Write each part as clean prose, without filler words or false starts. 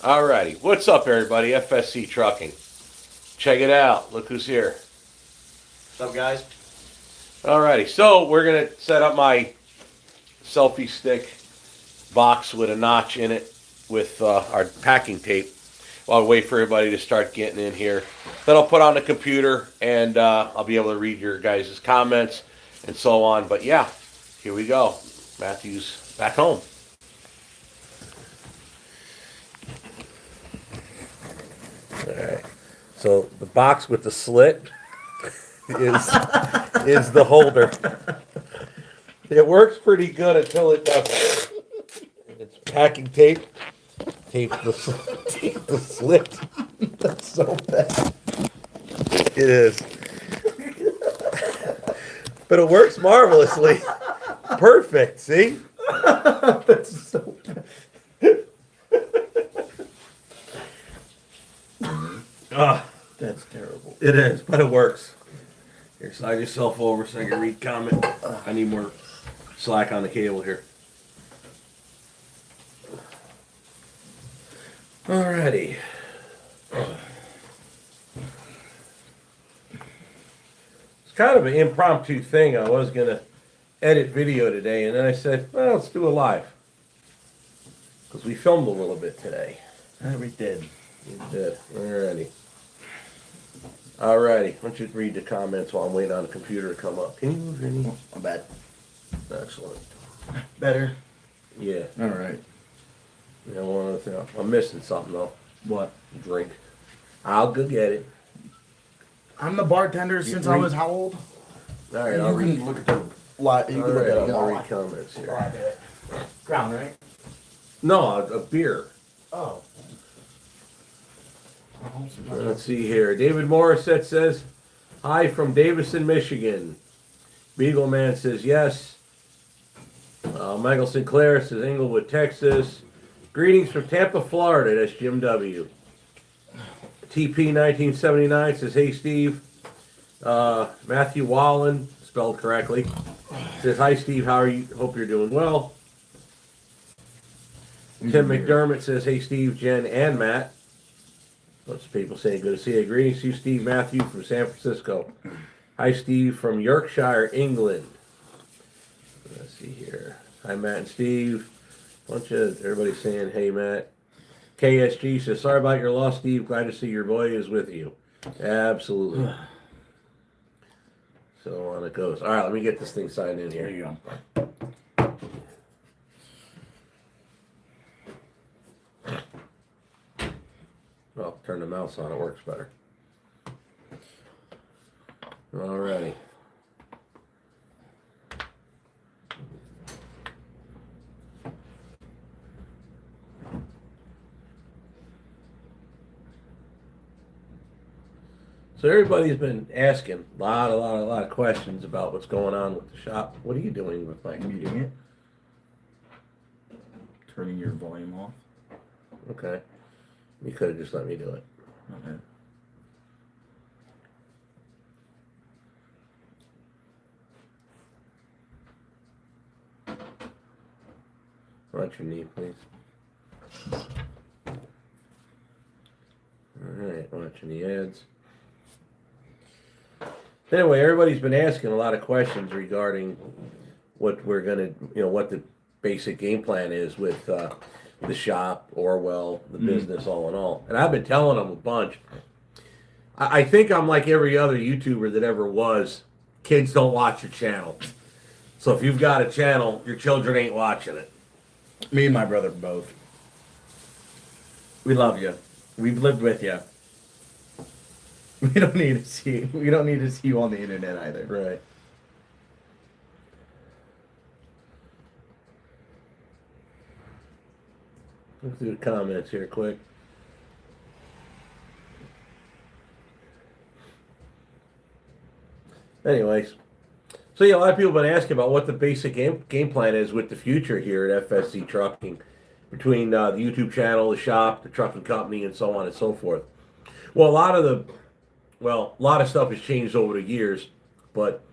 Alrighty, what's up, everybody? FSC Trucking. Check it out. Look who's here. What's up, guys? Alrighty, so we're gonna set up my selfie stick box with a notch in it with our packing tape. While I wait for everybody to start getting in here. Then I'll put on the computer and I'll be able to read your guys' comments and so on. But yeah, here we go. Mathew's back home. Alright, so the box with the slit is the holder. It works pretty good until it doesn't. It's packing tape. Tape the slit. That's so bad. It is. But it works marvelously. Perfect, see? That's so bad. That's terrible. It is, but it works. Here, slide yourself over so I can read comment. I need more slack on the cable here. Alrighty. It's kind of an impromptu thing. I was going to edit video today, and then I said, well, let's do it live. Because we filmed a little bit today. We did. We did. Alrighty. Alrighty. Why don't you read the comments while I'm waiting on the computer to come up? Can you move your knee? I'm bad. Excellent. Better? Yeah. All right. Yeah, one other thing. I'm missing something, though. What? Drink. I'll go get it. I'm the bartender since I was how old? Alright, You I'll read. can look at the lot. You can look Alright, at it. I'll read comments here. Ground, right? No, a beer. Oh. Let's see here. David Morissette says, hi from Davison, Michigan. Beagle Man says yes. Michael Sinclair says Englewood, Texas. Greetings from Tampa, Florida. That's Jim W. TP1979 says, hey, Steve. Mathew Wallen, spelled correctly, says, hi, Steve. How are you? Hope you're doing well. Tim McDermott says, hey, Steve, Jen, and Matt. Lots of people saying good to see you. Greetings to you, Steve Mathew from San Francisco. Hi, Steve from Yorkshire, England. Let's see here. Hi, Matt and Steve. Bunch of everybody saying, hey, Matt. KSG says, sorry about your loss, Steve. Glad to see your boy is with you. Absolutely. So on it goes. All right, let me get this thing signed in here. There you go. Well, turn the mouse on, it works better. Alrighty. So everybody's been asking a lot of questions about what's going on with the shop. What are you doing with my Muting it. Turning your volume off. Okay. You could have just let me do it. Okay. Watch your knee, please. Alright, watching the ads. Anyway, everybody's been asking a lot of questions regarding what we're gonna, what the basic game plan is with the shop, Orwell, the business, all in all. And I've been telling them a bunch. I think I'm like every other YouTuber that ever was. Kids don't watch your channel. So if you've got a channel, your children ain't watching it. Me and my brother both. We love you. We've lived with you. We don't need to see. We don't need to see you on the internet either. Right. Let's do the comments here quick. Anyways, so yeah, a lot of people have been asking about what the basic game plan is with the future here at FSC Trucking, between the YouTube channel, the shop, the trucking company, and so on and so forth. Well, a lot of stuff has changed over the years, but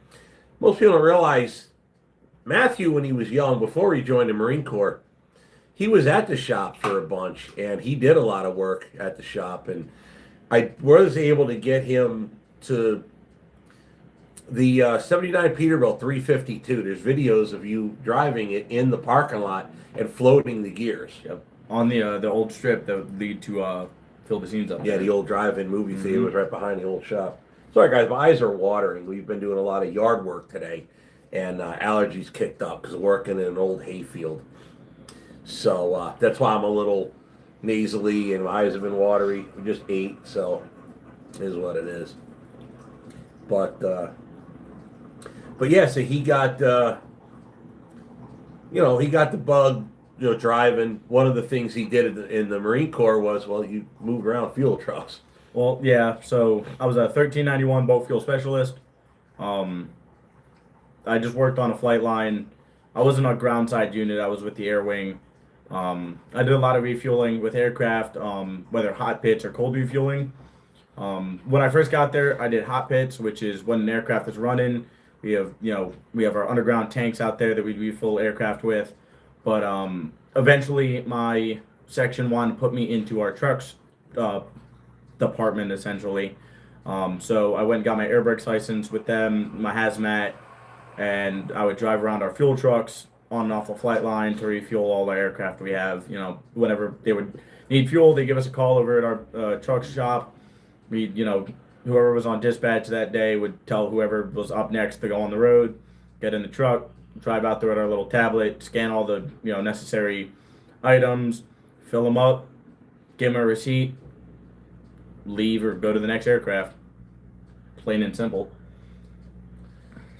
most people don't realize Mathew, when he was young, before he joined the Marine Corps, he was at the shop for a bunch, and he did a lot of work at the shop, and I was able to get him to the 79 Peterbilt 352. There's videos of you driving it in the parking lot and floating the gears. Yep. On the old strip that would lead to Phil Bassine's up Yeah, there. the old drive-in movie theater was right behind the old shop. Sorry, guys, my eyes are watering. We've been doing a lot of yard work today, and allergies kicked up because working in an old hayfield. So that's why I'm a little nasally and my eyes have been watery. We just ate, so it is what it is. But yeah, so he got he got the bug, driving. One of the things he did in the Marine Corps was, well, you moved around fuel trucks. Well, yeah. So I was a 1391 boat fuel specialist. I just worked on a flight line. I wasn't a ground side unit. I was with the air wing. I did a lot of refueling with aircraft, whether hot pits or cold refueling. When I first got there, I did hot pits, which is when an aircraft is running. We have our underground tanks out there that we refuel aircraft with. But eventually, my section wanted to put me into our trucks department, essentially. So I went and got my air brakes license with them, my hazmat, and I would drive around our fuel trucks on and off the flight line to refuel all the aircraft we have. Whenever they would need fuel, they give us a call over at our truck shop. We, whoever was on dispatch that day would tell whoever was up next to go on the road, get in the truck, drive out there with our little tablet, scan all the necessary items, fill them up, give them a receipt, leave or go to the next aircraft. Plain and simple.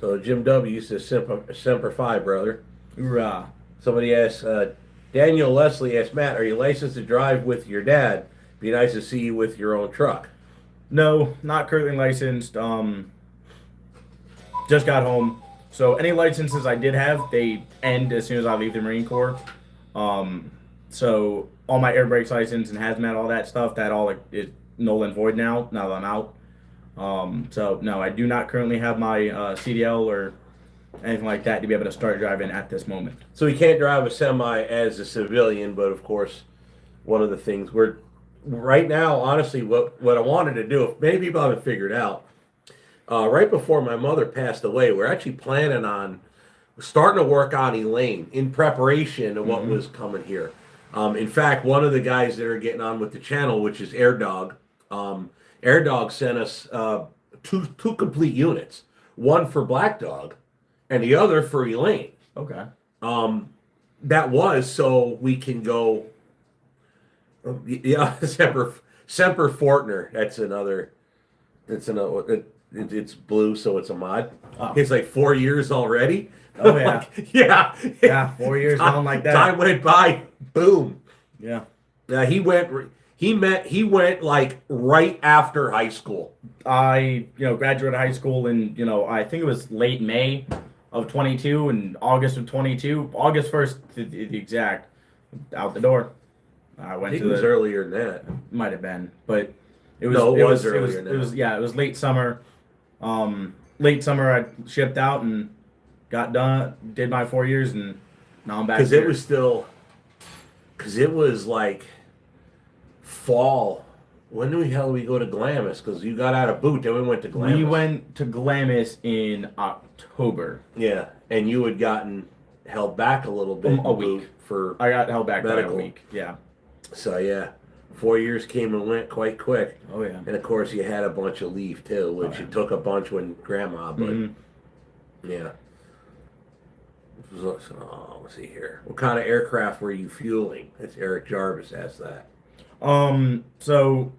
So Jim W. says Semper Fi, brother. Hoorah. Somebody asked, Daniel Leslie asked Matt, are you licensed to drive with your dad? Be nice to see you with your own truck. No, not currently licensed. Just got home. So any licenses I did have, they end as soon as I leave the Marine Corps. So all my air brakes license and hazmat, all that stuff, that all is null and void now that I'm out. So no, I do not currently have my CDL or anything like that to be able to start driving at this moment. So he can't drive a semi as a civilian, but of course, one of the things we're right now, honestly, what I wanted to do, if many people haven't figured out, right before my mother passed away, we're actually planning on starting to work on Elaine in preparation of what was coming here. In fact, one of the guys that are getting on with the channel, which is Air Dog sent us two complete units, one for Black Dog and the other for Elaine. Okay. That was so we can go. Yeah, Semper Fortner. That's another. It's blue, so it's a mod. Oh. It's like 4 years already. Oh yeah. Yeah. Yeah, 4 years gone like that. Time went by. Boom. Yeah. He went like right after high school. I graduated high school in I think it was late May of 22 and August of 22, August 1st to the exact, out the door. I went think to it was earlier than that. Might have been, but it was earlier than that. It was late summer. Late summer I shipped out and got done, did my 4 years, and now I'm back. Because it was like fall. When the hell did we go to Glamis? Because you got out of boot, then we went to Glamis. We went to Glamis in October. Yeah, and you had gotten held back a little bit. A week. I got held back by a week. Yeah. So yeah, 4 years came and went quite quick. Oh yeah. And of course you had a bunch of leave too, which you took a bunch when Grandma, but yeah. So, let's see here. What kind of aircraft were you fueling? That's Eric Jarvis asked that. So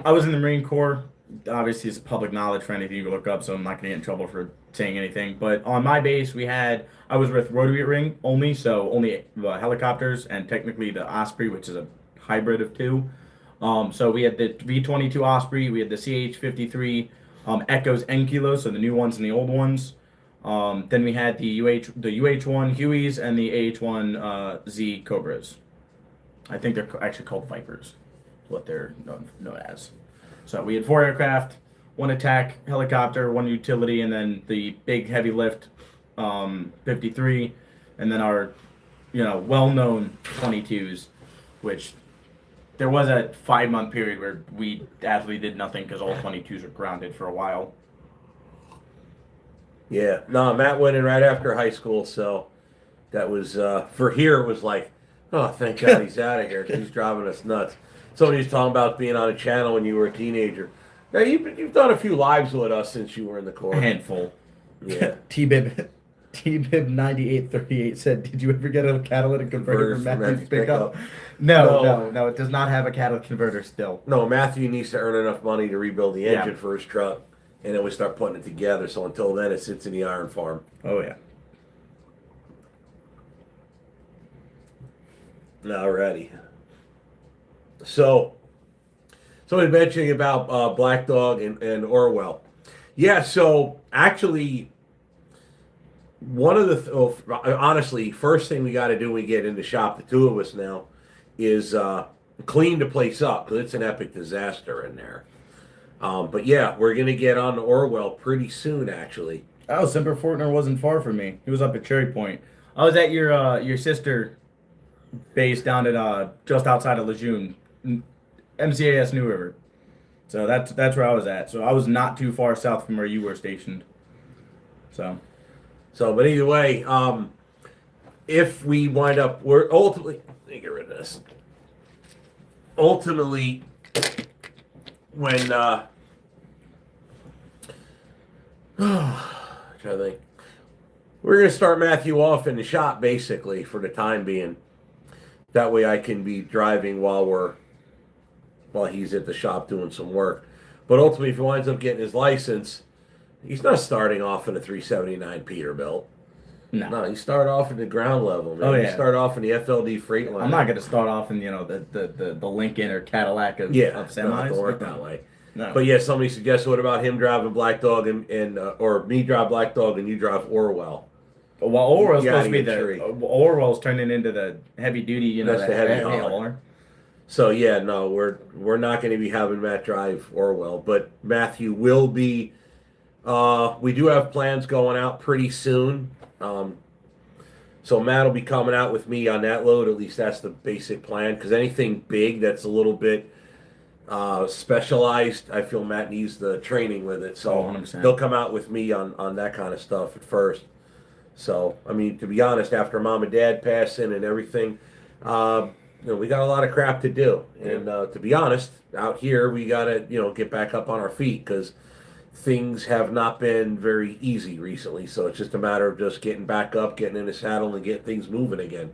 I was in the Marine Corps. Obviously, it's public knowledge for anything you can look up, so I'm not going to get in trouble for saying anything. But on my base, I was with rotary wing only, so only helicopters and technically the Osprey, which is a hybrid of two. So we had the V-22 Osprey, we had the CH-53 Echoes and Kilos, so the new ones and the old ones. Then we had the UH-1 Hueys and the AH-1 Z Cobras. I think they're actually called Vipers, what they're known as. So we had 4 aircraft, 1 attack helicopter, 1 utility, and then the big heavy lift 53, and then our well-known 22s, which there was a 5-month period where we absolutely did nothing because all 22s were grounded for a while. Yeah, no, Matt went in right after high school, so that was for here. It was like, oh, thank God he's out of here. 'Cause he's driving us nuts. Somebody was talking about being on a channel when you were a teenager. Now you've done a few lives with us since you were in the A Corps. handful. Yeah, T-Bib 9838 said, "Did you ever get a catalytic converter from Converters from Matthew's Matthew's pickup?" pickup. No, it does not have a catalytic converter still. no, Matthew needs to earn enough money to rebuild the Yeah. engine for his truck, and then we start putting it together. So until then, it sits in the iron farm. Oh yeah. Alrighty. So, somebody mentioning about Black Dog and Orwell. Yeah, so actually, one of honestly, first thing we got to do when we get in the shop, the two of us now, is clean the place up because it's an epic disaster in there. But yeah, we're going to get on to Orwell pretty soon, actually. Oh, Semper Fortner wasn't far from me. He was up at Cherry Point. I was at your sister base down at just outside of Lejeune, MCAS New River. So that's where I was at. So I was not too far south from where you were stationed. But either way, if we wind up, we're ultimately, let me get rid of this. Ultimately, when, trying to think, we're going to start Mathew off in the shop basically for the time being. That way I can be driving while he's at the shop doing some work. But ultimately, if he winds up getting his license, he's not starting off in a 379 Peterbilt. No, you start off at the ground level, man. Oh, yeah. You start off in the FLD Freightliner. I'm not going to start off in the Lincoln or Cadillac of semis. Not to work that way. No. But yeah, somebody suggested, what about him driving Black Dog and or me drive Black Dog and you drive Orwell? Well, Orwell's supposed to be the Orwell's turning into the heavy duty, That's the heavy hauler. hauler. So yeah, no, we're not going to be having Matt drive Orwell, but Mathew will be. We do have plans going out pretty soon. So Matt will be coming out with me on that load. At least that's the basic plan. Because anything big that's a little bit specialized, I feel Matt needs the training with it. So 100%. He'll come out with me on that kind of stuff at first. So I mean, to be honest, after Mom and Dad passing and everything, we got a lot of crap to do. And to be honest, out here we got to get back up on our feet because things have not been very easy recently. So it's just a matter of just getting back up, getting in the saddle, and getting things moving again.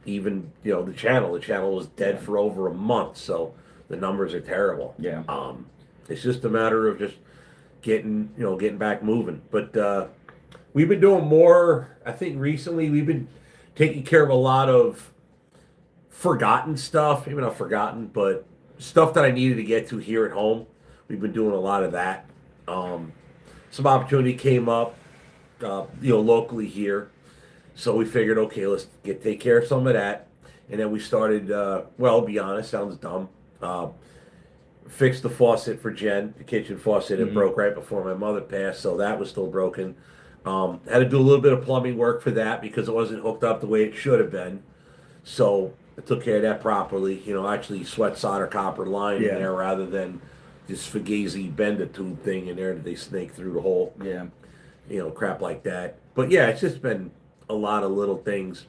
Even the channel was dead for over a month, so the numbers are terrible. Yeah. It's just a matter of just getting back moving. But we've been doing more. I think recently we've been taking care of a lot of forgotten stuff. Maybe not forgotten, but stuff that I needed to get to here at home. We've been doing a lot of that. Some opportunity came up, locally here. So we figured, okay, let's take care of some of that. And then we started, to be honest, sounds dumb. Fixed the faucet for Jen, the kitchen faucet. It broke right before my mother passed, so that was still broken. Had to do a little bit of plumbing work for that because it wasn't hooked up the way it should have been. So I took care of that properly. Actually sweat solder copper line in there rather than this Fugazi bend a tube thing in there that they snake through the hole. Yeah. Crap like that. But yeah, it's just been a lot of little things.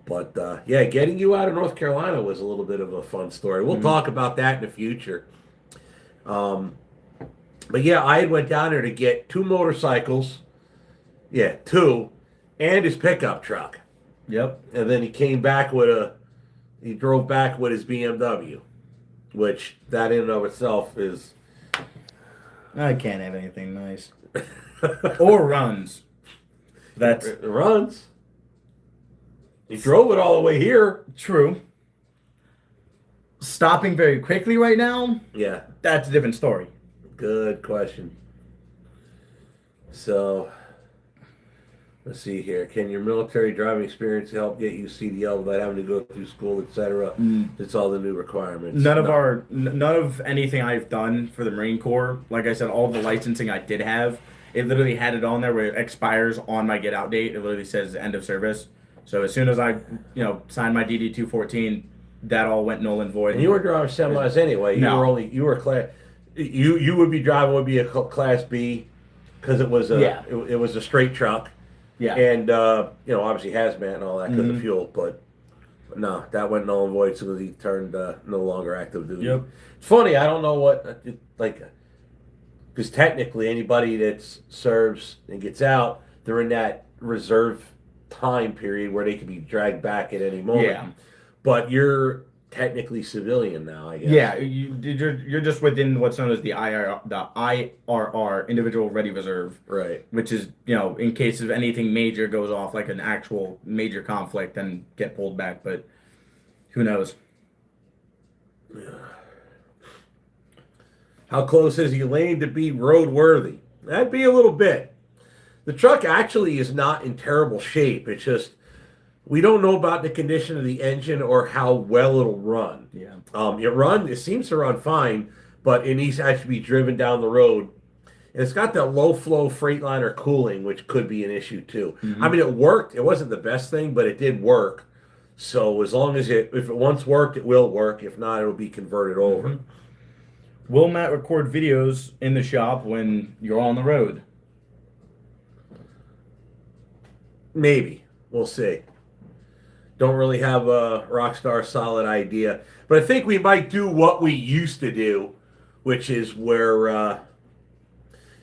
But getting you out of North Carolina was a little bit of a fun story. We'll talk about that in the future. But yeah, I had went down there to get 2 motorcycles. Yeah, 2, and his pickup truck. Yep. And then he drove back with his BMW, which that in and of itself is. I can't have anything nice. Or runs. It runs. He drove it all the way here. True. Stopping very quickly right now? Yeah. That's a different story. Good question. So, let's see here. Can your military driving experience help get you CDL without having to go through school, etc.? It's all the new requirements. None of anything I've done for the Marine Corps, like I said, all the licensing I did have, it literally had it on there where it expires on my get out date. It literally says end of service. So as soon as I, signed my DD 214, that all went null and void. And you were driving semis anyway. No. You were class. You would be driving would be a class B because it was it was a straight truck. Yeah. And obviously hazmat and all that because of fuel, but no, that went null and void so he turned no longer active duty. Yep. It's funny. I don't know what because technically anybody that serves and gets out, they're in that reserve time period where they can be dragged back at any moment. Yeah. But you're technically civilian now, I guess. Yeah, you're just within what's known as the IRR, Individual Ready Reserve. Right. Which is, in case of anything major goes off, like an actual major conflict, then get pulled back. But who knows? How close is Elaine to be roadworthy? That'd be a little bit. The truck actually is not in terrible shape. It's just we don't know about the condition of the engine or how well it'll run. Yeah. It seems to run fine, but it needs to actually be driven down the road. And it's got that low flow Freightliner cooling, which could be an issue too. I mean, it worked. It wasn't the best thing, but it did work. So as long as if it once worked, it will work. If not, it'll be converted over. Will Matt record videos in the shop when you're on the road? Maybe. We'll see. Don't really have a rockstar solid idea. But I think we might do what we used to do, which is where, I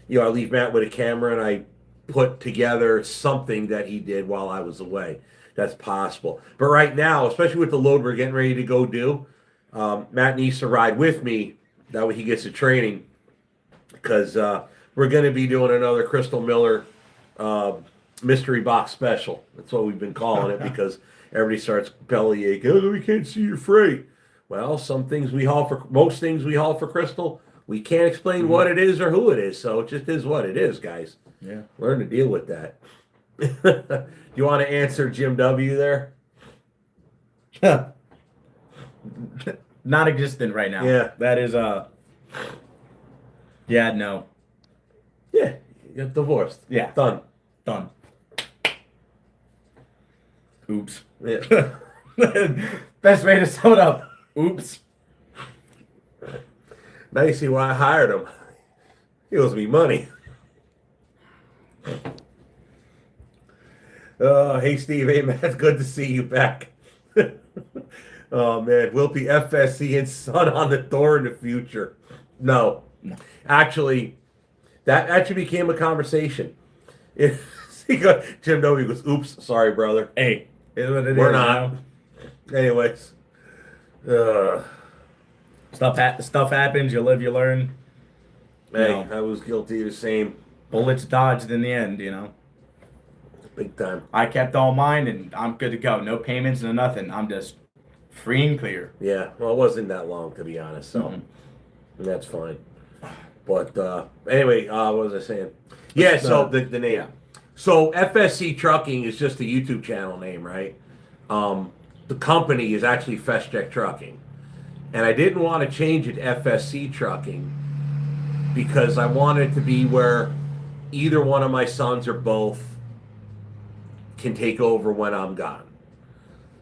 leave Matt with a camera and I put together something that he did while I was away. That's possible. But right now, especially with the load we're getting ready to go do, Matt needs to ride with me. That way he gets the training. Because we're going to be doing another Crystal Miller mystery box special. That's what we've been calling it because everybody starts bellyache. Oh, we can't see your freight. Well, most things we haul for Crystal, we can't explain what it is or who it is. So it just is what it is, guys. Yeah. Learn to deal with that. Do you want to answer Jim W. there? Not existent right now. Yeah. That is yeah, no. Yeah. You got divorced. Yeah. Done. Oops. Yeah. Best way to sum it up. Oops. Now you see why I hired him. He owes me money. Hey, Steve. Hey, man. It's good to see you back. Oh, man. Will be FSC and Son on the door in the future? No. Actually, that actually became a conversation. Jim Noe goes, oops, sorry, brother. Hey, we're not. Anyways. Stuff happens. You live, you learn. Hey, I was guilty of the same. Bullets dodged in the end, Big time. I kept all mine, and I'm good to go. No payments, no nothing. I'm just free and clear. Yeah, well, it wasn't that long, to be honest, so that's fine. But anyway, what was I saying? Yeah, so the name. Yeah. So FSC Trucking is just a YouTube channel name, right? The company is actually FSC Trucking. And I didn't want to change it to FSC Trucking because I wanted it to be where either one of my sons or both can take over when I'm gone.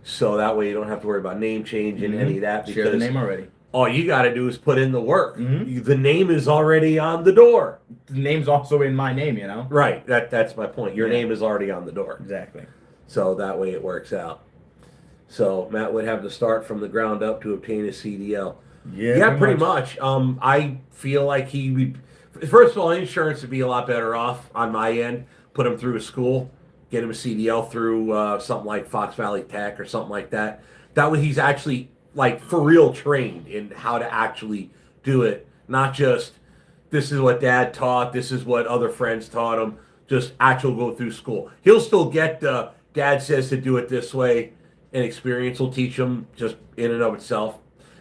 So that way you don't have to worry about name change and any of that. Because share the name already. All you got to do is put in the work. The name is already on the door. The name's also in my name, Right. That's my point. Your name is already on the door. Exactly. So that way it works out. So Matt would have to start from the ground up to obtain his CDL. Yeah, pretty much. I feel like he would. First of all, insurance would be a lot better off on my end. Put him through a school, get him a CDL through something like Fox Valley Tech or something like that. That way he's actually like for real trained in how to actually do it. Not just this is what dad taught, this is what other friends taught him. Just actual go through school. He'll still get dad says to do it this way, and experience will teach him just in and of itself.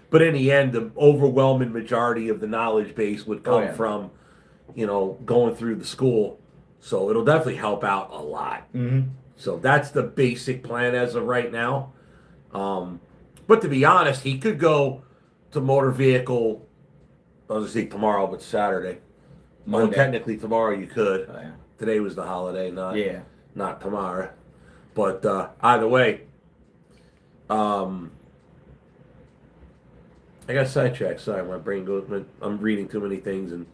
But in the end, the overwhelming majority of the knowledge base would come from, going through the school. So it'll definitely help out a lot. So that's the basic plan as of right now. But to be honest, he could go to motor vehicle, I was going to say tomorrow, but Saturday. Well, technically tomorrow you could. Oh, yeah. Today was the holiday, not tomorrow. But either way, I got sidetracked. Sorry, my brain goes. I'm reading too many things, and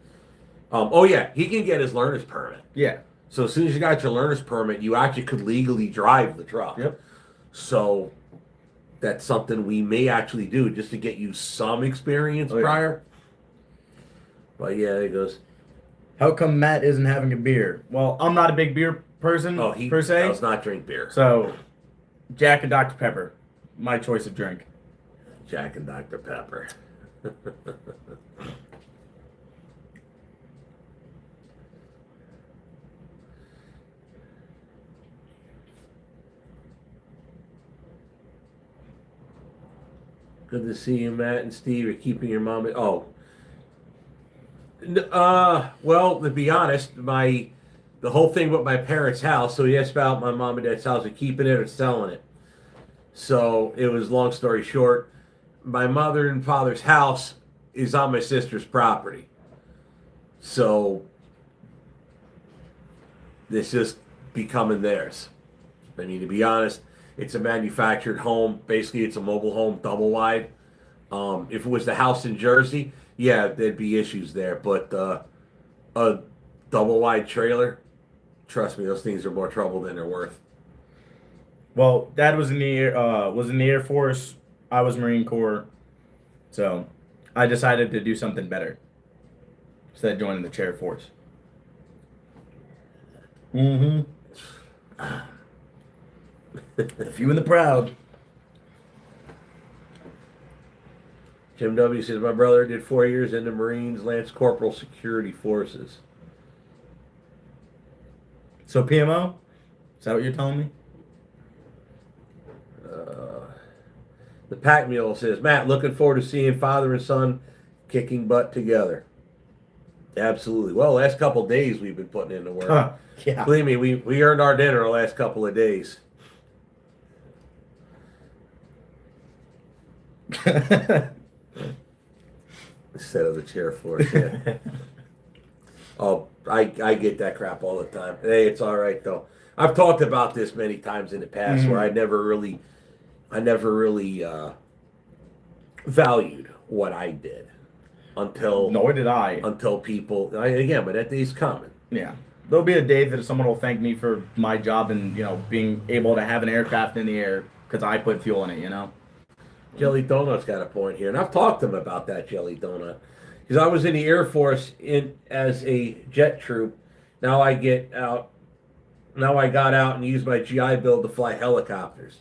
oh yeah, he can get his learner's permit. Yeah. So as soon as you got your learner's permit, you actually could legally drive the truck. Yep. So that's something we may actually do just to get you some experience prior. But yeah, it goes. How come Matt isn't having a beer? Well, I'm not a big beer person He per se. does not drink beer. So, Jack and Dr. Pepper, my choice of drink. Jack and Dr. Pepper. Good to see you, Matt and Steve. You're keeping your mom. Well, to be honest, the whole thing with my parents' house. So he asked about my mom and dad's house, are keeping it or selling it. So it was, long story short, my mother and father's house is on my sister's property. So it's just becoming theirs. I mean, to be honest, it's a manufactured home. Basically, it's a mobile home, double wide. If it was the house in Jersey, yeah, there'd be issues there. But a double wide trailer, trust me, those things are more trouble than they're worth. Well, Dad was in the Air Force. I was Marine Corps, so I decided to do something better instead of joining the Chair Force. Mm-hmm. The few and the proud. Jim W. says, my brother did 4 years in the Marines, Lance Corporal Security Forces. So PMO? Is that what you're telling me? The Pack Mule says, Matt, looking forward to seeing father and son kicking butt together. Absolutely. Well, last couple of days we've been putting in the work. Yeah. Believe me, we earned our dinner the last couple of days. Instead of the chair force, yeah. Oh, I get that crap all the time. Hey, it's all right though. I've talked about this many times in the past where I never really valued what I did until Nor did I. Until people again, but that day's coming. Yeah. There'll be a day that someone will thank me for my job and, being able to have an aircraft in the air because I put fuel in it, Jelly Donut's got a point here, and I've talked to him about that, Jelly Donut, because I was in the Air Force as a jet troop. Now I got out and used my GI Bill to fly helicopters.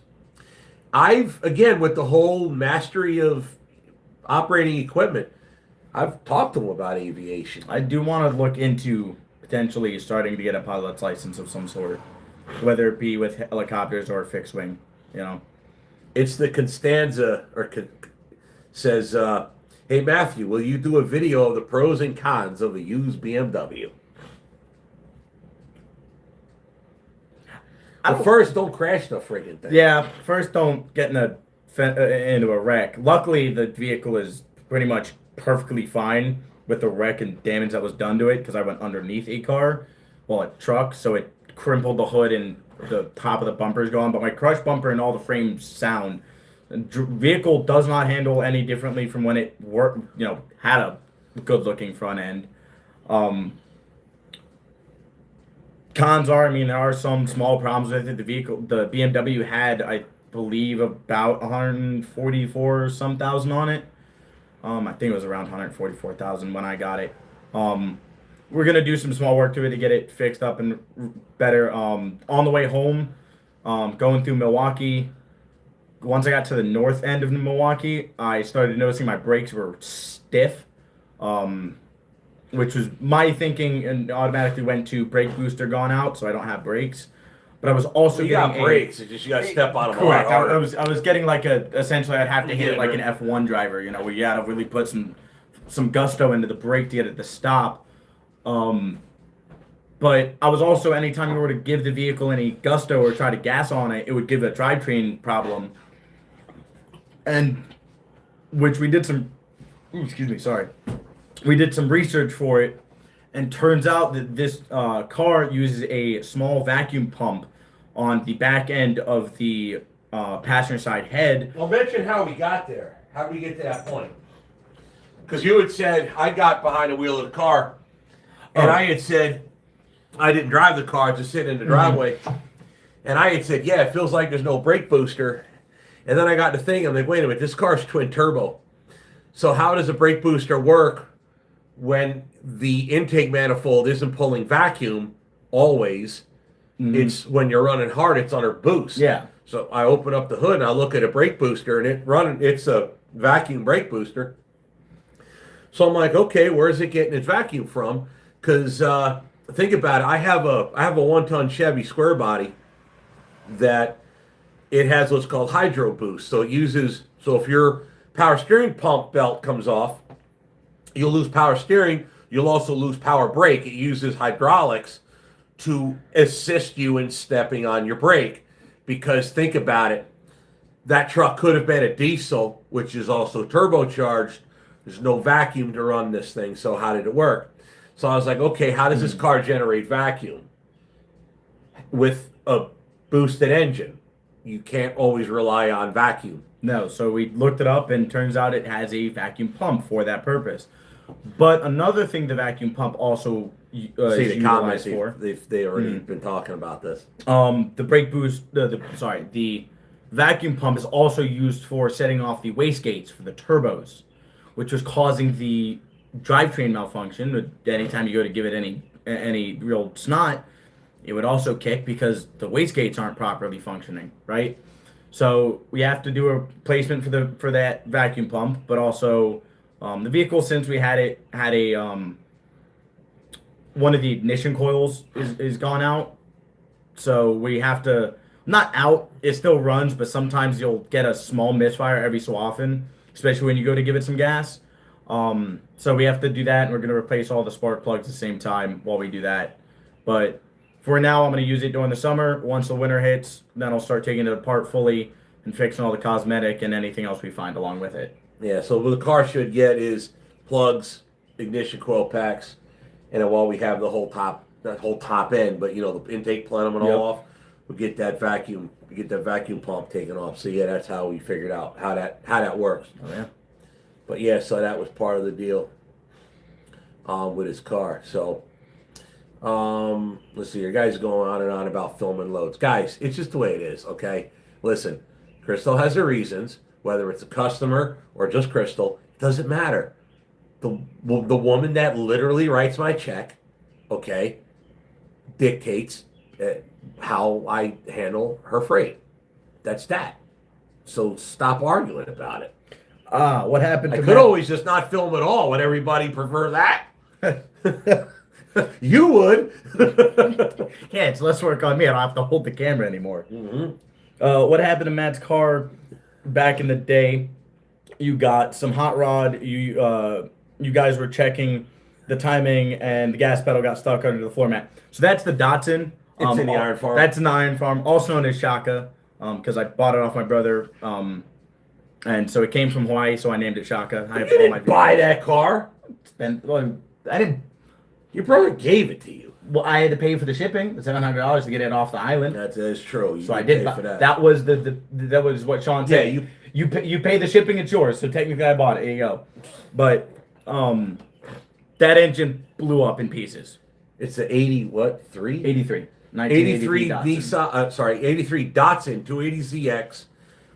Again, with the whole mastery of operating equipment, I've talked to him about aviation. I do want to look into potentially starting to get a pilot's license of some sort, whether it be with helicopters or fixed wing, It's the Constanza, says, hey, Mathew, will you do a video of the pros and cons of a used BMW? But first, don't crash the friggin' thing. Yeah, first don't get into a wreck. Luckily, the vehicle is pretty much perfectly fine with the wreck and damage that was done to it because I went underneath a truck, so it crumpled the hood and the top of the bumper is gone, but my crushed bumper and all the frames sound. The vehicle does not handle any differently from when it had a good-looking front end. Cons are, there are some small problems with it. The BMW had, I believe, about 144 some thousand on it. I think it was around 144,000 when I got it. We're gonna do some small work to it to get it fixed up and better. On the way home, going through Milwaukee, once I got to the north end of Milwaukee, I started noticing my brakes were stiff, which was my thinking, and automatically went to brake booster gone out, so I don't have brakes. But I was also got brakes. It's just you got to step on them. Correct. I was getting essentially I'd have to hit it like an F1 driver, where you got to really put some gusto into the brake to get it to stop. But I was also, anytime you were to give the vehicle any gusto or try to gas on it, it would give a drivetrain problem. And which we did some, we did some research for it, and turns out that this car uses a small vacuum pump on the back end of the passenger side head. Well, mention how we got there. How did we get to that point? Because you had said I got behind the wheel of the car, and I had said I didn't drive the car, just sitting in the driveway. And I had said, yeah, it feels like there's no brake booster. And then I got to thinking, I'm like, wait a minute, this car's twin turbo. So how does a brake booster work when the intake manifold isn't pulling vacuum always? It's when you're running hard, it's under boost. Yeah. So I open up the hood and I look at a brake booster, and it's a vacuum brake booster. So I'm like, okay, where's it getting its vacuum from? Because think about it, I have a 1-ton Chevy square body that it has what's called hydro boost. So if your power steering pump belt comes off, you'll lose power steering. You'll also lose power brake. It uses hydraulics to assist you in stepping on your brake. Because think about it, that truck could have been a diesel, which is also turbocharged. There's no vacuum to run this thing. So how did it work? So I was like, okay, how does this car generate vacuum? With a boosted engine, you can't always rely on vacuum. No, so we looked it up, and turns out it has a vacuum pump for that purpose. But another thing the vacuum pump also See is the comments utilized for. they already been talking about this. The brake boost, the vacuum pump is also used for setting off the wastegates for the turbos, which was causing the drivetrain malfunction. Anytime you go to give it any real snot, it would also kick because the wastegates aren't properly functioning, right? So we have to do a replacement for that vacuum pump, but also the vehicle, since we had a one of the ignition coils is gone out, so we have to, not out, it still runs, but sometimes you'll get a small misfire every so often, especially when you go to give it some gas. So we have to do that, and we're going to replace all the spark plugs at the same time while we do that. But for now, I'm going to use it during the summer. Once the winter hits, then I'll start taking it apart fully and fixing all the cosmetic and anything else we find along with it. Yeah, so what the car should get is plugs, ignition coil packs, and then while we have the whole top, not whole top end, but the intake plenum and all off, we'll get that vacuum pump taken off. So yeah, that's how we figured out how that works. Oh yeah. But yeah, so that was part of the deal with his car. So let's see, your guys going on and on about filming loads. Guys, it's just the way it is, okay? Listen, Crystal has her reasons, whether it's a customer or just Crystal, it doesn't matter. The woman that literally writes my check, okay, dictates how I handle her freight. That's that. So stop arguing about it. What happened I to could always just not film at all. Would everybody prefer that? You would. Yeah, it's less work on me. I don't have to hold the camera anymore. Mm-hmm. What happened to Matt's car back in the day? You got some hot rod. You guys were checking the timing, and the gas pedal got stuck under the floor mat. So that's the Datsun. It's in the Iron Farm. That's in the Iron Farm, also known as Shaka, because I bought it off my brother. And so it came from Hawaii, so I named it Shaka. I You have all my didn't buy that car. I didn't. Your brother gave it to you. Well, I had to pay for the shipping, the $700 to get it off the island. That is true. So I did pay buy for that. that. Was that was what Sean said. Yeah, you pay the shipping, it's yours. So technically, I bought it. Here you go. But that engine blew up in pieces. It's the 83? 83. 83 Datsun. Nissan, 83 Datsun 280ZX,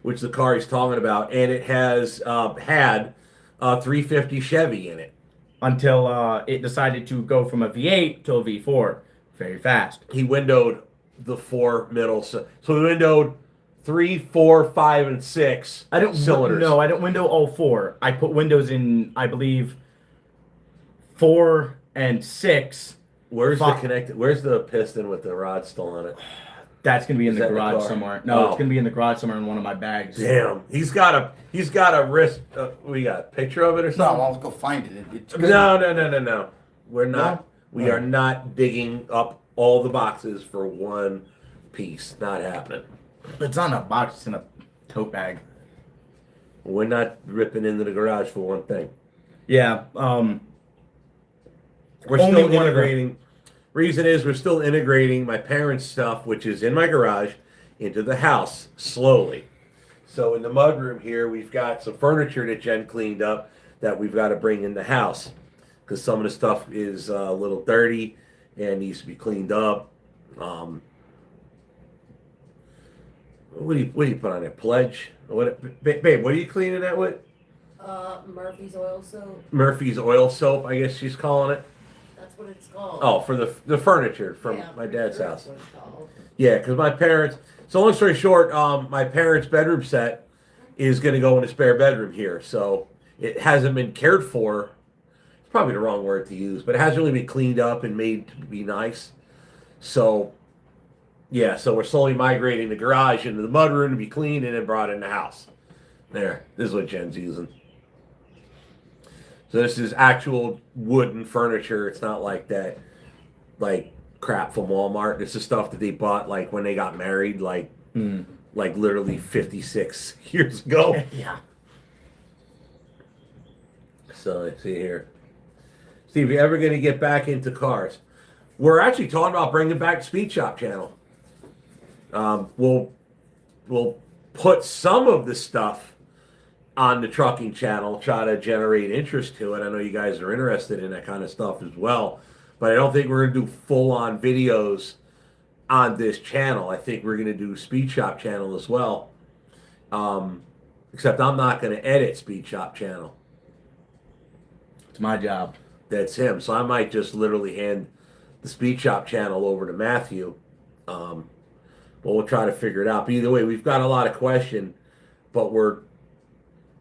which the car he's talking about, and it has had a 350 Chevy in it. Until it decided to go from a V8 to a V4 very fast. He windowed the 4 middle, so he windowed 3, 4, 5, and 6 cylinders. No, I didn't window all 4. I put windows in, I believe, 4 and 6. Where's the piston with the rod still on it? That's gonna be in the Is that in the garage car? somewhere. No, Oh. it's gonna be in the garage somewhere in one of my bags. Damn, he's got a wrist. We got a picture of it or No, something? I'll go find it. It's No. We're not. No? We are not digging up all the boxes for one piece. Not happening. It's not in a box. It's in a tote bag. We're not ripping into the garage for one thing. Yeah. We're Only still one of them. integrating. Reason is we're still integrating my parents' stuff, which is in my garage, into the house slowly. So in the mudroom here, we've got some furniture that Jen cleaned up that we've got to bring in the house because some of the stuff is a little dirty and needs to be cleaned up. What do you put on it? Pledge? Babe, what are you cleaning that with? Murphy's oil soap. Murphy's oil soap, I guess she's calling it. That's what it's called. Oh, for the furniture from Yeah, my dad's sure house. that's what it's called. Yeah, because my parents. So long story short, my parents' bedroom set is going to go in a spare bedroom here. So it hasn't been cared for. It's probably the wrong word to use, but it hasn't really been cleaned up and made to be nice. So yeah, so we're slowly migrating the garage into the mudroom to be cleaned and then brought in the house. There, this is what Jen's using. So this is actual wooden furniture. It's not like that, like crap from Walmart. This is stuff that they bought like when they got married, like literally 56 years ago. Yeah. So let's see here. Steve, you ever going to get back into cars? We're actually talking about bringing back Speed Shop channel. We'll put some of the stuff on the trucking channel, try to generate interest to it. I know you guys are interested in that kind of stuff as well, but I don't think we're going to do full-on videos on this channel. I think we're going to do Speed Shop channel as well. Except I'm not going to edit Speed Shop channel. It's my job. That's him. So I might just literally hand the Speed Shop channel over to Mathew. But we'll try to figure it out. But either way, we've got a lot of question, but we're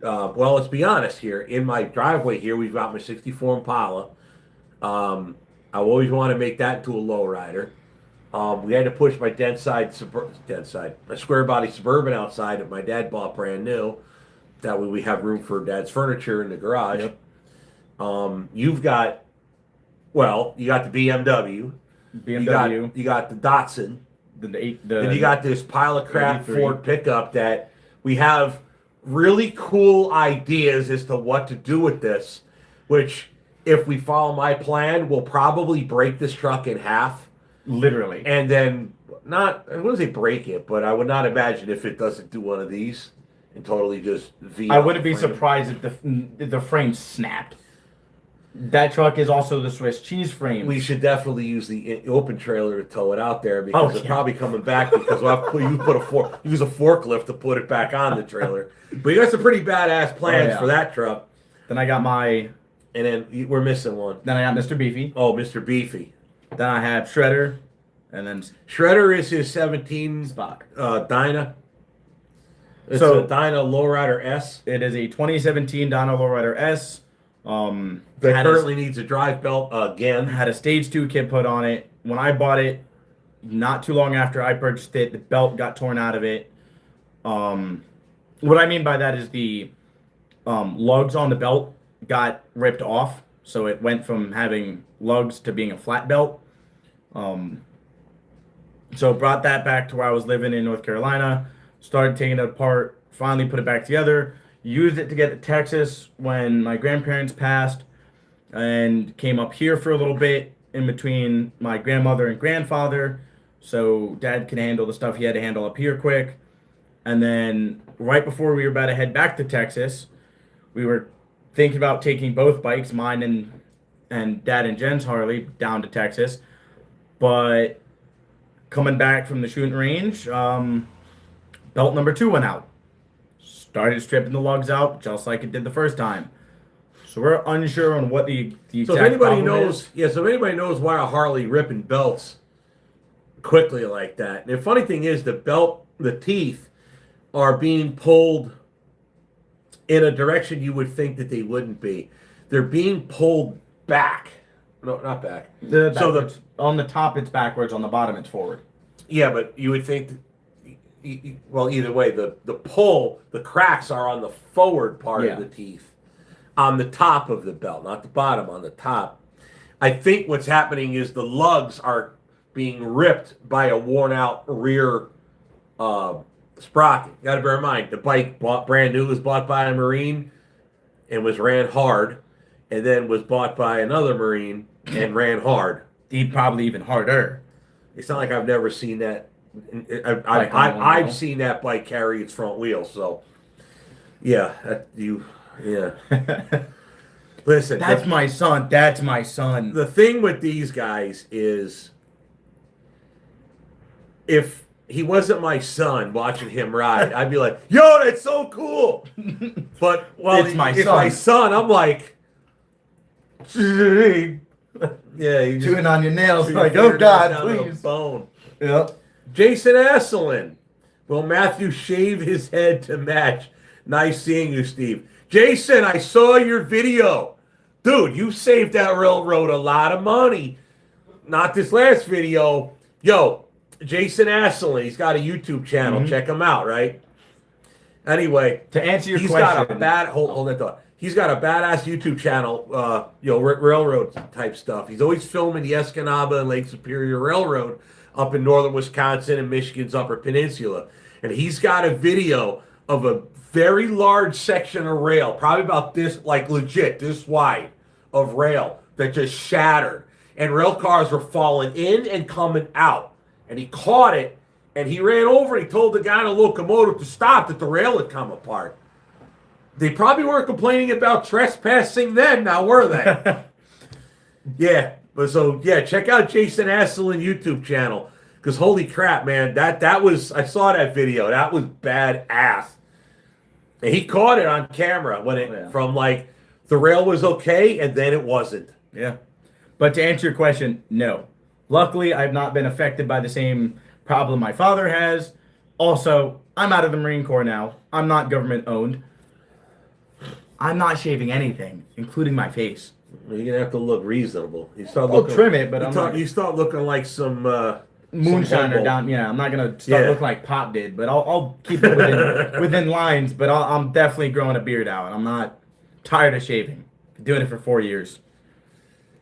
well, let's be honest here. In my driveway here, we've got my 64 Impala. I always want to make that into a lowrider. We had to push my my square body Suburban outside that my dad bought brand new. That way we have room for Dad's furniture in the garage. Yep. You got the BMW. BMW. You got the Datsun. And you got this pile of crap 83. Ford pickup that we have really cool ideas as to what to do with this, which if we follow my plan, we'll probably break this truck in half. Literally. And then I wouldn't say break it, but I would not imagine if it doesn't do one of these and totally just I wouldn't be surprised if the frame snapped. That truck is also the Swiss cheese frame. We should definitely use the open trailer to tow it out there because it's probably coming back because use a forklift to put it back on the trailer. But you got some pretty badass plans for that truck. Then I got and then we're missing one. Then I got Mr. Beefy. Oh, Mr. Beefy. Then I have Shredder, and then Shredder is his 17 Dyna. It's a Dyna Lowrider S. It is a 2017 Dyna Lowrider S. That currently needs a drive belt again. Had a stage 2 kit put on it. When I bought it, not too long after I purchased it, the belt got torn out of it. What I mean by that is the lugs on the belt got ripped off, so it went from having lugs to being a flat belt. So brought that back to where I was living in North Carolina, started taking it apart, finally put it back together, used it to get to Texas when my grandparents passed, and came up here for a little bit in between my grandmother and grandfather, so Dad could handle the stuff he had to handle up here quick. And then right before we were about to head back to Texas, we were thinking about taking both bikes, mine and Dad and Jen's Harley, down to Texas. But coming back from the shooting range, belt number 2 went out. Started stripping the lugs out just like it did the first time. So we're unsure on what the exact So if anybody problem is. knows why a Harley ripping belts quickly like that. The funny thing is the teeth are being pulled in a direction you would think that they wouldn't be. They're being pulled back. No, not back. On the top it's backwards, on the bottom it's forward. Yeah, but you would think well, either way, the pull, the cracks are on the forward part of the teeth. On the top of the belt, not the bottom, on the top. I think what's happening is the lugs are being ripped by a worn out rear sprocket. You got to bear in mind, the bike brand new was bought by a Marine and was ran hard, and then was bought by another Marine and ran hard. probably even harder. It's not like I've never seen that. Bike on one I've wheel. seen that bike carry its front wheel. So, yeah, yeah. Listen, That's my son. That's my son. the thing with these guys is, if he wasn't my son watching him ride, I'd be like, yo, that's so cool. But It's my it's son. my son, I'm like, yeah, you just Chewing on your nails. your Like, oh fingernails God, down to the please. bone. Yep. Jason Asselin. Will Mathew shave his head to match? Nice seeing you, Steve. Jason, I saw your video. Dude, you saved that railroad a lot of money. Not this last video. Yo, Jason Asselin, he's got a YouTube channel. Mhm. Check him out, right? Anyway, To answer your he's question, got a bad hold that thought. He's got a badass YouTube channel, railroad type stuff. He's always filming the Escanaba and Lake Superior Railroad up in northern Wisconsin and Michigan's Upper Peninsula. And he's got a video of a very large section of rail, probably about this, like legit, this wide of rail that just shattered. And rail cars were falling in and coming out. And he caught it, and he ran over and he told the guy in the locomotive to stop, that the rail had come apart. They probably weren't complaining about trespassing then, now were they? Yeah. But so yeah, check out Jason Asselin YouTube channel, because holy crap, man, that was, I saw that video. That was badass. And he caught it on camera when it from like the rail was okay and then it wasn't. Yeah. But to answer your question, no. Luckily, I've not been affected by the same problem my father has. Also, I'm out of the Marine Corps now. I'm not government owned. I'm not shaving anything, including my face. You're gonna have to look reasonable. You start I'll looking, trim it, but I'm not you start looking like some moonshiner humble. down. Yeah, I'm not gonna start looking like Pop did, but I'll keep it within lines. But I'm definitely growing a beard out. I'm not tired of shaving. Doing it for 4 years.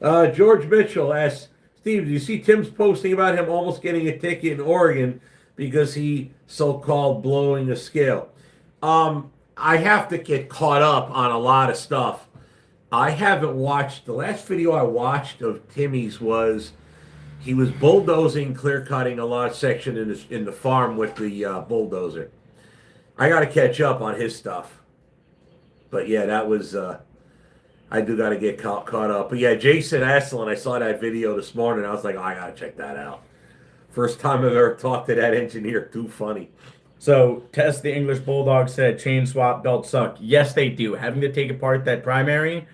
George Mitchell asks, Steve, do you see Tim's posting about him almost getting a ticket in Oregon because he so-called blowing a scale? I have to get caught up on a lot of stuff. I haven't watched, the last video I watched of Timmy's was he was bulldozing, clear cutting a large section in the farm with the bulldozer. I got to catch up on his stuff. But yeah, that was, I do got to get caught up. But yeah, Jason Asselin, I saw that video this morning. I was like, oh, I got to check that out. First time I've ever talked to that engineer. Too funny. So, Tess the English Bulldog said chain swap belts suck. Yes, they do. Having to take apart that primary,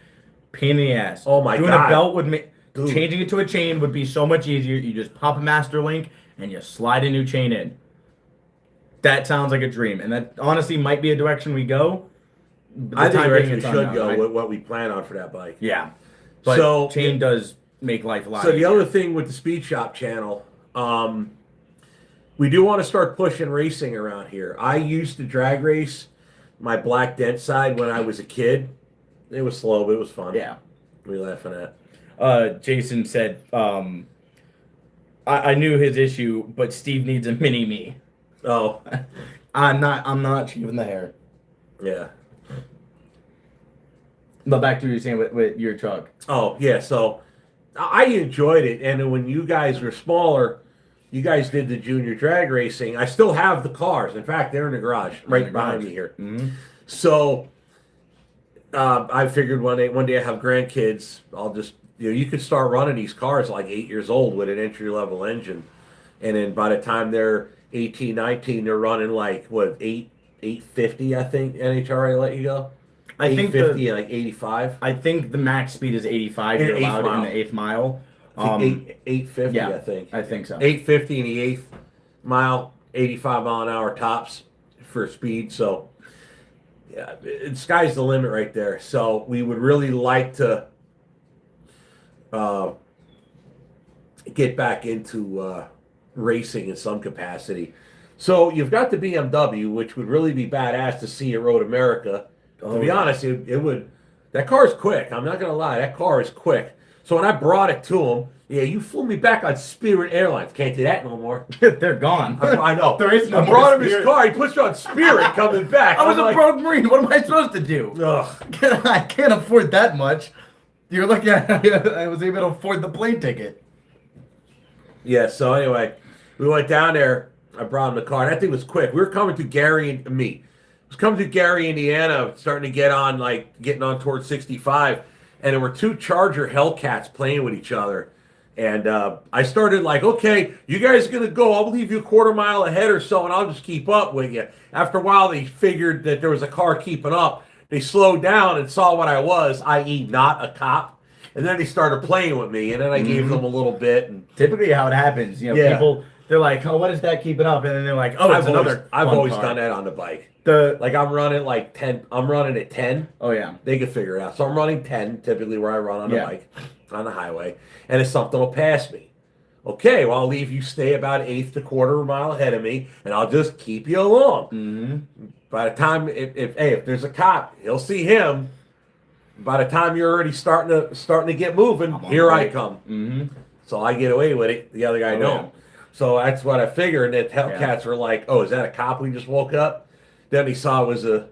pain in the ass. Oh my Doing God. a belt would make Dude. changing it to a chain would be so much easier. You just pop a master link and you slide a new chain in. That sounds like a dream, and that honestly might be a direction we go. I think we should unknown. go with what we plan on for that bike. Yeah, but So- chain does make life a lot. So the easier. other thing with the Speed Shop channel, we do want to start pushing racing around here. I used to drag race my black dent side when I was a kid. It was slow, but it was fun. Yeah. We laughing at. Jason said, I knew his issue, but Steve needs a mini me. Oh, I'm not shaving the hair. yeah. But back to what you were saying with your truck. Oh, yeah. So I enjoyed it, and then when you guys were smaller, you guys did the junior drag racing. I still have the cars. In fact, they're in the garage, right behind me here. Mm-hmm. So I figured one day I have grandkids, I'll just, you could start running these cars like 8 years old with an entry level engine, and then by the time they're 18, 19, they're running like what 850, I think NHRA let you go. I think 850 and like 85. I think the max speed is 85. In You're the eighth allowed mile. in the 8th mile. 850, yeah, I think. I think so. 850 in the 8th mile, 85 mile an hour tops for speed. So, yeah, sky's the limit right there. So we would really like to get back into racing in some capacity. So you've got the BMW, which would really be badass to see at Road America. To be honest, it would. That car is quick. I'm not gonna lie. That car is quick. So when I brought it to him, yeah, you flew me back on Spirit Airlines. Can't do that no more. They're gone. I know. There is no I more brought him his Spirit. car. He puts you on Spirit coming back. I was I'm a like, broke Marine. What am I supposed to do? ugh. I can't afford that much. You're looking at I was able to afford the plane ticket. Yeah, so anyway, we went down there. I brought him the car. And that thing was quick. We were coming to Gary and me. It was coming to Gary, Indiana, starting to getting on towards 65. And there were two Charger Hellcats playing with each other. And I started like, okay, you guys are going to go. I'll leave you a quarter mile ahead or so, and I'll just keep up with you. After a while, they figured that there was a car keeping up. They slowed down and saw what I was, i.e. not a cop. And then they started playing with me, and then I gave them a little bit. And typically how it happens, Yeah. people, they're like, oh, what is that keeping up? And then they're like, oh, it's another I've fun always car. done that on the bike. Like I'm running like 10. I'm running at 10. Oh, yeah. They can figure it out. So I'm running 10, typically where I run on the Yeah. bike, on the highway. And if something will pass me. Okay, well, I'll leave you stay about 1/8 to quarter mile ahead of me, and I'll just keep you along. Mm-hmm. By the time, if there's a cop, he'll see him. By the time you're already starting to get moving, here I come. Mm-hmm. So I get away with it. The other guy don't. Yeah. So that's what I figured. And the Hellcats were like, "Oh, is that a cop we just woke up?" Then he saw it was a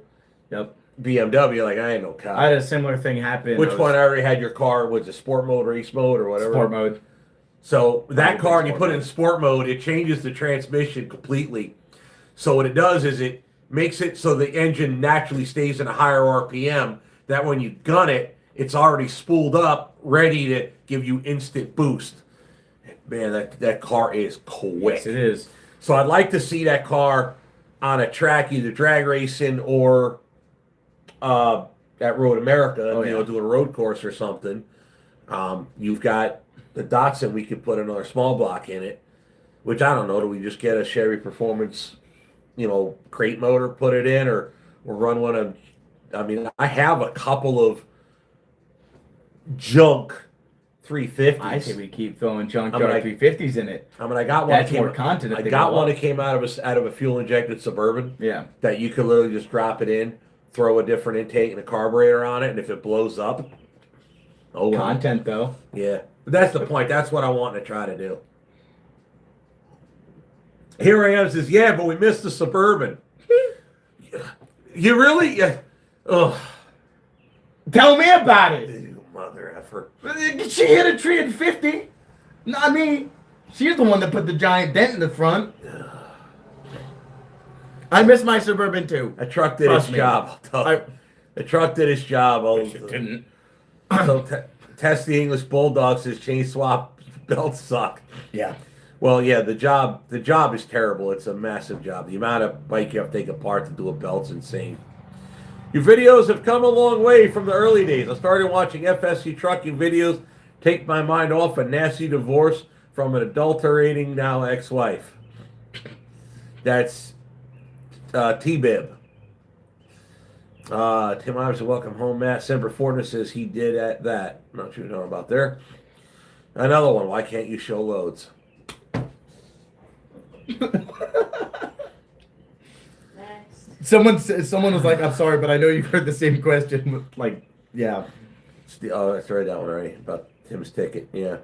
BMW. Like, I ain't no cop. I had a similar thing happen. Which one? I already had your car. Was it sport mode, race mode, or whatever? Sport mode. So that car, and you sport put it in mode. sport mode, it changes the transmission completely. So what it does is it makes it so the engine naturally stays in a higher RPM. That when you gun it, it's already spooled up, ready to give you instant boost. Man, that car is quick. Yes, it is. So I'd like to see that car on a track, either drag racing or at Road America, do a road course or something. You've got the Datsun, we could put another small block in it, which I don't know, do we just get a Chevy Performance, crate motor, put it in, or run one of, I have a couple of junk 350s. I say we keep throwing junk I mean, car 350s in it. I got one. That's more content. I got one that came out of a fuel injected Suburban. Yeah. That you could literally just drop it in, throw a different intake and a carburetor on it, and if it blows up, oh well. Content though. Yeah, but that's the point. That's what I want to try to do. Here I am says, yeah, but we missed the Suburban. You really? Yeah. Ugh. Tell me about it. You mother effer. She hit a tree at 50. Not me. She's the one that put the giant dent in the front. I miss my Suburban too. That truck did its job. The truck did its job. It didn't. So Test the English Bulldog says chain swap belts suck. Yeah. Well, yeah, the job is terrible. It's a massive job. The amount of bike you have to take apart to do a belt's insane. Your videos have come a long way from the early days. I started watching FSC Trucking videos, take my mind off a nasty divorce from an adulterating now ex-wife. That's T-Bib. Tim Iverson, welcome home, Matt. Semper Fortner says he did at that. Not sure what you're talking about there. Another one. Why can't you show loads? Next. Someone was like, I'm sorry, but I know you've heard the same question. Like, yeah. Oh, that's right, that one already. About Tim's ticket, yeah.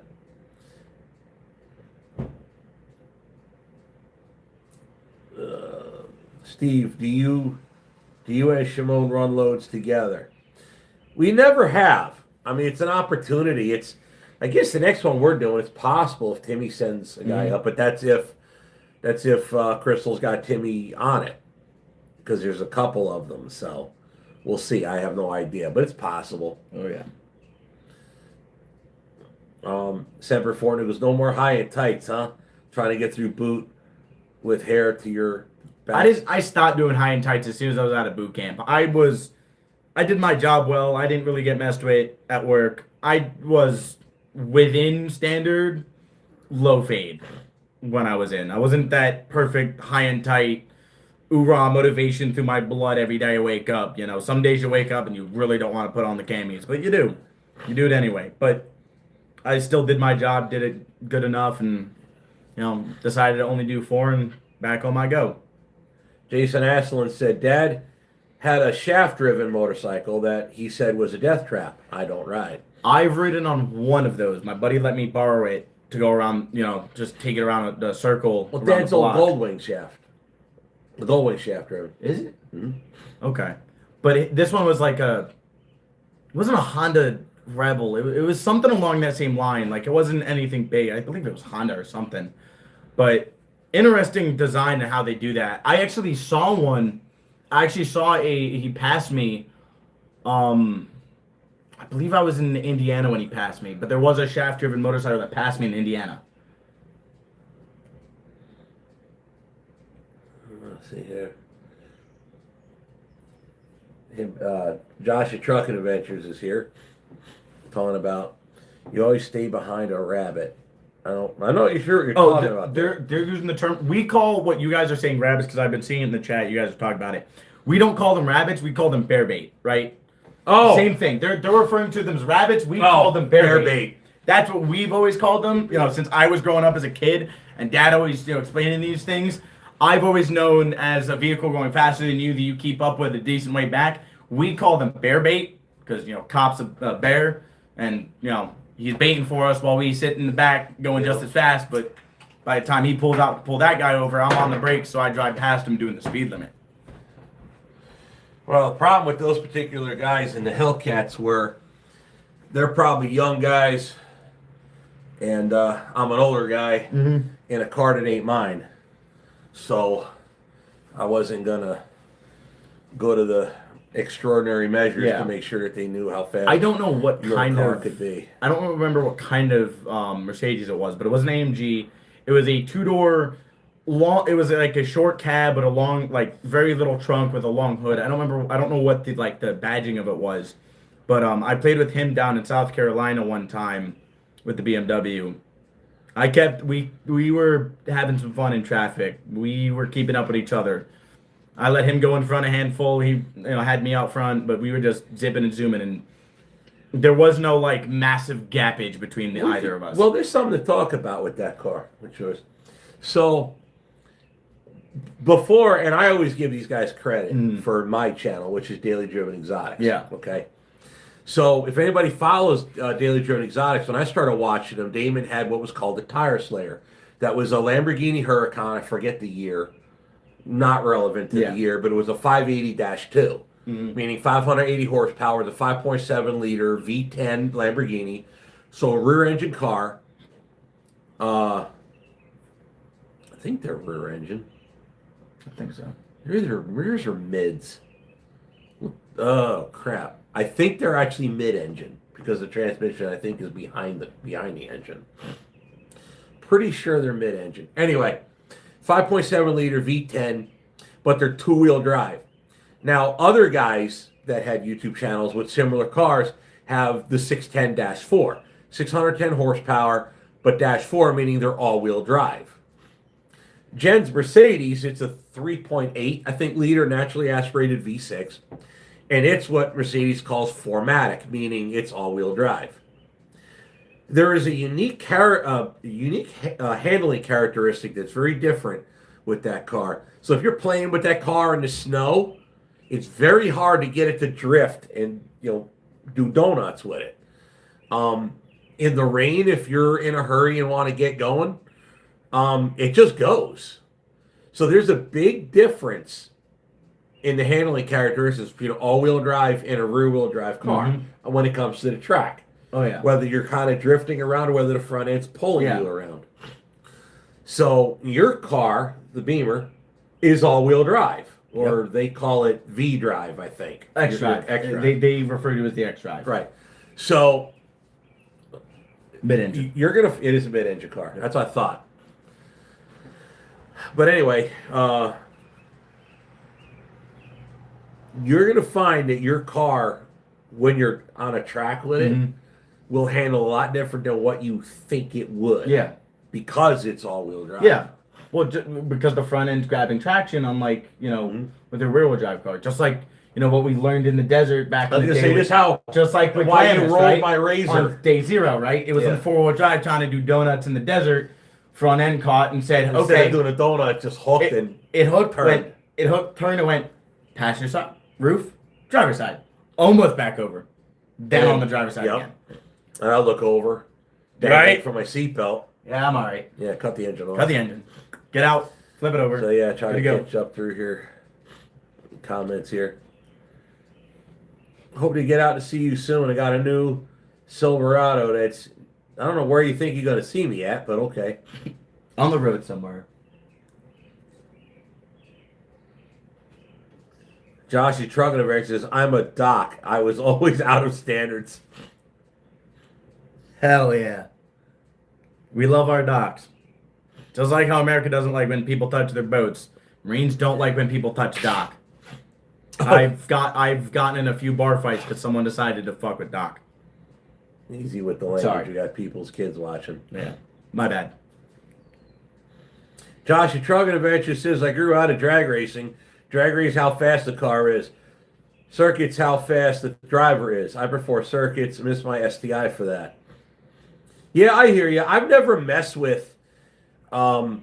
Steve, do you and Shimon run loads together? We never have. I mean, it's an opportunity. I guess the next one we're doing, it's possible if Timmy sends a guy up, but that's if Crystal's got Timmy on it, because there's a couple of them. So we'll see. I have no idea, but it's possible. Oh yeah. Semper Fortner goes, no more high and tights, huh? Trying to get through boot with hair to your back. I stopped doing high and tights as soon as I was out of boot camp. I did my job well. I didn't really get messed with at work. I was within standard low fade when I was in. I wasn't that perfect high and tight oorah motivation through my blood every day I wake up. Some days you wake up and you really don't want to put on the camis, but you do. You do it anyway. But I still did my job, did it good enough, and decided to only do 4 and back on my go. Jason Aslan said, Dad had a shaft-driven motorcycle that he said was a death trap. I don't ride. I've ridden on one of those. My buddy let me borrow it to go around, just take it around the circle. Well, around Dad's the old block. Goldwing shaft. The Goldwing shaft driven. Is it? Mm-hmm. Okay. But this one was like it wasn't a Honda Rebel. It was something along that same line. Like, it wasn't anything big. I believe it was Honda or something. But interesting design and how they do that. I actually saw one. I actually saw he passed me. I believe I was in Indiana when he passed me, but there was a shaft-driven motorcycle that passed me in Indiana. Let's see here. Josh at Trucking Adventures is here, talking about you always stay behind a rabbit. I'm not sure what you're talking about. They're using the term. We call what you guys are saying rabbits because I've been seeing in the chat. You guys are talking about it. We don't call them rabbits. We call them bear bait, right? Oh, Same thing. They're referring to them as rabbits. We call them bear bait. That's what we've always called them. You know, since I was growing up as a kid, and Dad always explaining these things. I've always known as a vehicle going faster than you that you keep up with a decent way back. We call them bear bait because Cop's a bear, and he's baiting for us while we sit in the back going just as fast. But by the time he pulls out to pull that guy over, I'm on the brakes, so I drive past him doing the speed limit. Well, the problem with those particular guys in the Hellcats were they're probably young guys, and I'm an older guy in a car that ain't mine. So I wasn't going to go to the extraordinary measures to make sure that they knew how fast I don't know what your kind car of could be. I don't remember what kind of Mercedes it was, but it was an AMG. It was a two-door long. It was like a short cab, but a long, like very little trunk with a long hood. I don't remember. I don't know what the badging of it was, but I played with him down in South Carolina one time with the BMW. We were having some fun in traffic. We were keeping up with each other. I let him go in front a handful. He had me out front, but we were just zipping and zooming, and there was no massive gapage between either of us. Well, there's something to talk about with that car, which was so before, and I always give these guys credit for my channel, which is Daily Driven Exotics. Yeah. Okay. So if anybody follows Daily Driven Exotics, when I started watching them, Damon had what was called the Tire Slayer. That was a Lamborghini Huracan. I forget the year. Not relevant to the year, but it was a 580-2, meaning 580 horsepower, the 5.7 liter V10 Lamborghini. So a rear engine car. I think they're rear engine. I think so. They're either rears or mids. Oh crap! I think they're actually mid-engine because the transmission I think is behind the engine. Pretty sure they're mid-engine. Anyway, 5.7 liter V10, but they're two-wheel drive. Now, other guys that had YouTube channels with similar cars have the 610-4, 610 horsepower, but -4 meaning they're all-wheel drive. Jen's Mercedes, it's a 3.8, I think, liter naturally aspirated V6. And it's what Mercedes calls 4MATIC, meaning it's all-wheel drive. There is a unique handling characteristic that's very different with that car. So if you're playing with that car in the snow, it's very hard to get it to drift and do donuts with it. In the rain, if you're in a hurry and want to get going, it just goes. So there's a big difference in the handling characteristics between an all-wheel drive and a rear-wheel drive car when it comes to the track. Oh yeah. Whether you're kind of drifting around or whether the front end's pulling you around. So your car, the Beamer, is all-wheel drive, or they call it V-drive, I think. X-drive. They refer to it as the X-drive. Right. So mid-engine. It is a mid-engine car. That's what I thought. But anyway, you're going to find that your car, when you're on a track with it, will handle a lot different than what you think it would. Yeah. Because it's all-wheel drive. Yeah. Well, because the front end's grabbing traction, unlike, with a rear-wheel drive car. Just like, what we learned in the desert back in the day. I was going to say this how. Just like with why Glamis, you rolled right? my Razor. On day zero, right? It was in four-wheel drive trying to do donuts in the desert. Front end caught and said, Instead of doing a donut, it just hooked and it hooked, turned. Turned and went passenger side, roof, driver's side. Almost back over. Down on the driver's side again. And I look over. Right. For my seatbelt. Yeah, I'm all right. Yeah, cut the engine off. Cut the engine. Get out. Flip it over. So yeah, try to catch up through here. Comments here. Hope to get out to see you soon. I got a new Silverado. That's, I don't know where you think you're going to see me at, but okay. On the road somewhere. Josh, the trucking adventure says, I'm a doc. I was always out of standards. Hell yeah. We love our docks. Just like how America doesn't like when people touch their boats. Marines don't like when people touch dock. I've gotten in a few bar fights because someone decided to fuck with dock. Easy with the language. Sorry. You got people's kids watching. Yeah. My bad. Josh, the trucking adventure says, I grew out of drag racing. Drag race how fast the car is. Circuits how fast the driver is. I prefer circuits. Miss my STI for that. Yeah, I hear you. I've never messed with road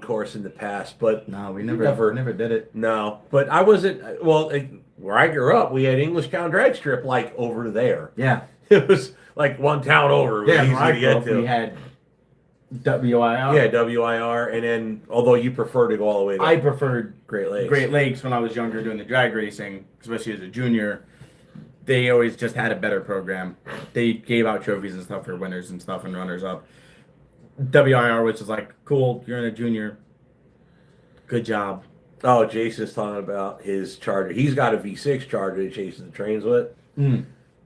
course in the past, but No, we never did it. no. But I wasn't, well, where I grew up, we had Englishtown drag strip like over there. Yeah. It was like one town over. It was Yeah, easy where I to grew get up, to. we had WIR. Yeah, WIR, and then although you prefer to go all the way to I preferred Great Lakes. Great Lakes when I was younger doing the drag racing, especially as a junior. They always just had a better program. They gave out trophies and stuff for winners and stuff and runners up. WIR was just like, cool, you're in a junior. Good job. Oh, Jason's talking about his Charger. He's got a V6 Charger that chases the trains with.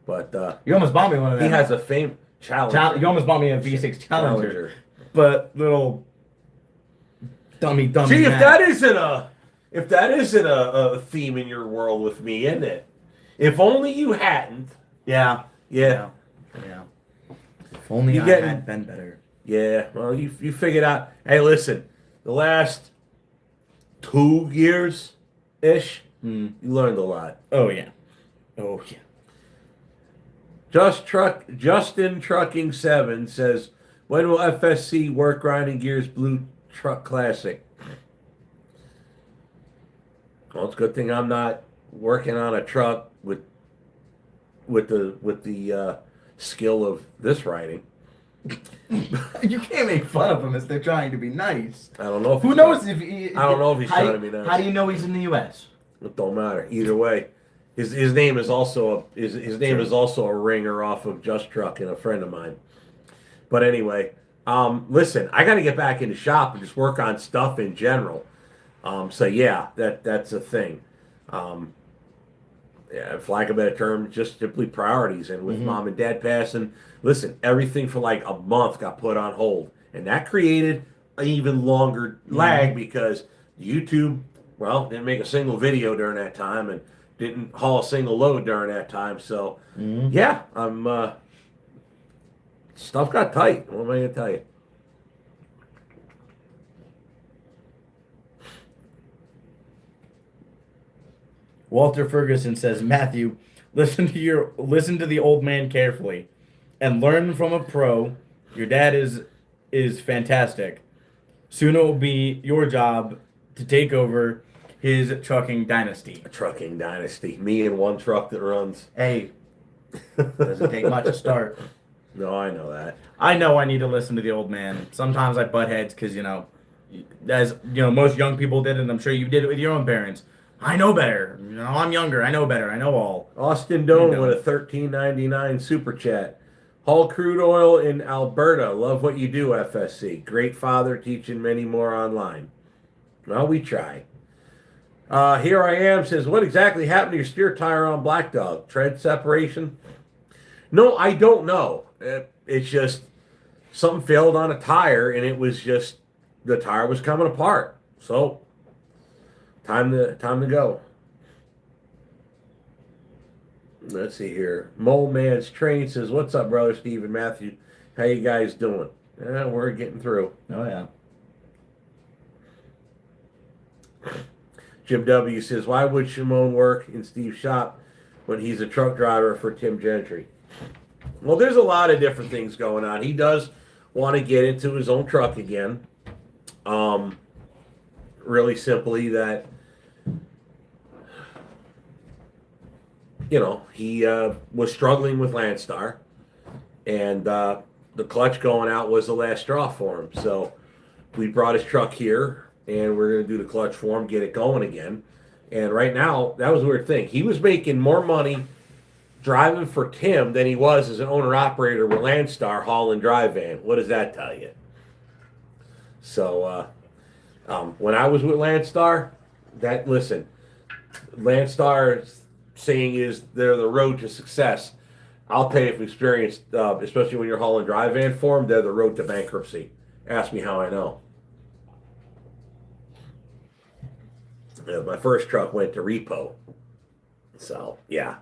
But You almost bought me one of them. he has a fame Challenger. You almost bought me a V6 Challenger. But little dummy. See, if that isn't a theme in your world with me, isn't it? If only you hadn't. Yeah. Yeah. If only You I getting- had been better. Yeah. Well, you figured out. Hey, listen. The last 2 years ish, you learned a lot. Oh yeah. Justin Trucking 7 says, when will FSC work grinding gears Blue Truck Classic? Well, it's a good thing I'm not working on a truck with the skill of this writing. You can't make fun of him if they're trying to be nice. I don't know if Who he's knows trying- if he, I don't know if he's how trying do- to be nice. How do you know he's in the U.S.? It don't matter either way. His name is also his name is also a ringer off of Just Truck and a friend of mine. But anyway, listen, I got to get back into shop and just work on stuff in general. So yeah, that's a thing. Yeah, for lack of a better term, just simply priorities. And with mom and dad passing, listen, everything for like a month got put on hold, and that created an even longer lag because YouTube, well, didn't make a single video during that time and didn't haul a single load during that time. So yeah, stuff got tight. What am I gonna tell you? Walter Ferguson says, Mathew, listen to the old man carefully and learn from a pro. Your dad is fantastic. Soon it will be your job to take over his trucking dynasty. A trucking dynasty. Me and one truck that runs. Hey, doesn't take much to start. No, I know that. I know I need to listen to the old man. Sometimes I butt heads because, as most young people did, and I'm sure you did it with your own parents. I know better. I'm younger. I know better. I know all. Austin Doan with a $13.99 super chat. Haul crude oil in Alberta. Love what you do, FSC. Great father teaching many more online. Well, we try. Here I am says, what exactly happened to your steer tire on Black Dog? Tread separation? No, I don't know. It's just something failed on a tire, and it was just the tire was coming apart. So time to go. Let's see here. Mole Man's Train says, what's up, brother Steve and Mathew? How you guys doing? We're getting through. Oh, yeah. Jim W. says, why would Shimon work in Steve's shop when he's a truck driver for Tim Gentry? Well, there's a lot of different things going on. He does want to get into his own truck again. Really simply that, he was struggling with Landstar, and the clutch going out was the last straw for him. So we brought his truck here, and we're going to do the clutch for him, get it going again. And right now, that was a weird thing. He was making more money driving for Tim than he was as an owner-operator with Landstar haul and drive van. What does that tell you? So, when I was with Landstar, Landstar's saying is they're the road to success. I'll tell you from experience, especially when you're hauling drive van for them, they're the road to bankruptcy. Ask me how I know. My first truck went to repo. So, yeah.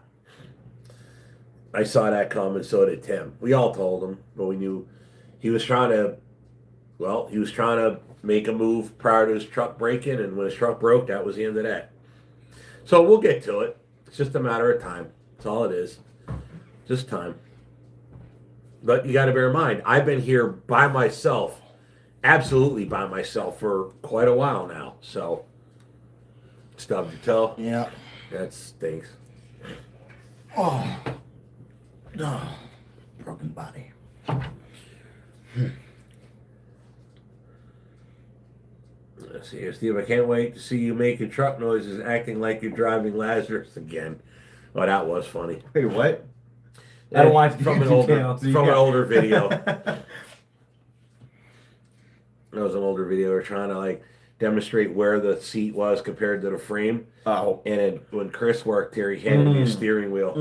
I saw that come, and so did Tim. We all told him, but we knew he was trying to make a move prior to his truck breaking, and when his truck broke, that was the end of that. So we'll get to it. It's just a matter of time. That's all it is. Just time. But you got to bear in mind, I've been here by myself, absolutely by myself, for quite a while now. So, stubbed your toe? Yeah. That stinks. Oh. Oh. Broken body. Let's see here, Steve. I can't wait to see you making truck noises, acting like you're driving Lazarus again. Oh, that was funny. Wait, what? I don't watch from an older video. That was an older video. We're trying to like demonstrate where the seat was compared to the frame. Oh. And when Chris worked here, he handed me a steering wheel.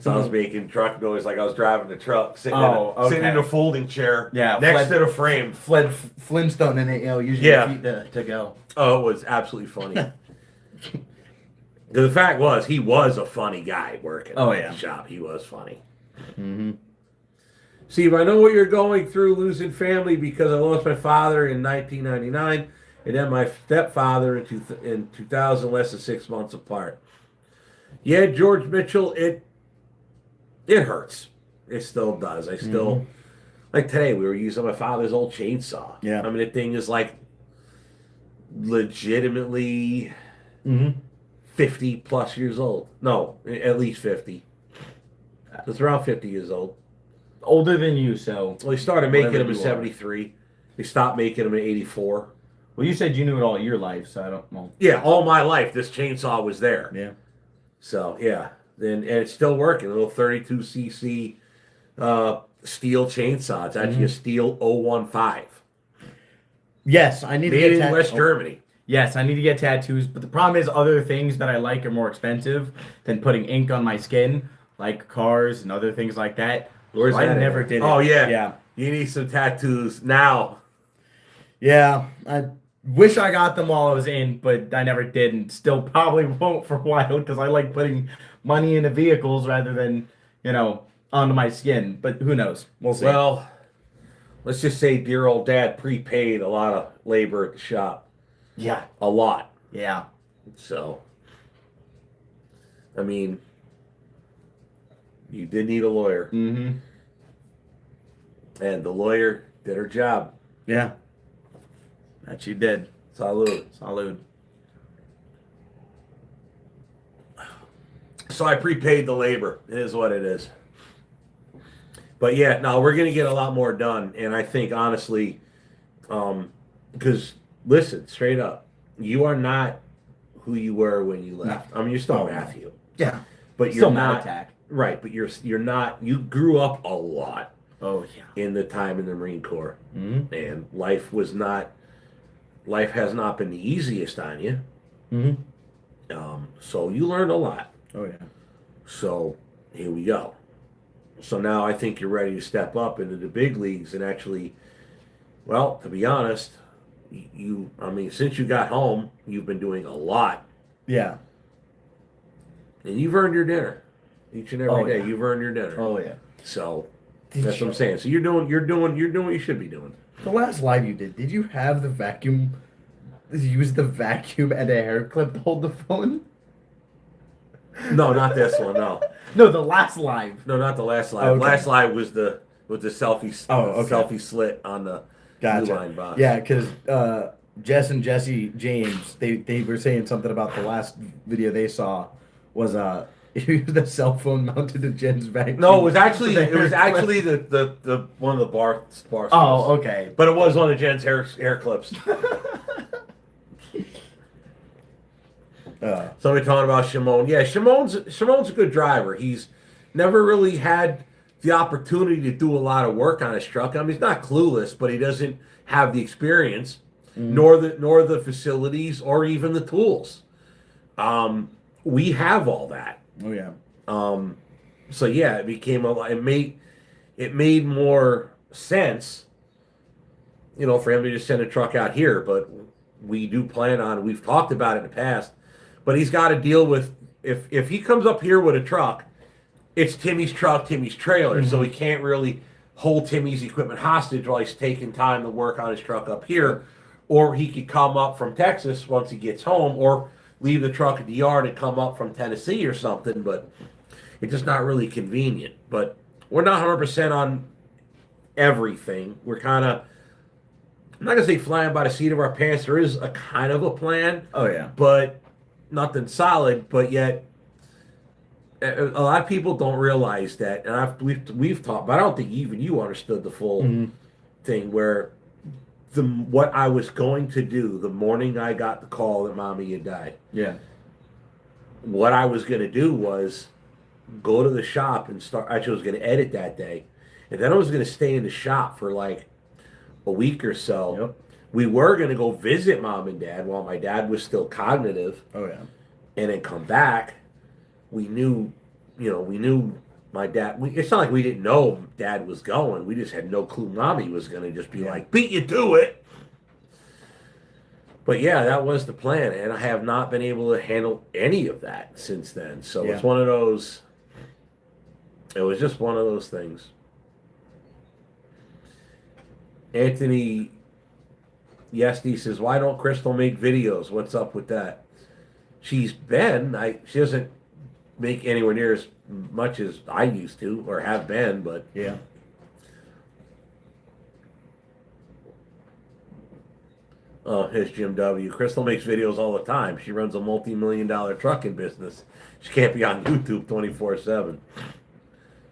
So I was making truck noise like I was driving the truck, sitting in a folding chair next to the frame. Flintstone in it, using your feet to go. Oh, it was absolutely funny. The fact was, he was a funny guy working at the shop. He was funny. Mm-hmm. Steve, I know what you're going through, losing family, because I lost my father in 1999 and then my stepfather in 2000, less than 6 months apart. Yeah, George Mitchell, it hurts. It still does. I still, like today, we were using my father's old chainsaw. Yeah. I mean, the thing is like legitimately 50 plus years old. No, at least 50. It's around 50 years old. Older than you, so. Well, they started making them in 73. They stopped making them in 84. Well, you said you knew it all your life, so I don't know. Yeah, all my life, this chainsaw was there. Yeah. So, yeah. And it's still working. A little 32cc steel chainsaw. It's actually a steel 015. Yes, I need to Made get in West Germany. Yes, I need to get tattoos, but the problem is other things that I like are more expensive than putting ink on my skin, like cars and other things like that. Where's I that never at? did it. Oh, yeah. Yeah. You need some tattoos now. Yeah, I Wish I got them while I was in, but I never did, and still probably won't for a while because I like putting money into vehicles rather than, onto my skin. But who knows? We'll see. Well, let's just say dear old dad prepaid a lot of labor at the shop. Yeah. A lot. Yeah. So, I mean, you did need a lawyer. Mm-hmm. And the lawyer did her job. Yeah. That you did. Salud. Salud. So I prepaid the labor. It is what it is. But yeah, no, we're going to get a lot more done. And I think, honestly, because, listen, straight up, you are not who you were when you left. No. I mean, you're still Oh, Mathew. Yeah. But you're Still not. attack. Right, but you're not. You grew up a lot. Oh, yeah. In the time in the Marine Corps. Mm-hmm. And life has not been the easiest on you. Mm-hmm. So you learned a lot. Oh, yeah. So here we go. So now I think you're ready to step up into the big leagues and actually, well, to be honest, since you got home, you've been doing a lot. Yeah. And you've earned your dinner. Each and every day, yeah. you've earned your dinner. Oh yeah. So that's what I'm saying. So you're doing what you should be doing. The last live you did you have the vacuum? Use the vacuum and a hair clip to hold the phone? No, not this one. No, No, the last live. no, not the last live. Okay. Last live was the selfie. Oh, okay. Selfie slit on the Gotcha. blue line box. Yeah, because Jess and Jesse James, they were saying something about the last video they saw was the cell phone mounted to Jen's vacuum. No, it was actually the one of the bar. Oh, okay. But it was one of Jen's hair clips. Somebody talking about Shimon. Yeah, Shimon's a good driver. He's never really had the opportunity to do a lot of work on his truck. I mean, he's not clueless, but he doesn't have the experience, nor the facilities, or even the tools. We have all that. Oh yeah. So yeah, it became it made more sense, for him to just send a truck out here. But we do plan on. We've talked about it in the past. But he's got to deal with if he comes up here with a truck, it's Timmy's truck, Timmy's trailer, so he can't really hold Timmy's equipment hostage while he's taking time to work on his truck up here. Or he could come up from Texas once he gets home, or leave the truck at the yard and come up from Tennessee or something. But it's just not really convenient. But we're not 100% on everything. We're kind of, I'm not going to say flying by the seat of our pants. There is a kind of a plan. Oh yeah. But nothing solid. But yet, a lot of people don't realize that. And we've talked, but I don't think even you understood the full thing where what I was going to do the morning I got the call that Mommy had died. Yeah. What I was going to do was go to the shop and start. Actually, I was going to edit that day. And then I was going to stay in the shop for like a week or so. Yep. We were going to go visit Mom and Dad while my dad was still cognitive. Oh yeah. And then come back. We knew my dad. It's not like we didn't know Dad was going. We just had no clue Mommy was going to just be like, beat you to it. But yeah, that was the plan. And I have not been able to handle any of that since then. So it's one of those. It was just one of those things. Anthony Yesty says, why don't Crystal make videos? What's up with that? She doesn't make anywhere near as much as I used to or have been, but yeah. Here's Jim W. Crystal makes videos all the time. She runs a multi-million-dollar trucking business. She can't be on YouTube 24/7.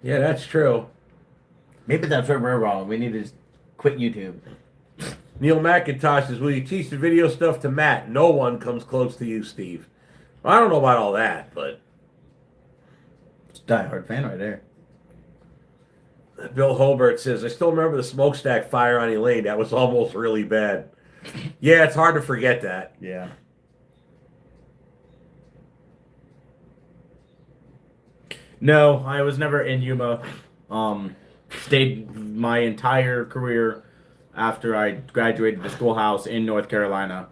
Yeah, that's true. Maybe that's where we're wrong. We need to just quit YouTube. Neil McIntosh says, will you teach the video stuff to Matt? No one comes close to you, Steve. Well, I don't know about all that, but It's a diehard fan right there. Bill Holbert says, I still remember the smokestack fire on Elaine. That was almost really bad. Yeah, it's hard to forget that. Yeah. No, I was never in Yuma. Stayed my entire career after I graduated the schoolhouse in North Carolina.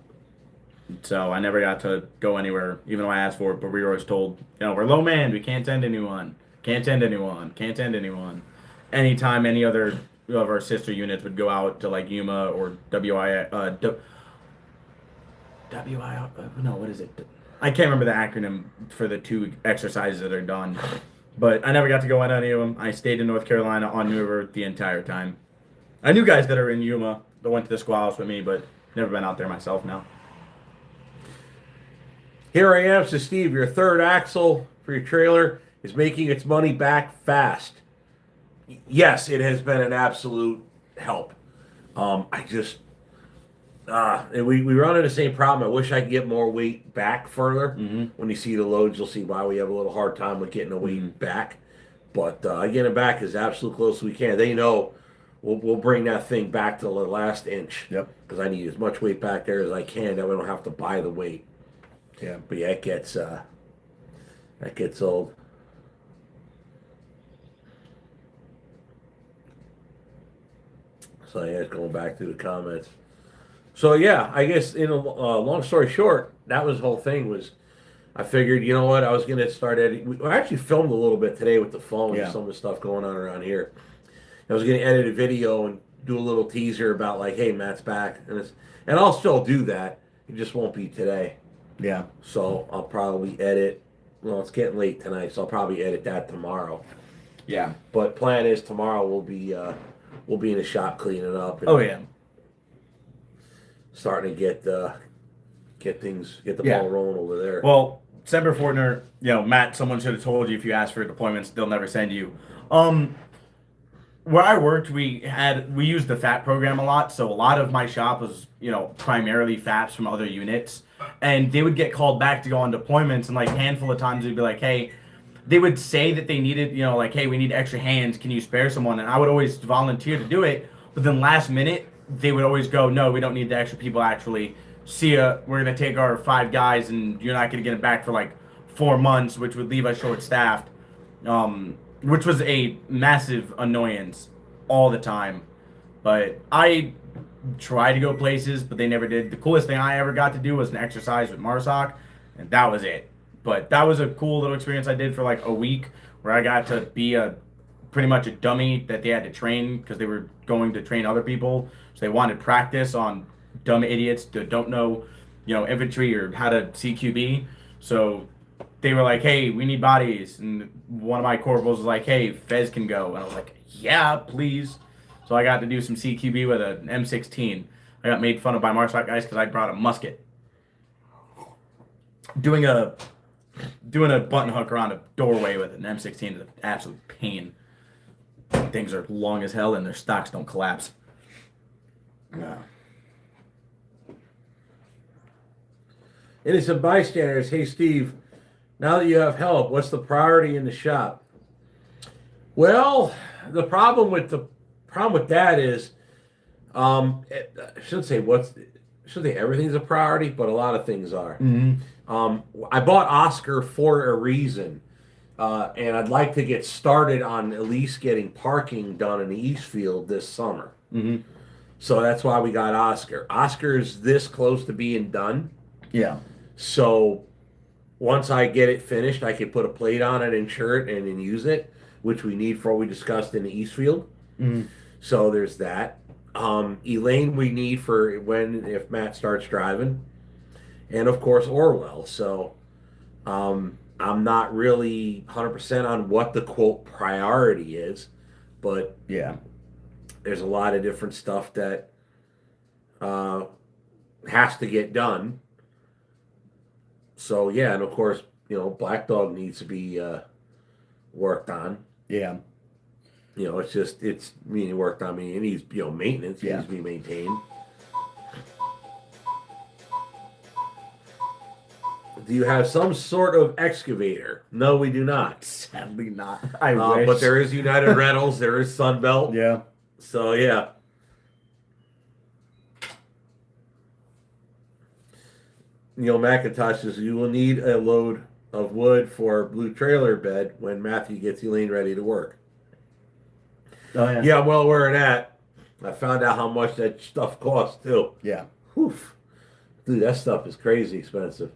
So I never got to go anywhere, even though I asked for it. But we were always told, we're low manned. We can't send anyone. Can't send anyone. Can't send anyone. Anytime any other of our sister units would go out to like Yuma or what is it? I can't remember the acronym for the two exercises that are done. But I never got to go on any of them. I stayed in North Carolina on New River the entire time. I knew guys that are in Yuma that went to the schoolhouse with me, but never been out there myself now. Here I am, says Steve, your third axle for your trailer is making its money back fast. Yes, it has been an absolute help. We run into the same problem. I wish I could get more weight back further. When you see the loads, you'll see why we have a little hard time with getting the weight back. But getting it back is absolutely close as we can. They know we'll bring that thing back to the last inch. Yep. Because I need as much weight back there as I can. That we don't have to buy the weight. Yeah. But yeah, it gets old. So yeah, going back to the comments. So yeah, I guess in a long story short, that was the whole thing. Was I figured, you know what, I was gonna start editing. I actually filmed a little bit today with the phone and some of the stuff going on around here. I was gonna edit a video and do a little teaser about like, hey, Matt's back, and I'll still do that. It just won't be today. Yeah. So I'll probably edit. Well, it's getting late tonight, so I'll probably edit that tomorrow. Yeah. But plan is tomorrow we'll be in the shop cleaning up. And Oh yeah. Starting to get the ball rolling over there. Well, Semper Fortner, Matt, someone should have told you if you ask for deployments, they'll never send you. Where I worked, we used the FAP program a lot, so a lot of my shop was, primarily FAPs from other units, and they would get called back to go on deployments, and like a handful of times they'd be like, hey, they would say that they needed, like, hey, we need extra hands. Can you spare someone? And I would always volunteer to do it. But then last minute, they would always go, no, we don't need the extra people. Actually, see ya. We're gonna take our 5 guys, and you're not gonna get it back for like 4 months, which would leave us short-staffed. Which was a massive annoyance all the time. But I tried to go places, but they never did. The coolest thing I ever got to do was an exercise with Marsoc, and that was it. But that was a cool little experience I did for like a week, where I got to be pretty much a dummy that they had to train because they were going to train other people. So they wanted practice on dumb idiots that don't know, infantry or how to CQB. So they were like, hey, we need bodies. And one of my corporals was like, hey, Fez can go. And I was like, yeah, please. So I got to do some CQB with an M16. I got made fun of by Marsoc guys because I brought a musket. Doing a button hook around a doorway with an M16 is an absolute pain. Things are long as hell and their stocks don't collapse. No. Innocent bystanders. Hey, Steve. Now that you have help, what's the priority in the shop? Well, the problem with that is, I shouldn't say everything's a priority, but a lot of things are. Mm-hmm. I bought Oscar for a reason, and I'd like to get started on at least getting parking done in the East Field this summer. Mm-hmm. So that's why we got Oscar. Oscar is this close to being done. Yeah. So once I get it finished, I can put a plate on it, insure it, and then use it, which we need for what we discussed in the East Field. Mm-hmm. So there's that. Elaine we need for if Matt starts driving. And of course Orwell. So I'm not really 100% on what the quote priority is, but Yeah. there's a lot of different stuff that has to get done. So yeah, and of course, Black Dog needs to be worked on. Yeah. It's being worked on. It needs, maintenance. It Yeah. needs to be maintained. Do you have some sort of excavator? No, we do not. Sadly not. I wish. But there is United Rentals. There is Sunbelt. Yeah. So yeah. Neil McIntosh says you will need a load of wood for blue trailer bed when Mathew gets Elaine ready to work. Oh yeah. Yeah, I'm well aware of that. I found out how much that stuff costs too. Yeah. Oof. Dude, that stuff is crazy expensive.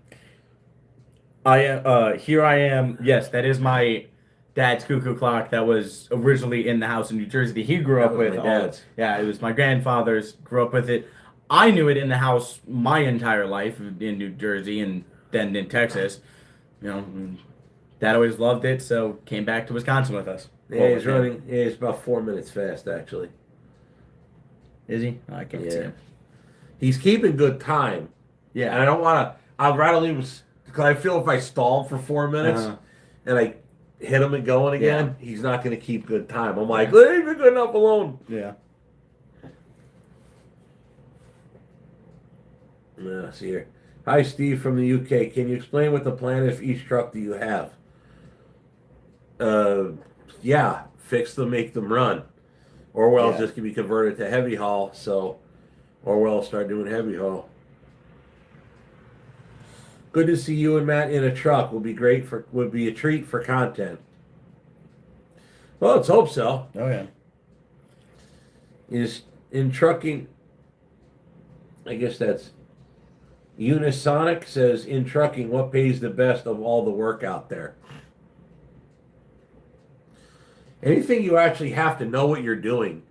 Here I am. Yes, that is my dad's cuckoo clock that was originally in the house in New Jersey that he grew up That was with. my dad's. Yeah, it was my grandfather's. Grew up with it. I knew it in the house my entire life in New Jersey and then in Texas. Dad always loved it, so came back to Wisconsin with us. Yeah, he's running. Yeah, he's about 4 minutes fast, actually. Is he? Oh, I can't see him. He's keeping good time. Yeah. And I don't want to. I'd rather leave him, because I feel if I stall him for 4 minutes and I hit him and going again, he's not going to keep good time. I'm like, leave it good enough alone. Yeah. Let's see here. Hi, Steve from the UK. Can you explain what the plan is for each truck that you have? Yeah, fix them, make them run. Orwell's just going to be converted to heavy haul, so Orwell will start doing heavy haul. Good to see you and Matt in a truck. Would be a treat for content. Well, let's hope so. Oh yeah. Is in trucking. I guess that's Unisonic says in trucking, what pays the best of all the work out there? Anything you actually have to know what you're doing,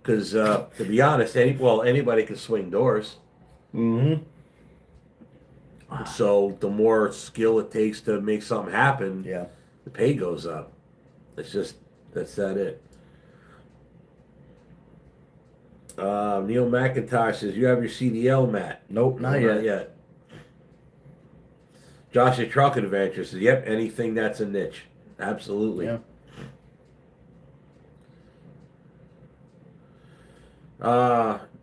because to be honest, anybody can swing doors. Mm-hmm. So the more skill it takes to make something happen, the pay goes up. That's that it. Neil McIntosh says, you have your CDL, Matt? Nope, not yet. Josh at Truck Adventure says, yep, anything that's a niche. Absolutely. Yeah.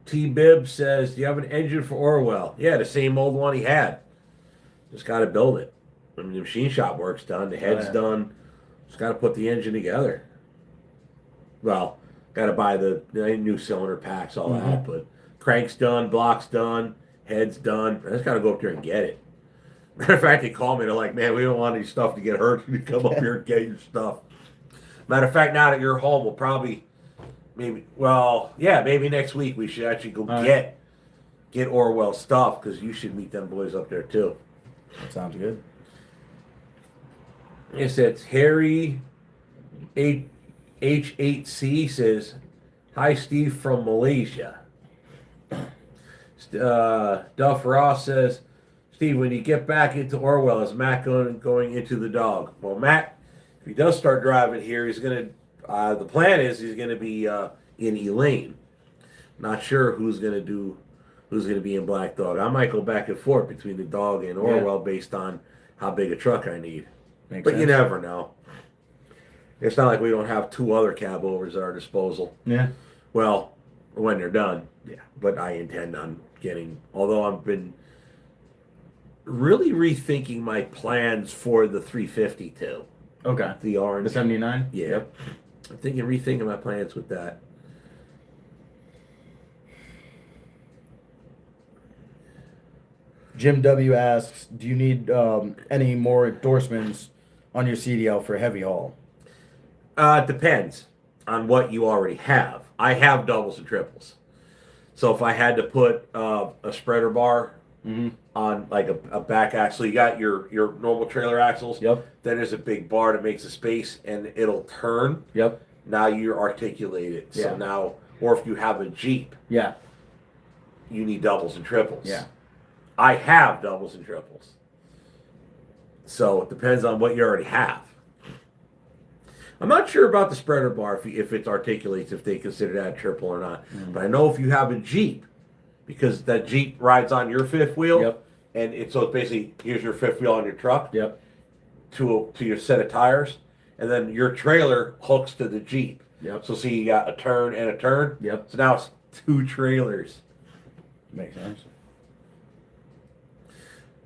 T-Bib says, do you have an engine for Orwell? Yeah, the same old one he had. Just got to build it. I mean, the machine shop work's done. The head's done. Just got to put the engine together. Well, got to buy the new cylinder packs, all that. But crank's done, block's done, head's done. I just got to go up there and get it. Matter of fact, they called me. They're like, "Man, we don't want any stuff to get hurt. You come up here and get your stuff." Matter of fact, now that you're home, we'll probably maybe next week we should actually go get Orwell's stuff because you should meet them boys up there too. That sounds good. Yes, it's Harry H8C says, "Hi, Steve from Malaysia." Duff Ross says, "Steve, when you get back into Orwell, is Matt going into the dog?" Well, Matt, if he does start driving here, he's gonna. The plan is he's gonna be in Elaine. Not sure who's gonna be in Black Dog. I might go back and forth between the dog and Orwell based on how big a truck I need. Makes But sense. you never know. It's not like we don't have 2 other cab overs at our disposal. Yeah. Well, when they're done. Yeah. But I intend on getting, although I've been really rethinking my plans for the 350 too. Okay. The orange. The 79? Yeah. Yep. I'm rethinking my plans with that. Jim W asks, do you need any more endorsements on your CDL for heavy haul? It depends on what you already have. I have doubles and triples. So if I had to put a spreader bar on like a back axle, you got your normal trailer axles. Yep. Then there's a big bar that makes a space and it'll turn. Yep. Now you articulate it. Yeah. So now, or if you have a Jeep, Yeah. you need doubles and triples. Yeah. I have doubles and triples. So it depends on what you already have. I'm not sure about the spreader bar if it articulates, if they consider that a triple or not. But I know if you have a Jeep, because that Jeep rides on your fifth wheel, Yep. and it's basically, here's your fifth wheel on your truck Yep. to your set of tires, and then your trailer hooks to the Jeep. Yep. So see, you got a turn and a turn. Yep. So now it's 2 trailers. Makes sense.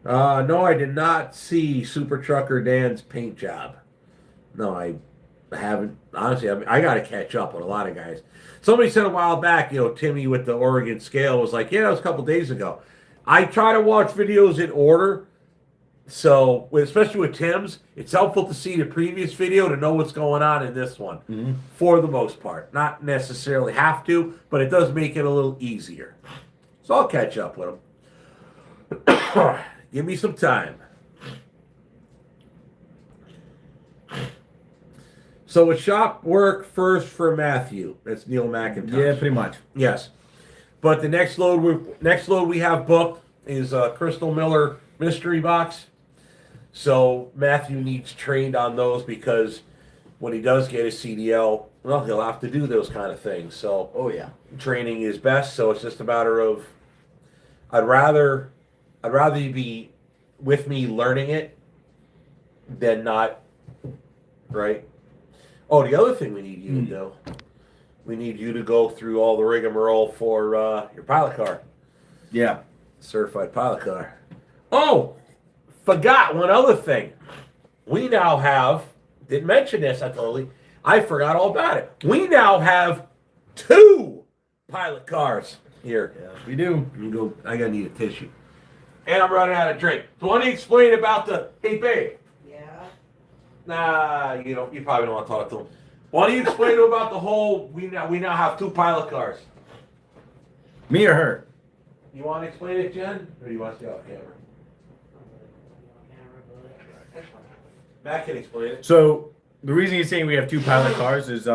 No, I did not see Super Trucker Dan's paint job. No, I haven't. Honestly, I got to catch up on a lot of guys. Somebody said a while back, Timmy with the Oregon scale was like, yeah, that was a couple days ago. I try to watch videos in order. So, especially with Tim's, it's helpful to see the previous video to know what's going on in this one. For the most part. Not necessarily have to, but it does make it a little easier. So I'll catch up with him. Give me some time. So it's shop work first for Mathew. That's Neil McIntosh. Yeah, pretty much. Yes. But the next load we have booked is a Crystal Miller mystery box. So Mathew needs trained on those because when he does get his CDL, well, he'll have to do those kind of things. So Oh, yeah. training is best. So it's just a matter of I'd rather you be with me learning it than not, right? Oh, the other thing we need you to do, we need you to go through all the rigmarole for your pilot car, Yeah. certified pilot car. Oh, forgot one other thing. We now have, didn't mention this, I forgot all about it. We now have 2 pilot cars here. Yeah, we do. You go. I gotta need a tissue, and I'm running out of drink. So why don't you explain about the? Hey, babe. Yeah. Nah, you probably don't want to talk to him. Why don't you explain to him about the whole? We now have 2 pilot cars. Me or her? You want to explain it, Jen, or do you want to stay off camera? Matt can explain it. So the reason he's saying we have 2 pilot cars is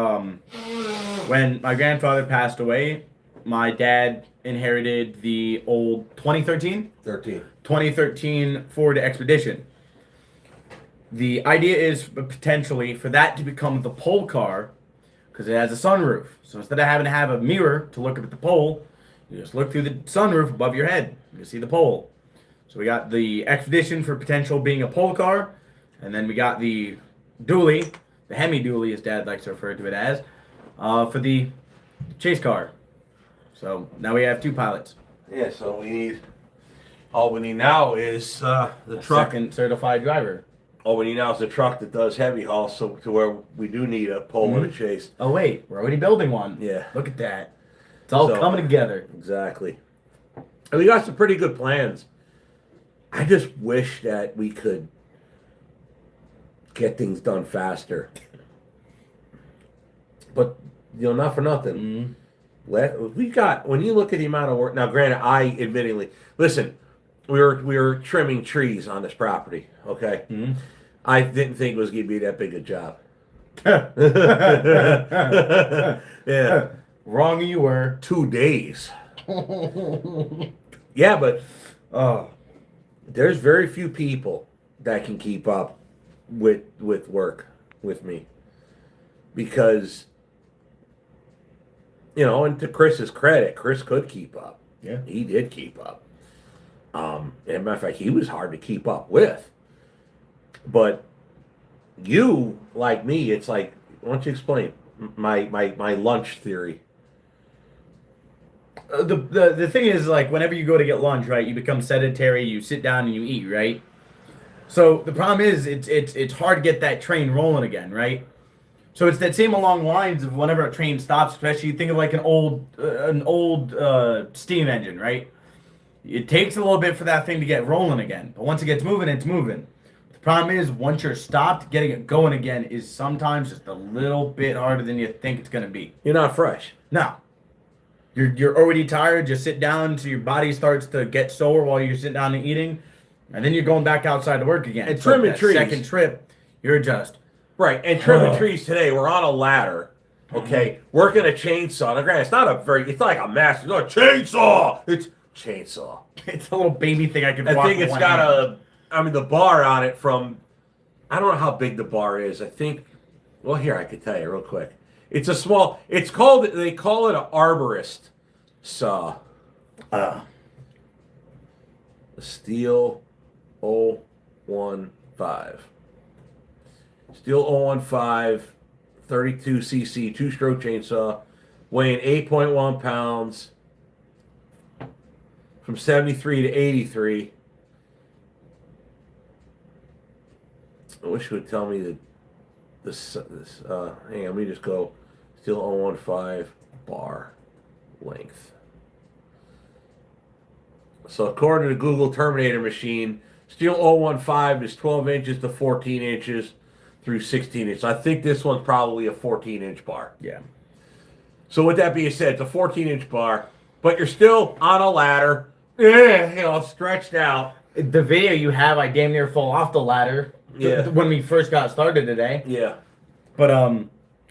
when my grandfather passed away, my dad inherited the old 2013 Ford Expedition. The idea is potentially for that to become the pole car because it has a sunroof. So instead of having to have a mirror to look up at the pole, you just look through the sunroof above your head. You can see the pole. So we got the Expedition for potential being a pole car, and then we got the dually, the Hemi dually as Dad likes to refer to it as, for the chase car. So now we have 2 pilots. Yeah. So all we need now is the truck. Second certified driver. All we need now is a truck that does heavy haul, so to where we do need a pole and a chase. Oh wait, we're already building one. Yeah, Look at that. It's all So- coming together. exactly. And we got some pretty good plans. I just wish that we could get things done faster. But not for nothing. We got, when you look at the amount of work now. Granted, I admittingly listen. We were trimming trees on this property. Okay, I didn't think it was going to be that big a job. Yeah, Wrong you were. 2 days. Yeah, but there's very few people that can keep up with work with me, because and to Chris's credit, Chris could keep up. Yeah. He did keep up. As a matter of fact, he was hard to keep up with. But you, like me, it's like, why don't you explain my lunch theory? The thing is, like, whenever you go to get lunch, right, you become sedentary. You sit down and you eat, right. So the problem is, it's hard to get that train rolling again, right. So it's that same along lines of whenever a train stops, especially you think of like an old steam engine, right? It takes a little bit for that thing to get rolling again, but once it gets moving, it's moving. The problem is, once you're stopped, getting it going again is sometimes just a little bit harder than you think it's gonna be. You're not fresh. No, you're already tired. Just sit down, so your body starts to get sore while you're sitting down and eating, and then you're going back outside to work again. And So trimming that trees. Second trip, you're just. Right, and trimming trees today, we're on a ladder, okay? Working a chainsaw. Now, granted, it's not like a massive, it's not a chainsaw. It's chainsaw. It's a little baby thing I can. I walk think with it's one got hand. the bar on it from, I don't know how big the bar is. I think, well, here, I could tell you real quick. It's a small, they call it an arborist saw. A Steel 015. Steel 015, 32cc, two-stroke chainsaw, weighing 8.1 pounds, from 73 to 83. I wish it would tell me that this hang on, let me just go. Steel 015 bar length. So according to Google Terminator Machine, Steel 015 is 12 inches to 14 inches through 16 inches. I think this one's probably a 14-inch bar. Yeah. So with that being said, it's a 14-inch bar, but you're still on a ladder, stretched out. The video you have, I damn near fall off the ladder. Yeah. When we first got started today. Yeah. But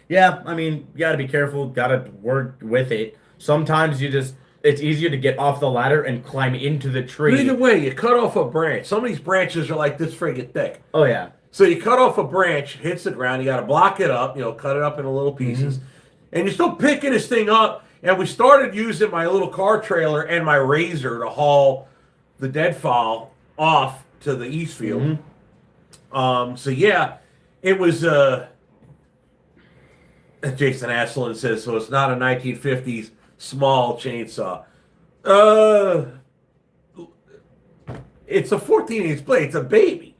yeah, I mean, you gotta be careful, gotta work with it. Sometimes it's easier to get off the ladder and climb into the tree. Either way, you cut off a branch. Some of these branches are like this friggin' thick. Oh yeah. So you cut off a branch, hits the ground, you got to block it up, cut it up into little pieces. And you're still picking this thing up. And we started using my little car trailer and my razor to haul the deadfall off to the east field. So yeah, it was, Jason Asselin says, so it's not a 1950s small chainsaw. It's a 14-inch blade. It's a baby.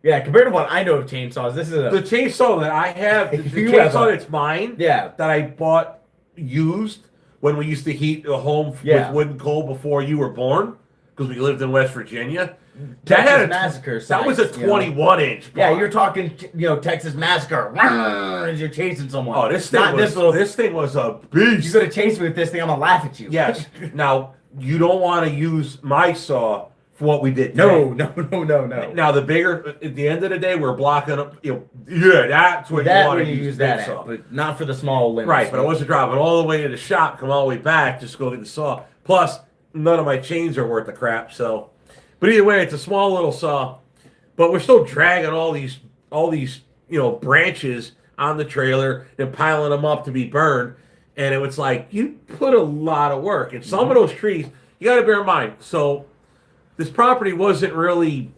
Yeah, compared to what I know of chainsaws, this is The chainsaw that I have, the You have chainsaw a- that's mine, yeah. that I bought used when we used to heat the home Yeah. with wood and coal before you were born, because we lived in West Virginia. Texas Massacre That was a size, 21-inch. Yeah, you're talking, Texas Massacre. As you're chasing someone. Oh, this thing Not was this thing was a beast. You're gonna chase me with this thing, I'm gonna laugh at you. Yes. Now you don't want to use my saw for what we did. No. Today. Now the bigger, at the end of the day, we're blocking up. That's what you That want when to you use big that saw. at, but not for the small limbs. Right, but I wasn't driving all the way to the shop, come all the way back, just go get the saw. Plus, none of my chains are worth the crap. So, but either way, it's a small little saw. But we're still dragging all these branches on the trailer and piling them up to be burned. And it was like you put a lot of work. And some of those trees, you got to bear in mind. So, this property wasn't really.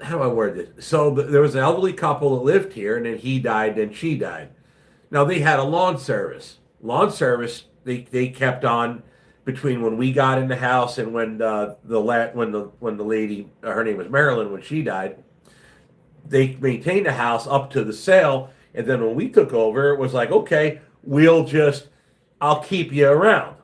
How do I word this? So there was an elderly couple that lived here, and then he died, then she died. Now they had a lawn service. They kept on between when we got in the house and when the lady, her name was Marilyn, when she died. they maintained the house up to the sale, and then when we took over, it was like, okay, I'll keep you around.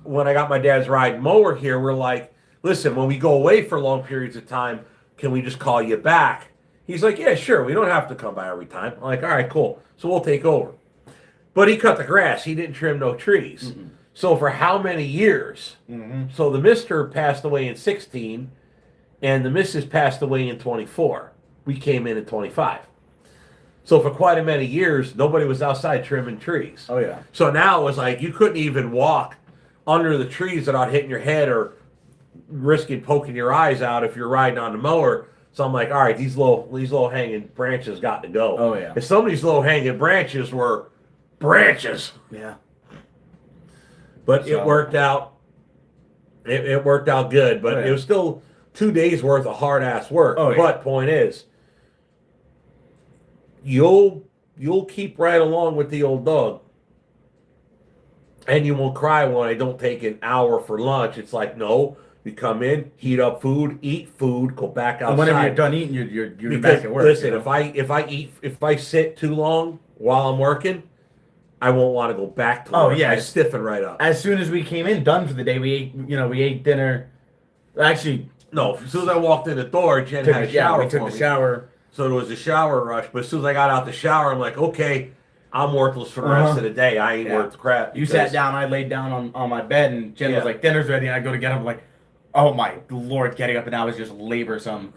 When I got my dad's riding mower here, we're like, listen, when we go away for long periods of time, can we just call you back? He's like, yeah, sure. We don't have to come by every time. I'm like, all right, cool. So we'll take over. But he cut the grass. He didn't trim no trees. Mm-mm. So for how many years? Mm-hmm. So the mister passed away in 16, and the missus passed away in 24. We came in 25. So for quite a many years, nobody was outside trimming trees. Oh yeah. So now it was like you couldn't even walk under the trees without hitting your head or risking poking your eyes out if you're riding on the mower. So I'm like, all right, these low hanging branches got to go. Oh yeah. And some of these low hanging branches were branches. Yeah. But it worked out. It worked out good, but it was still 2 days worth of hard ass work. Oh, yeah. But point is, you'll keep right along with the old dog, and you won't cry when I don't take an hour for lunch. It's like, no, you come in, heat up food, eat food, go back outside. And whenever you're done eating, you're Because, back at work. listen, you know? if I sit too long while I'm working, I won't want to go back to Oh, work. yeah. I stiffen right up. As soon as we came in, done for the day, we ate dinner. Actually, No, as soon as I walked in the door, Jen had a shower we took for the me. shower. So there was a shower rush. But as soon as I got out the shower, I'm like, okay, I'm worthless for the rest of the day. I ain't worth crap. You sat down, I laid down on my bed, and Jen was like, dinner's ready, and I go to get up, I'm like, oh my Lord, getting up and now is just laborsome.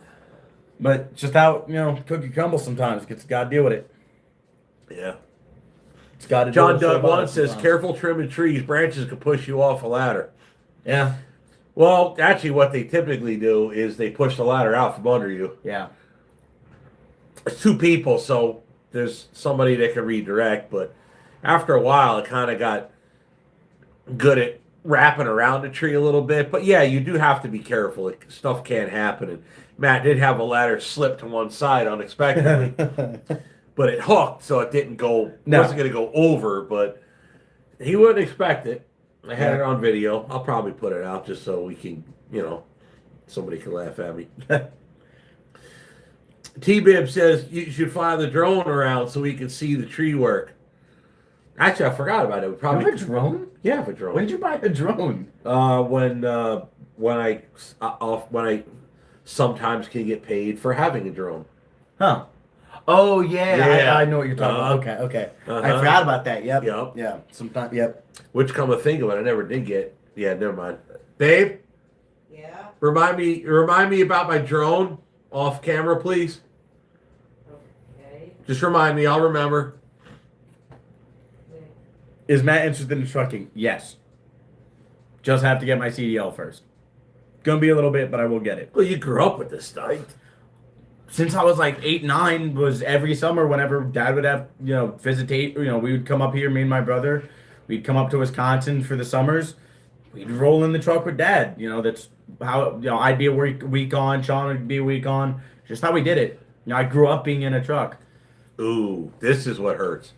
But just how, cookie crumbles sometimes. It's got to deal with it. Yeah. It's got to John Doug One says, careful trimming trees. Branches could push you off a ladder. Yeah. Well, actually, what they typically do is they push the ladder out from under you. Yeah. It's two people, so there's somebody that can redirect. But after a while, it kind of got good at wrapping around the tree a little bit. But yeah, you do have to be careful. Stuff can't happen. And Matt did have a ladder slip to one side unexpectedly. But it hooked, so it didn't go. No. Wasn't going to go over, but he wouldn't expect it. I had it on video. I'll probably put it out just so we can, somebody can laugh at me. T-Bib says you should fly the drone around so we can see the tree work. Actually, I forgot about it. We probably You have a drone? Yeah, I have a drone. When did you buy a drone? When I sometimes can get paid for having a drone. Huh. Oh, yeah. Yeah. I know what you're talking about. Okay. I forgot about that. Yep. Yep. Yeah. Sometimes. Yep. Which, come to think of it, I never did get. Yeah, never mind. Babe, Yeah, remind me about my drone off camera, please. okay. Just remind me. I'll remember. Is Matt interested in trucking? Yes. Just have to get my CDL first. Gonna be a little bit, but I will get it. Well, you grew up with this stuff. Since I was like 8, 9, was every summer whenever Dad would have, visitate, we would come up here, me and my brother. We'd come up to Wisconsin for the summers. We'd roll in the truck with Dad. That's how, I'd be a week on, Sean would be a week on. Just how we did it. I grew up being in a truck. Ooh, this is what hurts.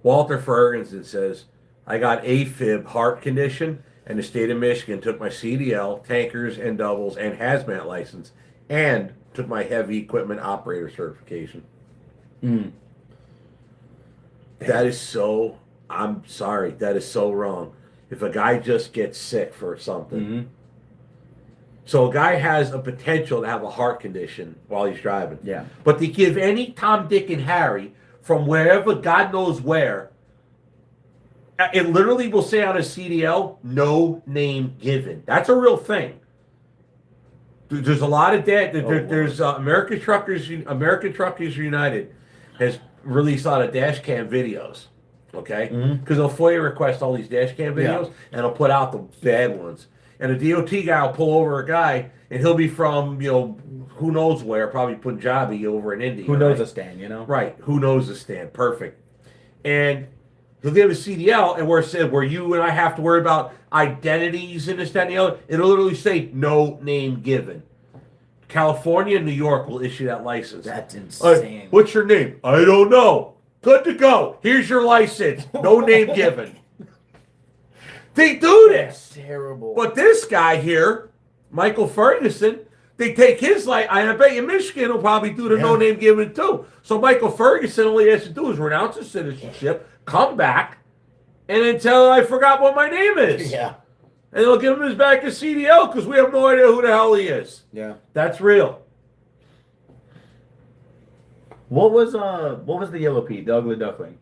Walter Ferguson says, I got AFib heart condition, and the state of Michigan took my CDL, tankers and doubles, and hazmat license, and took my heavy equipment operator certification. That is so, I'm sorry, that is so wrong. If a guy just gets sick for something. So a guy has a potential to have a heart condition while he's driving. Yeah. But to give any Tom, Dick, and Harry from wherever, God knows where, it literally will say on a CDL, no name given. That's a real thing. There's a lot of that. There's American Truckers United has released a lot of dash cam videos. Okay, because they'll FOIA request all these dash cam videos and they'll put out the bad ones. And a DOT guy will pull over a guy and he'll be from who knows where, probably Punjabi over in India. Who knows a stand, Right. Who knows a stand? Perfect. And he'll give a CDL, and where you and I have to worry about identities and this, that, and the other, it'll literally say no name given. California and New York will issue that license. That's insane. What's your name? I don't know. Good to go. Here's your license. No name given. They do this. Terrible. But this guy here, Michael Ferguson, they take his life. I bet you Michigan will probably do the Yeah. no name giving too. So Michael Ferguson, all he has to do is renounce his citizenship, come back, and then tell I forgot what my name is. Yeah. And they'll give him his back as CDL because we have no idea who the hell he is. Yeah. That's real. What was the yellow Pete, the ugly duckling?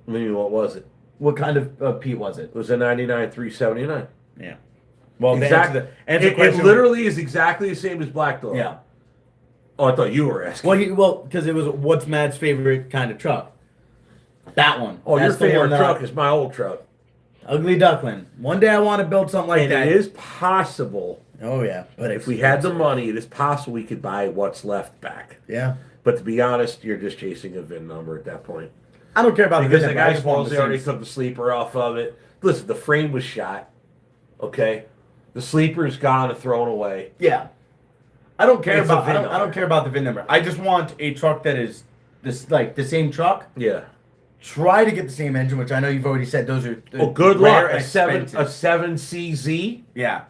I mean, what was it? What kind of Pete was it? It was a 99 379. Yeah. Well, Exactly. It literally is exactly the same as Black Dog. Yeah. Oh, I thought you were asking. Well, because it was what's Matt's favorite kind of truck? That one. Oh, your That's the one favorite that truck is my old truck. Ugly Duckling. One day I want to build something like And that. it is possible, Oh yeah, but if we had the money, it is possible we could buy what's left back. Yeah. But to be honest, you're just chasing a VIN number at that point. I don't care about Because the the VIN number, I guy just want supposedly the already same- took the sleeper off of it. Listen, the frame was shot. Okay? The sleeper's gone and thrown away. Yeah. I don't care It's a about VIN I don't number. care about the VIN number. I just want a truck that is this like the same truck. Yeah. Try to get the same engine, which I know you've already said those are. Oh, good rare luck. and A 7 expensive. CZ. Yeah.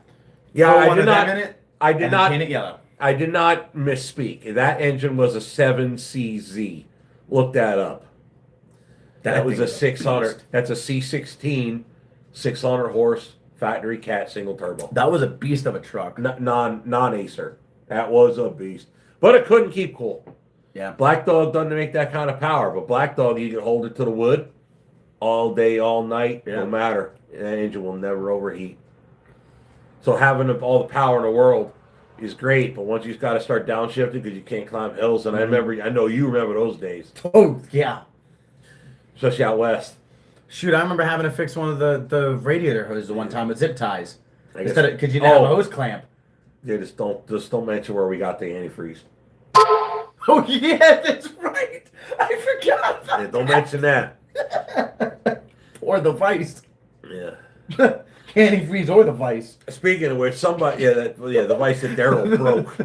Yeah, Throw I one did of not. them in it. I did and not. paint it yellow. I did not misspeak. That engine was a 7CZ. Look that up. That was thing a is a 600. beast. That's a C16, 600 horse factory cat single turbo. That was a beast of a truck. Non Acer. That was a beast, but it couldn't keep cool. Yeah. Black Dog doesn't make that kind of power, but Black Dog, you can hold it to the wood all day, all night, Yeah. no matter. That engine will never overheat. So having all the power in the world is great, but once you've got to start downshifting because you can't climb hills, and I know you remember those days, Oh yeah. especially out west. Shoot, I remember having to fix one of the radiator hoses the one time with zip ties. I guess- Because you didn't have a hose clamp. Yeah, just don't mention where we got the antifreeze. Oh yeah, that's right. I forgot. Yeah, don't mention that. Or the vice. Yeah. Antifreeze or the vice. Speaking of which, somebody, the vice that Daryl broke.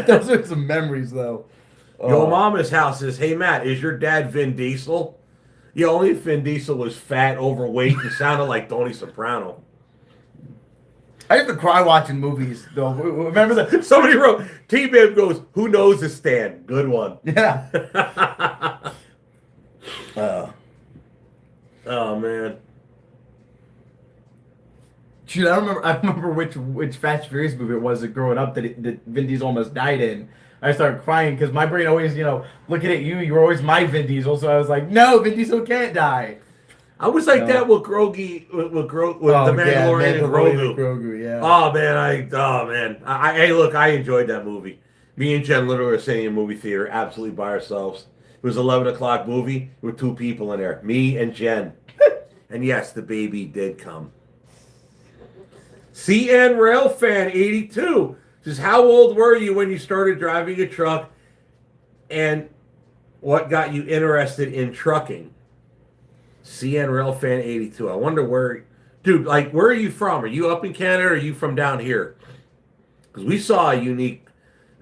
Those are some memories, though. Yo, Oh. Mama's house says, "Hey Matt, is your dad Vin Diesel?" Yeah, only if Vin Diesel was fat, overweight, and sounded like Tony Soprano. I used to cry watching movies, though. Remember that? Somebody wrote, T-Bib goes, "Who knows this Stan?" Good one. Yeah. Oh man. Shoot, I remember which Fast and Furious movie it was that growing up that Vin Diesel almost died in. I started crying because my brain always, looking at you, you're always my Vin Diesel. So I was like, no, Vin Diesel can't die. I was like No. that with Grogu, with the Mandalorian and Grogu. Yeah. Oh man, hey, look, I enjoyed that movie. Me and Jen literally were sitting in a movie theater, absolutely by ourselves. It was 11 o'clock movie with 2 people in there, me and Jen. And yes, the baby did come. CN Rail Fan 82 says, "How old were you when you started driving a truck, and what got you interested in trucking?" CN Rail Fan 82. I wonder where, dude. Like, where are you from? Are you up in Canada, or are you from down here? Because we saw a unique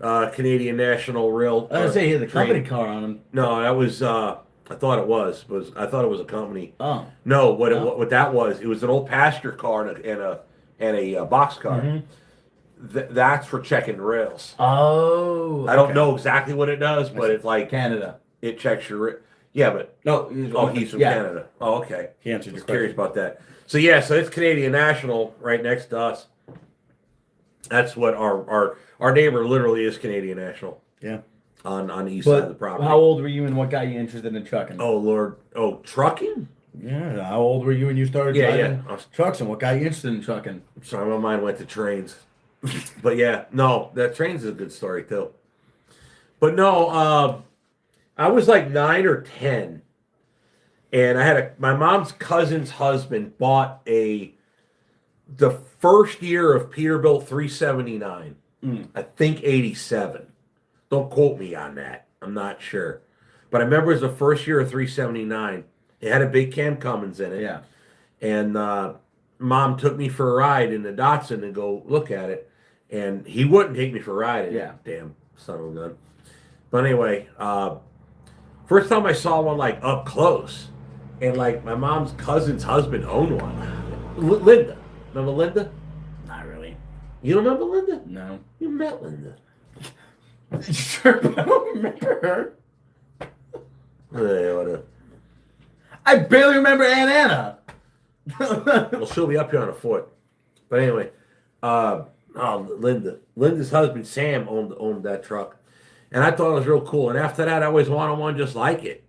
Canadian National Rail. I was gonna say he had the train. company car on him. No, that was. I thought it was. I thought it was a company. Oh. No, what No. what that was? It was an old pasture car and a box car. Mm-hmm. That's for checking rails. Oh. I don't okay. know exactly what it does, but it's like Canada. it checks your. Yeah, but No. he's from yeah. Canada. Oh, okay. He answered I your was curious question. about that. So yeah, so it's Canadian National right next to us. That's what our neighbor literally is Canadian National. Yeah. On the east side of the But property. how old were you and what got you interested in trucking? Oh Lord. Oh, trucking? Yeah. How old were you when you started Yeah, driving yeah. trucks, and what got you interested in trucking? Sorry, my mind went to trains. But yeah, no, that trains is a good story too. But no, I was like 9 or 10, and I had my mom's cousin's husband bought the first year of Peterbilt 379. I think 87. Don't quote me on that. I'm not sure, but I remember it was the first year of 379. It had a big Cam Cummins in it. Yeah. And Mom took me for a ride in the Datsun to go look at it, and he wouldn't take me for a ride. Yeah. Damn son of a gun. But anyway, first time I saw one like up close, and like my mom's cousin's husband owned one. Linda. Remember Linda? Not really. You don't remember Linda? No. You met Linda. Sure, but I don't remember her. Yeah, whatever. I barely remember Aunt Anna. Well, she'll be up here on the 4th. But anyway, Linda. Linda's husband Sam owned that truck, and I thought it was real cool. And after that, I always wanted one just like it.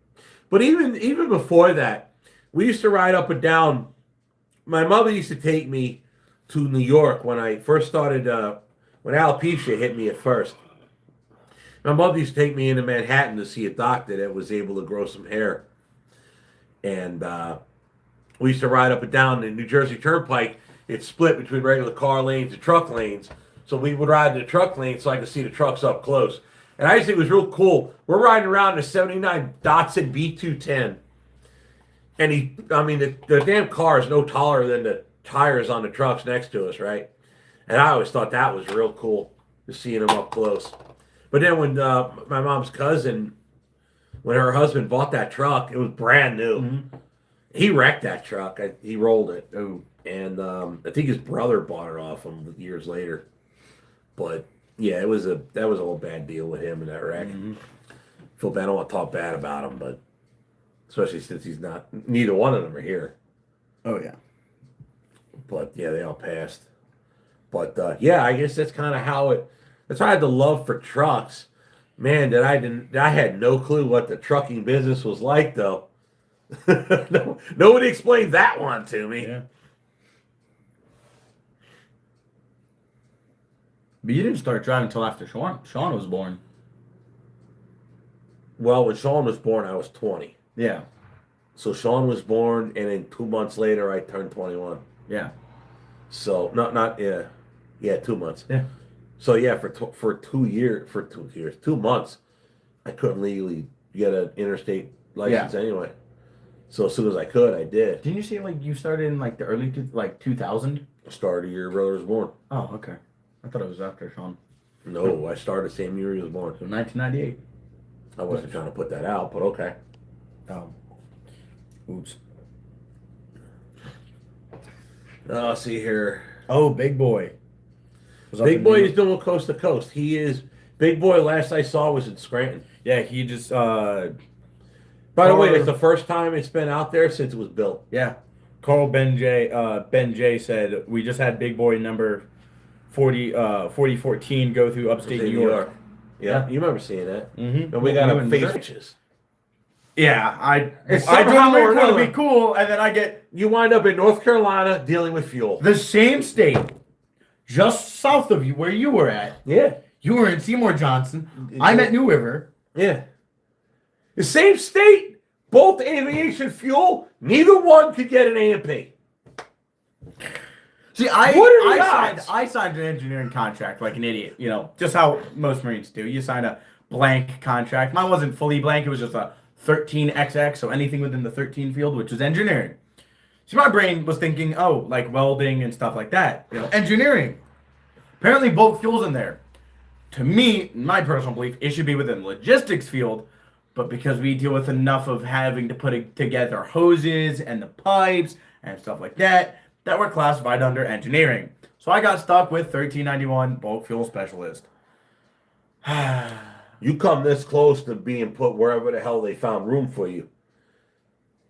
But even before that, we used to ride up and down. My mother used to take me to New York when I first started. When alopecia hit me at first, my mother used to take me into Manhattan to see a doctor that was able to grow some hair, and we used to ride up and down the New Jersey Turnpike. It's split between regular car lanes and truck lanes. So we would ride in the truck lane so I could see the trucks up close. And I just think it was real cool. We're riding around in a 79 Datsun B210. And the damn car is no taller than the tires on the trucks next to us, right? And I always thought that was real cool, just seeing them up close. But then when my mom's cousin, when her husband bought that truck, it was brand new. Mm-hmm. He wrecked that truck. He rolled it. Oh. And I think his brother bought it off him years later. But yeah, that was a whole bad deal with him and that wreck. Mm-hmm. Feel bad. I don't want to talk bad about him, but especially since neither one of them are here. Oh yeah. But yeah, they all passed. But yeah, I guess that's kind of how it. That's why I had the love for trucks, man. I had no clue what the trucking business was like, though. Nobody explained that one to me. Yeah. But you didn't start driving until after Sean was born. Well, when Sean was born, I was 20. Yeah. So Sean was born, and then 2 months later, I turned 21. Yeah. So 2 months. Yeah. So yeah, for 2 years, 2 months, I couldn't legally get an interstate license anyway. So as soon as I could, I did. Didn't you say like you started in like the early 2000? I started the year your brother was born. Oh, okay. I thought it was after Sean. No, I started the same year he was born. So 1998. I wasn't trying to put that out, but okay. Oh. Oops. Oh, see here. Oh, Big Boy. Was up Big in Boy New- is doing coast to coast. He is. Big Boy, last I saw, was in Scranton. Yeah, he just By the way, it's the first time it's been out there since it was built. yeah. Carl Ben J said we just had Big Boy number 4014 go through upstate New York. Yeah, you remember seeing that. Mm-hmm. And we got You a and face Zurich? pictures. Yeah, I somehow don't or know to another. be cool, and then I get You wind up in North Carolina dealing with fuel. the same state, just south of you where you were at. Yeah. You were in Seymour Johnson. I'm at New River. Yeah. The same state, both aviation fuel, neither one could get an A&P. See, What are the odds? I signed an engineering contract like an idiot. You know, just how most Marines do. You sign a blank contract. Mine wasn't fully blank. It was just a 13XX, so anything within the 13 field, which was engineering. See, my brain was thinking, oh, like welding and stuff like that. You know, engineering. Apparently, bulk fuel's in there. To me, in my personal belief, it should be within the logistics field, but because we deal with enough of having to put together hoses and the pipes and stuff like that, that we're classified under engineering. So I got stuck with 1391 bulk fuel specialist. You come this close to being put wherever the hell they found room for you.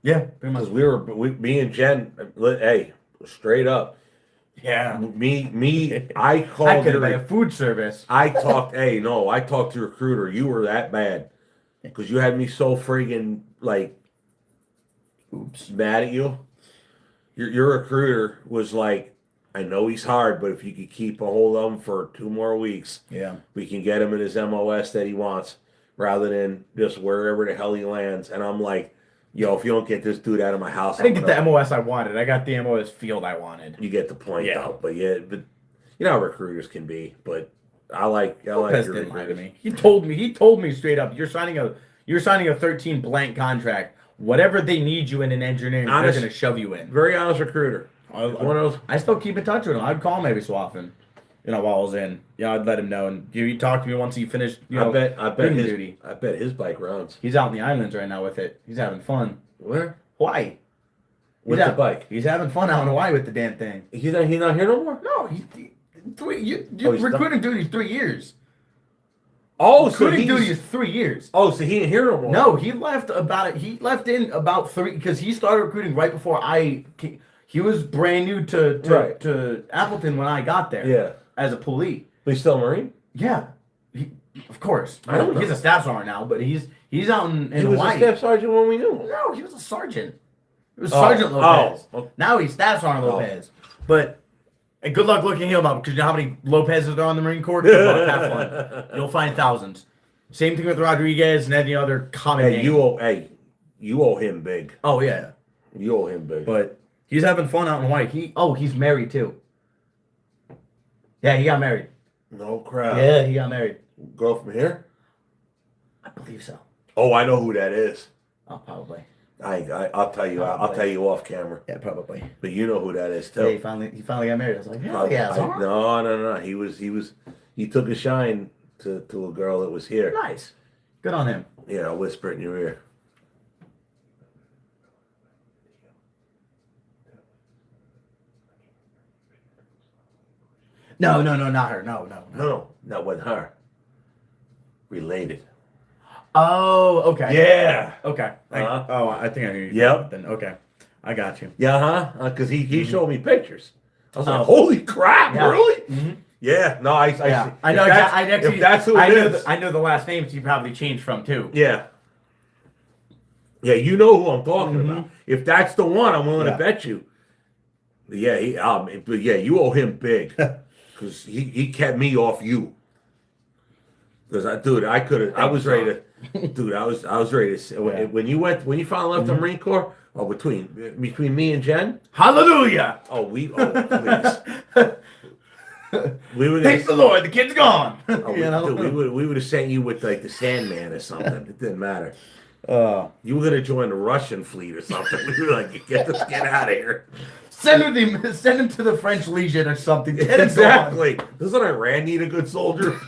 Yeah, pretty much. Because me and Jen, hey, straight up. Yeah. I I called could have been your, a food service. I talked to your recruiter. You were that bad. Because you had me so friggin' like mad at you. Your recruiter was like, I know he's hard, but if you could keep a hold of him for 2 more weeks, Yeah. we can get him in his MOS that he wants, rather than just wherever the hell he lands. And I'm like, yo, if you don't get this dude out of my house, I didn't get the MOS I wanted. I got the MOS field I wanted. You get the point, Yeah. though. But you know how recruiters can be. But I like Lopez your didn't lie to recruiters. me. He told me straight up, you're signing a 13 blank contract. Whatever they need you in engineering, Honest- they're gonna shove you in. Very honest recruiter. I One of those. I still keep in touch with him. I'd call him every so often. You know, while I was in. Yeah, I'd let him know. And you talk to me once he finished, you know, I bet green his duty. I bet his bike runs. He's out in the islands right now with it. He's having fun. Where? Hawaii. With the bike. He's having fun out in Hawaii with the damn thing. He's not here no more? No, he's He's recruiting duty is 3 years. Oh, so Recruiting duty he's... is 3 years. Oh, so he ain't here no more? No, he left in about 3, because he started recruiting right before he was brand new to Appleton when I got there. Yeah. As a police. But he's still a Marine? Yeah. Of course. I don't know. He's a staff sergeant now, but he's out in He was Hawaii. a staff sergeant when we knew him. No, he was a sergeant. It was Sergeant Lopez. Oh. Now he's Staff Sergeant Lopez. But and good luck looking him up, because you know how many Lopez's there are on the Marine Corps? Good luck, have fun. You'll find thousands. Same thing with Rodriguez and any other common name. You owe him big. Oh yeah. You owe him big. But he's having fun out in Hawaii. He's married too. Yeah, he got married. No crap. Yeah, he got married. Girl from here? I believe so. Oh, I know who that is. Oh, probably. I'll tell you. I'll tell you off camera. Yeah, probably. But you know who that is too. Yeah, he finally got married. I was like, hell yeah, Zara. No. He took a shine to a girl that was here. Nice. Good on him. Yeah, I'll whisper it in your ear. No, not her. No. Not with her. Related. Oh, okay. Yeah. Okay. I think I knew you. Yep. Then okay, I got you. Yeah, because he showed me pictures. I was like, holy crap, Yeah. really? Mm-hmm. Yeah. No, I know. If that's who it is. I know the last names he probably changed from too. Yeah. Yeah, you know who I'm talking about. If that's the one, I'm willing to bet you. Yeah, you owe him big, because he kept me off you. Because I was ready to, when you finally left the Marine Corps, between me and Jen, Hallelujah! please. We were Thank the Lord, the kid's gone. we would have sent you with like the Sandman or something. It didn't matter. You were gonna join the Russian fleet or something. We were like, get out of here. Send him to the French Legion or something. Get him Exactly. Doesn't Iran need a good soldier?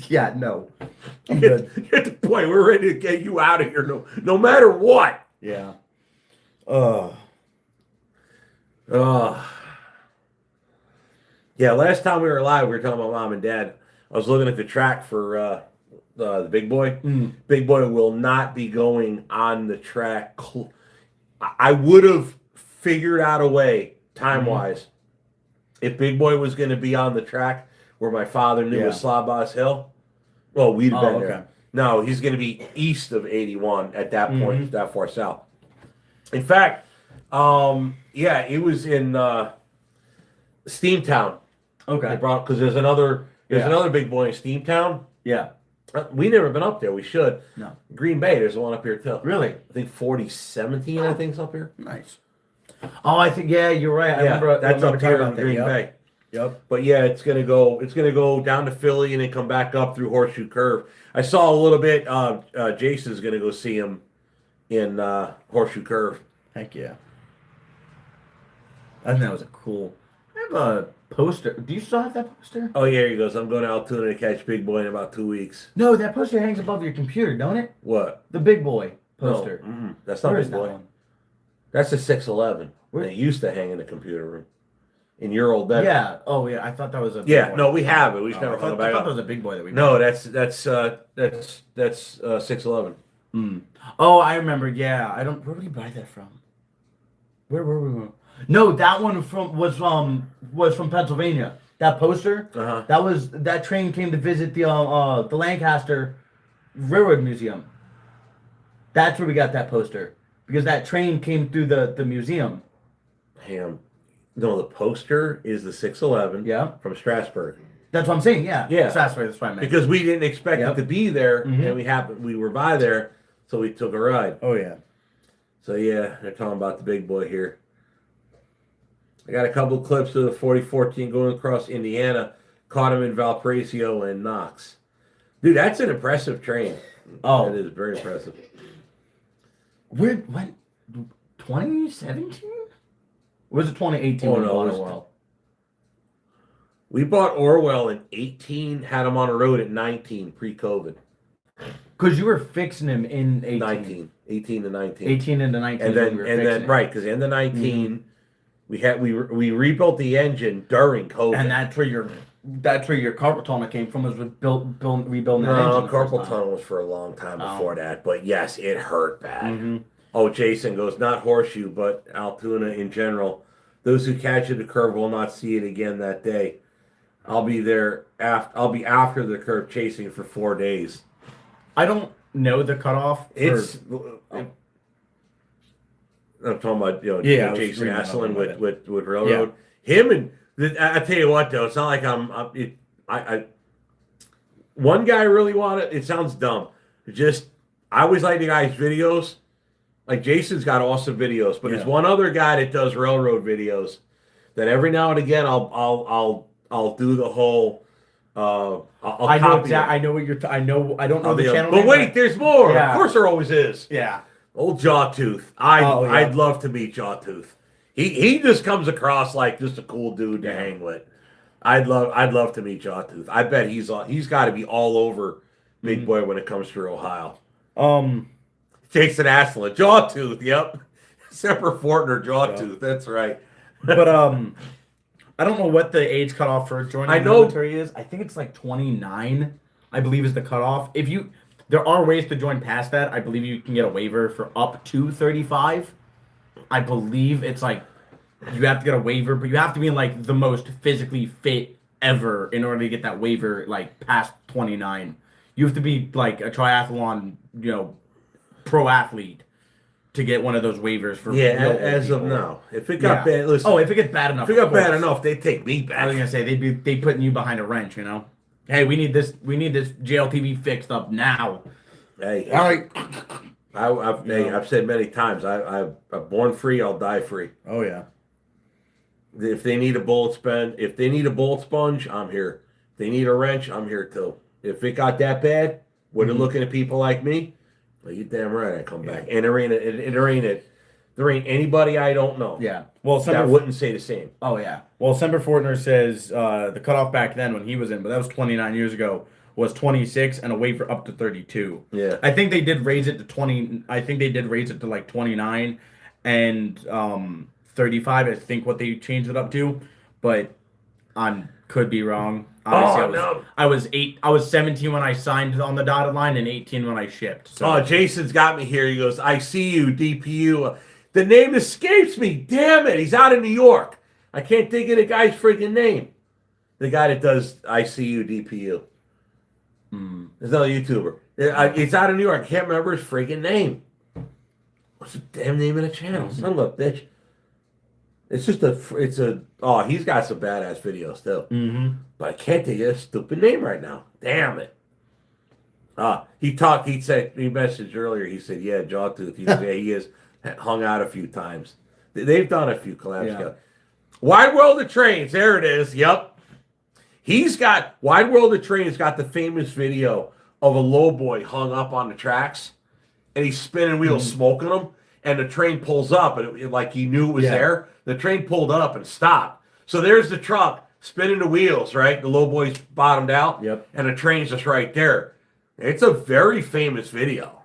Yeah, no. I'm You're good. at the point we're ready to get you out of here, no matter what. Yeah. Yeah, last time we were live, we were talking about mom and dad. I was looking at the track for the big boy. Big boy will not be going on the track. I would have figured out a way, time-wise, if big boy was going to be on the track where my father knew was Slabboss Hill. Well, we'd have been there. No, he's going to be east of 81 at that point, that far south. In fact, it was in Steamtown. Okay. Because there's another big boy in Steamtown. Yeah. We never been up there. We should. No. Green Bay, there's one up here too. Really? I think 4017. I think's up here. Nice. Oh, I think you're right. I remember that's up here in Green Yep. Bay. Yep. But yeah, it's gonna go down to Philly and then come back up through Horseshoe Curve. I saw a little bit. Jason's gonna go see him in Horseshoe Curve. Heck yeah. I think that was a cool. I have a poster. Do you still have that poster? Oh yeah, he goes. I'm going to Altoona to catch Big Boy in about 2 weeks. No, that poster hangs above your computer, don't it? What? The Big Boy poster. No, that's not Where Big is that Boy. one? That's a 611. Where? It used to hang in the computer room. In your old bedroom. Yeah. Oh yeah. I thought that was a. Big Yeah. boy. No, we have it. We just never I hung thought, it back I thought up. that was a Big Boy that we. No, that's 611. Oh, I remember. Yeah. I don't. Where did we buy that from? Where were we? No, that one was from Pennsylvania. That poster. That train came to visit the Lancaster Railroad Museum. That's where we got that poster, because that train came through the museum. Ham. No, the poster is the 611. Yeah. From Strasbourg. That's what I'm saying. Yeah. Yeah. That's what I meant. Because we didn't expect Yep. it to be there, and we were by there, so we took a ride. Oh yeah. So yeah, they're talking about the big boy here. I got a couple of clips of the 4014 going across Indiana. Caught him in Valparaiso and Knox. Dude, that's an impressive train. Oh. It is very impressive. When 2017? Or was it 2018? Oh, when no, we bought it was- Orwell? We bought Orwell in 18, had him on the road at 19, pre-COVID. Because you were fixing him in 18. 18 to 19. 18 into 19. And then right, because in the 19 we rebuilt the engine during COVID. And that's where your carpal tunnel came from, was with rebuilding that No, engine. carpal tunnel was for a long time before that, but yes, it hurt bad. Mm-hmm. Oh, Jason goes, not horseshoe, but Altoona in general. Those who catch it at the curve will not see it again that day. I'll be there I'll be after the curve chasing it for 4 days. I don't know the cutoff. I'm talking about Yeah, Jason I was Asselin reading with Railroad. Him and I tell you what though, it's not like I one guy really wanted. It sounds dumb. I always like the guy's videos. Like Jason's got awesome videos, but there's one other guy that does railroad videos that every now and again I'll do the whole. I know what you're. I don't know the channel. But name, wait, there's more. Yeah. Of course, there always is. Yeah. Old Jawtooth. I'd love to meet Jawtooth. He just comes across like just a cool dude to hang with. I'd love to meet Jawtooth. I bet he's got to be all over Big Boy when it comes to Ohio. Jason Asselin, Jawtooth. Yep. Semper Fortner, Jawtooth. That's right. But I don't know what the age cutoff for joining the military is. I think it's like 29. I believe is the cutoff. There are ways to join past that. I believe you can get a waiver for up to 35. I believe it's like you have to get a waiver, but you have to be like the most physically fit ever in order to get that waiver, like past 29. You have to be like a triathlon, pro athlete to get one of those waivers for as of now. If it got bad, listen. If it gets bad enough, if it got bad enough, they'd take me back. I was gonna say they putting you behind a wrench, Hey, we need this JLTV fixed up now. Hey, All right. I've said many times, I'm born free, I'll die free. Oh yeah. If they need a bullet sponge, I'm here. If they need a wrench, I'm here too. If it got that bad, when they're looking at people like me, well, you damn right I come back. And there ain't anybody I don't know. Yeah. Well, that wouldn't say the same. Oh yeah. Well, Semper Fortner says the cutoff back then when he was in, but that was 29 years ago, was 26 and a waiver up to 32. Yeah. I think they did raise it to 20. I think they did raise it to like 29 and 35. I think what they changed it up to, but I could be wrong. Obviously, I was 17 when I signed on the dotted line and 18 when I shipped. So. Jason's got me here. He goes, I see you, DPU. The name escapes me. Damn it. He's out in New York. I can't think of the guy's freaking name. The guy that does ICU DPU. There's another YouTuber. It's out of New York. I can't remember his freaking name. What's the damn name of the channel? Son of a bitch. He's got some badass videos too. But I can't think of his stupid name right now. Damn it. He messaged earlier, he said, yeah, Jawtooth. He has hung out a few times. They've done a few collabs together. Wide World of Trains, there it is. Yep. Wide World of Trains got the famous video of a lowboy hung up on the tracks and he's spinning wheels, smoking them, and the train pulls up and like he knew it was there. The train pulled up and stopped. So there's the truck spinning the wheels, right? The lowboy's bottomed out, and the train's just right there. It's a very famous video.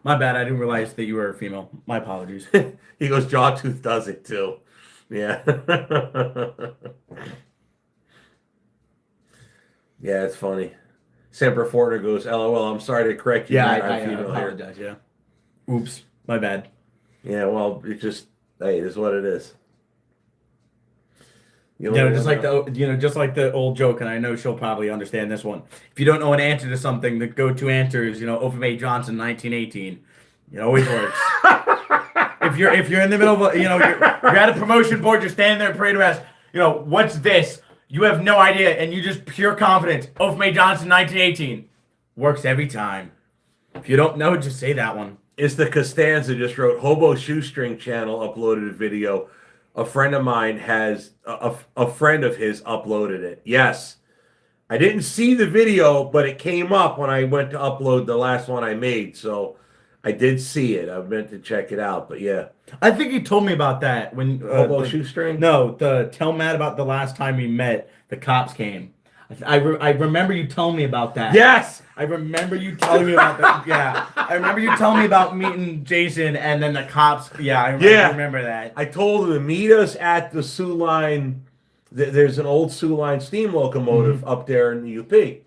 My bad, I didn't realize that you were a female. My apologies. He goes, Jawtooth does it too. Yeah. Yeah, it's funny. Semper Fortner goes, LOL, I'm sorry to correct you. I apologize, Oops, my bad. Yeah, well, it is what it is. Just like the old joke, and I know she'll probably understand this one. If you don't know an answer to something, the go-to answer is, Ophir May Johnson, 1918. It always works. if you're in the middle of you're at a promotion board, you're standing there at parade arrest. What's this? You have no idea, and you just pure confidence. Ophir May Johnson, 1918. Works every time. If you don't know, just say that one. It's the Costanza just wrote, Hobo Shoestring Channel uploaded a video. A friend of mine has, a friend of his uploaded it. Yes. I didn't see the video, but it came up when I went to upload the last one I made. So I did see it. I meant to check it out, but yeah. I think you told me about that when Hobo Shoestring? No, tell Matt about the last time we met. The cops came. I remember you telling me about that. Yes. I remember you telling me about that. Yeah. I remember you telling me about meeting Jason and then the cops. Yeah, I remember that. I told him to meet us at the Sioux Line. There's an old Sioux Line steam locomotive up there in the UP.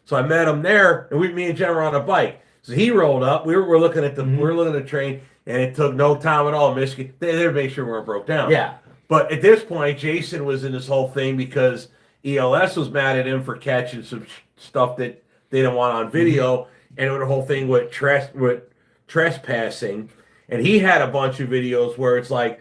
So I met him there, and me and Jen were on a bike. So he rolled up. We were looking at the train, and it took no time at all. Michigan, they had to make sure we weren't broke down. Yeah. But at this point, Jason was in this whole thing because ELS was mad at him for catching some stuff that they didn't want on video, and it was the whole thing with trespassing. And he had a bunch of videos where it's like,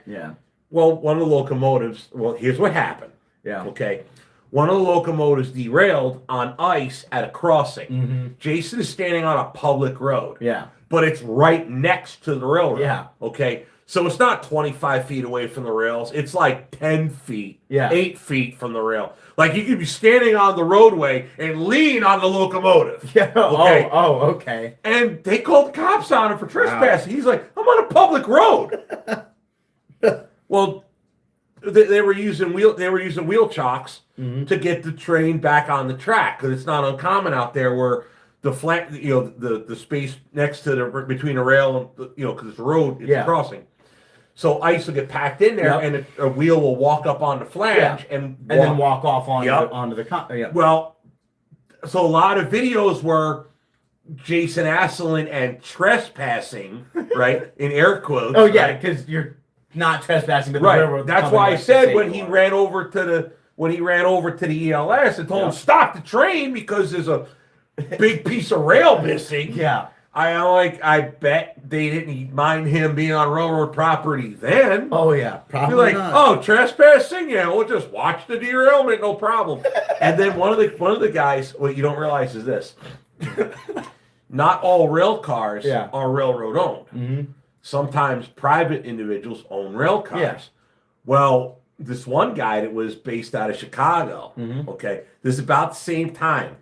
well, one of the locomotives. Well, here's what happened. Yeah. Okay. One of the locomotives derailed on ice at a crossing. Jason is standing on a public road. Yeah. But it's right next to the railroad. Yeah. Okay. So it's not 25 feet away from the rails. It's like 10 feet, 8 feet from the rail. Like you could be standing on the roadway and lean on the locomotive. Yeah. Okay. Okay. And they called the cops on him for trespassing. He's like, I'm on a public road. Well, they were using wheel chocks to get the train back on the track because it's not uncommon out there where the flat, the space next to between the rail and because it's a road, it's a crossing. So ice will get packed in there, and a wheel will walk up on the flange and then walk off onto the Well, so a lot of videos were Jason Asselin and trespassing, right? In air quotes. Oh yeah, because you're not trespassing, but the railroad. That's why I said when he ran over to the ELS and told him stop the train because there's a big piece of rail missing. Yeah. I bet they didn't mind him being on railroad property then. Oh yeah, probably You're like, not. oh, trespassing? Yeah, we'll just watch the derailment, no problem. And then one of the guys, what you don't realize is this: not all rail cars are railroad owned. Sometimes private individuals own rail cars. Yeah. Well, this one guy that was based out of Chicago. Okay, this is about the same time.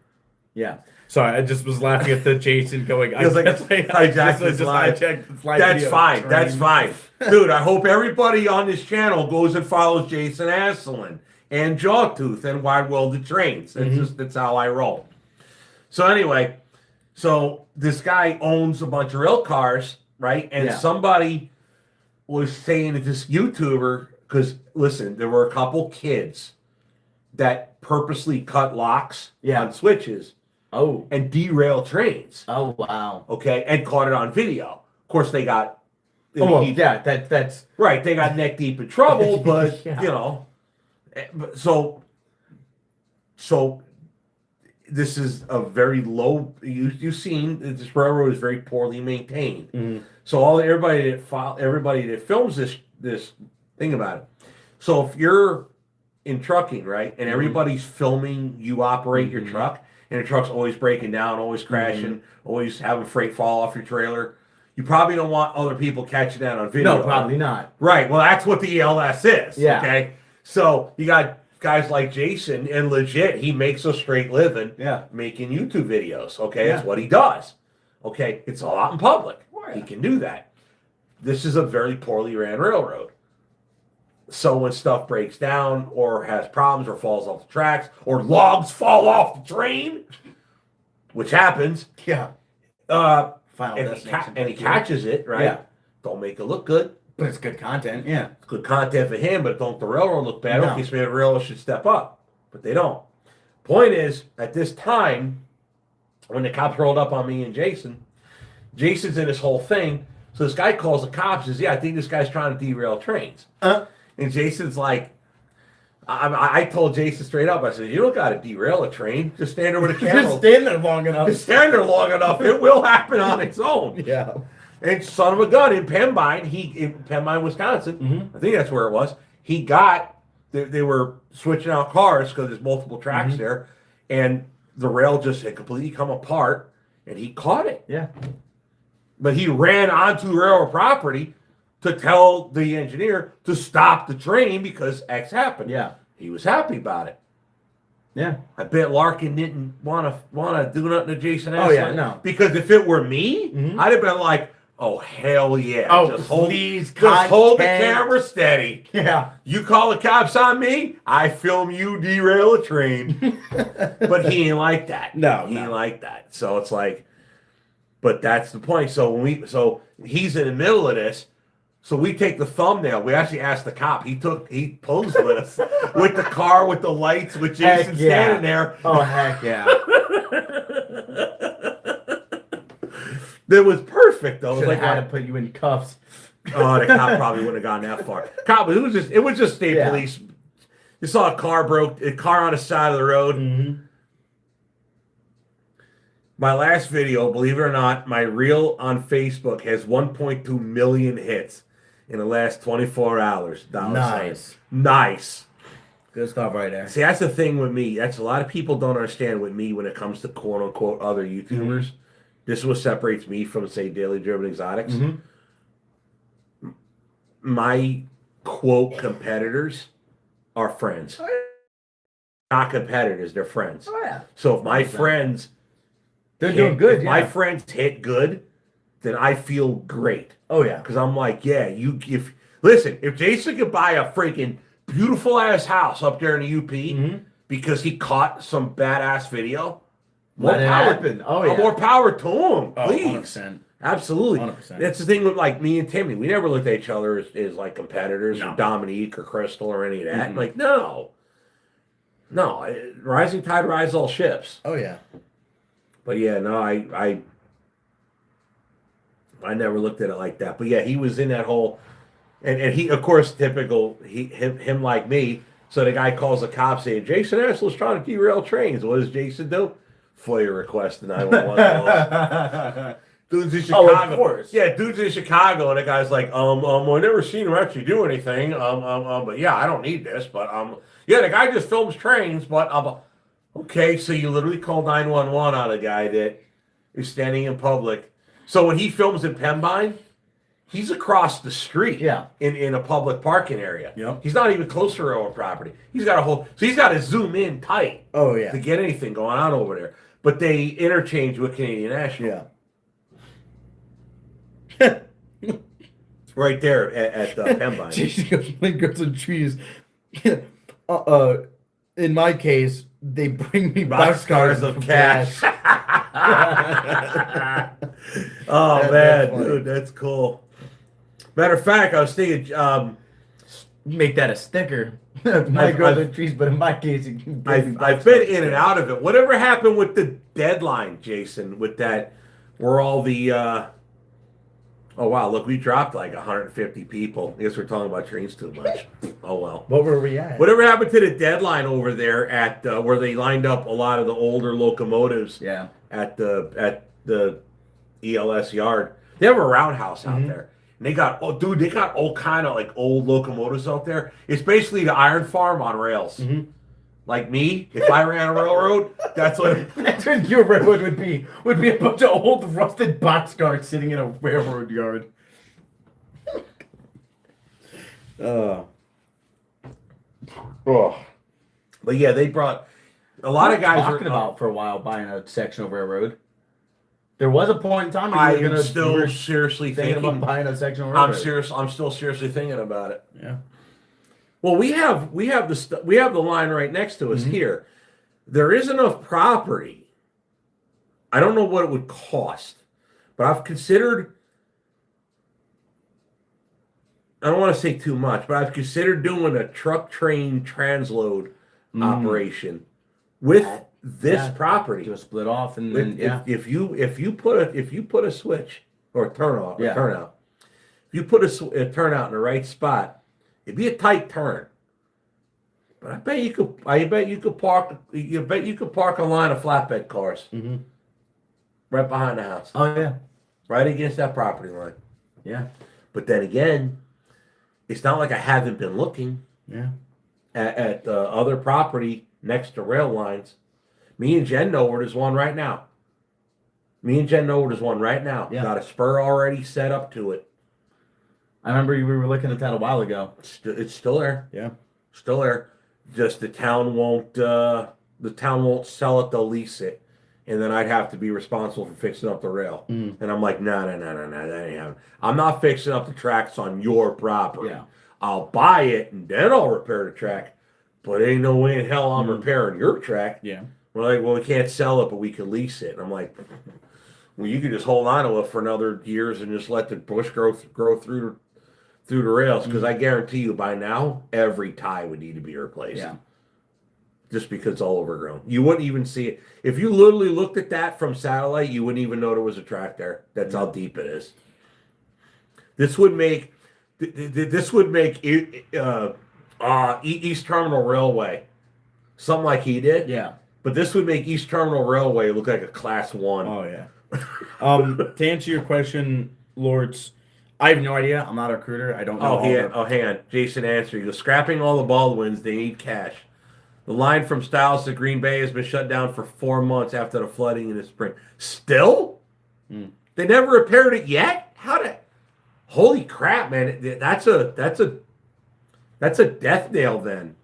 Yeah. Sorry, I just was laughing at the Jason going. I hijacked the slide. That's fine. That's fine, dude. I hope everybody on this channel goes and follows Jason Asselin and Jawtooth and Wide Welded Trains. That's how I roll. So anyway, this guy owns a bunch of rail cars, right? And somebody was saying to this YouTuber, because listen, there were a couple kids that purposely cut locks on switches. Oh. And derail trains. Oh wow. Okay, and caught it on video. Of course, they got. That's right. They got neck deep in trouble, but So this is a very low. You've seen this railroad is very poorly maintained. So everybody that films this thing about it. So if you're in trucking, right, and everybody's filming you operate your truck. And the truck's always breaking down, always crashing, always having freight fall off your trailer. You probably don't want other people catching that on video. No, probably not. Right. Well, that's what the ELS is. Yeah. Okay. So you got guys like Jason, and legit, he makes a straight living making YouTube videos. Okay. That's what he does. Okay. It's all out in public. He can do that. This is a very poorly ran railroad. So when stuff breaks down or has problems or falls off the tracks or logs fall off the train, which happens, and he catches it, right? Yeah. Don't make it look good. But it's good content, yeah. It's good content for him, but don't the railroad look bad. No. Okay, so maybe the railroad should step up. But they don't. Point is, at this time, when the cops rolled up on me and Jason's in this whole thing. So this guy calls the cops and says, I think this guy's trying to derail trains. And Jason's like, I told Jason straight up, I said, you don't got to derail a train. Just stand there with a camera. Just stand there long enough. Just stand there long enough. It will happen on its own. Yeah. And son of a gun, in Pembine, Wisconsin, I think that's where it was, they were switching out cars because there's multiple tracks there, and the rail just had completely come apart, and he caught it. Yeah. But he ran onto railroad property to tell the engineer to stop the train because X happened. Yeah. He was happy about it. Yeah. I bet Larkin didn't want to do nothing to Jason Asselin. Oh yeah, no. Because if it were me, I'd have been like, Oh, hell yeah. Oh, just hold, please, just hold the content. camera steady. Yeah. You call the cops on me, I film you derail a train. But he ain't like that. No, he no. ain't like that. So it's like, but that's the point. So so he's in the middle of this. So we take the thumbnail. We actually asked the cop. He posed with us with the car with the lights with Jason Heck yeah. standing there. Oh, heck yeah. That was perfect though. It was Should like, have had to put you in cuffs. oh, the cop probably wouldn't have gone that far. Cop, it was just state Yeah. police. You saw a car on the side of the road. Mm-hmm. My last video, believe it or not, my reel on Facebook has 1.2 million hits in the last 24 hours. Nice. Nice. Good stuff right there. See, that's the thing with me. That's a lot of people don't understand with me when it comes to quote unquote other YouTubers. Mm-hmm. This is what separates me from, say, Daily Driven Exotics. Mm-hmm. My quote competitors are friends. Not competitors, they're friends. Oh, yeah. So if my 100%. friends They're doing good, if yeah. my friends hit good, then I feel great. Oh, yeah. Because I'm like, yeah, if Jason could buy a freaking beautiful ass house up there in the UP Mm-hmm. because he caught some badass video, Let it happen. Oh, yeah. more power to him, Oh, please. 100%. Absolutely. 100%. That's the thing with like me and Timmy. We never looked at each other as like competitors No. or Dominique or Crystal or any of that. Mhm. Like, no. Rising tide rises all ships. Oh, yeah. But yeah, no, I never looked at it like that. But yeah, he was in that whole, and he, of course, typical him like me. So the guy calls the cops saying, Jason Essel's trying to derail trains. What does Jason do? FOIA request to 911. Dude's in Chicago. Oh, of course. Yeah, dude's in Chicago, and the guy's like, I never seen him actually do anything. But yeah, I don't need this. But yeah, the guy just films trains. But okay, so you literally call 911 on a guy that is standing in public. So when he films in Pembine, he's across the street. Yeah. In a public parking area. Yep. He's not even close to railroad property. He's got so he's got to zoom in tight Oh, to yeah. get anything going on over there. But they interchange with Canadian National. Yeah. Right there at Pembine. Chasing up like girls and trees. In my case, they bring me Boxcars of cash. Oh, That's man, funny. dude, that's cool. Matter of fact, I was thinking, Make that a sticker. My girls and trees, but in my case, you can bring me I've been in and out of it. Whatever happened with the deadline, Jason, with that, where all the, oh, wow, look, we dropped like 150 people. I guess we're talking about trains too much. Oh, well. What were we at? Whatever happened to the deadline over there at where they lined up a lot of the older locomotives Yeah. at the ELS yard? They have a roundhouse out Mhm. there. And they got all kind of like old locomotives out there. It's basically the iron farm on rails. Mhm. Like me, if I ran a railroad, that's what. That's what your railroad would be. Would be a bunch of old rusted boxcars sitting in a railroad yard. Oh. But yeah, they brought a lot of guys talking about for a while buying a section of railroad. There was a point in time where you were I'm still you were seriously thinking thinking. about buying a section of railroad. I'm still seriously thinking about it. Yeah. Well, we have the line right next to us Mhm. here. There is enough property. I don't know what it would cost, but I've considered. I don't want to say too much, but I've considered doing a truck train transload operation with this Yeah. property. Do a split off and then If you put a switch or turn off or Yeah. turn out, if you put a turnout in the right spot, it'd be a tight turn. But I bet you could park a line of flatbed cars Mhm. right behind the house, Oh yeah. right against that property line. Yeah. But then again, it's not like I haven't been looking Yeah. at other property next to rail lines. Me and Jen know where there's one right now. Yeah. Got a spur already set up to it. I remember we were looking at that a while ago. It's still there. Yeah. Still there. Just the town won't sell it, they'll lease it. and then I'd have to be responsible for fixing up the rail. Mm. And I'm like, no, that ain't happening. I'm not fixing up the tracks on your property. Yeah. I'll buy it and then I'll repair the track, but ain't no way in hell I'm repairing your track. Yeah. We're like, well, we can't sell it, but we can lease it. And I'm like, well, you could just hold on to it for another years and just let the bush grow through the rails, because I guarantee you by now every tie would need to be replaced. Yeah. Just because it's all overgrown. You wouldn't even see it. If you literally looked at that from satellite, you wouldn't even know there was a track there. That's how deep it is. This would make East Terminal Railway something like he did. Yeah. But this would make East Terminal Railway look like a class 1. Oh yeah. To answer your question, Lords, I have no idea. I'm not a recruiter. I don't know. Hang on. Jason answered. He goes, scrapping all the Baldwins, they need cash. The line from Stiles to Green Bay has been shut down for 4 months after the flooding in the spring. Still? They never repaired it yet? Holy crap, man. That's a death nail then.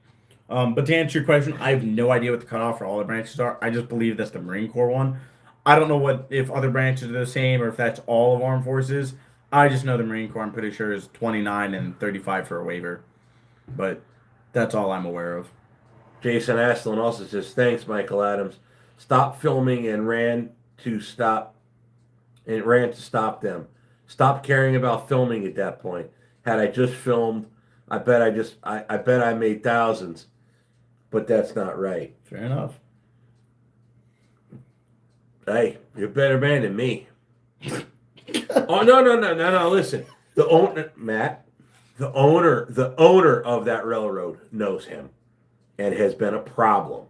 But to answer your question, I have no idea what the cutoff for all the branches are. I just believe that's the Marine Corps one. I don't know if other branches are the same or if that's all of armed forces. I just know the Marine Corps, I'm pretty sure, is 29 and 35 for a waiver. But that's all I'm aware of. Jason Astlin also says, thanks, Michael Adams. Stop filming and ran to stop them. Stop caring about filming at that point. Had I just filmed, I bet I made thousands. But that's not right. Fair enough. Hey, you're a better man than me. Oh no! Listen, the owner, Matt, the owner of that railroad knows him, and has been a problem.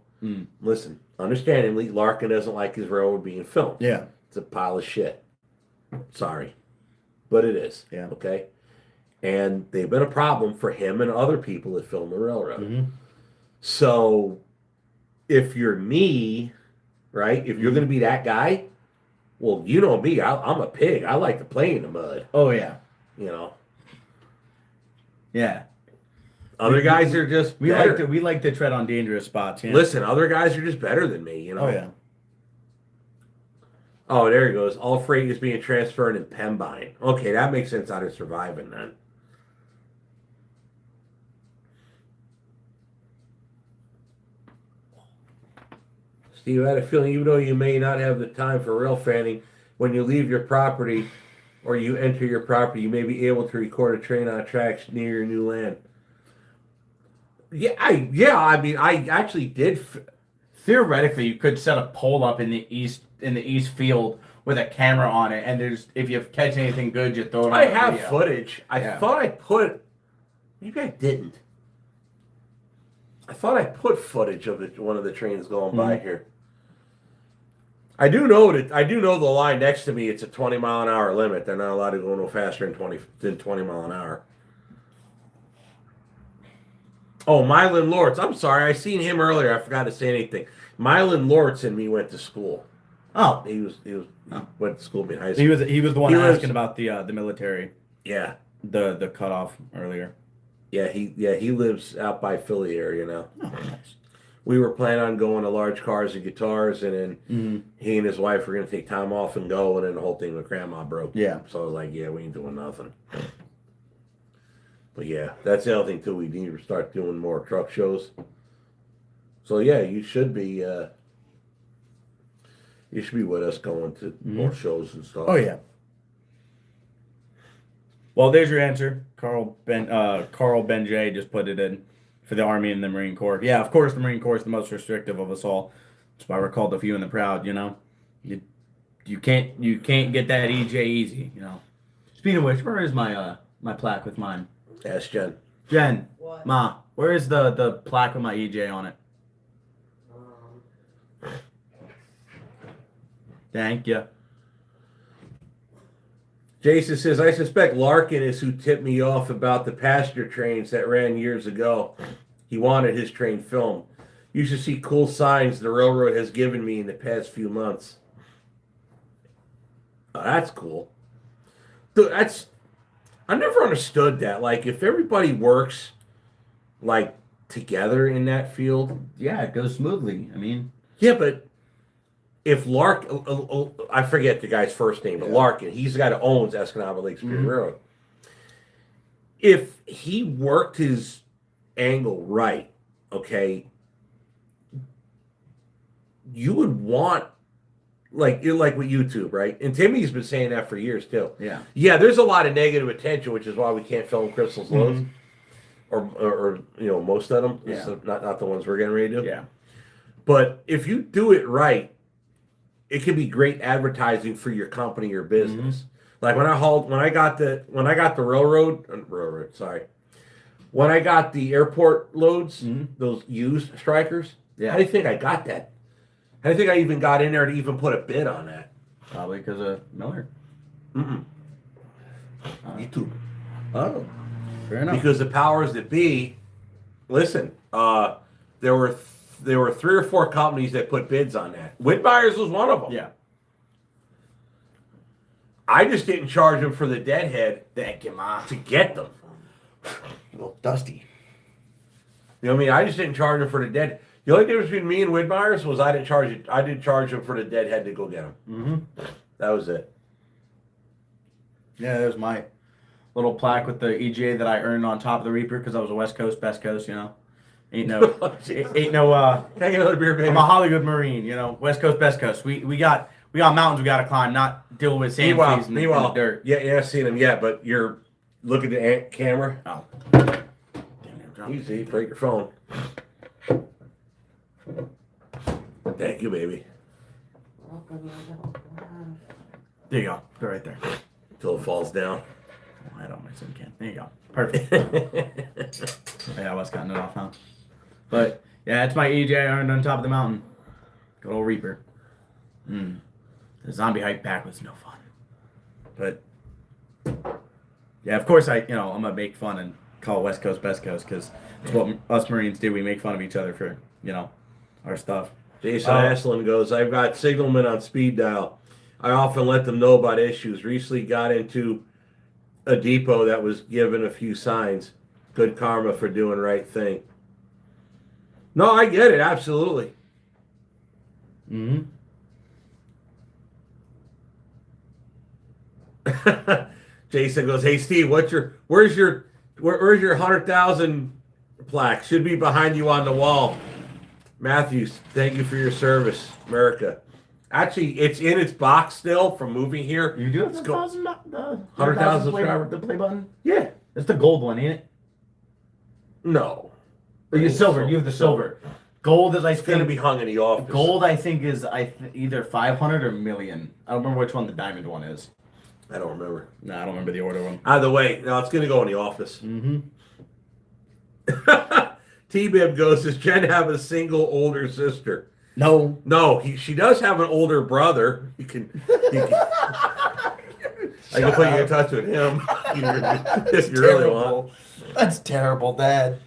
Listen, understandingly, Larkin doesn't like his railroad being filmed. Yeah. It's a pile of shit. Sorry, but it is. Yeah. Okay, and they've been a problem for him and other people that film the railroad. So, if you're me, right? If you're going to be that guy, well, you know me. I'm a pig. I like to play in the mud. Oh yeah. You know. Yeah. Other guys are just we better. like to tread on dangerous spots. Yeah. Listen, other guys are just better than me. You know. Oh yeah. Oh, there he goes. All freight is being transferred in Pembine. Okay, that makes sense how they're surviving then. Steve, I had a feeling, even though you may not have the time for rail fanning, when you leave your property or you enter your property, you may be able to record a train on tracks near your new land. I mean, I actually did. Theoretically, you could set a pole up in the east field with a camera on it, and if you catch anything good, you throw it on. I the have video. footage. I thought I put. Maybe I didn't. I thought I put footage of one of the trains going by here. I do know the line next to me. It's a 20-mile-an-hour limit. They're not allowed to go no faster than 20 mile an hour. Oh, Mylan Lortz. I'm sorry. I seen him earlier. I forgot to say anything. Mylan Lortz and me went to school. Oh. He went to school in high school. He was the one asking about the military. Yeah. The cutoff earlier. Yeah, he lives out by Philly area now. Oh, nice. We were planning on going to Large Cars and Guitars, and then he and his wife were going to take time off and go, and then the whole thing with Grandma broke. Yeah. So I was like, yeah, we ain't doing nothing. But yeah, that's the other thing too. We need to start doing more truck shows. So yeah, you should be with us going to more shows and stuff. Oh yeah. Well, there's your answer. Carl Ben J just put it in for the Army and the Marine Corps. Yeah, of course the Marine Corps is the most restrictive of us all. That's why we're called the few and the proud, you know. You can't get that EJ easy, you know. Speaking of which, where is my plaque with mine? Ask Jen. Jen, What? Ma, where is the plaque with my EJ on it? Thank you. Jason says, I suspect Larkin is who tipped me off about the passenger trains that ran years ago. He wanted his train filmed. You should see cool signs the railroad has given me in the past few months. Oh, that's cool. Dude, I never understood that. Like, if everybody works, like, together in that field. Yeah, it goes smoothly. I mean, Yeah, but if I forget the guy's first name, but Larkin, he's the guy that owns Escanaba Lake Superior Railroad. If he worked his angle right, okay, you would want like with YouTube, right? And Timmy's been saying that for years too. Yeah. There's a lot of negative attention, which is why we can't film Crystal's loads, or most of them. Yeah. Not the ones we're getting ready to do. Yeah. But if you do it right, it can be great advertising for your company or business. Like when I got the railroad, sorry. When I got the airport loads, those used strikers, how do you think I got that? How do you think I even got in there to even put a bid on that? Probably because of Miller. YouTube. Oh, fair enough. Because the powers that be, listen, there were 3 or 4 companies that put bids on that. Whitmeyer's was one of them. Yeah. I just didn't charge them for the deadhead Thank you, Ma. to get them. A little dusty. You know what I mean? I just didn't charge them for the dead. The only difference between me and Whitmeyer's was I didn't charge them for the deadhead to go get them. That was it. Yeah, there's my little plaque with the EGA that I earned on top of the Reaper because I was a West Coast, best coast, Ain't no, Can I get another beer, baby? I'm a Hollywood Marine, West Coast, best coast. We got mountains we got to climb, not deal with sand fleas and the dirt. Yeah, I've seen them yet, but you're looking at the camera. Oh. Easy, break your phone. Thank you, baby. Welcome, I don't have. There you go. Go right there. Until it falls down. I don't my tin can. There you go. Perfect. Yeah, I was cutting it off, huh? But yeah, it's my EJ I earned on top of the mountain. Good old Reaper. The zombie hype pack was no fun. But yeah, of course I'm gonna make fun and call West Coast best coast because it's what us Marines do. We make fun of each other for our stuff. Jason Aslan goes, I've got signalmen on speed dial. I often let them know about issues. Recently got into a depot that was given a few signs. Good karma for doing right thing. No, I get it, absolutely. Jason goes, hey Steve, where's your 100,000 plaque? Should be behind you on the wall. Mathew, thank you for your service, America. Actually, it's in its box still from moving here. You do have Let's the go. 100,000 subscriber. the play button? Yeah. It's the gold one, ain't it? No. Or you silver. You have the silver. Gold is It's going to be hung in the office. Gold, I think, is either 500 or million. I don't remember which one the diamond one is. I don't remember. No, I don't remember the order one. Either way, no, it's going to go in the office. T-Bib goes, does Jen have a single older sister? No. No, she does have an older brother. I can put you in touch with him if you really want. That's terrible, Dad.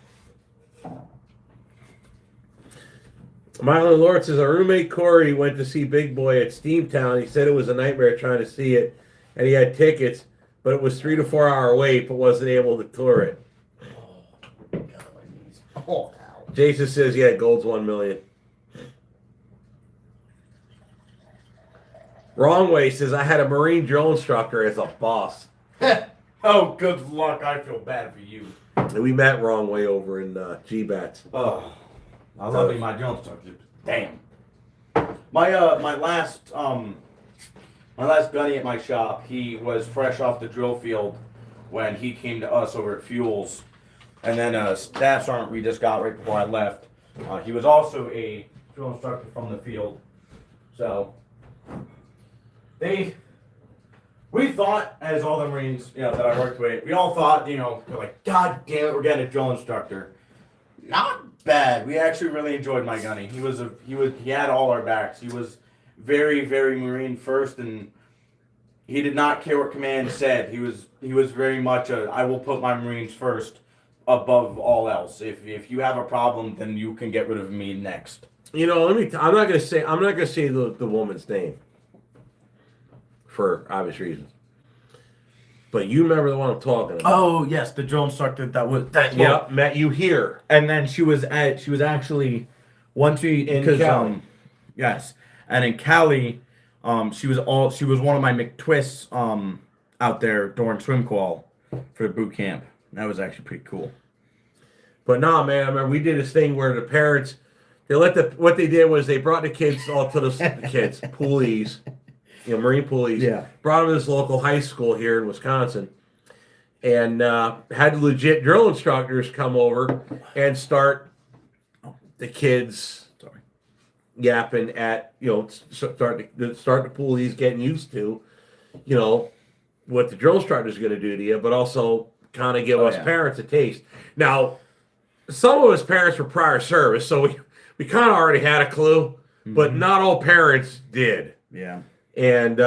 Milo Lord says, our roommate Corey went to see Big Boy at Steamtown. He said it was a nightmare trying to see it, and he had tickets, but it was 3 to 4 hour wait, but wasn't able to tour it. Oh, Jason says, yeah, gold's 1 million. Wrong Way says, I had a Marine drill instructor as a boss. Oh, good luck. I feel bad for you. And we met Wrong Way over in G-Bats. Oh, I love you, my drill instructor. Damn. My last gunny at my shop, he was fresh off the drill field when he came to us over at Fuels. And then staff sergeant we just got right before I left. He was also a drill instructor from the field. So we thought, as all the Marines that I worked with, we all thought, they're like, God damn it, we're getting a drill instructor. Not bad. We actually really enjoyed my gunny. He had all our backs. He was very, very Marine first, and he did not care what command said. He was very much I will put my Marines first above all else. If you have a problem, then you can get rid of me next. I'm not gonna say the woman's name for obvious reasons. But you remember the one I'm talking about. Oh yes, the drill instructor Met you here. And then she was actually once we In Cali. yes. And in Cali, she was one of my McTwists out there during swim call for the boot camp. That was actually pretty cool. But nah, man, I remember we did this thing where the parents, what they did was they brought the kids all to the poolies, Marine poolies. Yeah. Brought them to this local high school here in Wisconsin, and had legit drill instructors come over and start the kids yapping at, start the poolies getting used to, what the drill instructor is going to do to you, but also kind of give us parents a taste. Now, some of us parents were prior service, so we kind of already had a clue, but not all parents did. Yeah. And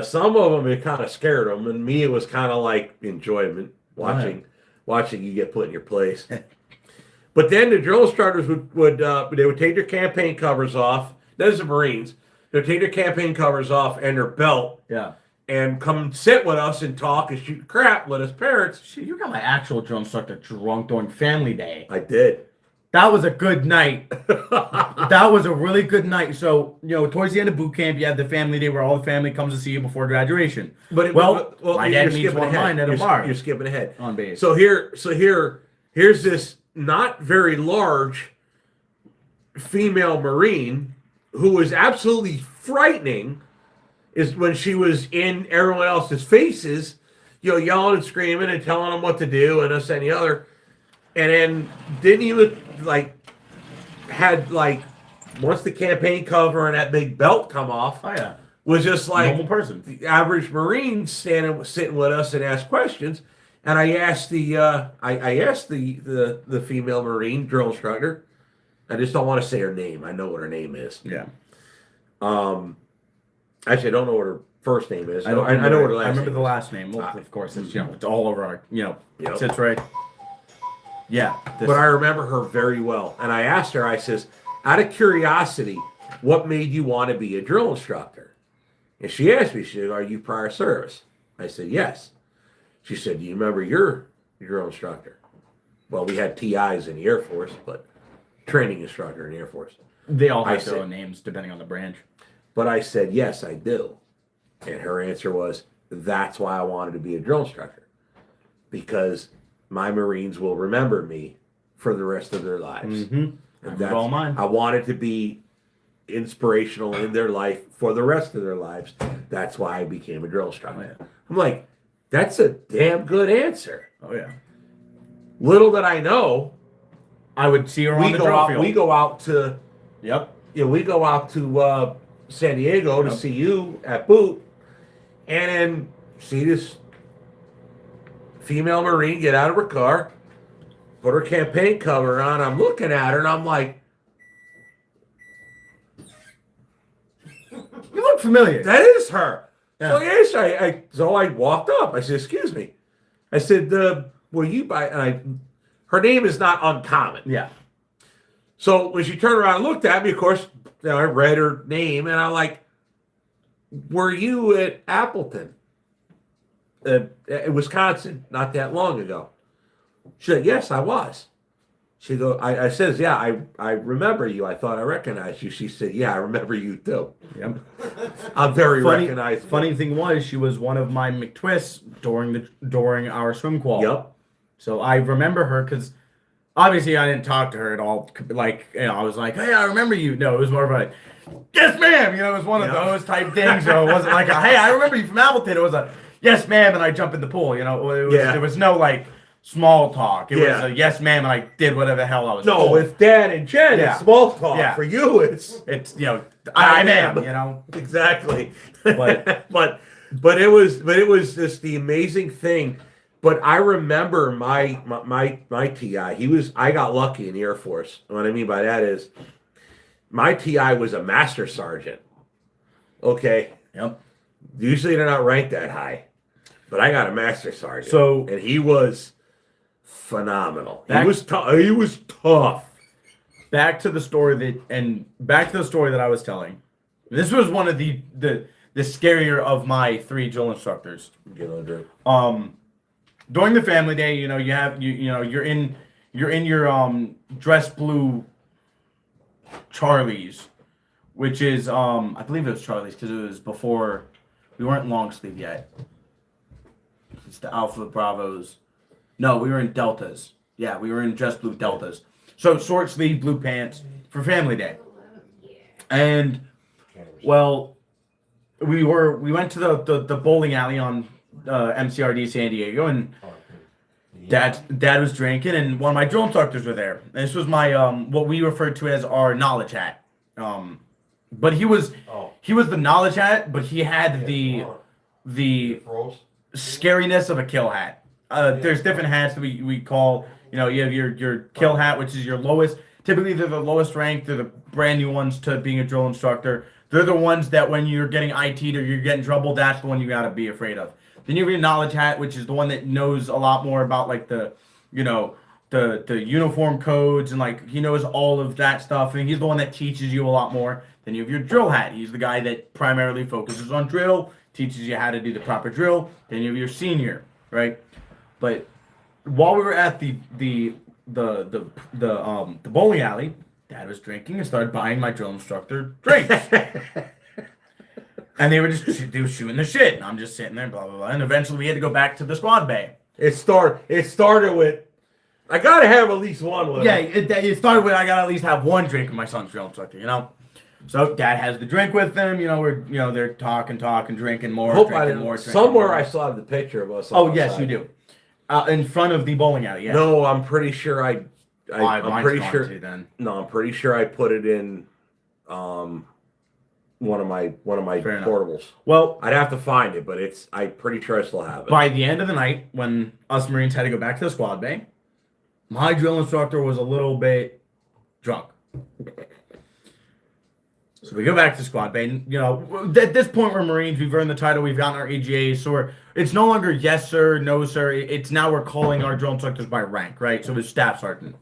some of them, it kind of scared them, and me, it was kind of like enjoyment watching you get put in your place. But then the drill instructors would take their campaign covers off. Those are Marines. They'd take their campaign covers off and their belt. Yeah. And come sit with us and talk and shoot crap with us parents. Shit, you got my actual drill instructor drunk during family day. I did. That was a good night. That was a really good night. So, towards the end of boot camp, you have the family day where all the family comes to see you before graduation. But my dad meets one of mine at a bar. You're skipping ahead. On base. So here's this not very large female Marine who was absolutely frightening. Is when she was in everyone else's faces, yelling and screaming and telling them what to do and this and the other. And then didn't even once the campaign cover and that big belt come off, was just like normal person. The average Marine sitting with us and asked questions. And I asked the female Marine drill instructor. I just don't want to say her name. I know what her name is. Yeah. Actually, I don't know what her first name is. I know what her last name I remember the last name. Well, of course, it's it's all over our it sits right. Yeah. But I remember her very well. And I asked her, I says, out of curiosity, what made you want to be a drill instructor? And she asked me, she said, are you prior service? I said, yes. She said, do you remember your drill instructor? Well, we had TIs in the Air Force, but training instructor in the Air Force. They all have their own names depending on the branch. But I said, yes, I do. And her answer was, that's why I wanted to be a drill instructor. Because my Marines will remember me for the rest of their lives. Mm-hmm. All mine. I wanted to be inspirational in their life for the rest of their lives. That's why I became a drill instructor. Oh, yeah. I'm like, that's a damn good answer. Oh, yeah. Little that I know, I would see her on the drill field. We go out to... Yep. We go out to San Diego to see you at boot, and then see this female Marine get out of her car, put her campaign cover on. I'm looking at her and I'm like, You look familiar. that is her. Yeah. So yes, so I walked up. I said, excuse me. I said, will you buy? And her name is not uncommon. Yeah. So when she turned around and looked at me, of course, I read her name, and I'm like, were you at Appleton, in Wisconsin, not that long ago? She said, yes, I was. She go, I says, yeah, I remember you. I thought I recognized you. She said, yeah, I remember you too. Yep. I'm very recognizable. Funny thing was, she was one of my McTwists during our swim qual. Yep. So I remember her because obviously I didn't talk to her at all. I was like, hey, I remember you. No, it was more of a, yes, ma'am. It was one of those type things. So it wasn't like, hey, I remember you from Appleton. It was a, yes, ma'am, and I jump in the pool. There was no small talk. It was a yes, ma'am, and I did whatever the hell I was told. with Dad and Jen, it's small talk. Yeah. For you, it's I am. Exactly. But but it was just the amazing thing. But I remember my TI. I got lucky in the Air Force. What I mean by that is my TI was a master sergeant. Okay. Yep. Usually they're not ranked that high, but I got a master sergeant. So and he was phenomenal. He was tough. Back to the story that I was telling. This was one of the scarier of my 3 drill instructors. During the family day, you're in your dress blue Charlies which is I believe it was Charlie's because it was before we weren't long sleeve yet. It's the Alpha Bravos. No, we were in Deltas. Yeah, we were in just blue Deltas. So short sleeve blue pants for Family Day. And well, we went to the bowling alley on MCRD San Diego, and dad was drinking, and one of my drill instructors were there. And this was my what we referred to as our knowledge hat. But he was the knowledge hat, but he had the scariness of a kill hat. There's different hats that we call. You know, you have your kill hat, which is your lowest. Typically, they're the lowest rank. They're the brand new ones to being a drill instructor. They're the ones that when you're getting IT'd or you're getting trouble, that's the one you got to be afraid of. Then you have your knowledge hat, which is the one that knows a lot more about like the uniform codes, and like he knows all of that stuff, and he's the one that teaches you a lot more. Then you have your drill hat. He's the guy that primarily focuses on drill, teaches you how to do the proper drill. Then you have your senior, right? But while we were at the bowling alley, Dad was drinking and started buying my drill instructor drinks. And they were shooting the shit. And I'm just sitting there, blah, blah, blah. And eventually we had to go back to the squad bay. It started with, I gotta have at least one with Yeah, him. it started with I gotta at least have one drink with my son's drill instructor, you know? So Dad has the drink with them, they're talking, drinking more, Somewhere I saw the picture of us. Oh, yes, you do. In front of the bowling alley, yeah. No, I'm pretty sure I'm pretty sure. Then. No, I'm pretty sure I put it in one of my Fair portables. enough. Well, I'd have to find it, but I'm pretty sure I still have it. by the end of the night, when us Marines had to go back to the squad bay, my drill instructor was a little bit drunk. So we go back to squad bay, and, at this point we're Marines, we've earned the title, we've gotten our EGA, so it's no longer yes sir, no sir, it's now we're calling our drill instructors by rank, right? So it's staff sergeant.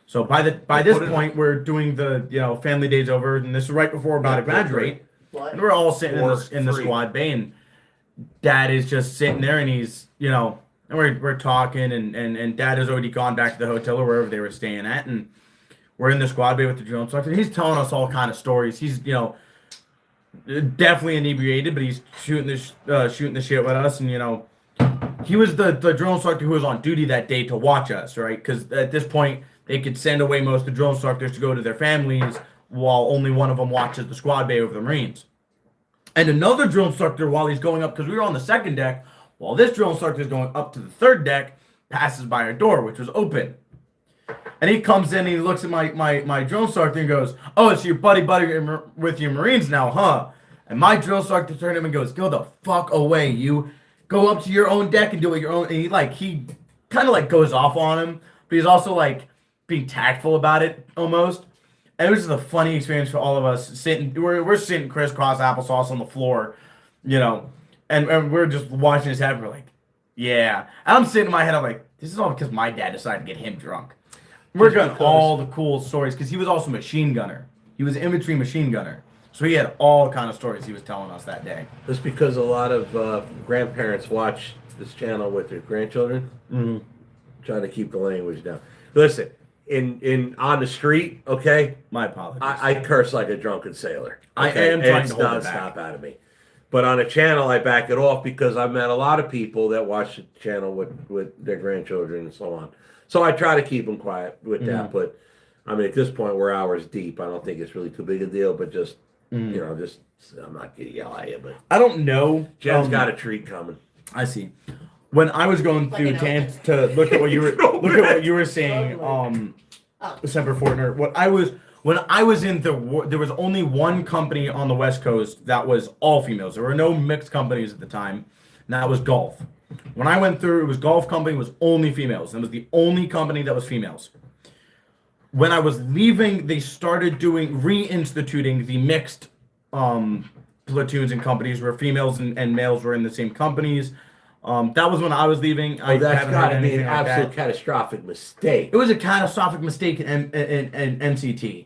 So by this point we're doing the family days over, and this is right before we're about to graduate, and we're all sitting in the squad bay, and Dad is just sitting there, and he's and we're talking, and Dad has already gone back to the hotel or wherever they were staying at, and we're in the squad bay with the drill instructor. He's telling us all kind of stories. He's, definitely inebriated, but he's shooting the shit with us. And, he was the drill instructor who was on duty that day to watch us, right? Because at this point, they could send away most of the drill instructors to go to their families while only one of them watches the squad bay over the Marines. And another drill instructor, while he's going up, because we were on the second deck, while this drill instructor is going up to the third deck, passes by our door, which was open. And he comes in and he looks at my drill instructor and goes, "Oh, it's your buddy with your Marines now, huh?" And my drill instructor turned to him and goes, "Go the fuck away, you. Go up to your own deck and do it your own." And he kind of goes off on him, but he's also being tactful about it almost. And it was just a funny experience for all of us we're sitting crisscross applesauce on the floor, and we're just watching this happen. We're like, yeah. And I'm sitting in my head, I'm like, this is all because my dad decided to get him drunk. We're getting all the cool stories because he was also a machine gunner. He was an infantry machine gunner. So he had all kind of stories he was telling us that day. Just because a lot of grandparents watch this channel with their grandchildren, trying to keep the language down. Listen, in on the street, okay? My apologies. I curse like a drunken sailor. I Okay? am trying It's to hold it nonstop back. out of me. But on a channel, I back it off because I've met a lot of people that watch the channel with their grandchildren and so on. So I try to keep them quiet with that. But I mean, at this point, we're hours deep. I don't think it's really too big a deal. But just I'm not gonna yell at you. But I don't know. Jen's got a treat coming. I see. When I was going through to look at what you were saying, Semper Fortner. When I was in there was only one company on the West Coast that was all females. There were no mixed companies at the time, and that was Gulf. When I went through, it was Gulf company was only females. It was the only company that was females. When I was leaving, they started reinstituting the mixed platoons and companies where females and males were in the same companies. That was when I was leaving. Oh, that's got to be an absolute catastrophic mistake. It was a catastrophic mistake in NCT.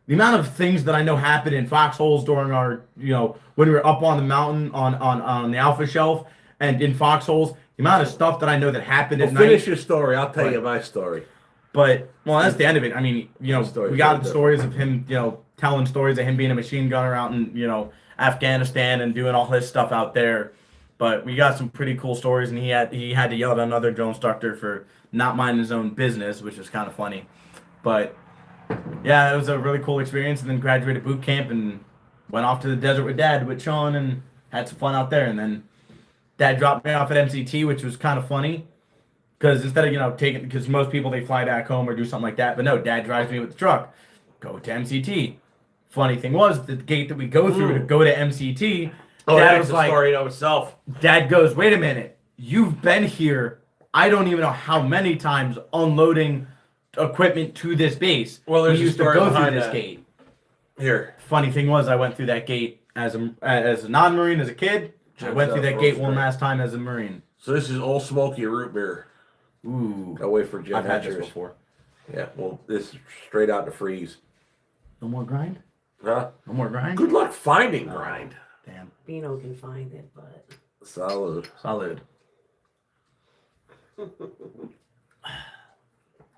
The amount of things that I know happened in foxholes during our, when we were up on the mountain on the Alpha Shelf and in foxholes, the amount of stuff that I know that happened at night. Finish your story. I'll tell you my story. But, well, that's the end of it. I mean, we got the stories of him, telling stories of him being a machine gunner out in, Afghanistan and doing all his stuff out there. But we got some pretty cool stories, and he had to yell at another drill instructor for not minding his own business, which was kind of funny. But yeah, it was a really cool experience, and then graduated boot camp and went off to the desert with Dad, with Sean, and had some fun out there. And then Dad dropped me off at MCT, which was kind of funny, because instead of, taking, because most people, they fly back home or do something like that. But no, Dad drives me with the truck, go to MCT. Funny thing was, the gate that we go through to go to MCT, Oh, Dad that's was a like, story in of itself. Dad goes, wait a minute, you've been here, I don't even know how many times, unloading equipment to this base. Well, there's we a used to story go through behind this that. gate. Here. Funny thing was, I went through that gate as a non-Marine, as a kid. I went through that gate one last time as a Marine. So this is Old Smoky root beer. Ooh. Gotta wait for Jen I've had this Hatchers. before. Yeah, well, this is straight out the freeze. No more grind? Huh? No more grind? Good luck finding grind. Damn. Bino can find it, but Salud. Solid.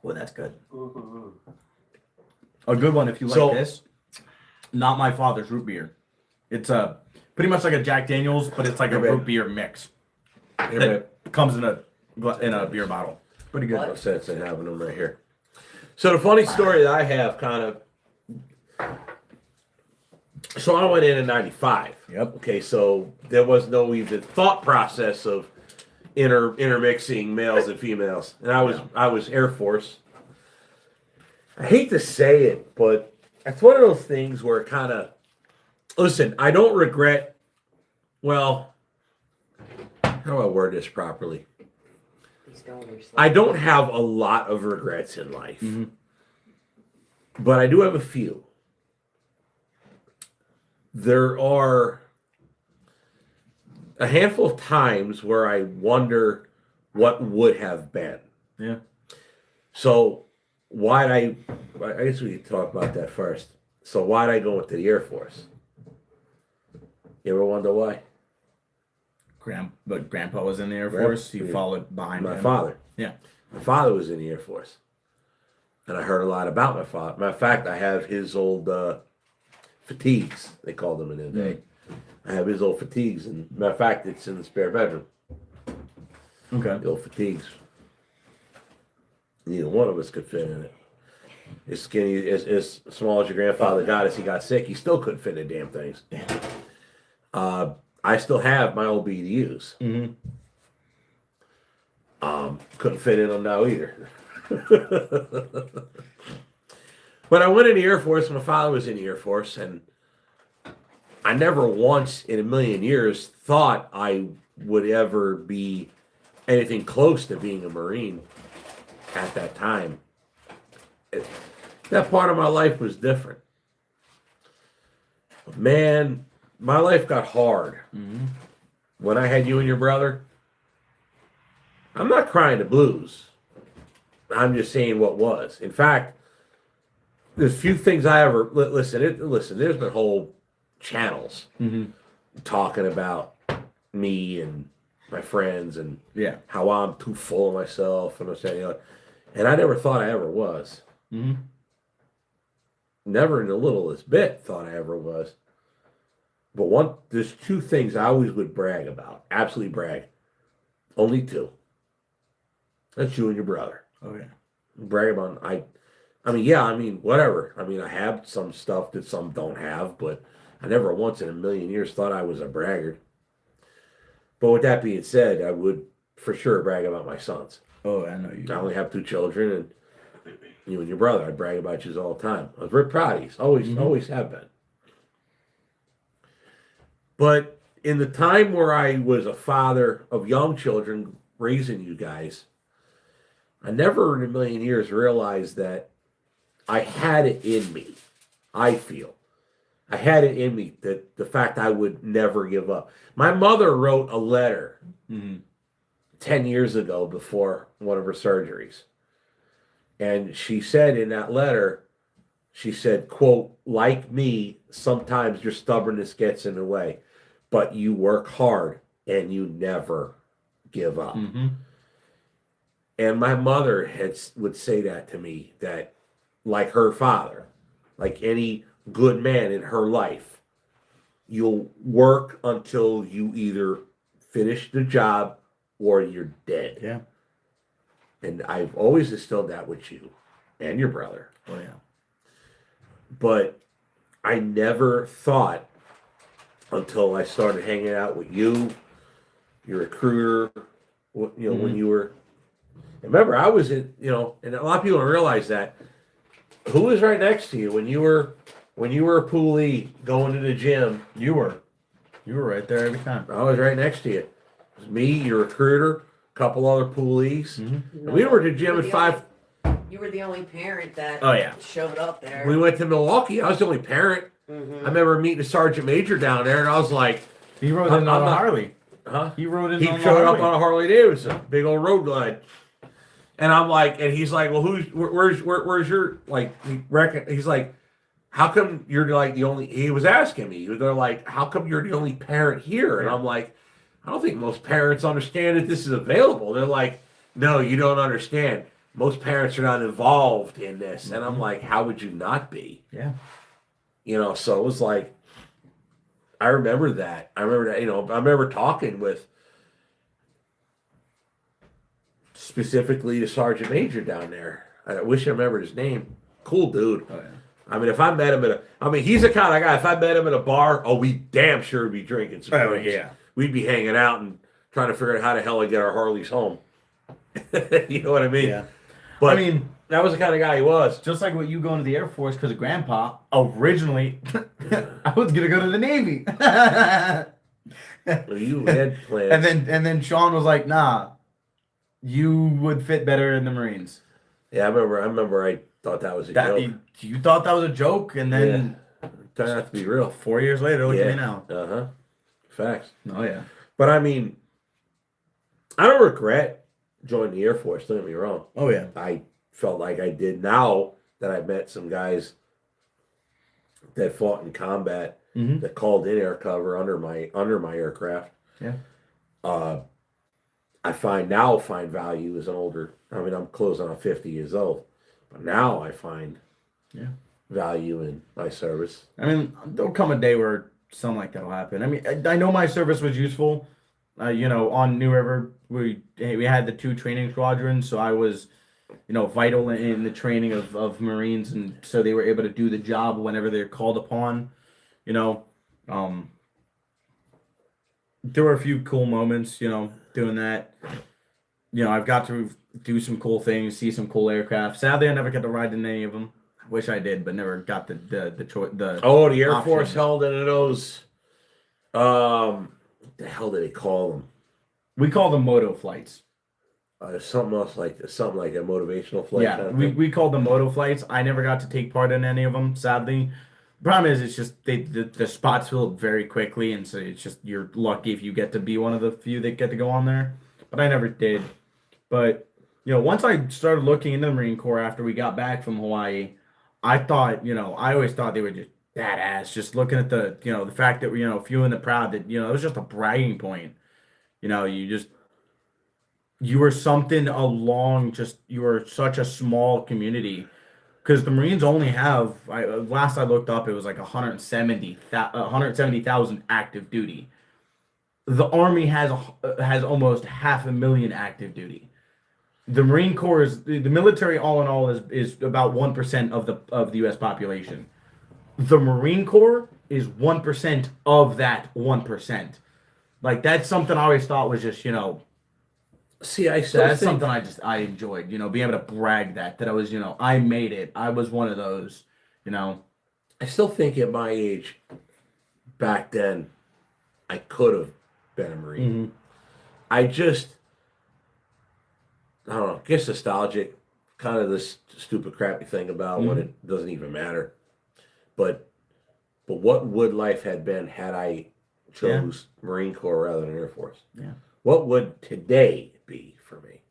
Well, that's good. A good one if you like So- this. Not My Father's root beer. It's pretty much like a Jack Daniels, but it's like a Okay. root beer mix. Here, babe. It comes in a beer bottle. Pretty good. No sense in having them right here. So the funny story that I have, kind of. So I went in 95. Yep. Okay, so there was no even thought process of intermixing males and females, and I was Air Force. I hate to say it, but it's one of those things where it kind of. Listen, I don't regret. Well, how do I word this properly? these donors. I don't have a lot of regrets in life, but I do have a few. There are a handful of times where I wonder what would have been. Yeah. So I guess we could talk about that first. So why'd I go into the Air Force? You ever wonder why? But Grandpa was in the Air Grandpa- Force. You followed behind My him. father. Yeah. My father was in the Air Force. And I heard a lot about my father. Matter of fact, I have his old fatigues, they called them in the day. I have his old fatigues, and matter of fact, it's in the spare bedroom. Okay. The old fatigues. Neither one of us could fit in it. As skinny, as small as your grandfather got as he got sick, he still couldn't fit in the damn things. I still have my old BDUs. Couldn't fit in them now either. But I went in the Air Force. My father was in the Air Force, and I never once in a million years thought I would ever be anything close to being a Marine at that time. That part of my life was different. Man, my life got hard when I had you and your brother. I'm not crying the blues. I'm just saying what was. In fact, there's few things I ever listen. There's been whole channels talking about me and my friends and how I'm too full of myself and I'm saying, and I never thought I ever was. Never in the littlest bit thought I ever was. But there's two things I always would brag about, absolutely brag. Only two. That's you and your brother. Oh yeah. Brag about whatever. I have some stuff that some don't have, but I never once in a million years thought I was a braggart. But with that being said, I would for sure brag about my sons. Oh, I know you. I only have two children, and you and your brother, I brag about you all the time. I was very proud of you. Always have been. But in the time where I was a father of young children, raising you guys, I never in a million years realized that I had it in me. I feel I had it in me that the fact I would never give up. My mother wrote a letter 10 years ago before one of her surgeries. And she said in that letter, she said, quote, like me, sometimes your stubbornness gets in the way, but you work hard and you never give up. And my mother would say that to me, that like her father, like any good man in her life. You'll work until you either finish the job or you're dead. Yeah. And I've always instilled that with you and your brother. Oh yeah. But I never thought until I started hanging out with you, your recruiter, when you were. Remember, I was in, and a lot of people don't realize that. Who was right next to you when you were a poolee going to the gym? You were right there every time. I was right next to you. It was me, your recruiter, a couple other poolies. Mm-hmm. And we were at the gym at 5. You were the only parent that Oh, yeah. showed up there. We went to Milwaukee. I was the only parent. Mhm. I remember meeting a sergeant major down there, and I was like, He rode in on a Harley. huh? He rode in He on a showed up Harley. on a Harley Davidson, big old road glide. And I'm like, and he's like, well, where's your, like, he's like, how come you're like the only, he was asking me, they're like, how come you're the only parent here? And I'm like, I don't think most parents understand that this is available. They're like, no, you don't understand. Most parents are not involved in this. And I'm like, how would you not be? Yeah. So it was like, I remember that. I remember talking with specifically the sergeant major down there. I wish I remembered his name. Cool dude. Oh yeah. I mean, if I met him he's the kind of guy, if I met him at a bar, we damn sure would be drinking some Oh drinks. yeah. We'd be hanging out and trying to figure out how the hell to get our Harleys home. You know what I mean? Yeah. But I mean, that was the kind of guy he was. just like what you going to the Air Force because of Grandpa. Originally, I was gonna go to the Navy. Well, you had plans. and then Sean was like, "Nah, you would fit better in the Marines." Yeah, I remember I thought that was a That joke. you thought that was a joke, and then Turned out to be real. 4 years later, look at me now. Uh-huh. Facts. Oh yeah. But I mean, I don't regret joining the Air Force, don't get me wrong. Oh yeah. I felt like I did now that I've met some guys that fought in combat Mm-hmm. that called in air cover under my aircraft. Yeah. I find value as an older. I mean, I'm closing on 50 years old, but now I find value in my service. I mean, there'll come a day where something like that'll happen. I mean, I know my service was useful. On New River, we had the 2 training squadrons, so I was, vital in the training of Marines, and so they were able to do the job whenever they're called upon. There were a few cool moments, doing that. I've got to do some cool things, see some cool aircraft. Sadly, I never got to ride in any of them. Wish I did, but never got the The Air option. Force held into those. What the hell did they call them? We call them moto flights. Something else something like a motivational flight. Yeah, kind of we, thing. we called them moto flights. I never got to take part in any of them, sadly. Problem is, it's just the spots fill very quickly, and so it's just you're lucky if you get to be one of the few that get to go on there. But I never did. But once I started looking into the Marine Corps after we got back from Hawaii, I thought I always thought they were just badass. Just looking at the the fact that few and the proud, that it was just a bragging point. You were something along. You were such a small community. Because the Marines only have, last I looked up, it was like 170,000 active duty. The Army has almost 500,000 active duty. The Marine Corps the military all in all is about 1% of the U.S. population. The Marine Corps is 1% of that 1%. Like that's something I always thought was just See, I still that's think something I enjoyed, being able to brag that I was, I made it. I was one of those, I still think at my age, back then, I could have been a Marine. Mm-hmm. I don't know, guess nostalgic, kind of this stupid crappy thing about when it doesn't even matter. But what would life had been had I chose Marine Corps rather than Air Force? Yeah. What would today be for me?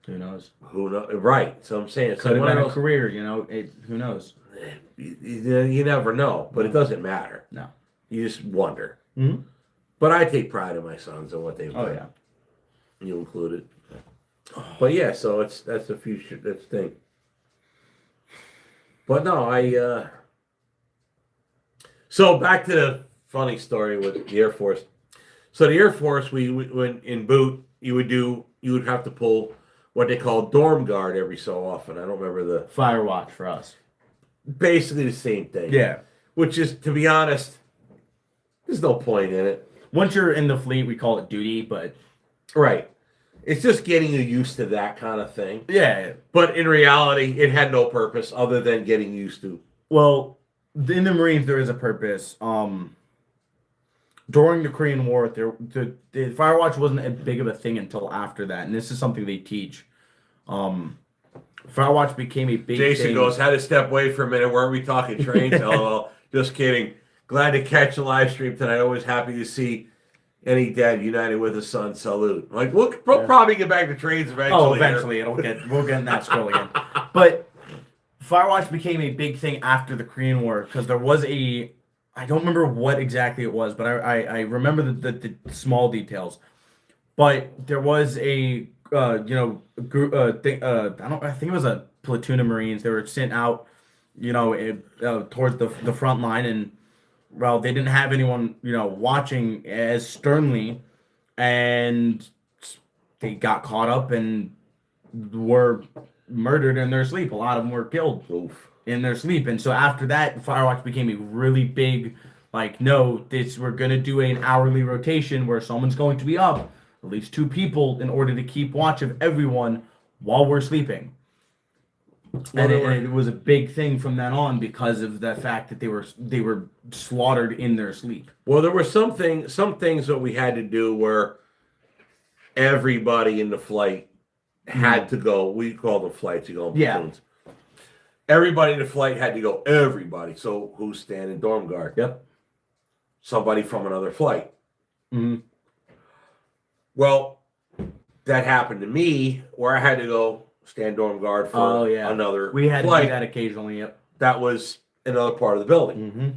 Who knows? Who knows? Right. So I'm saying it's Could have like one been of a those, career, who knows? you never know, but it doesn't matter. No. You just wonder. Mm-hmm. But I take pride in my sons and what they've done. Oh yeah. You included. But yeah, so that's the future. That's the thing. But no, So back to the funny story with the Air Force. So the Air Force, when in boot, you would have to pull what they call dorm guard every so often. I don't remember the Fire watch for us. basically the same thing. Yeah. Which is, to be honest, there's no point in it. Once you're in the fleet, we call it duty, but Right. It's just getting you used to that kind of thing. yeah. But in reality, it had no purpose other than getting used to. Well, in the Marines, there is a purpose. During the Korean War, the Firewatch wasn't as big of a thing until after that, and this is something they teach. Firewatch became a big Jason thing. goes, had to step away for a minute. Weren't we talking trains? Oh, just kidding. Glad to catch the live stream tonight. Always happy to see any dad united with his son. Salute. Like, we'll probably get back to trains eventually. Oh, eventually we'll get in that scroll again. But Firewatch became a big thing after the Korean War because there was I don't remember what exactly it was, but I remember the small details. But there was a group I think it was a platoon of Marines. They were sent out, towards the front line, and well, they didn't have anyone watching as sternly, and they got caught up and were murdered in their sleep. A lot of them were killed in their sleep. And so after that, Firewatch became a really big, we're going to do an hourly rotation where someone's going to be up, at least 2 people, in order to keep watch of everyone while we're sleeping. And it was a big thing from then on because of the fact that they were slaughtered in their sleep. Well, there were some things that we had to do where everybody in the flight had to go. We call them flights. You go in platoons. Everybody in the flight had to go. Everybody. So who's standing dorm guard? Yep. Somebody from another flight. Mm-hmm. Well, that happened to me where I had to go stand dorm guard for another We had flight. to do that occasionally. Yep. That was another part of the building. Mm-hmm.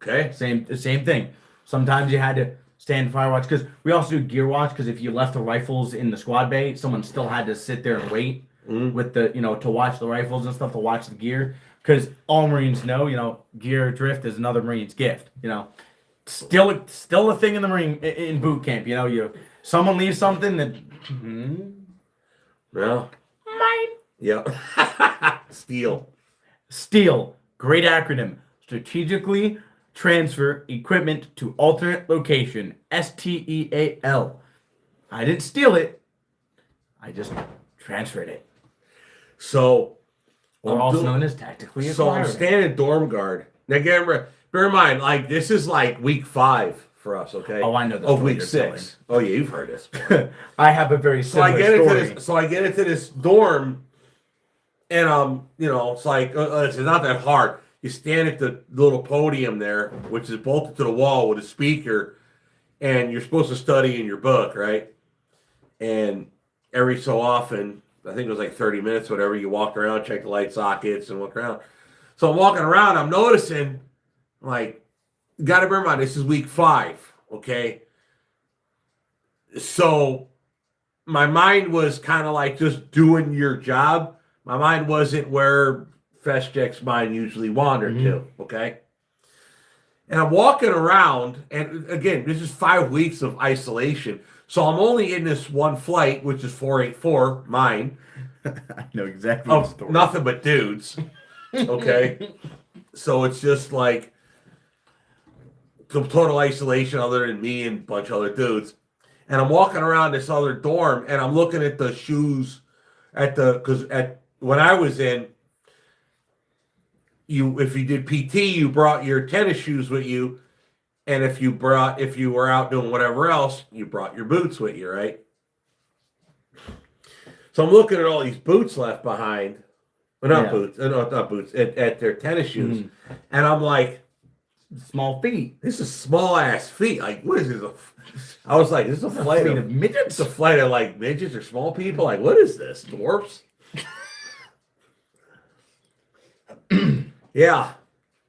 Okay. Same thing. Sometimes you had to stand fire watch because we also do gear watch because if you left the rifles in the squad bay, someone still had to sit there and wait with the to watch the rifles and stuff, to watch the gear, because all Marines know gear drift is another Marine's gift. Still a thing in the Marine in boot camp. Someone leaves something that Well, mine. yeah. Steal, great acronym. Strategically transfer equipment to alternate location. STEAL. I didn't steal it. I just transferred it. So, Or also known as tactically so I'm acquiring. standing dorm guard. Now, bear in mind, this is like week 5 for us, okay? Oh, I know the Of story week you're 6. Oh, yeah, you've heard this. I have a very So I similar get story. into this dorm, and it's like it's not that hard. You stand at the little podium there, which is bolted to the wall with a speaker, and you're supposed to study in your book, right? And every so often, I think it was like 30 minutes, whatever, you walk around, check the light sockets, and walk around. So I'm walking around, I'm noticing, got to bear in mind, this is week 5, okay? So my mind was kind of like just doing your job. My mind wasn't where FSC's mind usually wandered to, okay? And I'm walking around, and again, this is 5 weeks of isolation. So I'm only in this one flight, which is 484, mine, I know exactly the of story. nothing but dudes, okay? So it's just like total isolation other than me and a bunch of other dudes. And I'm walking around this other dorm, and I'm looking at the shoes because when I was in, if you did PT, you brought your tennis shoes with you, and if you were out doing whatever else, you brought your boots with you, right? So I'm looking at all these boots left behind, not boots, at their tennis shoes, and I'm like, Small feet. this is small ass feet. Like, what is this? I was like, this is a flight Feet of of midgets. It's a flight of like midgets or small people. Like, what is this? Dwarfs? Yeah.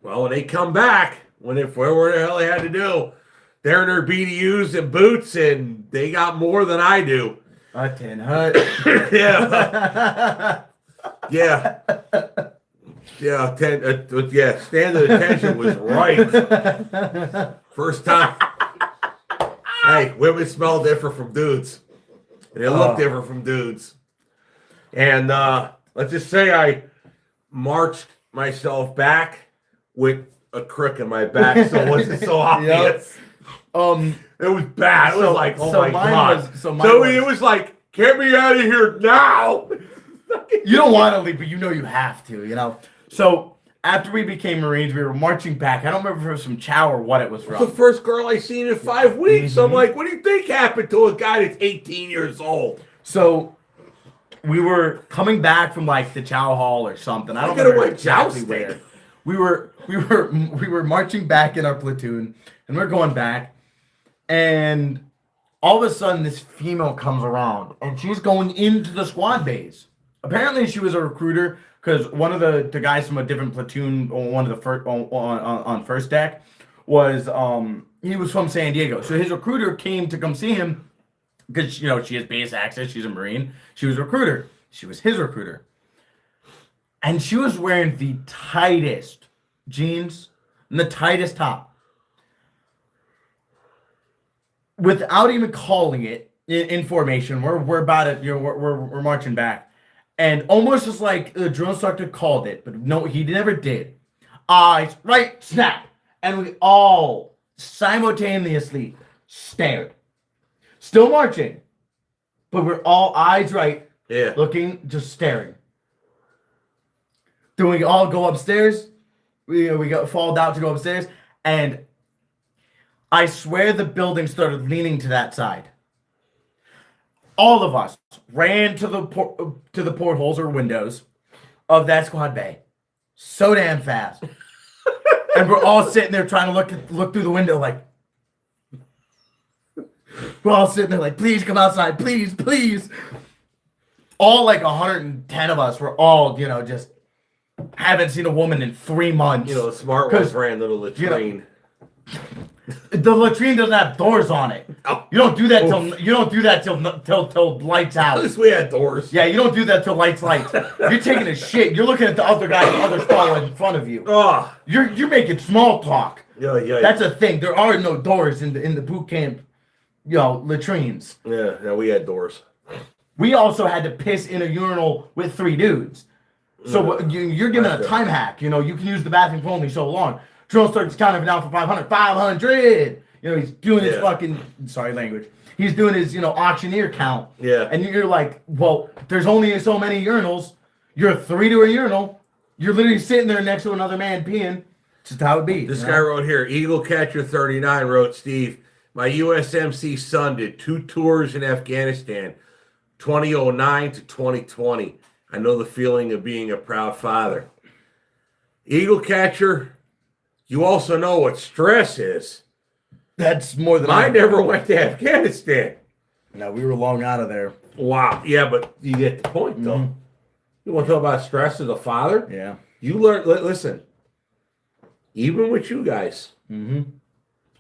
Well, when they come back, whatever the hell they had to do, they're in their BDUs and boots, and they got more than I do. A tin hut. Yeah. Yeah. Yeah, standard attention was right. First time. Hey, women smell different from dudes. And they look different from dudes. And let's just say I marched myself back with a crook in my back, so it wasn't so obvious. It was bad. It was like, oh my God. It was like, get me out of here now. You don't want to leave, but you know you have to, you know? So after we became Marines, we were marching back. I don't remember if it was from Chow or what it was from. It's the first girl I seen in 5 weeks. I'm like, what do you think happened to a guy that's 18 years old? So we were coming back from like the Chow Hall or something. I don't remember exactly where. We were marching back in our platoon, and we're going back, and all of a sudden this female comes around, and she's going into the squad base. Apparently she was a recruiter, because one of the guys from a different platoon, one of the first on first deck, was he was from San Diego. So his recruiter came to come see him because she has base access. She's a Marine. She was a recruiter. She was his recruiter, and she was wearing the tightest jeans and the tightest top. Without even calling it in formation, we're about it. We're marching back. And almost just like the drill instructor called it, but no, he never did. Eyes right, snap. And we all simultaneously stared. Still marching. But we're all eyes right, looking, just staring. Then we all go upstairs. We got fall out to go upstairs. And I swear the building started leaning to that side. All of us ran to the portholes or windows of that squad bay, so damn fast, and we're all sitting there trying to look through the window, like we're all sitting there like, please come outside, please, please. All like 110 of us were all just haven't seen a woman in 3 months. The smart ones ran to the latrine. The latrine doesn't have doors on it. Oh. You don't do that till lights out. At least we had doors. Yeah, you don't do that till lights. You're taking a shit. You're looking at the other guy, the other stall in front of you. Oh. You're making small talk. Yeah. That's a thing. There are no doors in the boot camp, latrines. Yeah, we had doors. We also had to piss in a urinal with 3 dudes. So you're given a time hack. You can use the bathroom for only so long. Drill starts counting down for 500. 500. He's doing his fucking, sorry language. He's doing his, auctioneer count. Yeah. And you're like, well, there's only so many urinals. You're 3 to a urinal. You're literally sitting there next to another man peeing. Just how it be. This guy wrote here, Eagle Catcher 39 wrote, Steve, my USMC son did 2 tours in Afghanistan, 2009 to 2020. I know the feeling of being a proud father. Eagle Catcher, you also know what stress is. That's more than I never went to Afghanistan. No, we were long out of there. Wow. Yeah, but you get the point, though. Mm-hmm. You want to talk about stress as a father? Yeah. You learn. Listen. Even with you guys,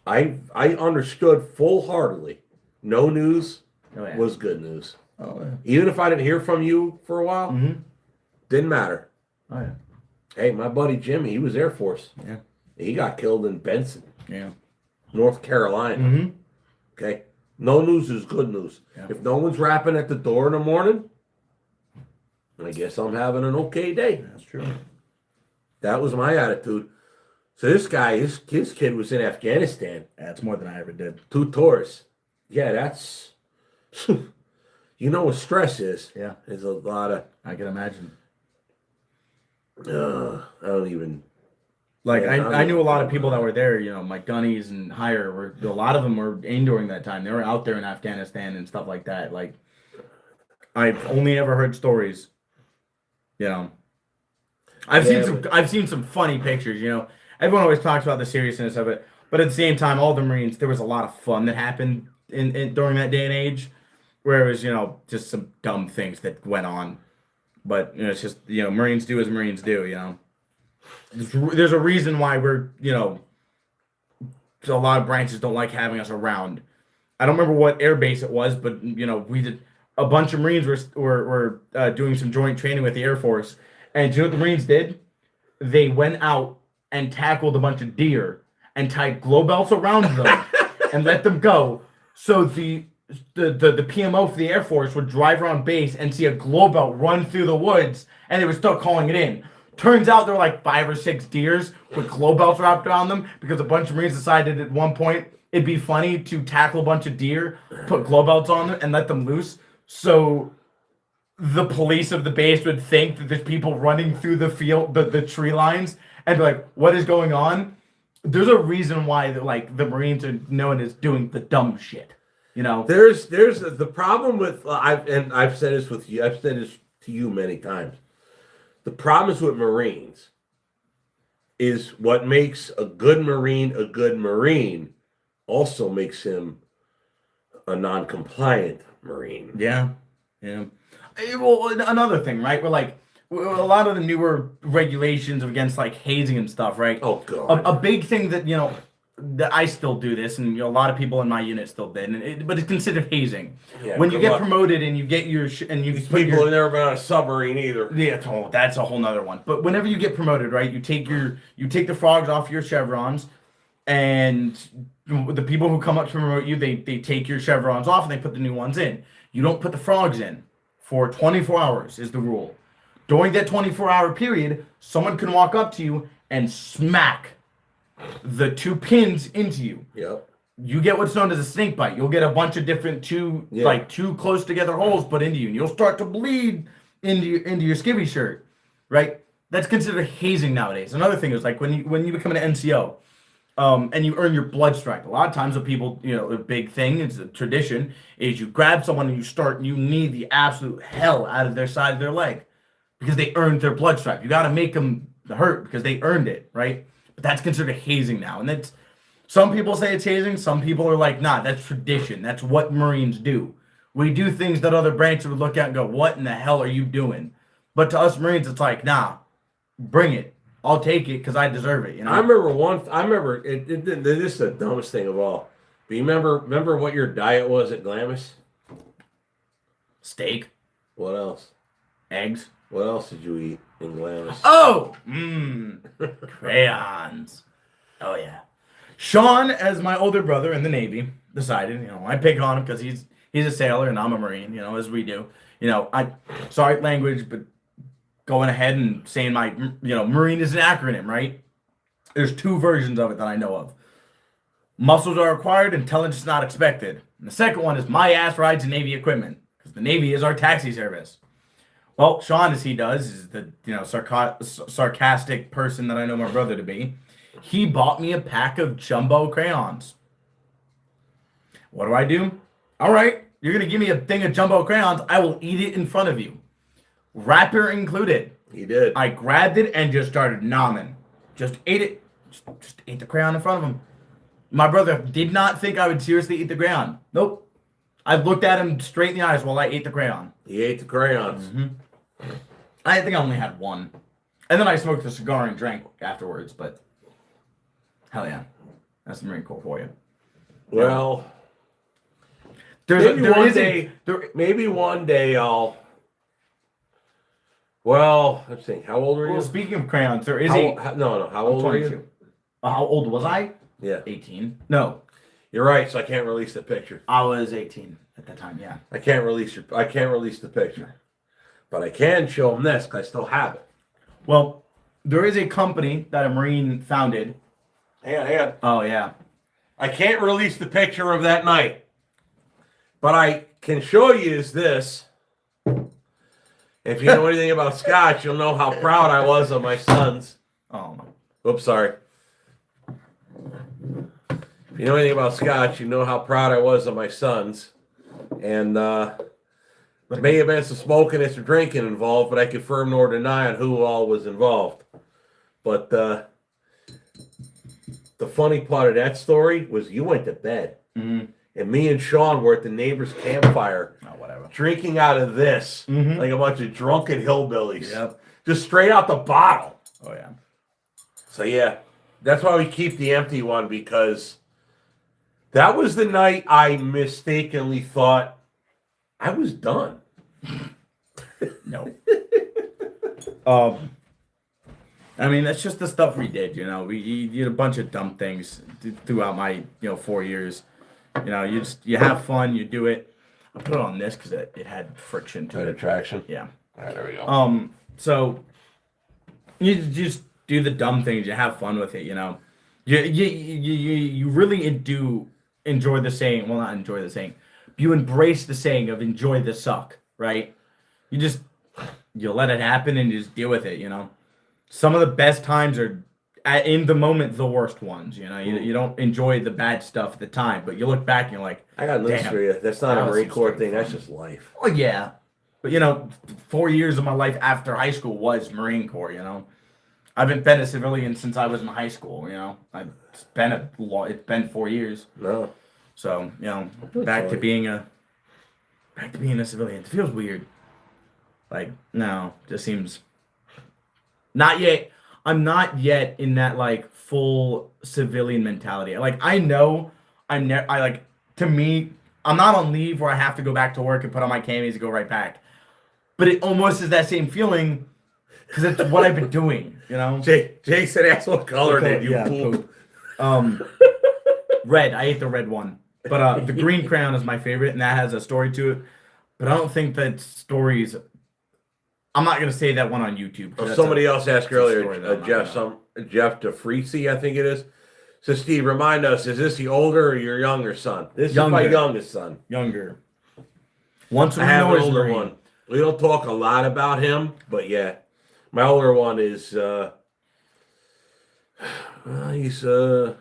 I understood full-heartedly. No news was good news. Oh yeah. Even if I didn't hear from you for a while, didn't matter. Oh yeah. Hey, my buddy Jimmy, he was Air Force. Yeah. He got killed in Benson. Yeah. North Carolina. Okay. No news is good news. Yeah. If no one's rapping at the door in the morning, I guess I'm having an okay day. That's true. That was my attitude. So this guy, his kid was in Afghanistan. That's more than I ever did. 2 tours. Yeah, that's... You know what stress is. Yeah. There's a lot of... I can imagine. I don't even... Like, I knew a lot of people that were there, my gunnies and higher, a lot of them were in during that time. They were out there in Afghanistan and stuff like that. Like, I've only ever heard stories, I've seen some funny pictures, Everyone always talks about the seriousness of it, but at the same time, all the Marines, there was a lot of fun that happened in during that day and age, where it was, just some dumb things that went on. But, it's just, Marines do as Marines do, There's a reason why we're, a lot of branches don't like having us around. I don't remember what air base it was, but, we did, a bunch of Marines were doing some joint training with the Air Force. And do you know what the Marines did? they went out and tackled a bunch of deer and tied glow belts around them and let them go. So the PMO for the Air Force would drive around base and see a glow belt run through the woods, and they would start calling it in. Turns out there were like 5 or 6 deers with glow belts wrapped around them because a bunch of Marines decided at one point it'd be funny to tackle a bunch of deer, put glow belts on them, and let them loose. So the police of the base would think that there's people running through the field, the tree lines, and be like, what is going on? There's a reason why the Marines are known as doing the dumb shit. You know, There's the problem with I've said this with you. I've said this to you many times. The problem is with Marines is what makes a good Marine also makes him a non-compliant Marine. Yeah. Well, another thing, right? We're like a lot of the newer regulations against like hazing and stuff, right? Oh God. A big thing that that I still do this, and a lot of people in my unit still did, but it's considered hazing. Yeah, when you get luck. promoted and you get your These people have never been on a submarine either. yeah, that's a whole nother one. But whenever you get promoted, right, you take the frogs off your chevrons, and the people who come up to promote you, they take your chevrons off and they put the new ones in. You don't put the frogs in for 24 hours is the rule. During that 24-hour period, someone can walk up to you and smack the 2 pins into you. Yep. You get what's known as a snake bite. You'll get a bunch of different two close together holes put into you, and you'll start to bleed into your skivvy shirt, right? That's considered hazing nowadays. Another thing is like when you become an NCO, and you earn your blood stripe. A lot of times, what people, a big thing, it's a tradition, is you grab someone and you need the absolute hell out of their side of their leg because they earned their blood stripe. You got to make them hurt because they earned it, right? But that's considered hazing now, and that's some people say it's hazing. Some people are like, nah, that's tradition. That's what Marines do. We do things that other branches would look at and go, what in the hell are you doing? But to us Marines, it's like, nah, bring it. I'll take it because I deserve it. I remember this is the dumbest thing of all. But you remember what your diet was at Glamis? Steak, What else? eggs. What else did you eat in Glamis? Oh, crayons. Oh yeah. Sean, as my older brother in the Navy, decided, I pick on him because he's a sailor and I'm a Marine, as we do. Sorry language, but going ahead and saying my, Marine is an acronym, right? There's 2 versions of it that I know of. Muscles are acquired, intelligence is not expected. And the second one is my ass rides in Navy equipment, because the Navy is our taxi service. Well, Sean, as he does, is the sarcastic person that I know my brother to be. He bought me a pack of jumbo crayons. What do? All right, you're going to give me a thing of jumbo crayons. I will eat it in front of you. Wrapper included. He did. I grabbed it and just started nomming. Just ate it. Just ate the crayon in front of him. My brother did not think I would seriously eat the crayon. Nope. I looked at him straight in the eyes while I ate the crayon. He ate the crayons. Mm-hmm. I think I only had one. And then I smoked a cigar and drank afterwards, but hell yeah. That's the Marine Corps for you. Well, maybe one day I'll. Well, let's see. How old are you? Well, speaking of crayons, there is How old are you? How old was I? Yeah. 18. No. You're right, so I can't release the picture. I was 18 at that time, yeah. I can't release the picture. But I can show them this, because I still have it. Well, there is a company that a Marine founded. Hang on. Oh, yeah. I can't release the picture of that night. But I can show you is this. If you know anything about Scotch, you'll know how proud I was of my sons. Oh, no. Oops, sorry. If you know anything about Scotch, you know how proud I was of my sons. And there may have been some smoking and some drinking involved, but I confirm nor deny on who all was involved. But the funny part of that story was you went to bed. Mm-hmm. And me and Sean were at the neighbor's campfire. Oh, whatever. Drinking out of this Mm-hmm. like a bunch of drunken hillbillies. Yep. Just straight out the bottle. Oh, yeah. So, yeah, that's why we keep the empty one, because that was the night I mistakenly thought I was done. No. I mean, that's just the stuff we did. You know, we did a bunch of dumb things throughout my 4 years. You know, you have fun, you do it. I put it on this because it had friction to Good it. attraction. Yeah. All right, there we go. So you just do the dumb things. You have fun with it. You know, you really do enjoy the saying. Well, not enjoy the saying. You embrace the saying of enjoy the suck, right? You let it happen and you just deal with it. You know, some of the best times are in the moment the worst ones. You know, you don't enjoy the bad stuff at the time, but you look back and you're like, I got news damn, for you. That's not that a was Marine some Corps stupid thing. That's fun. just life. oh yeah, but 4 years of my life after high school was Marine Corps. You know, I haven't been a civilian since I was in high school. You know, it's been 4 years. No. So back to being a civilian. It feels weird. Like no, just seems not yet. I'm not yet in that like full civilian mentality. Like I know I like to me. I'm not on leave where I have to go back to work and put on my camis and go right back. But it almost is that same feeling because it's what I've been doing. You know. Jake said, "Ask what color did you Yeah, poop?" Red. I ate the red one. But the green crown is my favorite, and that has a story to it. But I don't think that stories. I'm not gonna say that one on YouTube. Well, somebody else asked story earlier, that I'm not Jeff DeFreezy, I think it is. So, Steve, remind us: is this the older or your younger son? This is my Younger. youngest son. Younger. Once I have an older one. We don't talk a lot about him, but yeah, my older one is. He's Well,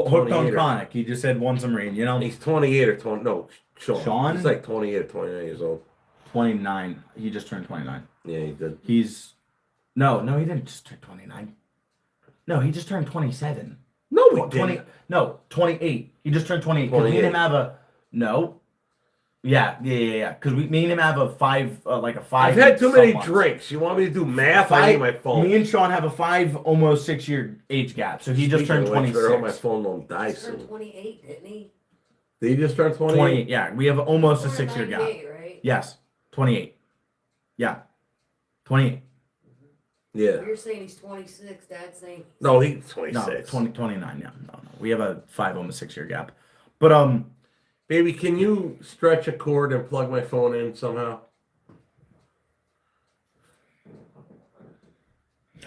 hooked on 28 or- chronic. He just said once a Marine. You know, He's 28 or 20. No, Sean? He's like 28 or 29 years old. 29. He just turned 29. Yeah, he did. He's no, he didn't just turn 29. No, he just turned 27. No, we 20. didn't. No, 28. He just turned 28. Because me and him 28. have a no. Yeah. Because me and him have a 5. I've had too many drinks. You want me to do math? I need my phone. Me and Sean have a 5, almost 6 year age gap. So he just turned Speaking of which, 26. I hope my phone don't die He turned soon. 28, didn't he? Did he just turn 28? 28. Yeah, we have almost a Born in 6 year gap. 98, right? Yes, 28. Yeah, 28. Yeah. You're saying he's 26. Dad's saying No, he's No, 26. 29. Yeah, no. We have a 5, almost 6 year gap. But Baby, can you stretch a cord and plug my phone in somehow?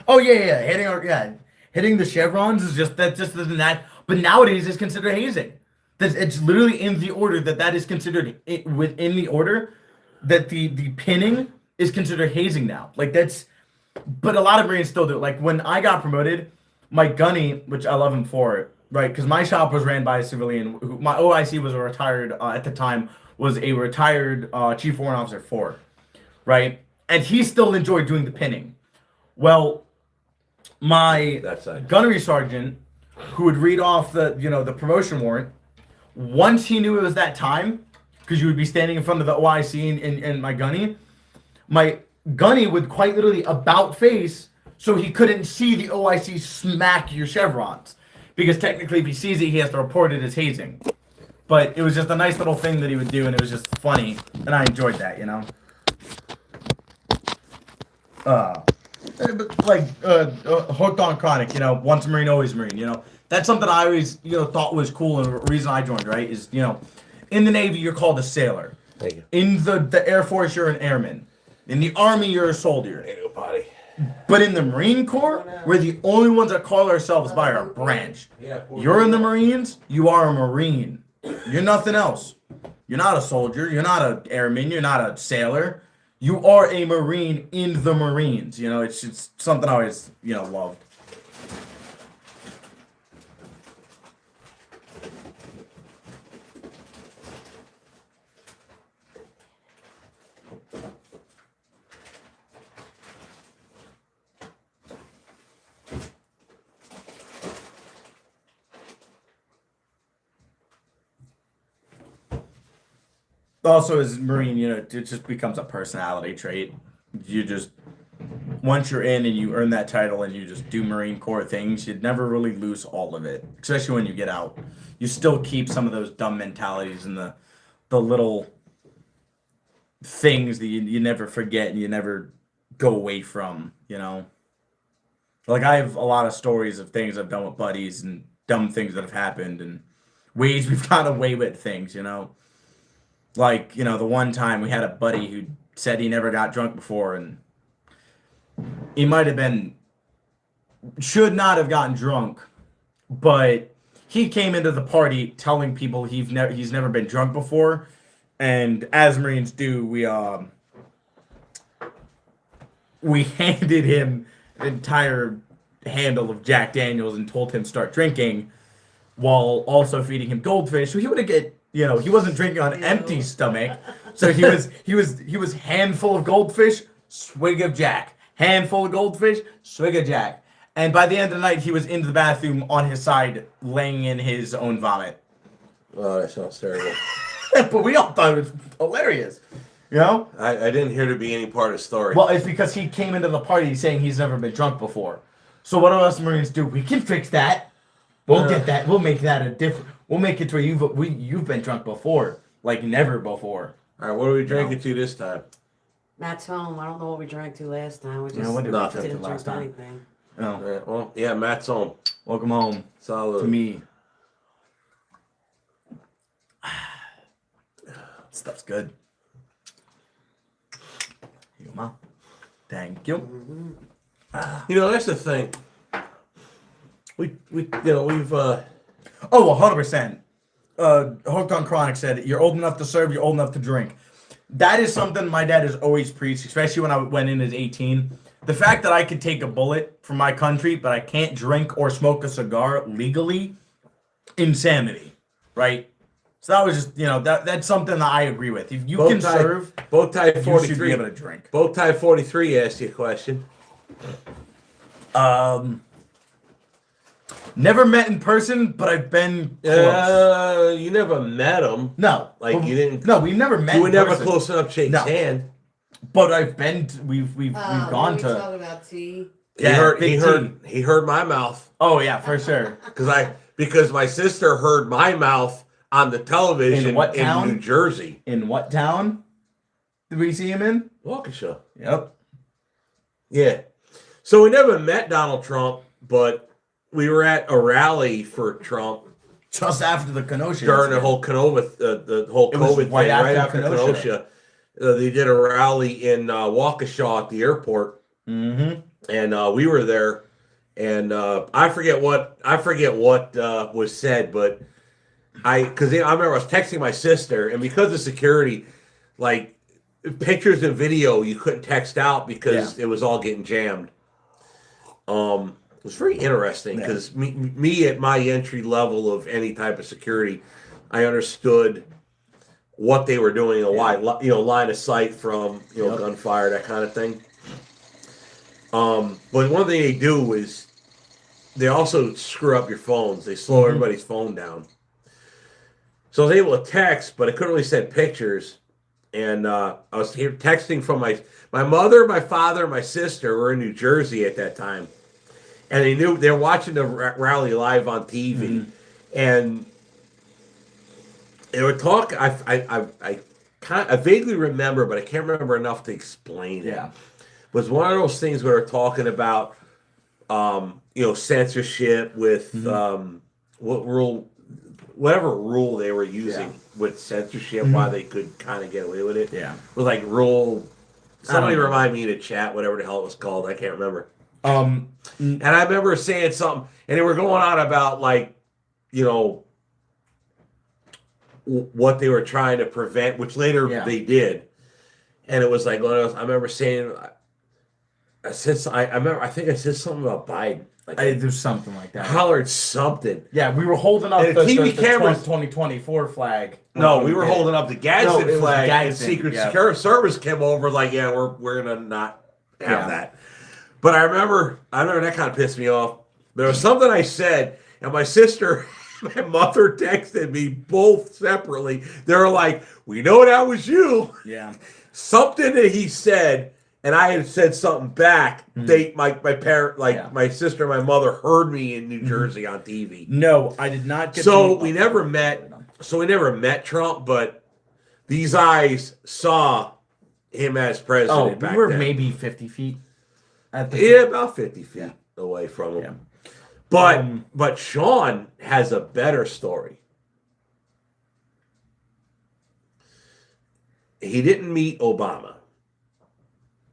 oh yeah, hitting the chevrons is just isn't that. But nowadays it's considered hazing. It's literally in the order that is considered within the order that the pinning is considered hazing now. Like that's. But a lot of Marines still do it. Like when I got promoted, my gunny, which I love him for it, right? Because my shop was ran by a civilian. My OIC was a retired at the time was a retired Chief Warrant Officer 4, right? And he still enjoyed doing the pinning. Well, my That's it. gunnery sergeant, who would read off the promotion warrant, once he knew it was that time, because you would be standing in front of the OIC and my gunny would quite literally about face so he couldn't see the OIC smack your chevrons. Because technically if he sees it, he has to report it as hazing. But it was just a nice little thing that he would do and it was just funny. And I enjoyed that, you know. Hooked on chronic, once a Marine, always Marine, That's something I always, thought was cool and the reason I joined, right? Is, in the Navy, you're called a sailor. Thank you. In the Air Force, you're an airman. In the Army, you're a soldier. Hey, go potty. But in the Marine Corps, we're the only ones that call ourselves by our branch. You're in the Marines, you are a Marine. You're nothing else. You're not a soldier, you're not an airman, you're not a sailor. You are a Marine in the Marines. It's something I always, loved. Also, as a Marine, it just becomes a personality trait. You just, once you're in and you earn that title and you just do Marine Corps things, you'd never really lose all of it, especially when you get out. You still keep some of those dumb mentalities and the little things that you never forget and you never go away from, Like, I have a lot of stories of things I've done with buddies and dumb things that have happened and ways we've gotten away with things, you know? Like, you know, the one time we had a buddy who said he never got drunk before, and he might have been, should not have gotten drunk, but he came into the party telling people he's never been drunk before, and as Marines do, we handed him an entire handle of Jack Daniels and told him start drinking, while also feeding him goldfish. So he would get, you know, he wasn't drinking on an empty stomach. So he was handful of goldfish, swig of Jack, handful of goldfish, swig of Jack, and by the end of the night he was into the bathroom on his side, laying in his own vomit. Oh, that sounds terrible. But we all thought it was hilarious. You know? I didn't hear to be any part of the story. Well, it's because he came into the party saying he's never been drunk before. So what do us Marines do? We can fix that. We'll get that. We'll make that a different. We'll make it to where you've been drunk before, like never before. All right, what are we drinking to this time? Matt's home. I don't know what we drank to last time. We just What did we Nothing. drink didn't the last drink time? anything. Oh, All right, well, yeah, Matt's home. welcome home Solid. to me. Stuff's good. Here you go, Mom. Thank you. You know, that's the thing. We've Oh, 100%. Hooked on Chronic said, you're old enough to serve, you're old enough to drink. That is something my dad has always preached, especially when I went in as 18. The fact that I could take a bullet for my country, but I can't drink or smoke a cigar legally, insanity, right? So that was just, you know, that's something that I agree with. If you can serve, Bowtie you should be 43. able to drink. Bowtie 43 asked you a question. Never met in person, but I've been close. You never met him. No, Like, you didn't. No, we've never met. You were in never person. close enough to shake No. his hand. But I've been. We've gone we to. talking about tea. Yeah, He big he heard my mouth Oh yeah, for sure. because my sister heard my mouth on the television In what town? New Jersey. In what town did we see him in? Waukesha. Yep. Yeah. So we never met Donald Trump, but we were at a rally for Trump Just after the Kenosha. during the incident. whole the whole It was COVID right thing, after right after Kenosha. Kenosha. They did a rally in Waukesha at the airport, Mm-hmm. and we were there. And I forget what was said, but I remember I was texting my sister, and because of security, like pictures and video you couldn't text out because it was all getting jammed. It was very interesting because me at my entry level of any type of security, I understood what they were doing and why, line of sight from gunfire, that kind of thing. But one thing they do is they also screw up your phones. They slow everybody's phone down. So I was able to text, but I couldn't really send pictures. And I was here texting from my mother, my father, my sister were in New Jersey at that time. And they were watching the rally live on TV. And they were talking. I vaguely remember, but I can't remember enough to explain it. Yeah. It was one of those things where they're talking about, censorship with whatever rule they were using with censorship, why they could kind of get away with it. Yeah. With like rule. Somebody know. remind me in the chat, whatever the hell it was called. I can't remember. And I remember saying something, and they were going on about what they were trying to prevent, which later they did. And it was like, I remember saying, I think I said something about Biden. Like there's something like that. hollered something. Yeah, we were holding up And the TV cameras- 2024 flag. No, we were holding up the Gadsden No, it was flag, and Gadsden, Secret yeah. Security Service came over like, we're gonna not have Yeah. that. But I remember that kind of pissed me off. There was something I said, and my sister, my mother texted me both separately. They were like, "We know that was you." Yeah. Something that he said, and I had said something back. My parent, my sister, and my mother heard me in New Jersey on TV. No, I did not get So we never met. So we never met Trump, but these eyes saw him as president. Oh, back we were then. maybe 50 feet. At the Yeah, about 50 feet. Yeah. away from him. Yeah. But Sean has a better story. He didn't meet Obama,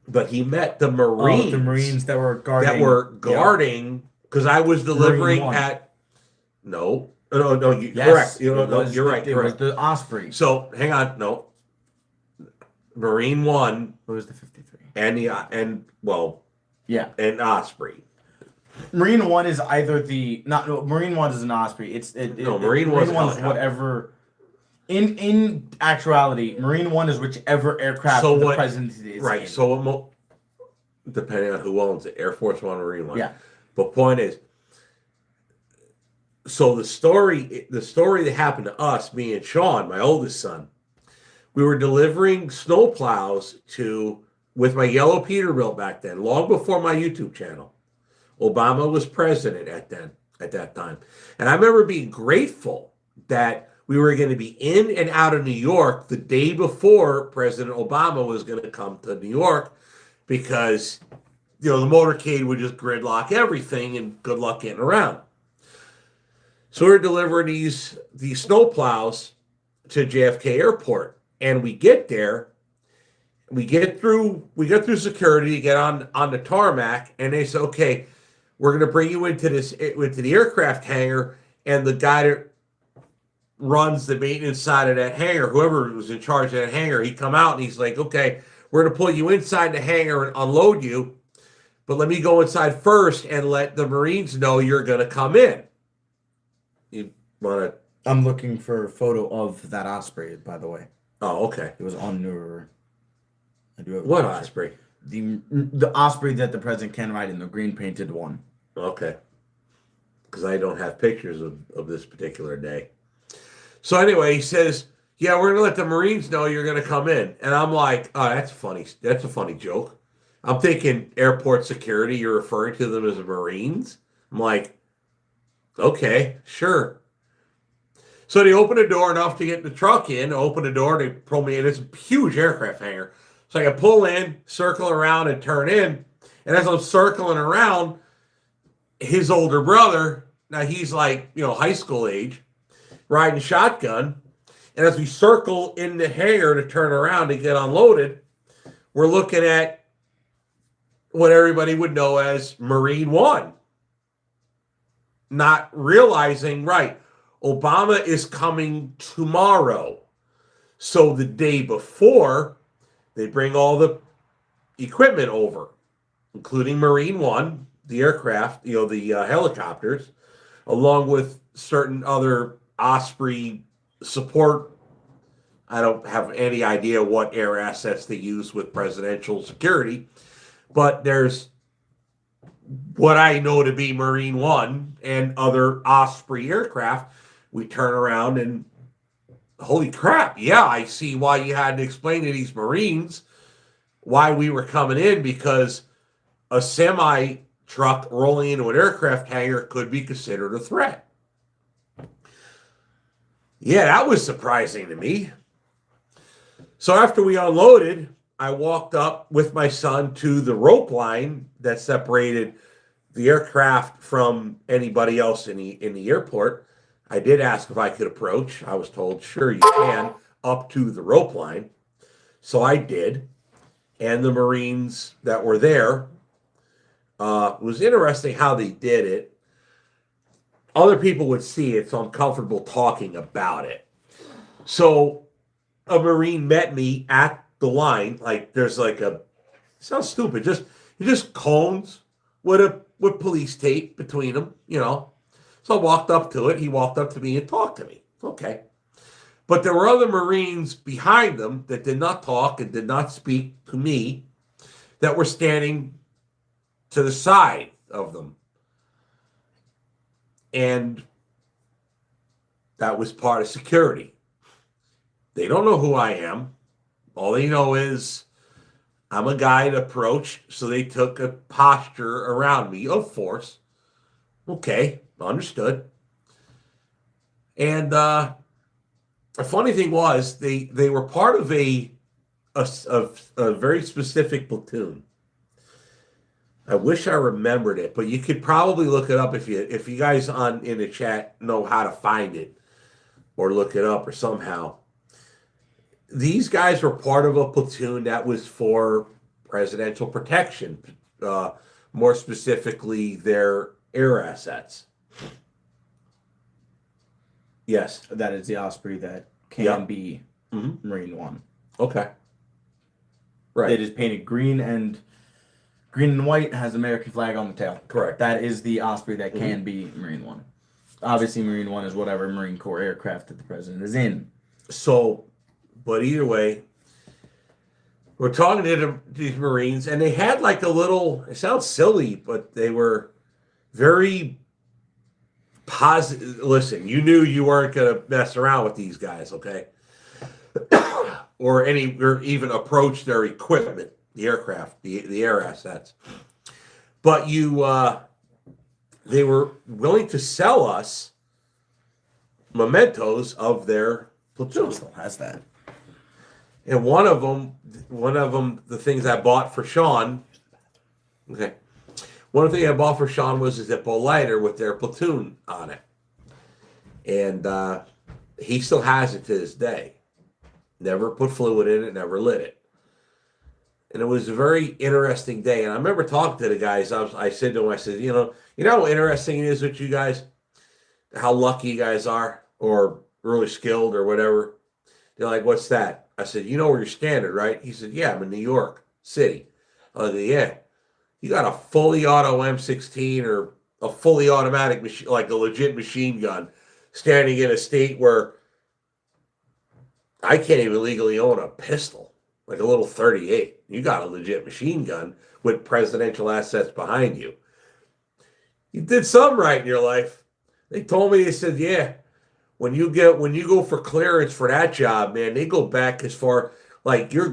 but he met the Marines. The Marines that were guarding because I was delivering Marine one. at no. You, Yes, correct. it was You're right. It was the Osprey. So hang on, no. Marine 1 It was the 53. and Yeah. and Osprey. Marine 1 is either Marine 1 is an Osprey. Marine 1 is is whatever. In actuality, Marine 1 is whichever aircraft the president is right. in. So depending on who owns it, Air Force 1, Marine 1. Yeah. But point is, so the story that happened to us, me and Sean, my oldest son, we were delivering snowplows with my yellow Peterbilt back then, long before my YouTube channel. Obama was president at that time. And I remember being grateful that we were going to be in and out of New York the day before President Obama was going to come to New York because, the motorcade would just gridlock everything and good luck getting around. So we were delivering these snowplows to JFK Airport. And we get there, we get through security, get on the tarmac, and they say, okay, we're going to bring you into the aircraft hangar, and the guy that runs the maintenance side of that hangar, whoever was in charge of that hangar, he come out and he's like, okay, we're going to pull you inside the hangar and unload you, but let me go inside first and let the Marines know you're going to come in. You want to? I'm looking for a photo of that Osprey, by the way. Oh, okay. It was on Newer. I do have What Osprey? The Osprey that the president can ride in, the green painted one. Okay. Because I don't have pictures of this particular day. So anyway, he says, yeah, we're going to let the Marines know you're going to come in. And I'm like, oh, that's funny. That's a funny joke. I'm thinking airport security, you're referring to them as Marines? I'm like, okay, sure. So they open the door enough to get the truck in, open the door, they pull me in. It's a huge aircraft hangar. So I can pull in, circle around, and turn in. And as I'm circling around, his older brother, now he's like, high school age, riding shotgun. And as we circle in the hangar to turn around to get unloaded, we're looking at what everybody would know as Marine 1. Not realizing, right, Obama is coming tomorrow. So the day before, they bring all the equipment over, including Marine 1, the aircraft, the helicopters, along with certain other Osprey support. I don't have any idea what air assets they use with presidential security, but there's what I know to be Marine 1 and other Osprey aircraft. We turn around and holy crap, yeah, I see why you had to explain to these Marines why we were coming in, because a semi truck rolling into an aircraft hangar could be considered a threat. Yeah, that was surprising to me. So after we unloaded, I walked up with my son to the rope line that separated the aircraft from anybody else in the airport. I did ask if I could approach. I was told, sure, you can, up to the rope line. So I did. And the Marines that were there, it was interesting how they did it. Other people would see it, so I'm comfortable talking about it. So a Marine met me at the line. Like there's like it sounds stupid, just cones with police tape between them, So I walked up to it. He walked up to me and talked to me. Okay. But there were other Marines behind them that did not talk and did not speak to me that were standing to the side of them. And that was part of security. They don't know who I am. All they know is I'm a guy to approach, so they took a posture around me of force. Okay, understood. And the funny thing was they were part of a very specific platoon. I wish I remembered it, but you could probably look it up if you guys on in the chat know how to find it or look it up or somehow. These guys were part of a platoon that was for presidential protection, more specifically their air assets. Yes. That is the Osprey that can Yeah. be Mhm. Marine One. Okay. They Right. just painted green and white, has American flag on the tail. Correct. That is the Osprey that can be Marine One. Obviously, Marine One is whatever Marine Corps aircraft that the president is in. So, but either way, we're talking to these Marines, and they had like a little. It sounds silly, but they were very positive. Listen, you knew you weren't going to mess around with these guys, okay? or even approach their equipment, the aircraft, the air assets. But they were willing to sell us mementos of their platoon. Still has that. And one of them, the things I bought for Sean. Okay, one of the things I bought for Sean was a Zippo lighter with their platoon on it, and he still has it to this day. Never put fluid in it, never lit it. And it was a very interesting day. And I remember talking to the guys. I said to them, I said, you know how interesting it is with you guys, how lucky you guys are, or really skilled, or whatever. They're like, what's that? I said, you know where you're standing, right? He said, yeah, I'm in New York City. I said, yeah. You got a fully auto M16 or a fully automatic machine, like a legit machine gun, standing in a state where I can't even legally own a pistol, like a little 38. You got a legit machine gun with presidential assets behind you. You did something right in your life. They told me, they said, yeah, when you go for clearance for that job, man, they go back as far, like your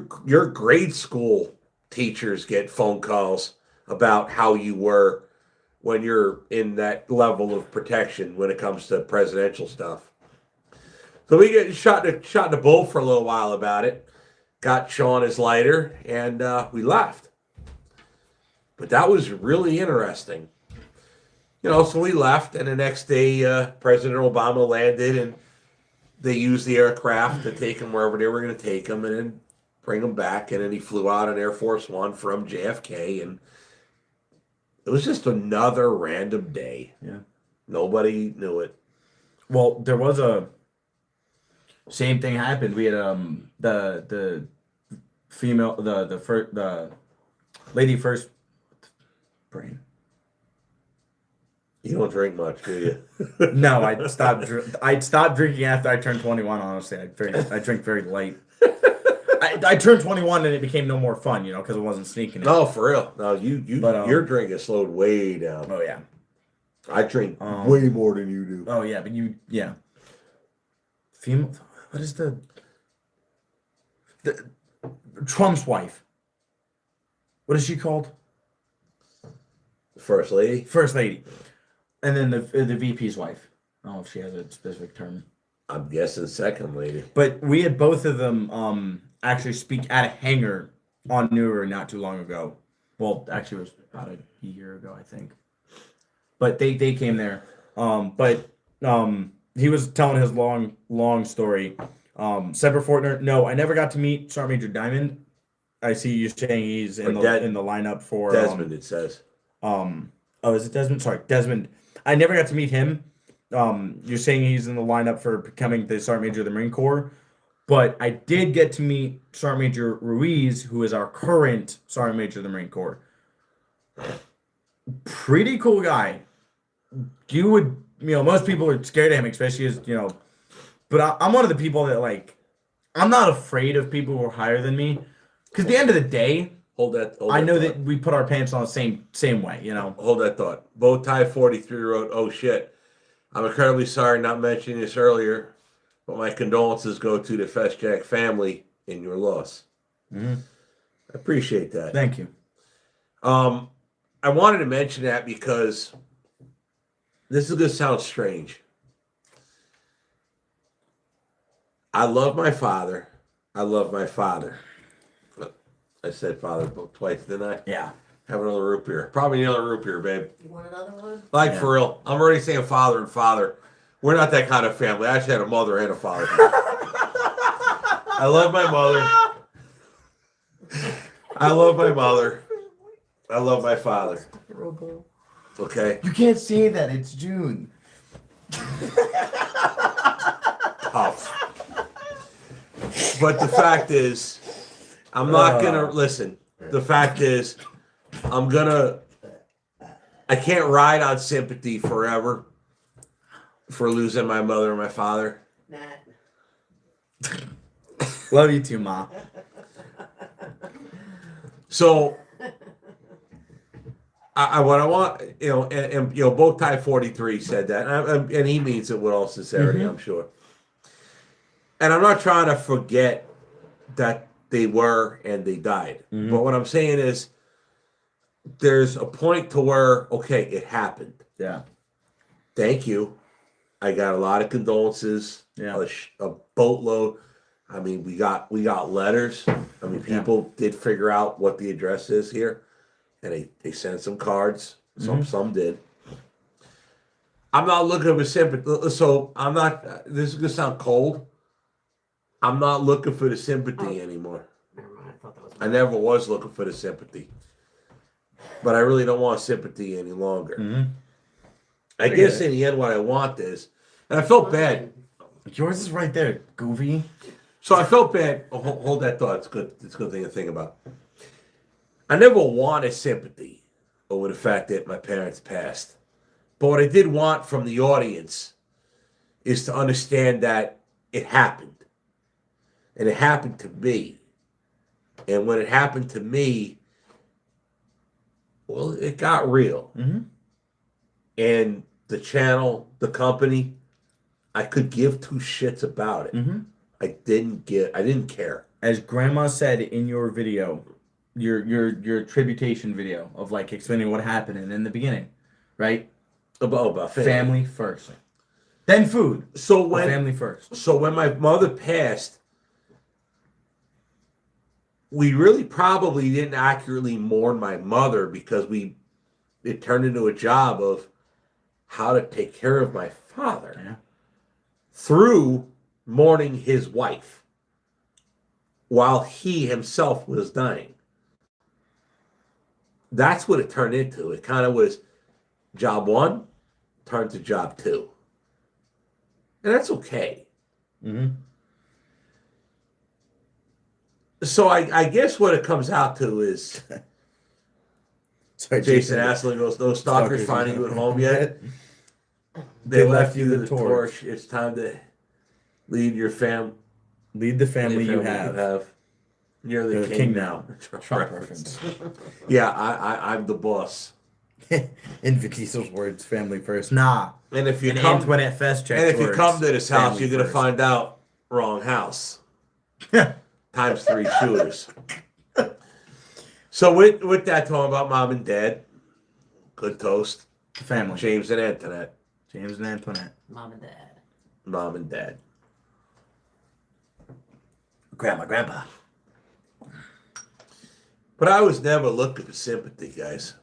grade school teachers get phone calls about how you were when you're in that level of protection when it comes to presidential stuff. So we get shot in the bull for a little while about it. Got Sean his lighter, and we left. But that was really interesting. So we left, and the next day, President Obama landed, and they used the aircraft to take him wherever they were going to take him, and then bring him back. And then he flew out on Air Force One from JFK, and it was just another random day. Yeah. Nobody knew it. Well, there was a same thing happened. We had the female the lady first brain. You don't drink much, do you? No, I'd stopped drinking after I turned 21. Honestly, I drink very light. I turned 21 and it became no more fun, because it wasn't sneaking. No, for real. No, your drink is slowed way down. Oh yeah. I drink way more than you do. Oh yeah, but female. What is the Trump's wife? What is she called? First lady. First lady, and then the VP's wife. I don't know if she has a specific term. I'm guessing second lady. But we had both of them actually speak at a hangar on New Year not too long ago. Well, actually, it was about a year ago, I think. But they came there. He was telling his long story. Semper Fortner. No, I never got to meet Sergeant Major Diamond. I see you saying he's in the lineup for Desmond. It says. Is it Desmond? Sorry, Desmond. I never got to meet him. You're saying he's in the lineup for becoming the Sergeant Major of the Marine Corps, but I did get to meet Sergeant Major Ruiz, who is our current Sergeant Major of the Marine Corps. Pretty cool guy. You would, most people are scared of him, especially as, but I'm one of the people that, I'm not afraid of people who are higher than me, because at the end of the day, I know that we put our pants on the same way, Hold that thought. Bowtie 43 wrote, "Oh shit, I'm incredibly sorry not mentioning this earlier, but my condolences go to the Festjack family in your loss." Mm-hmm. I appreciate that. Thank you. I wanted to mention that because this is going to sound strange. I love my father. I said father twice, didn't I? Yeah. Have another root beer. Probably another root beer, babe. You want another one? Like, Yeah. for real. I'm already saying father and father. We're not that kind of family. I actually had a mother and a father. I love my mother. I love my mother. I love my father. Okay? You can't say that. It's June. Tough. But the fact is, I'm not gonna listen. The fact is, I can't ride on sympathy forever for losing my mother and my father. Nah. Love you too, Ma. So, what I want, and both Ty 43 said that, and he means it with all sincerity, I'm sure. And I'm not trying to forget that they were and they died. But what I'm saying is, there's a point to where, okay, it happened. Yeah. Thank you. I got a lot of condolences. Yeah. A boatload. I mean, we got letters. I mean, people did figure out what the address is here, and they sent some cards. Some did. I'm not looking for sympathy. So I'm not. This is gonna sound cold. I'm not looking for the sympathy anymore. Never mind. I thought that was. I never was looking for the sympathy, but I really don't want sympathy any longer. I guess in the end, what I want is, and I felt bad. Yours is right there, Goofy. So I felt bad. Oh, hold that thought. It's good. It's a good thing to think about. I never wanted sympathy over the fact that my parents passed. But what I did want from the audience is to understand that it happened. And it happened to me. And when it happened to me, well, it got real. And the channel, the company, I could give two shits about it. I didn't care. As Grandma said in your video, your tributation video of like explaining what happened and in the beginning, right? About Family first, then food. So when Family first. So when my mother passed, we really probably didn't accurately mourn my mother because it turned into a job of how to take care of my father through mourning his wife while he himself was dying. That's what it turned into. It kind of was job one turned to job two. And that's okay. So I guess what it comes out to is Sorry, Jason Astley goes, "No stalkers finding you at home yet. They left you the torch. It's time to lead your family. Lead the family you have. You're the king now." Trump reference. Yeah, I'm the boss. In Vin Diesel's words, family first. Nah. And if you In come, Antoinette Festcheck's and if you words, come to this house, family you're gonna first. find out wrong house. Times 3 shooters. So with that, talking about mom and dad, good toast. Family. James and Antoinette. James and Antoinette. Mom and dad. Mom and dad. Grandma, grandpa. But I was never looking for sympathy, guys.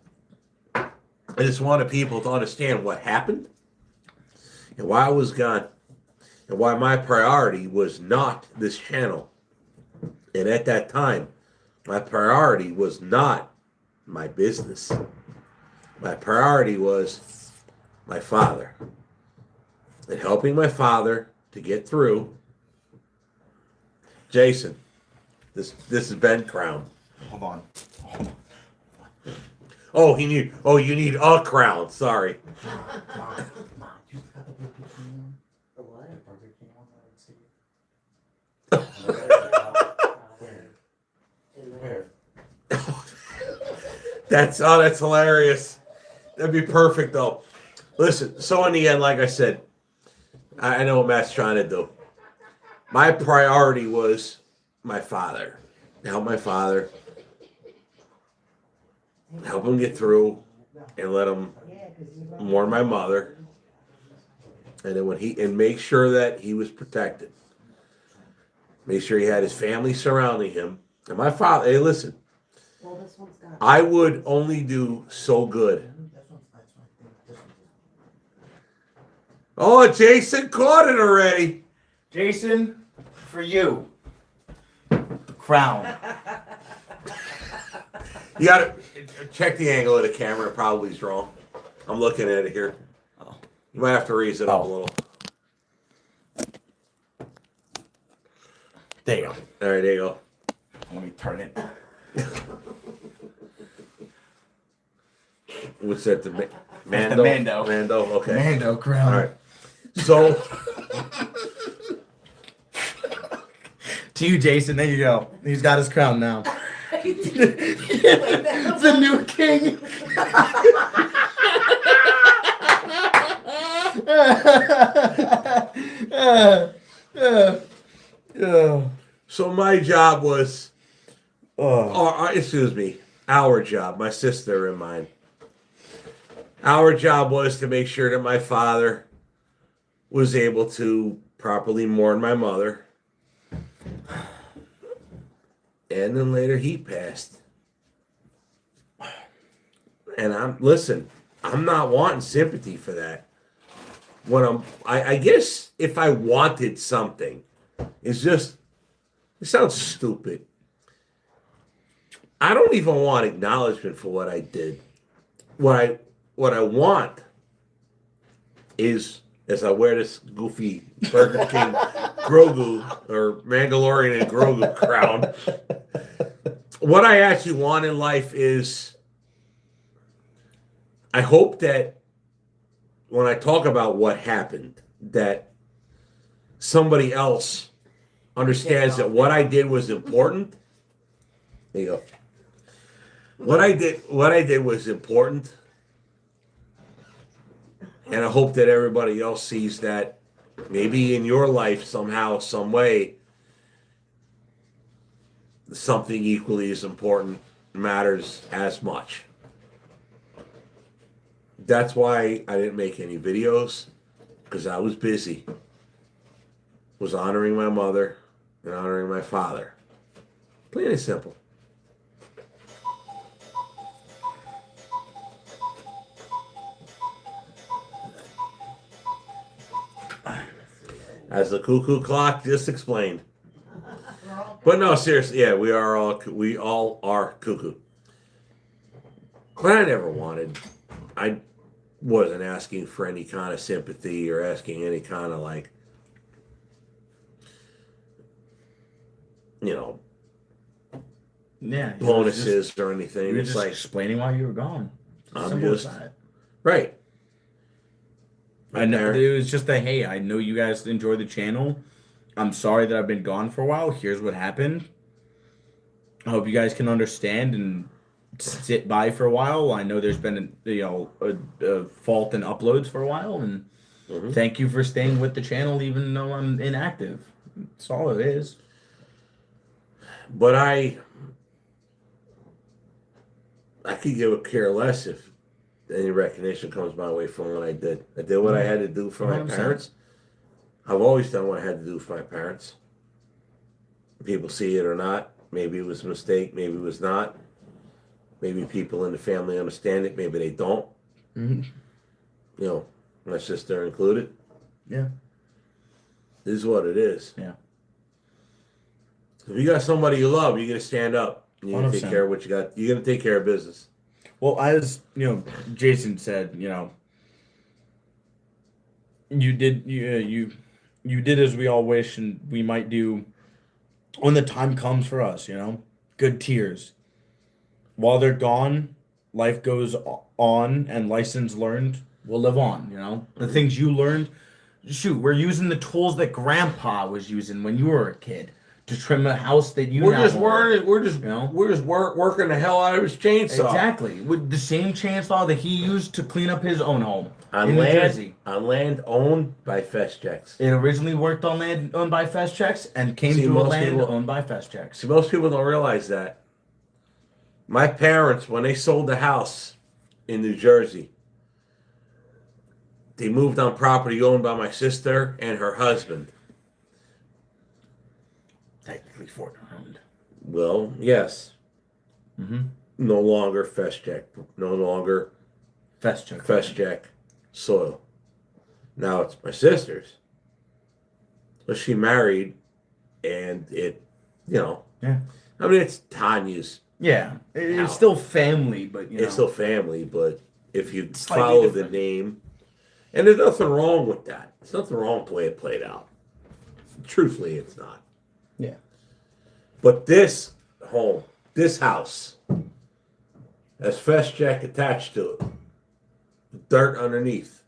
I just wanted people to understand what happened and why I was gone and why my priority was not this channel. And at that time, my priority was not my business. My priority was my father and helping my father to get through. Jason, this is Ben Crown. Hold on. Oh, you need a crown. Sorry. That's hilarious. That'd be perfect though. Listen, so in the end, like I said, I know what Matt's trying to do. My priority was my father. Help my father. Help him get through and let him mourn my mother. And then make sure that he was protected. Make sure he had his family surrounding him. And my father, hey, listen, Well, this one's got. I would only do so good. Oh, Jason caught it already. Jason, for you, the crown. You gotta check the angle of the camera. It probably is wrong. I'm looking at it here. Oh. You might have to raise it up a little. There you go. All right, there you go. Let me turn it. What's that? The That's the Mando. Mando. Okay. Mando crown. All right. So to you, Jason. There you go. He's got his crown now. The new king. so my job was, excuse me, our job, my sister and mine. Our job was to make sure that my father was able to properly mourn my mother. And then later he passed. And I'm not wanting sympathy for that. I guess if I wanted something, it sounds stupid. I don't even want acknowledgement for what I did. What I want is, as I wear this goofy Burger King Grogu or Mandalorian and Grogu crown, what I actually want in life is, I hope that when I talk about what happened, that somebody else understands that what I did was important. There you go. What I did was important. And I hope that everybody else sees that maybe in your life somehow, some way, something equally as important matters as much. That's why I didn't make any videos, because I was busy. Was honoring my mother and honoring my father. Plain and simple. As the cuckoo clock just explained. But no, seriously, yeah, we all are cuckoo. But I never wanted. I wasn't asking for any kind of sympathy or asking any kind of bonuses or anything. You were It's just like explaining why you were gone. I'm Simple as just that. right. I know it was just hey, I know you guys enjoy the channel. I'm sorry that I've been gone for a while. Here's what happened. I hope you guys can understand and sit by for a while. I know there's been a fault in uploads for a while, and thank you for staying with the channel even though I'm inactive. That's all it is. But I could give a care less if any recognition comes my way from what I did. I did what I had to do for my 100%. parents. I've always done what I had to do for my parents. People see it or not. Maybe it was a mistake. Maybe it was not. Maybe people in the family understand it. Maybe they don't. Mm-hmm. My sister included. Yeah. This is what it is. Yeah. If you got somebody you love, you're gonna stand up. You're gonna 100%. take care of what you got. You're gonna take care of business. Well, as Jason said, you did as we all wish, and we might do when the time comes for us. Good tears. While they're gone, life goes on, and lessons learned will live on. The things you learned. Shoot, we're using the tools that Grandpa was using when you were a kid to trim a house that you. We're just working the hell out of his chainsaw. Exactly, with the same chainsaw that he used to clean up his own home On in New land, Jersey. on land owned by Fest Checks. It originally worked on land owned by Fest Checks and came See, to a most land people- owned by Fest Checks. See, most people don't realize that. My parents, when they sold the house in New Jersey, they moved on property owned by my sister and her husband. Technically foreign owned. Well, yes. Mm-hmm. No longer FSC, no longer FSC. FSC soil. Now it's my sister's. But she married, and it, Yeah. I mean, it's Tanya's. Yeah. It's Now. still family, but It's still family, but if you Slightly follow different. the name, and there's nothing wrong with that. There's nothing wrong with the way it played out. Truthfully, it's not. Yeah. But this home, this house, has FSC attached to it. Dirt underneath.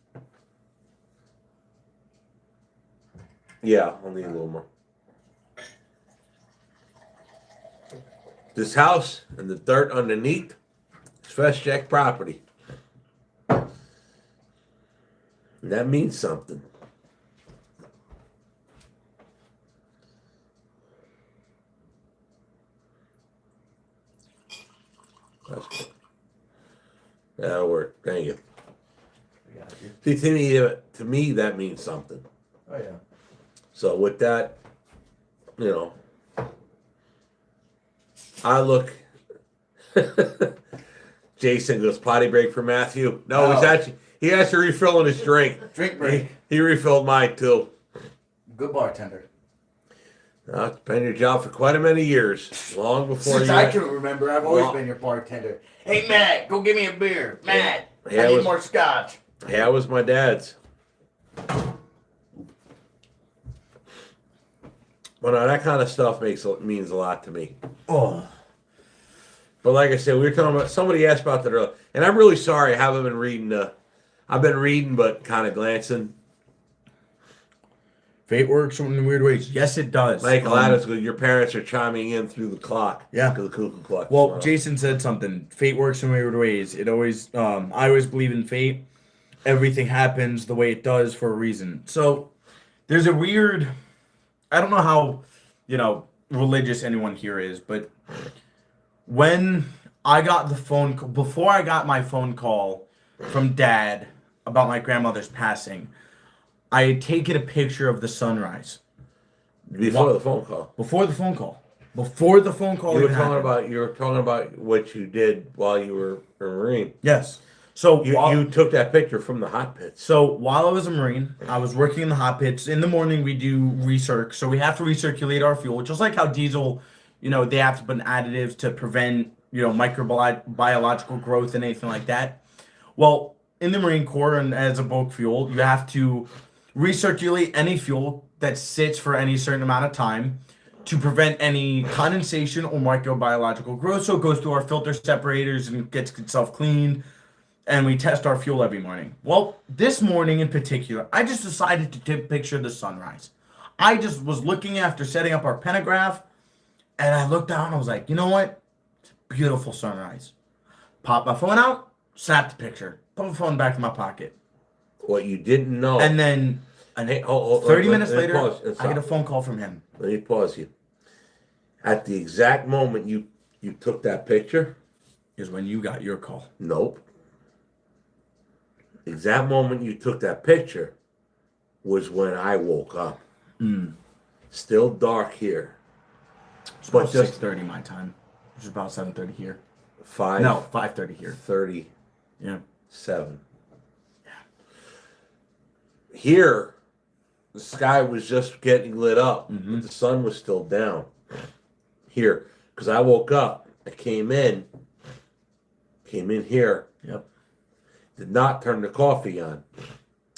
Yeah, I'll need a little more. This house and the dirt underneath is FSC property. And that means something. That's good. That'll work. Thank you. See, to me, that means something. Oh yeah. So with that, I look. Jason goes potty break for Mathew. No, he has to refill his drink. Drink break. He refilled mine too. Good bartender. It's been your job for quite a many years, long before Since you. I can remember, I've always Well- been your bartender. Hey Matt, go get me a beer. Matt, Yeah, I it need was- more scotch. Yeah, it was my dad's. Well, no, that kind of stuff means a lot to me. Oh. But like I said, we were talking about. Somebody asked about that earlier, and I'm really sorry. I haven't been reading. I've been reading, but kind of glancing. Fate works in weird ways. Yes, it does. Michael Adams, your parents are chiming in through the clock. Yeah. The cuckoo clock. Well, Jason said something. Fate works in weird ways. It always, I always believe in fate. Everything happens the way it does for a reason. So there's a weird, I don't know how, religious anyone here is, but when I got the phone call, before I got my phone call from Dad about my grandmother's passing, I had taken a picture of the sunrise. Before the phone call. Before the phone call. Before the phone call. You were even talking happened. about what you did while you were a Marine. Yes. So You took that picture from the hot pits. So while I was a Marine, I was working in the hot pits. In the morning, we do recirc. So we have to recirculate our fuel, just like how diesel, they have to put additives to prevent, microbiological growth and anything like that. Well, in the Marine Corps and as a bulk fuel, you have to recirculate any fuel that sits for any certain amount of time to prevent any condensation or microbiological growth. So it goes through our filter separators and gets itself cleaned. And we test our fuel every morning. Well, this morning in particular, I just decided to take a picture of the sunrise. I just was looking after setting up our pentagraph, and I looked down and I was like, you know what? It's a beautiful sunrise. Pop my phone out, snap the picture, put my phone back in my pocket. What you didn't know. And then Hey, 30 minutes let me later, pause and I get a stop. phone call from him. Let me pause you. At the exact moment you took that picture, Is when you got your call. nope. The exact moment you took that picture was when I woke up. Still dark here. It's But about just- 6:30 my time, which is about 7:30 here. 5:30 here. 5:37. Yeah. Here, the sky was just getting lit up, Mm-hmm. but the sun was still down. Here, because I woke up, I came in here, Yep. did not turn the coffee on,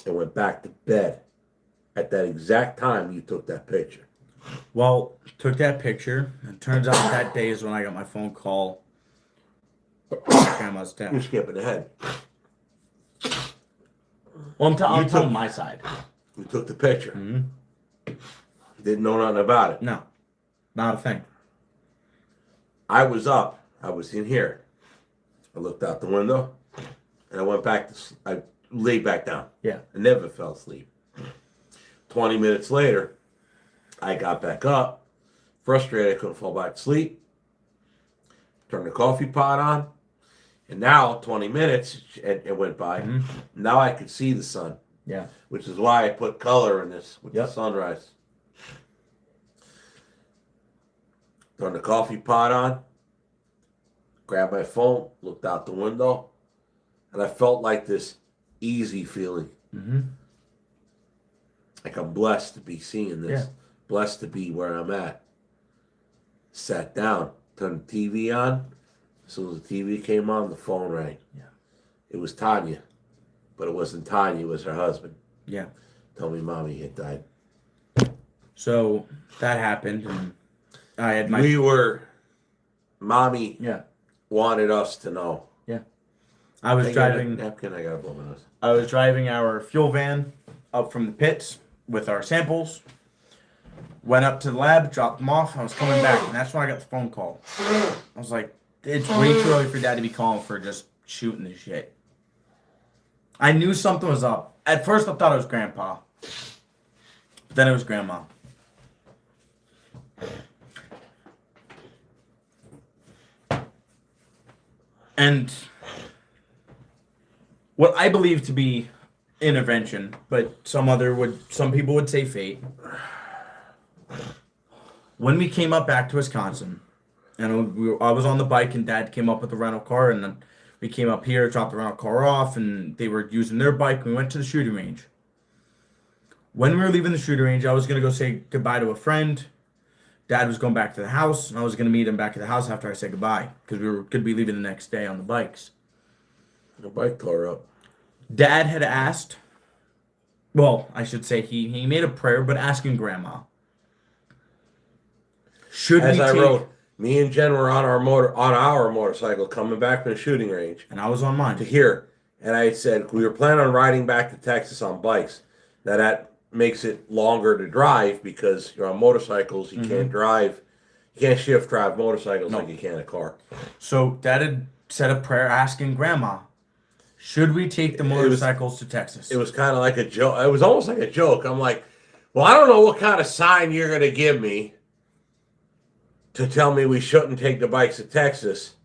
and went back to bed at that exact time you took that picture. Well, took that picture, and turns out that day is when I got my phone call. Grandma's You're death. skipping ahead. Well, I'm You telling took- my side. You took the picture. Mm-hmm. Didn't know nothing about it. No, not a thing. I was up. I was in here. I looked out the window, and I went back I laid back down. Yeah. I never fell asleep. 20 minutes later, I got back up, frustrated. I couldn't fall back to sleep. Turned the coffee pot on, and now 20 minutes it went by. Mhm. Now I could see the sun, Yeah. which is why I put color in this with Yep. the sunrise. Turned the coffee pot on. grabbed my phone, looked out the window, and I felt like this easy feeling. Mm-hmm. Like I'm blessed to be seeing this. Yeah. Blessed to be where I'm at. Sat down, turned the TV on. As soon as the TV came on, the phone rang. Yeah. It was Tanya. But it wasn't Tanya, it was her husband. Yeah. Told me mommy had died. So that happened, and I had my Mommy yeah. wanted us to know. I was I got a driving. napkin, I got a blow my nose. I was driving our fuel van up from the pits with our samples. Went up to the lab, dropped them off. I was coming back, and that's when I got the phone call. I was like, it's way too early for Dad to be calling for just shooting this shit. I knew something was up. At first, I thought it was Grandpa. But then it was Grandma. And what I believe to be intervention, but some people would say fate. When we came up back to Wisconsin, and I was on the bike, and Dad came up with the rental car, and then we came up here, dropped the rental car off, and they were using their bike. We went to the shooting range. When we were leaving the shooting range, I was gonna go say goodbye to a friend. Dad was going back to the house, and I was gonna meet him back at the house after I said goodbye, because we were gonna be leaving the next day on the bikes. The bike tore up. Dad had asked, well, I should say he made a prayer, but asking Grandma, should As we I take, wrote, me and Jen were on our motorcycle coming back from the shooting range and I was on mine. to here, and I said we were planning on riding back to Texas on bikes. Now that makes it longer to drive because you're on motorcycles. You can't drive, you can't shift drive motorcycles like you can a car. So Dad had said a prayer asking Grandma, should we take the motorcycles to Texas? It was kind of like a joke. It was almost like a joke. I'm like, well, I don't know what kind of sign you're going to give me to tell me we shouldn't take the bikes to Texas.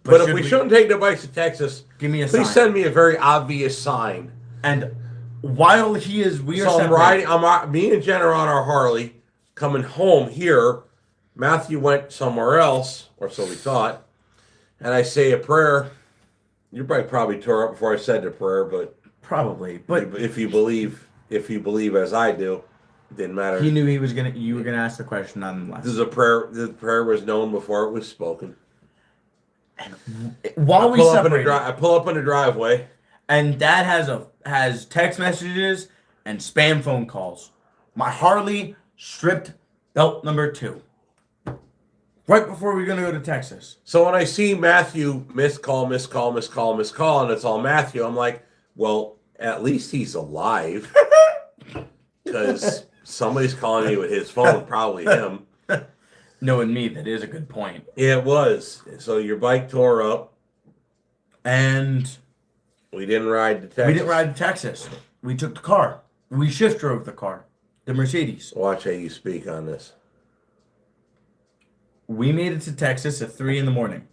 But if we shouldn't take the bikes to Texas, give me a please sign. send me a very obvious sign. And while we are So me and Jen are on our Harley coming home here. Mathew went somewhere else, or so we thought. And I say a prayer. Your bike probably tore up before I said the prayer, but probably. But if you believe as I do, it didn't matter. he knew you were gonna ask the question nonetheless. This is a prayer. The prayer was known before it was spoken. While we separated, I pull up in the driveway, and Dad has text messages and spam phone calls. My Harley stripped belt number 2. Right before we were gonna go to Texas. so when I see Mathew missed call, and it's all Mathew, I'm like, well, at least he's alive, because somebody's calling me with his phone, probably him. Knowing me, that is a good point. Yeah, it was. So your bike tore up. And We didn't ride to Texas. we didn't ride to Texas. We took the car. We shift drove the car, the Mercedes. Watch how you speak on this. We made it to Texas at 3 a.m.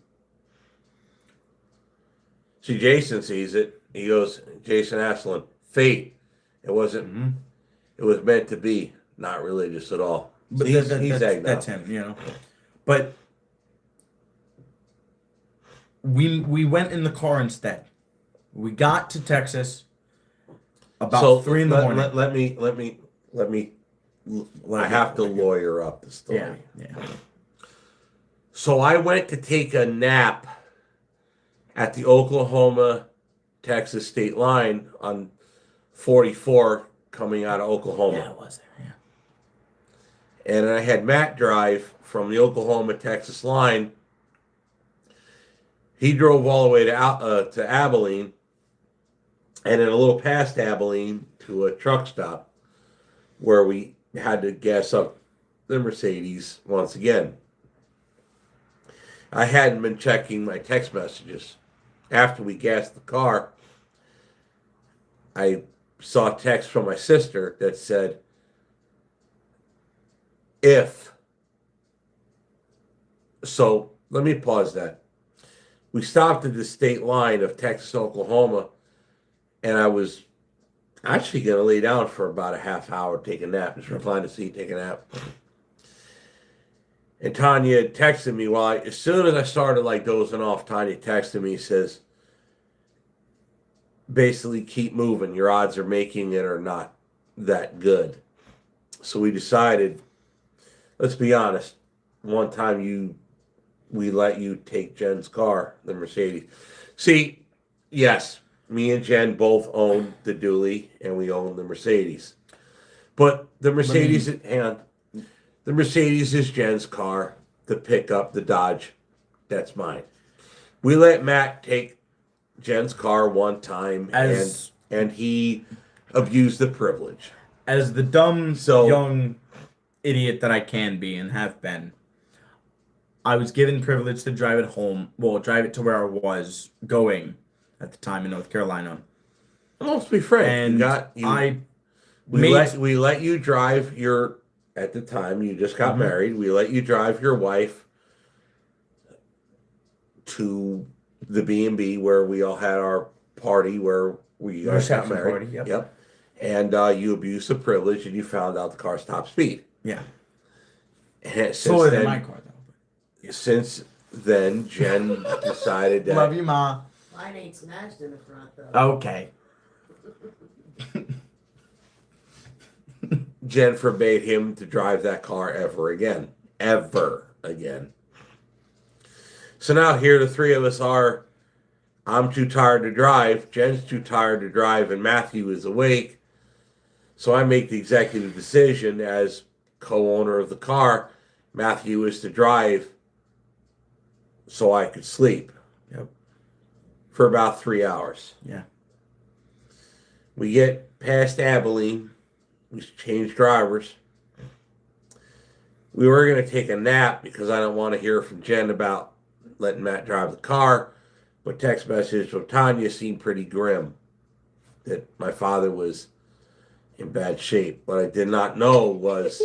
See, Jason sees it. He goes, Jason Aslan, fate. It wasn't. It was meant to be. Not religious at all. But he's that's, that's him, you know. But we went in the car instead. We got to Texas about 3 a.m. Let me. I have to lawyer up the story. Yeah. So I went to take a nap at the Oklahoma-Texas state line on 44 coming out of Oklahoma. Yeah, it was there. Yeah. And I had Matt drive from the Oklahoma-Texas line. He drove all the way to Abilene, and then a little past Abilene to a truck stop where we had to gas up the Mercedes once again. I hadn't been checking my text messages. After we gassed the car, I saw a text from my sister that said, So let me pause that. We stopped at the state line of Texas, Oklahoma, and I was actually going to lay down for about a half hour, take a nap, just recline the seat, take a nap. And Tanya texted me as soon as I started like dozing off, Tanya texted me, says, basically keep moving. Your odds of making it are not that good. So we decided, let's be honest, one time we let you take Jen's car, the Mercedes. See, yes, me and Jen both own the dually and we own the Mercedes. But the Mercedes, hang on. The Mercedes is Jen's car. The pickup, the Dodge, that's mine. We let Matt take Jen's car one time, and he abused the privilege. As the dumb, So- young idiot that I can be and have been, I was given privilege to drive it home. Well, drive it to where I was going at the time in North Carolina. Well, let's be frank. And We let you drive your. At the time, you just got married. We let you drive your wife to the B&B where we all had our party where we guys got Reception married. party, yep. And you abused the privilege, and you found out the car's top speed. Yeah. And Slower than my car, though. Since then, Jen decided that Love you, Ma. Mine ain't smashed in the front though. Okay. Jen forbade him to drive that car ever again. Ever again. So now here the three of us are. I'm too tired to drive. Jen's too tired to drive, and Mathew is awake. So I make the executive decision as co-owner of the car. Mathew is to drive so I could sleep. Yep. For about 3 hours. Yeah. We get past Abilene. We changed drivers. We were going to take a nap because I don't want to hear from Jen about letting Matt drive the car. But text message from Tanya seemed pretty grim. That my father was in bad shape. What I did not know was...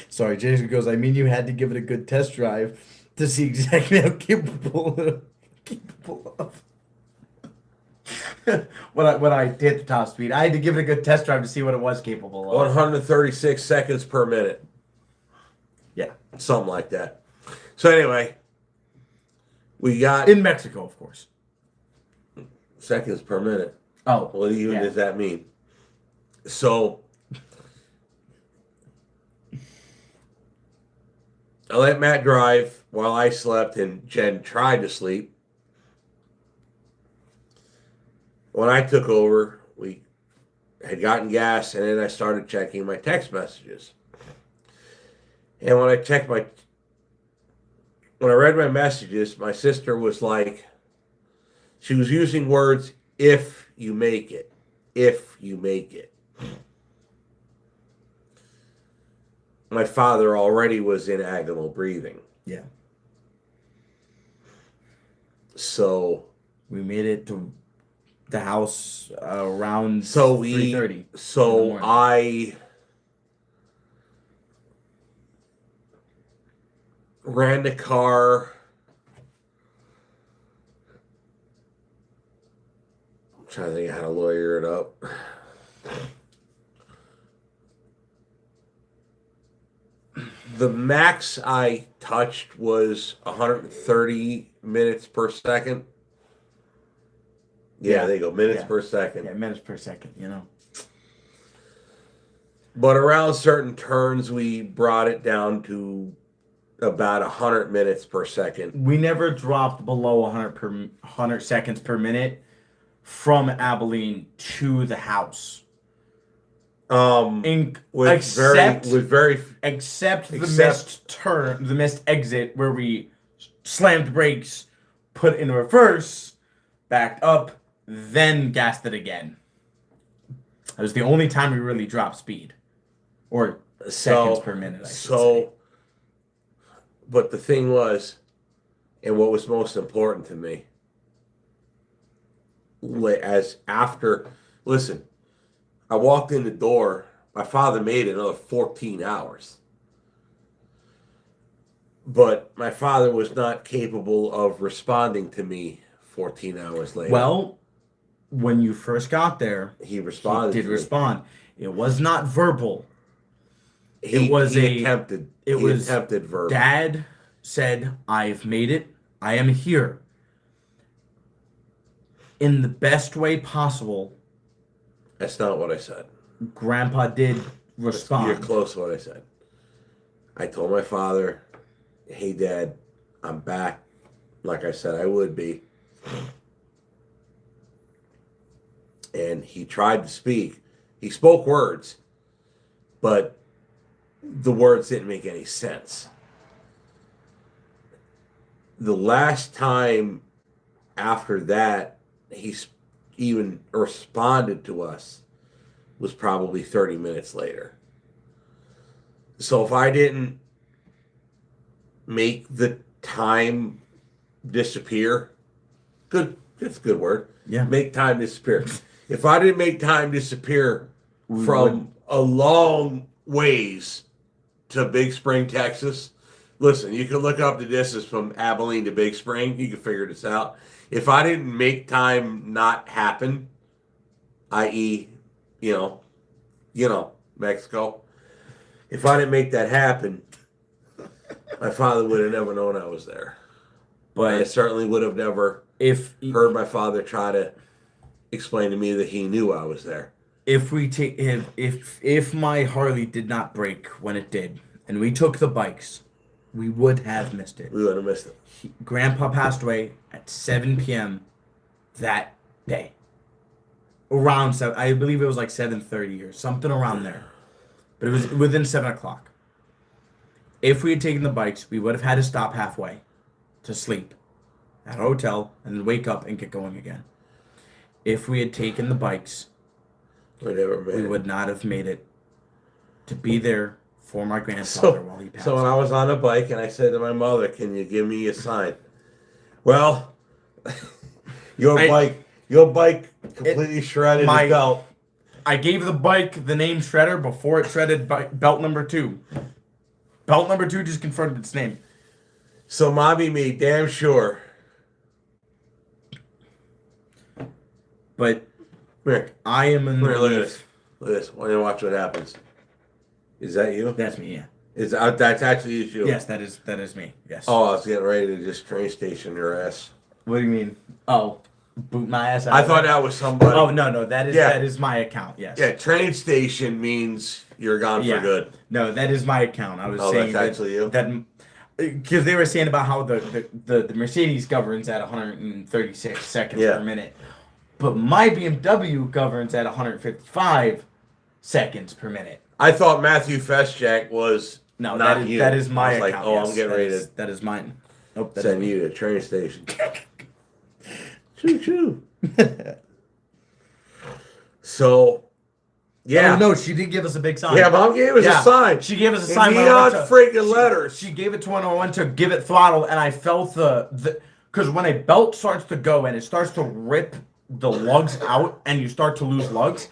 Sorry, Jason goes, I mean, you had to give it a good test drive to see exactly how capable of. when I hit the top speed, I had to give it a good test drive to see what it was capable of. 136 seconds per minute. Yeah. Something like that. So anyway, we got... In Mexico, of course. Seconds per minute. Oh. What even yeah. does that mean? So... I let Matt drive while I slept and Jen tried to sleep. When I took over, we had gotten gas and then I started checking my text messages. And when I read my messages, my sister was like, she was using words, if you make it, if you make it. My father already was in agonal breathing. Yeah. So we made it to the house around 3:30. So I ran the car. I'm trying to think how to lawyer it up. The max I touched was 130 minutes per second. Yeah, there you go. Minutes per second. Yeah, minutes per second, you know. But around certain turns, we brought it down to about 100 minutes per second. We never dropped below 100 seconds per minute from Abilene to the house. Except the missed exit where we slammed brakes, put in reverse, backed up, then gassed it again. That was the only time we really dropped speed, or seconds per minute. I should say. But the thing was, and what was most important to me, listen, I walked in the door. My father made another 14 hours. But my father was not capable of responding to me 14 hours later. Well, when you first got there, he responded. He did respond. It was not verbal. He attempted. It He was attempted verbal. Dad said, "I've made it. I am here." In the best way possible, That's not what I said. Grandpa did respond. You're close to what I said. I told my father, "Hey, Dad, I'm back. Like I said, I would be." And he tried to speak. He spoke words, but the words didn't make any sense. The last time after that he even responded to us was probably 30 minutes later. So if I didn't make the time disappear, that's a good word. Yeah. Make time disappear. If I didn't make time disappear from a long ways to Big Spring, Texas, listen, you can look up the distance from Abilene to Big Spring. You can figure this out. If I didn't make time not happen, i.e., Mexico, if I didn't make that happen, my father would have never known I was there. But I certainly would have never heard my father try to explain to me that he knew I was there. If my Harley did not break when it did, and we took the bikes, we would have missed it. We would have missed it. Grandpa passed away at 7 p.m. that day. Around 7, I believe it was like 7:30 or something around there. But it was within 7 o'clock. If we had taken the bikes, we would have had to stop halfway to sleep at a hotel and then wake up and get going again. If we had taken the bikes, we would not have made it to be there for my grandfather while he passed. So when I was on the bike and I said to my mother, "Can you give me a sign?" Well, your bike completely shredded the belt. I gave the bike the name Shredder before it shredded belt number 2. Belt number 2 just confirmed its name. So Mommy made damn sure. But Here, I am in look at the this. Look at this. Want to watch what happens? Is that you? That's me, yeah. That's actually you? Yes, that is me. Yes. Oh, I was getting ready to just train station your ass. What do you mean? Oh, boot my ass out. I thought that was somebody. Oh no, that is my account. Yes. Yeah, train station means you're gone for good. No, that is my account. I was saying that's actually you. That because they were saying about how the Mercedes governs at 136 seconds per minute, but my BMW governs at 155 seconds per minute. I thought Mathew Festjack was No, not you. that is my I was account. like, yes, I'm getting ready to that is mine. Nope, that's send me. you to train station. Choo choo. So, yeah. Oh, no, she did give us a big sign. Yeah, Mom gave us a sign. She gave us a In sign. neon freaking letters. She gave it to when I went to give it throttle, and I felt because when a belt starts to go and it starts to rip the lugs out and you start to lose lugs,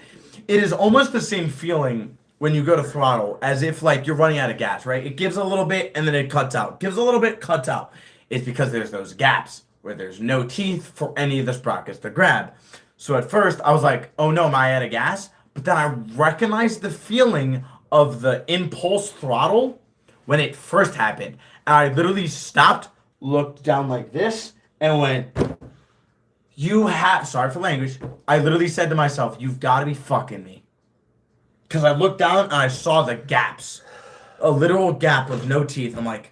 it is almost the same feeling when you go to throttle as if like you're running out of gas, right? It gives a little bit and then it cuts out. Gives a little bit, cuts out. It's because there's those gaps where there's no teeth for any of the sprockets to grab. So at first I was like, oh no, am I out of gas? But then I recognized the feeling of the impulse throttle when it first happened. And I literally stopped, looked down like this, and went, sorry for language, I literally said to myself, you've got to be fucking me. Because I looked down and I saw the gaps. A literal gap with no teeth. I'm like,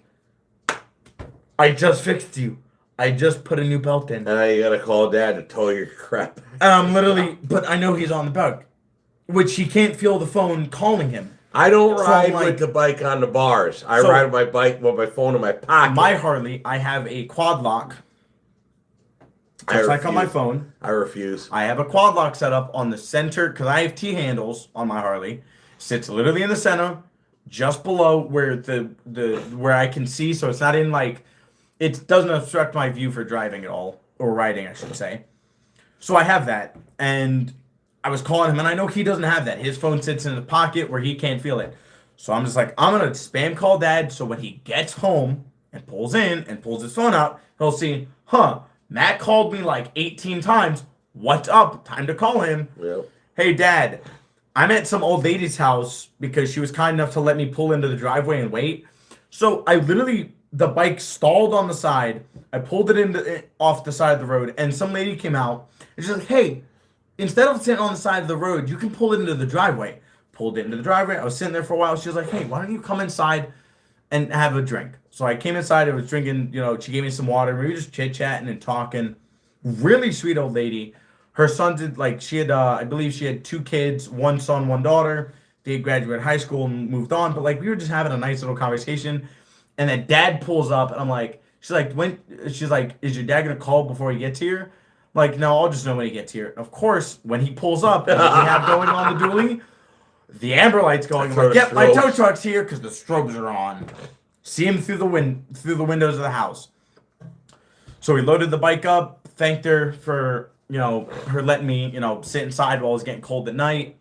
I just fixed you. I just put a new belt in. Now you gotta call Dad to tow your crap. And I'm literally, but I know he's on the bug. Which he can't feel the phone calling him. I don't ride like- with the bike on the bars. I ride with my bike with my phone in my pocket. My Harley, I have a quad lock. Just like on my phone. I refuse. I have a quad lock set up on the center, because I have T-handles on my Harley. Sits literally in the center, just below where where I can see, so it's not in like, it doesn't obstruct my view for driving at all, or riding, I should say. So I have that, and I was calling him, and I know he doesn't have that. His phone sits in the pocket where he can't feel it. So I'm just like, I'm going to spam call Dad, so when he gets home and pulls in and pulls his phone out, he'll see, Matt called me like 18 times. What's up? Time to call him. Yep. Hey, Dad, I'm at some old lady's house because she was kind enough to let me pull into the driveway and wait. So I literally, the bike stalled on the side. I pulled it off the side of the road, and some lady came out and she's like, "Hey, instead of sitting on the side of the road, you can pull it into the driveway." Pulled it into the driveway. I was sitting there for a while. She was like, "Hey, why don't you come inside and have a drink?" So I came inside. I was drinking. She gave me some water. We were just chit chatting and talking. Really sweet old lady. Her son did she had I believe she had 2 kids, 1 son, 1 daughter. They graduated high school and moved on. But we were just having a nice little conversation. And then dad pulls up, and I'm like, she's like, is your dad gonna call before he gets here? No, I'll just know when he gets here. Of course, when he pulls up, and we have going on the dually, the amber light's going. I'm like, yep, my tow truck's here because the strobes are on. See him through the windows of the house. So we loaded the bike up. Thanked her for her letting me sit inside while it was getting cold at night.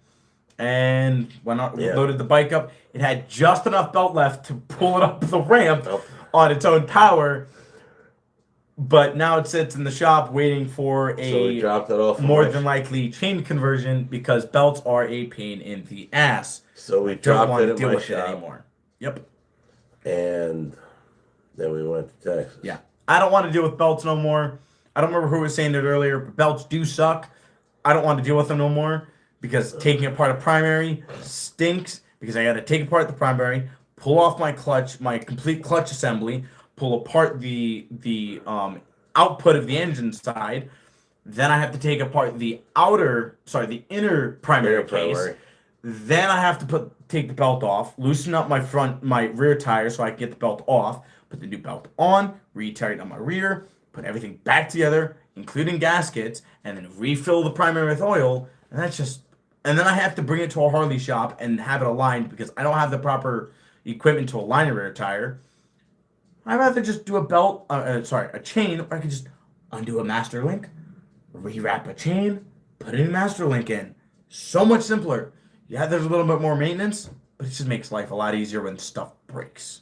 And loaded the bike up. It had just enough belt left to pull it up the ramp on its own power. But now it sits in the shop waiting for So we dropped it off. more than likely chain conversion because belts are a pain in the ass. So we Don't dropped want it to at deal my with it shop, anymore. Yep. and then we went to Texas. Yeah. I don't want to deal with belts no more. I don't remember who was saying it earlier, but belts do suck. I don't want to deal with them no more because taking apart a primary stinks because I got to take apart the primary, pull off my clutch, my complete clutch assembly, pull apart the output of the engine side. Then I have to take apart the inner primary case. Then I have to take the belt off, loosen up my rear tire so I can get the belt off, put the new belt on, re-tighten on my rear, put everything back together, including gaskets, and then refill the primary with oil. And then I have to bring it to a Harley shop and have it aligned because I don't have the proper equipment to align a rear tire. I'd rather just do a chain, or I could just undo a master link, rewrap a chain, put a new master link in. So much simpler. Yeah, there's a little bit more maintenance, but it just makes life a lot easier when stuff breaks.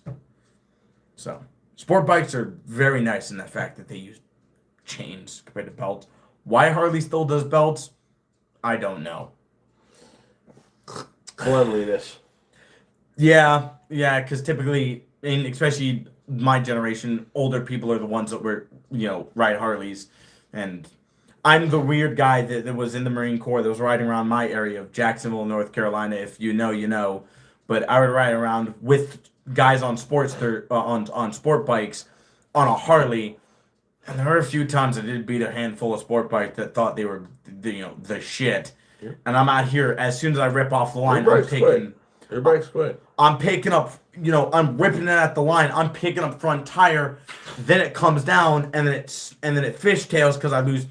So, sport bikes are very nice in the fact that they use chains compared to belts. Why Harley still does belts, I don't know. Cleanliness. Yeah, because typically, especially my generation, older people are the ones that ride Harleys, and I'm the weird guy that was in the Marine Corps that was riding around my area of Jacksonville, North Carolina. If you know, you know. But I would ride around with guys on on sport bikes on a Harley, and there were a few times I did beat a handful of sport bikes that thought they were the shit. Yeah. And I'm out here as soon as I rip off the line, Everybody's quit. I'm picking up, I'm ripping it at the line. I'm picking up front tire, then it comes down, and then it fishtails because I lose.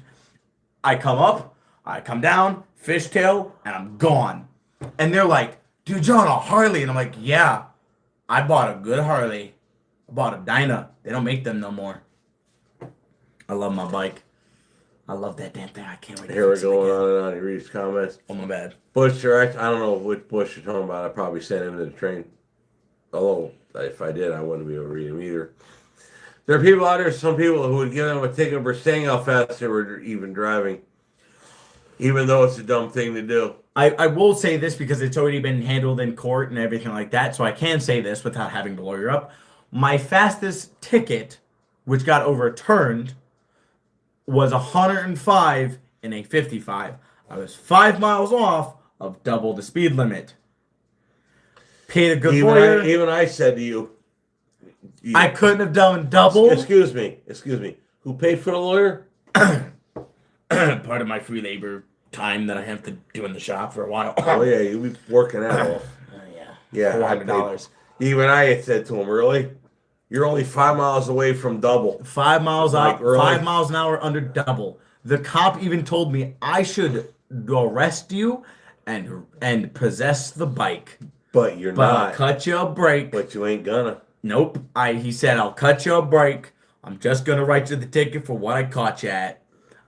I come up, I come down, fishtail, and I'm gone. And they're like, "Dude, you're on a Harley," and I'm like, "Yeah, I bought a good Harley. I bought a Dyna. They don't make them no more." I love my bike. I love that damn thing. I can't wait. Here we're going on and on. You read his comments. Oh, my bad. Bush, I don't know which Bush you're talking about. I probably sent him to the train. Although, if I did, I wouldn't be able to read him either. There are people out there, some people who would give them a ticket for saying how fast they were even driving, even though it's a dumb thing to do. I will say this because it's already been handled in court and everything like that, so I can say this without having to lawyer up. My fastest ticket, which got overturned, was 105 in a 55. I was 5 miles off of double the speed limit. Paid a good lawyer. Even I said to you, I couldn't have done double. Excuse me. Who paid for the lawyer? Part of my free labor time that I have to do in the shop for a while. Oh yeah, you'll be working that off. Yeah, $400. Even I had said to him, really? You're only 5 miles away from double. 5 miles out, really? 5 miles an hour under double. The cop even told me I should arrest you and possess the bike. But you're But not. I'll cut you a break. But you ain't gonna. Nope. He said, I'll cut you a break. I'm just going to write you the ticket for what I caught you at.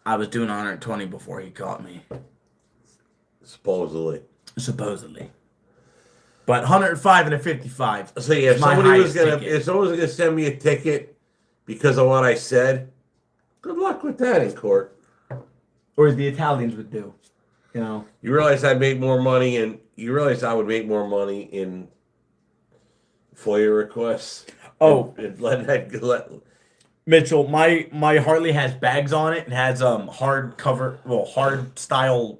I was doing 120 before he caught me. Supposedly. But 105 and a 55. So yeah, if someone was gonna send me a ticket because of what I said, good luck with that in court. Or as the Italians would do. You realize I'd make more money, and you realize I would make more money in FOIA requests. Oh, and letting that let. Mitchell, my Harley has bags on it and has hard style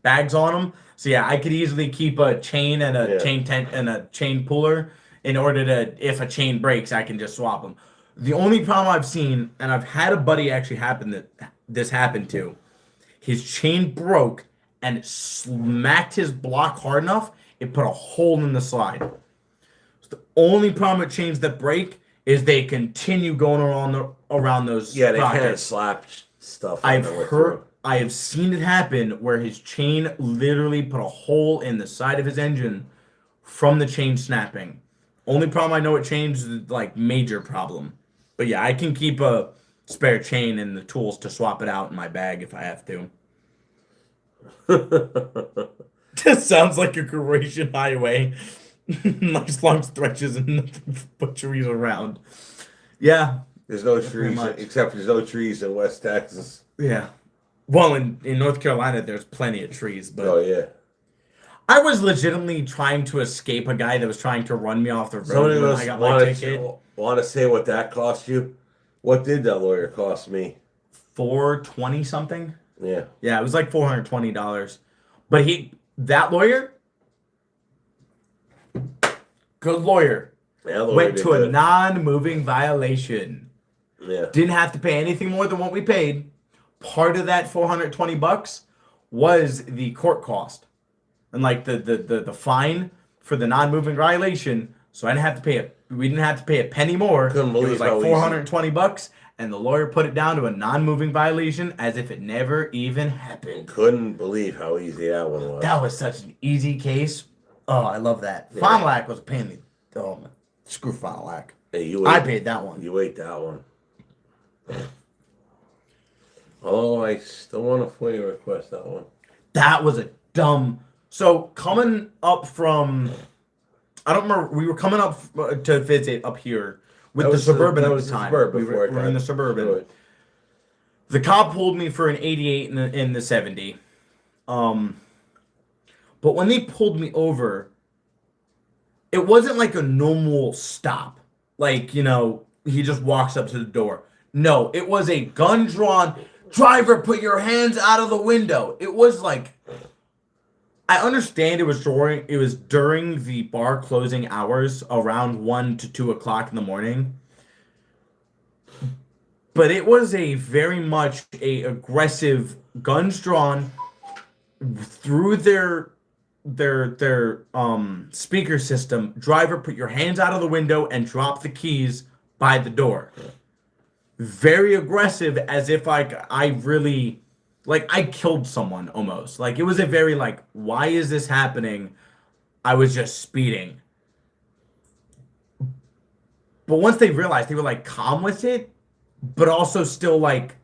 bags on them. So yeah, I could easily keep a chain and a chain tent and a chain puller in order to, if a chain breaks, I can just swap them. The only problem I've seen, and I've had a buddy actually this happened to, his chain broke and it smacked his block hard enough, it put a hole in the slide. So the only problem with chains that break is they continue going around those. Yeah, they sprockets. kind of slap stuff. I have seen it happen where his chain literally put a hole in the side of his engine from the chain snapping. Only problem I know with chains is like major problem. But yeah, I can keep a spare chain and the tools to swap it out in my bag if I have to. This sounds like a Croatian highway. Nice long stretches and nothing but trees around. Yeah. There's no trees, except there's no trees in West Texas. Yeah. Well, in North Carolina, there's plenty of trees. But Oh, yeah. I was legitimately trying to escape a guy that was trying to run me off the road when I got my ticket. Want to say what that cost you? What did that lawyer cost me? $420 something. Yeah. Yeah, it was like $420. But that lawyer, good lawyer, went to a non-moving violation. Yeah. Didn't have to pay anything more than what we paid. Part of that $420 was the court cost. And like the fine for the non-moving violation, so I didn't have to pay we didn't have to pay a penny more. Couldn't believe it was like $420, and the lawyer put it down to a non-moving violation as if it never even happened. Couldn't believe how easy that one was. That was such an easy case. Oh, I love that. Yeah. Fond du Lac was a pain in the man. Screw Fond du Lac. Hey, I paid that one. You ate that one. Oh, I still want to FOIA request that one. That was a dumb. So coming up from, I don't remember. We were coming up to visit up here with the Suburban at the time. We were in the Suburban. The cop pulled me for an 88 in the 70. But when they pulled me over, it wasn't like a normal stop. Like, you know, he just walks up to the door. No, it was a gun drawn. Driver, put your hands out of the window. It was like, I understand it was during the bar closing hours around 1 to 2 o'clock in the morning. But it was a very much a aggressive guns drawn through their speaker system. Driver, put your hands out of the window and drop the keys by the door. Very aggressive, as if I really, like, I killed someone almost. Like, it was a very, like, why is this happening? I was just speeding. But once they realized, they were, like, calm with it, but also still, like,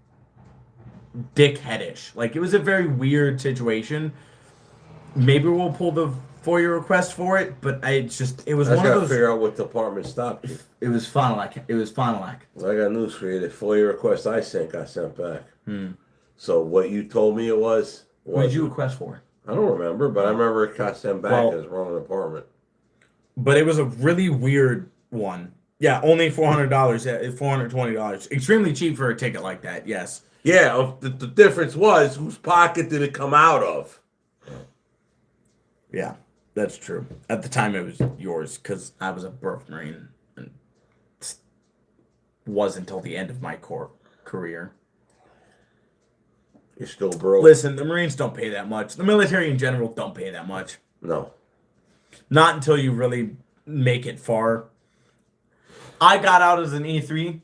dickheadish. Like, it was a very weird situation. Maybe we'll pull the FOIA request for it, but it was one of those. Figure out what department stopped you. It was Fond du Lac. Well, I got news for you. The FOIA request I sent got sent back. So what you told me it was. What did you request for? I don't remember, but I remember it got sent back as wrong department. But it was a really weird one. Yeah, only $400. Yeah, $420. Extremely cheap for a ticket like that. Yes. Yeah. The difference was whose pocket did it come out of? Yeah, that's true. At the time, it was yours because I was a birth Marine and was until the end of my career. You're still broke. Listen, the Marines don't pay that much. The military in general don't pay that much. No. Not until you really make it far. I got out as an E3,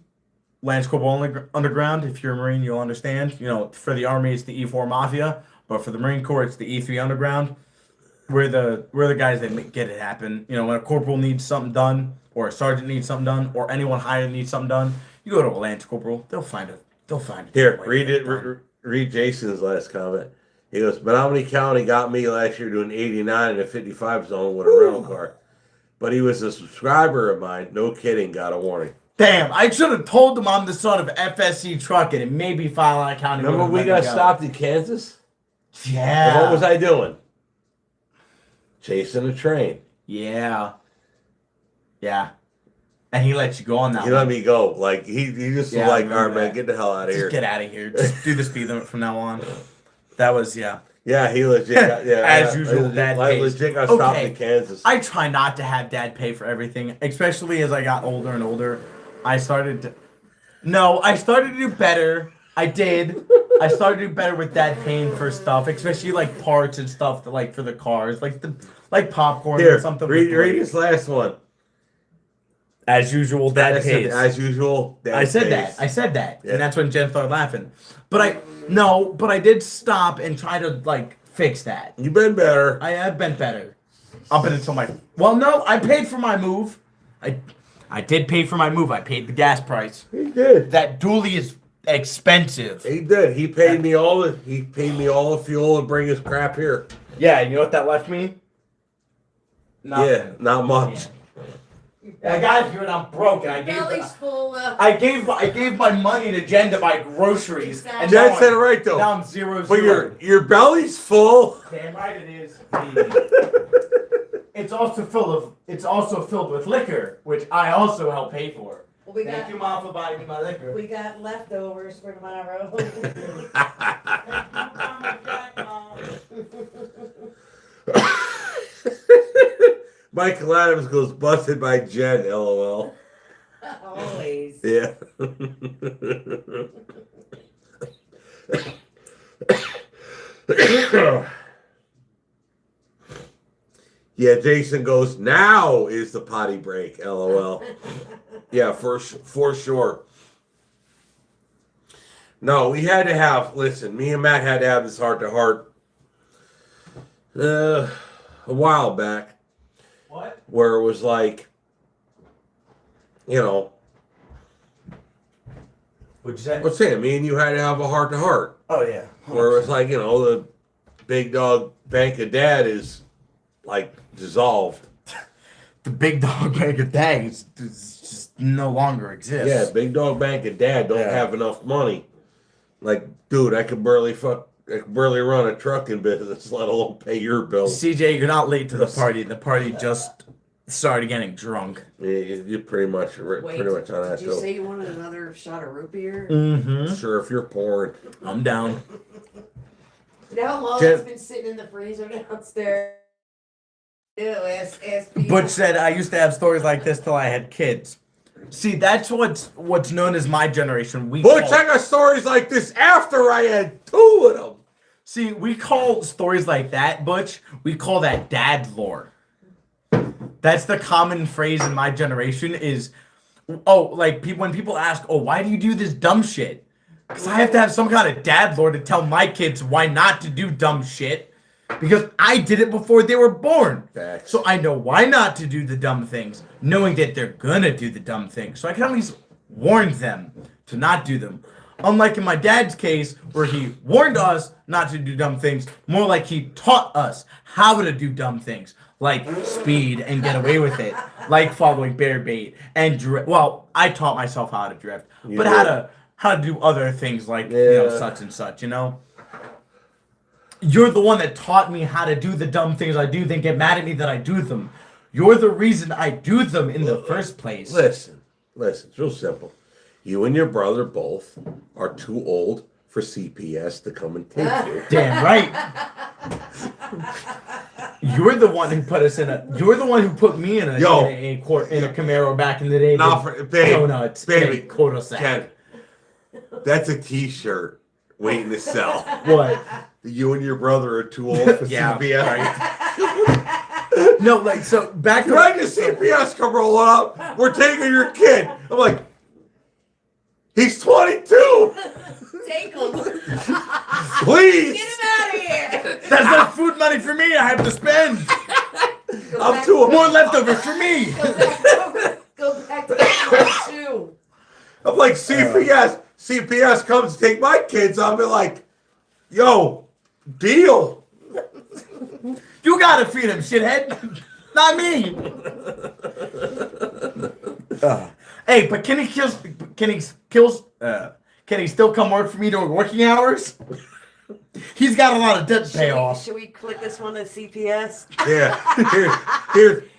Lance Corporal Underground. If you're a Marine, you'll understand. You know, for the Army, it's the E4 Mafia, but for the Marine Corps, it's the E3 Underground. We're the guys that get it happen. You know, when a corporal needs something done, or a sergeant needs something done, or anyone hired needs something done, you go to a Lance Corporal. They'll find it. Here, read it. Read Jason's last comment. He goes, Menominee County got me last year doing 89 in a 55 zone with a rental car. But he was a subscriber of mine. No kidding, got a warning. Damn, I should have told him I'm the son of FSC Trucking and maybe Fond du Lac County. Remember we got stopped in Kansas? Yeah. And what was I doing? Chasing a train. Yeah. Yeah. And he lets you go on that He one. let me go. Like he just Yeah, was I like, all right, remember man, that. get the hell out of Just here. get out of here. Just do the speed limit from now on. That was, yeah. Yeah, he legit got, yeah. As yeah, usual, legit, Dad I pays. legit got stopped Okay. in Kansas. I try not to have Dad pay for everything, especially as I got older and older. I started to do better. I did. I started to do better with Dad paying for stuff, especially like parts and stuff that, like for the cars, like popcorn Here, or something. read with his last one. As usual, Dad I said, pays. as usual, Dad I said pays. that. I said that, Yeah. and that's when Jen started laughing. But I did stop and try to like fix that. You've been better. I have been better. Up until I paid for my move. I did pay for my move. I paid the gas price. He did. That dually is expensive. He did. He paid me all the fuel to bring his crap here. Yeah, you know what that left me? Yeah, not much. I got here and I'm broke. And Belly's full. I gave my money to Jen to buy groceries. And Jen now said it right though. Now I'm 0-0. But your belly's full. Damn right it is. It's also filled with liquor, which I also help pay for. Well, we Thank got you, Mom, for buying me my liquor. we got leftovers for tomorrow. Michael Adams goes busted by Jen. LOL. Always. Yeah. Yeah, Jason goes, now is the potty break. LOL. Yeah, for sure. No, we had to have, listen, me and Matt had to have this heart to heart a while back. What? Where it was like, you know, What'd you say? what's saying? Me and you had to have a heart to heart. Oh yeah. Where it was like, you know, the big dog bank of dad is like dissolved. The big dog bank of dags just no longer exists. Yeah, big dog bank of dad don't Yeah. have enough money. Like, dude, I could barely run a trucking business, let alone pay your bills. CJ, you're not late to the party. The party just started getting drunk. Yeah, you're pretty much on that. Did you So say you wanted another shot of root beer? Mm-hmm. sure, if you're pouring, I'm down. You know how long Jen- it's been sitting in the freezer downstairs? Ew, ask people. Butch said I used to have stories like this till I had kids. See, that's what's known as my generation. Butch, I got stories like this after I had 2 of them. See, we call stories like that, Butch, we call that dad lore. That's the common phrase in my generation is, like when people ask, why do you do this dumb shit? Because I have to have some kind of dad lore to tell my kids why not to do dumb shit. Because I did it before they were born. Facts. So I know why not to do the dumb things, knowing that they're gonna do the dumb things. So I can at least warn them to not do them. Unlike in my dad's case, where he warned us not to do dumb things, more like he taught us how to do dumb things, like speed and get away with it, like following bear bait and drift. Well, I taught myself how to drift, but how to do other things like such and such. You're the one that taught me how to do the dumb things I do, then get mad at me that I do them. You're the reason I do them in the first place. Listen, it's real simple. You and your brother both are too old for CPS to come and take you. Damn right. You're the one who put us in a. You're the one who put me in a Camaro back in the day. Not for babe, Donuts, baby, cul-de-sac. Ken, that's a T-shirt waiting to sell. What? You and your brother are too old for Yeah, CPS. No, like so back to Right, the CPS come rolling up. We're taking your kid. I'm like, he's 22. Take them. Please. Get him out of here. That's not food money for me. I have to spend. I'm too old. More leftovers for me. Go back to the 2. I'm like, CPS comes to take my kids. I'll be like, yo, deal. You gotta feed him, shithead. Not me. Hey, but can he still come work for me during working hours? He's got a lot of debt to pay off. Should we click this one to CPS? Yeah.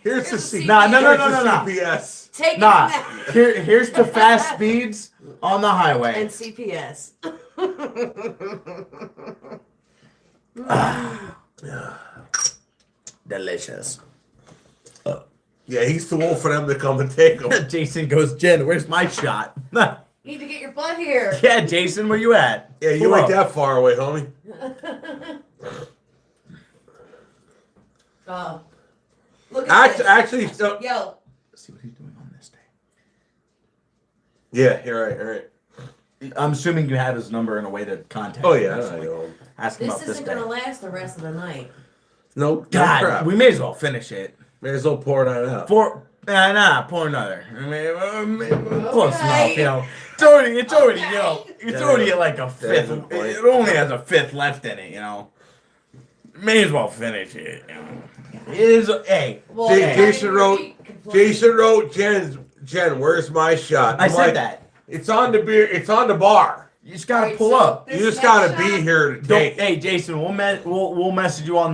Here's the C. Nah, no. CPS. Take it Nah, now. here's the fast speeds on the highway. And CPS. Delicious. Yeah, he's too old for them to come and take him. Jason goes, Jen, where's my shot? Need to get your butt here. Yeah, Jason, where you at? Yeah, you Pull ain't up. that far away, homie. Look at this. Actually, so, Yo, Let's see what he's doing on this day. yeah, you're right. I'm assuming you have his number in a way to contact Oh him. yeah, So I know. ask him this about this isn't day. gonna last the rest of the night. No, God, crap. we may as well finish it. May as well pour that out. Pour another. I mean, close Okay. enough, you know. It's already, you know, it's Yeah. already at like a fifth. That's a point. It only has a fifth left in it, you know. May as well finish it, you know. It is, hey, Well, J- I Jason already wrote- complained. Jason wrote, Jen, where's my shot? I I'm said like, that. It's on the beer. It's on the bar. You just gotta Alright, pull so up. this You just next gotta shot- be here to Don't, take. hey, Jason, we'll message you on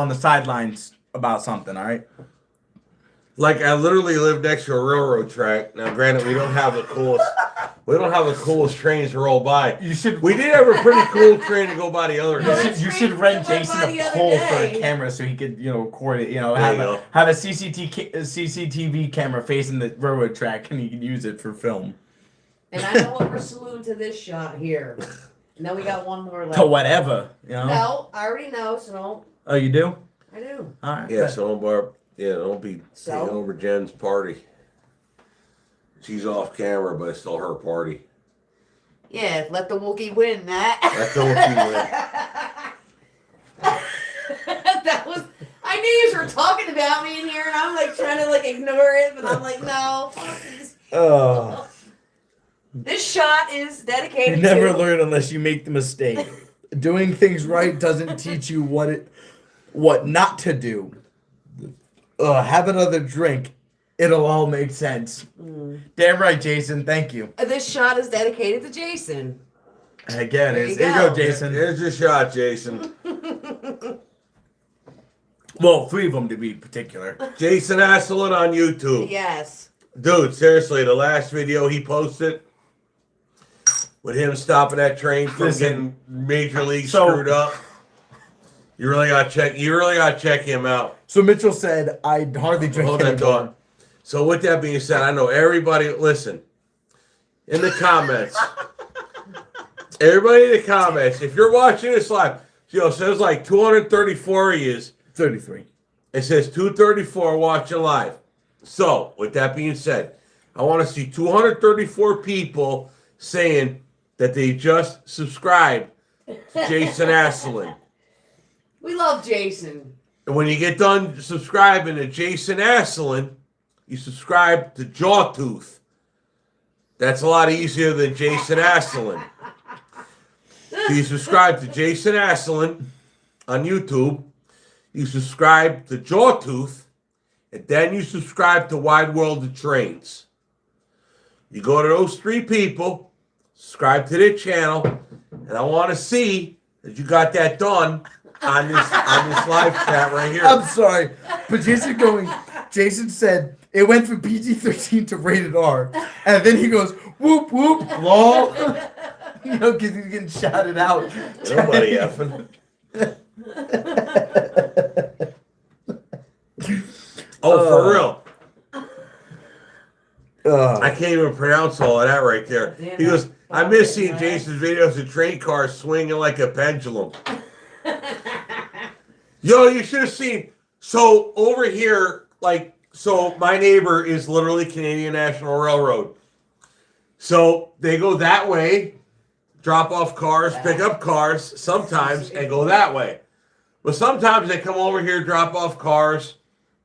the sidelines about something, all right? Like I literally live next to a railroad track. Now, granted, we don't have the coolest trains to roll by. You should. We did have a pretty cool train to go by the other Yeah, You day. that's should, you should right. rent We went Jason by the a other pole for a day. camera so he could, you know, record it. You know, There you go. have a CCTV camera facing the railroad track, and he can use it for film. And I know what we're saluting to this shot here. And then we got one more left. To whatever, you know. No, I already know, so don't. Oh, you do? I do. All right. Yeah, so don't be So? taking over Jen's party. She's off camera, but it's still her party. Yeah, let the Wookiee win, Matt. Let the Wookiee That was. I knew you were talking about me in here, and I'm like trying to like ignore it, but I'm like, no. Fuck this. Oh, This shot is you dedicated never to. learn unless you make the mistake. Doing things right doesn't teach you what not to do. Have another drink. It'll all make sense. Damn right, Jason. Thank you. This shot is dedicated to Jason. Again, There you here you go. go, Jason. Here's your shot, Jason. Well, 3 of them to be particular. Jason Asselin on YouTube. Yes. Dude, seriously, the last video he posted with him stopping that train from Listen, getting major league so- screwed up. You really gotta check him out. So Mitchell said, "I'd hardly drink Hold that anymore." thought. So with that being said, I know everybody listen. In the comments. Everybody in the comments, if you're watching this live, it says like 234 of you. 33. It says 234 watching live. So, with that being said, I want to see 234 people saying that they just subscribed to Jason Asselin. We love Jason. And when you get done subscribing to Jason Asselin, you subscribe to Jawtooth. That's a lot easier than Jason Asselin. So you subscribe to Jason Asselin on YouTube. You subscribe to Jawtooth. And then you subscribe to Wide World of Trains. You go to those 3 people, subscribe to their channel, and I want to see that you got that done on this live chat right here. I'm sorry, but Jason said it went from PG-13 to rated R, and then he goes whoop whoop lol, you know, because he's getting shouted out. Nobody effing. Oh, for real. I can't even pronounce all of that right there. He goes, I miss seeing Jason's videos of train cars swinging like a pendulum. Yo, you should have seen. So over here, so my neighbor is literally Canadian National Railroad. So they go that way, drop off cars, pick up cars sometimes, and go that way. But sometimes they come over here, drop off cars,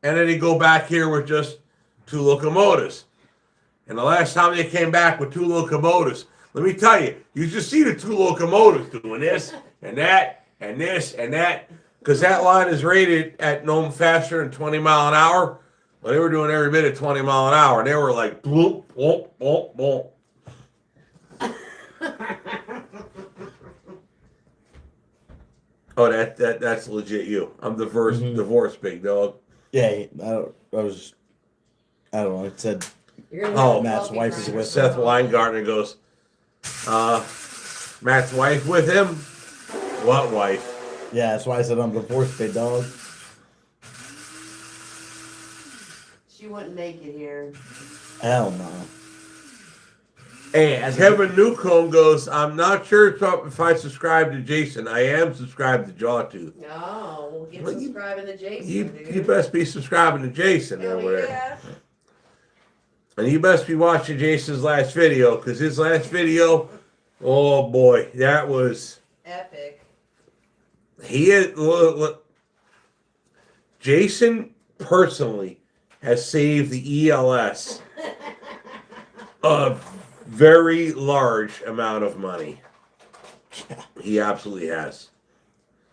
and then they go back here with just 2 locomotives. And the last time they came back with 2 locomotives, let me tell you, you just see the 2 locomotives doing this and that and this and that. Because that line is rated at no faster than 20 mile an hour. Well, they were doing every bit of 20 mile an hour. And they were like, bloop, bloop, bloop, bloop. Oh, that's legit you. I'm divorce big dog. Yeah, I don't know. It said You're gonna Oh, have a Matt's coffee wife is grinder. with Seth Weingartner goes, Matt's wife with him? What wife? yeah. That's why I said I'm divorced, big dog. She wouldn't make it here. Hell no. Hey, as Kevin Newcomb goes, I'm not sure if I subscribe to Jason. I am subscribed to Jawtooth. No, we'll get Well, subscribing to Jason. You dude. best be subscribing to Jason Hell over there. yeah. And you best be watching Jason's last video, because his last video, oh boy, that was... Epic. He had... Look, Jason personally has saved the ELS a very large amount of money. He absolutely has.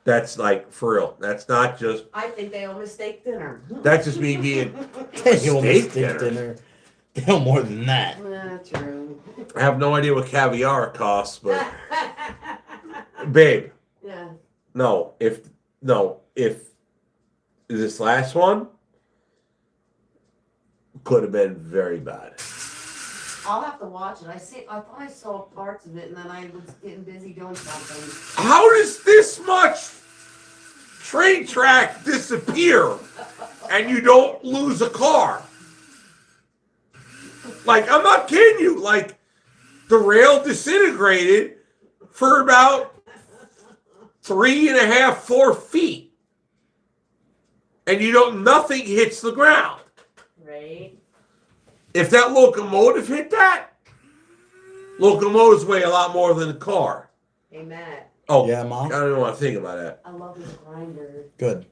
That's like, for real. That's not just... I think they owe steak dinner. That's just me being... They owe me Steak steak dinner. dinner. They owe more than that. True. I have no idea what caviar costs, but... Babe, Yeah. if this last one could have been very bad. I'll have to watch it. I thought I saw parts of it, and then I was getting busy doing something. How does this much train track disappear and you don't lose a car? Like, I'm not kidding you. Like, the rail disintegrated for about 3.5, 4 feet. And nothing hits the ground. Right. If that locomotive hit that, locomotives weigh a lot more than a car. Hey, Matt. Oh, Yeah, I Mom? don't even want to think about that. I love this grinder. Good.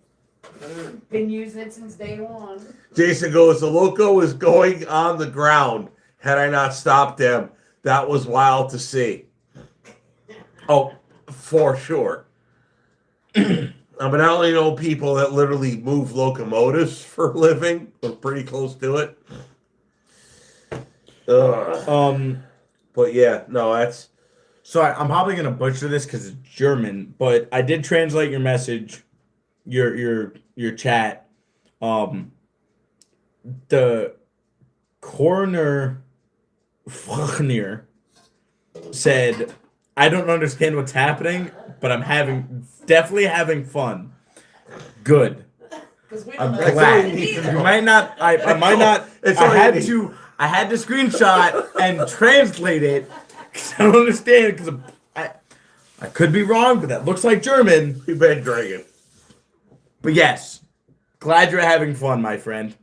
Been using it since day one. Jason goes, the loco was going on the ground. Had I not stopped them, that was wild to see. Oh, for sure. But I only know people that literally move locomotives for a living. We're pretty close to it. But yeah, no, that's... So I'm probably gonna butcher this because it's German, but I did translate your message, your chat. The coroner Fachner said, "I don't understand what's happening, but I'm definitely having fun. Good. I'm That's glad. all we need. You might not. I might not. It's all you need. I had to screenshot and translate it because I don't understand. Because I could be wrong, but that looks like German. We've been drinking. But yes, glad you're having fun, my friend.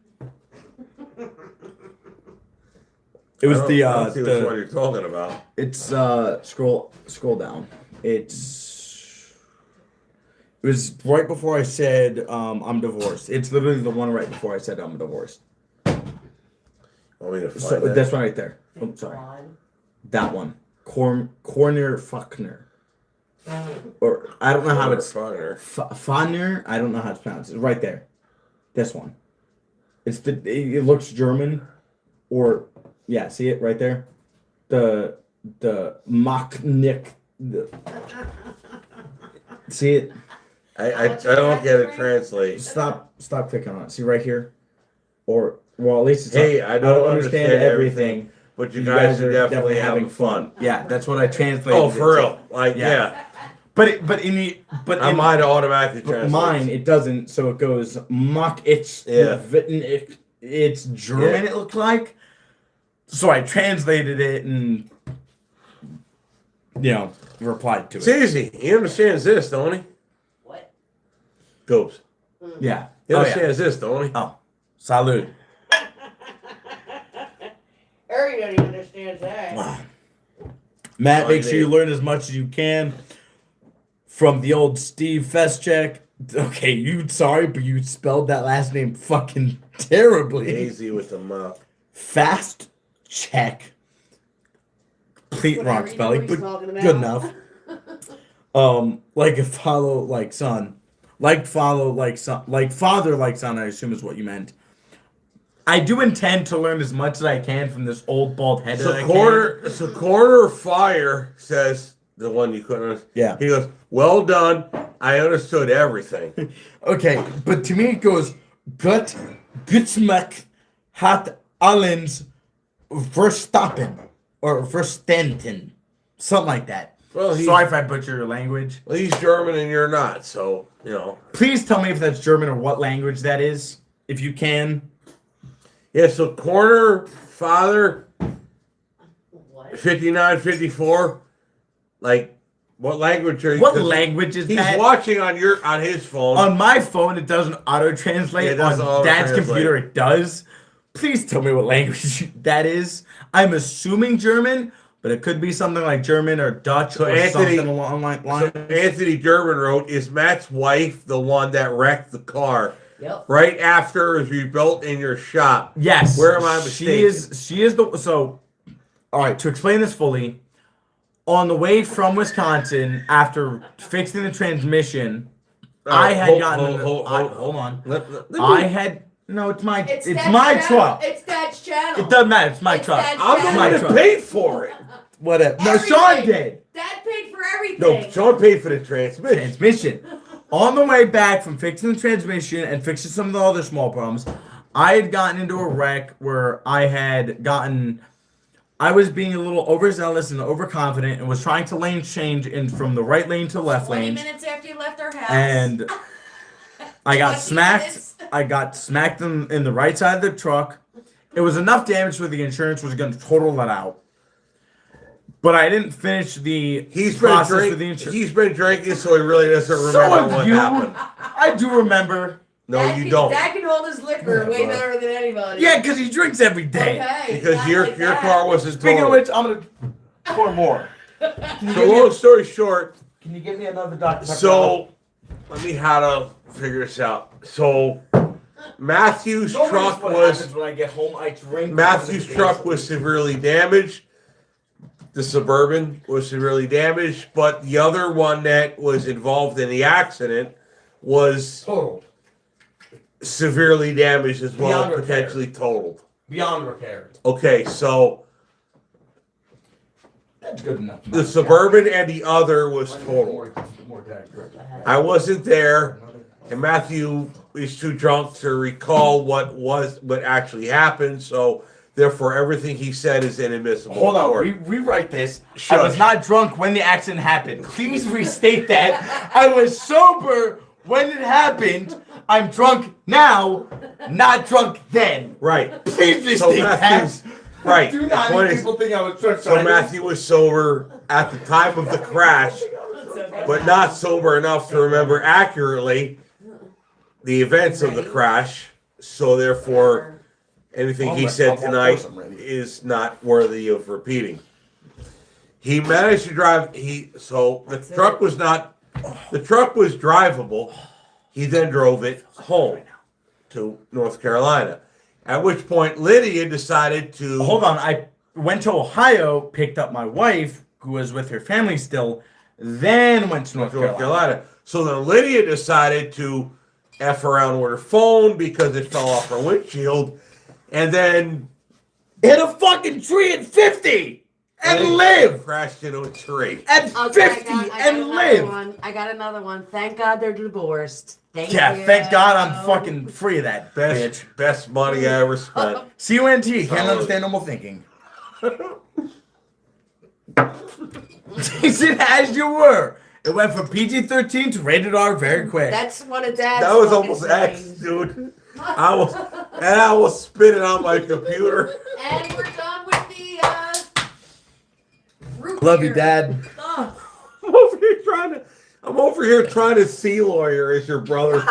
It was I don't see which one you're talking about. It's scroll down. It was right before I said I'm divorced. It's literally the one right before I said I'm divorced. Want me to find So that? that's one right there. Oh, sorry. That one. Corner Fuckner. Or I don't know how it's Fahner. I don't know how it's pronounced. It's right there. This one. It looks German, or yeah, see it right there. The Machnick. See it. I don't get it translate. Stop clicking on it. See right here, or well at least it's Hey, I don't understand everything, but you guys are definitely having fun. Yeah, that's what I translated. Oh, it for to. real? Like yeah. But I might automatically translate. mine it doesn't. So it goes Mach. It's it's German. Yeah. It looked like. So I translated it and replied to It's it. easy. He understands this, don't he? What? Goes. Yeah. He understands this, don't he? Oh, salud. Everybody understands that. Wow. Matt, make sure you learn as much as you can from the old Steve Feschek. Okay, sorry, but you spelled that last name fucking terribly. Easy with the mouth. Fast check. Complete Whatever, wrong you know spelling, what he's but talking about. good enough. Like a follow like son. Like follow like son. Like father like son, I assume is what you meant. I do intend to learn as much as I can from this old bald head. So corner fire says the one you couldn't. Yeah. He goes, well done. I understood everything. Okay, but to me it goes gut, Gutsmack, hat Allens, Verstappen, or Verstanten, something like that. Well, Sorry if I butcher your language. well, he's German and you're not, so you know. Please tell me if that's German or what language that is, if you can. Yeah, so corner father What? 59, 54. Like, what language are you? What 'cause language is He's that? watching on his phone. On my phone, it doesn't auto-translate. Yeah, it doesn't On Dad's auto-translate. computer, it does. Please tell me what language that is. I'm assuming German, but it could be something like German or Dutch So or Anthony- something along that So line. Anthony Durbin wrote, "Is Matt's wife the one that wrecked the car Yep. right after it was rebuilt in your shop?" Yes. Where am I She is the so. All right. To explain this fully, on the way from Wisconsin after fixing the transmission, I had gotten. Hold on. I had no. It's my. It's Dad's my channel. truck. It's Dad's channel. It doesn't matter. It's my It's truck. Dad's I'm the channel. my one that truck. paid for it. Whatever. No, Everything. Sean did. Dad paid for everything. No, Sean paid for the transmission. Transmission. On the way back from fixing the transmission and fixing some of the other small problems, I had gotten into a wreck where I was being a little overzealous and overconfident and was trying to lane change in from the right lane to the left 20 lane. minutes after you left our house. And I got 20 smacked. minutes. I got smacked in the right side of the truck. It was enough damage where the insurance was going to total that out. But I didn't finish the He's been process with the drinking. insurance. He's been drinking, so he really doesn't So remember have what you. happened. I do remember. No, Dad you can, don't. Dad can hold his liquor Yeah, way but- better than anybody. Yeah, because he drinks every day. Okay. Because not your like that. car wasn't Speaking of totaled. which, I'm gonna pour more. So long story short, Can you get me another Dr. Pepper? so let me how to figure this out. So Matthew's truck was when I get home. I drink. Matthew's truck was severely damaged. The Suburban was severely damaged, but the other one that was involved in the accident was total, severely damaged as well, Beyond repair. potentially totaled. beyond repair. Okay, so That's good enough. the Suburban and the other was totaled. I wasn't there, and Matthew is too drunk to recall what actually happened, so therefore everything he said is inadmissible. Hold in on, court. rewrite this. Shush. I was not drunk when the accident happened. Please restate that. I was sober when it happened. I'm drunk now, not drunk then. Right. Please restate So that. Matthew's right. Do The not point make is- people think I was drunk. So Matthew was sober at the time of the crash, but not sober enough to remember accurately the events of the crash. So therefore, anything he said tonight is not worthy of repeating. He managed to drive. The truck was drivable. He then drove it home to North Carolina. At which point, Lydia decided to Hold on, I went to Ohio, picked up my wife, who was with her family still, then went to North Carolina. So then Lydia decided to F around with her phone because it fell off her windshield. And then Hit a fucking tree at 50 and live crashed into a tree. at Okay, 50 I got and another live. one. I got another one. Thank God they're divorced. Thank you. Thank God I'm fucking free of that bitch. Best money I ever spent. CUNT, can't Solid. understand normal thinking. He said, as you were. It went from PG-13 to rated R very quick. That's one of Dad's. That was fucking almost X, sayings. dude. I was spitting on my computer. And we're done with the root Love you, beer. Dad. Oh, I'm over here trying to see lawyer as your brother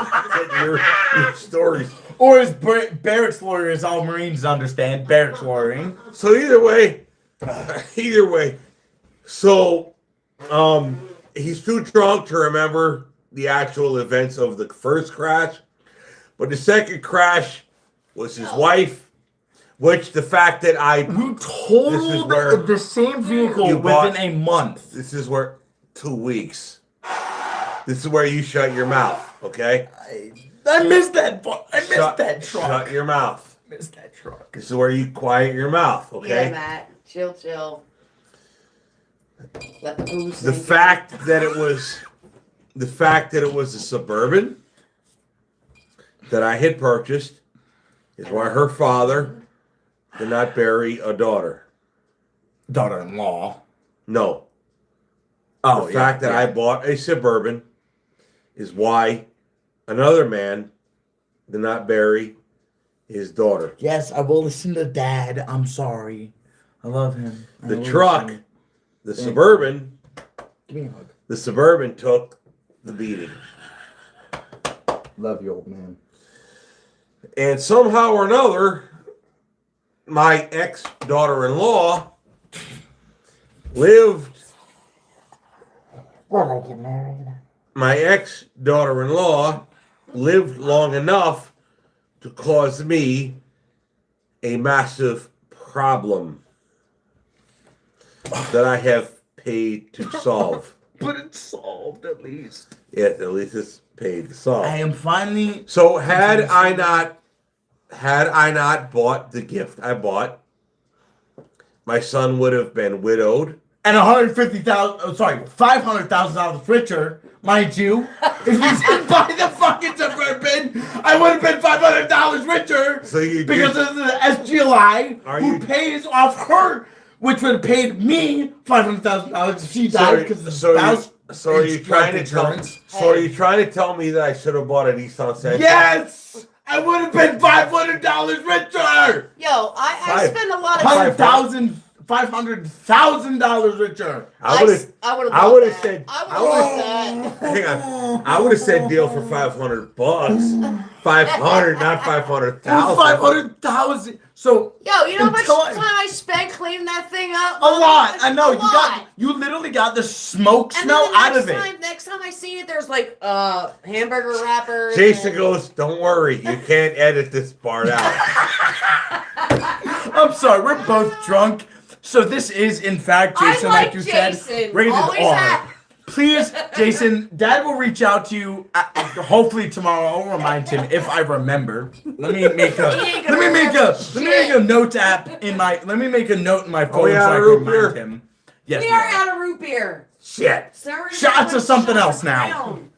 your stories. Or as Barrack's lawyer, as all Marines understand, Barrack's lawyering. So either way, so he's too drunk to remember the actual events of the first crash, but the second crash was his wife, which the fact that Who This is totaled where the same vehicle you bought- within a month. this is where 2 weeks. This is where you shut your mouth, okay? I missed that. I missed Shut- that truck. Shut your mouth. Missed that truck. This is where you quiet your mouth, okay? yeah, Matt. Chill. Let the booze The sink in. fact that it was the fact that it was a Suburban that I had purchased is why her father did not bury a daughter. Daughter-in-law. No. Oh, The fact that I bought a Suburban is why another man did not bury his daughter. Yes, I will listen to Dad. I'm sorry. I love him. The truck, the Suburban, Give me a hug. the Suburban took the beating. Love you, old man. And somehow or another, my ex-daughter-in-law lived. When I get married. My ex-daughter-in-law lived long enough to cause me a massive problem that I have paid to solve. But it's solved at least. Yeah, at least it's paid to solve. I am finally. So had I not bought the gift I bought, my son would have been widowed. And $500,000 richer, mind you. If you didn't buy the fucking Suburban, I would have been $500 richer. So you because of the SGLI who pays off her, which would have paid me $500,000 if she died because of the spouse. So are you trying to tell? So are you trying to tell me that I should have bought a Nissan Sentra? Yes, I would have been $500 richer. Yo, I spend a lot of $500,000 richer. I would have said. that. Hang on. I would have said deal for $500. 500, not 500,000. 500,000. So Yo, you know how much until time I spent cleaning that thing up? a lot. I know A lot. you literally got the smoke And smell then the out of it. next time I see it, there's like hamburger wrappers. Jason goes, "Don't worry, you can't edit this part out." I'm sorry, we're both drunk. So this is in fact Jason, I like you Jason. said, rated Always R. have. Please, Jason, Dad will reach out to you. Hopefully tomorrow. I'll remind him if I remember. Let me make a note app in my. Let me make a note in my phone we so out I of can root remind beer? him. Yes. We we are are. out of root beer. Shit. Sorry, Shots of something shots else now. Crown.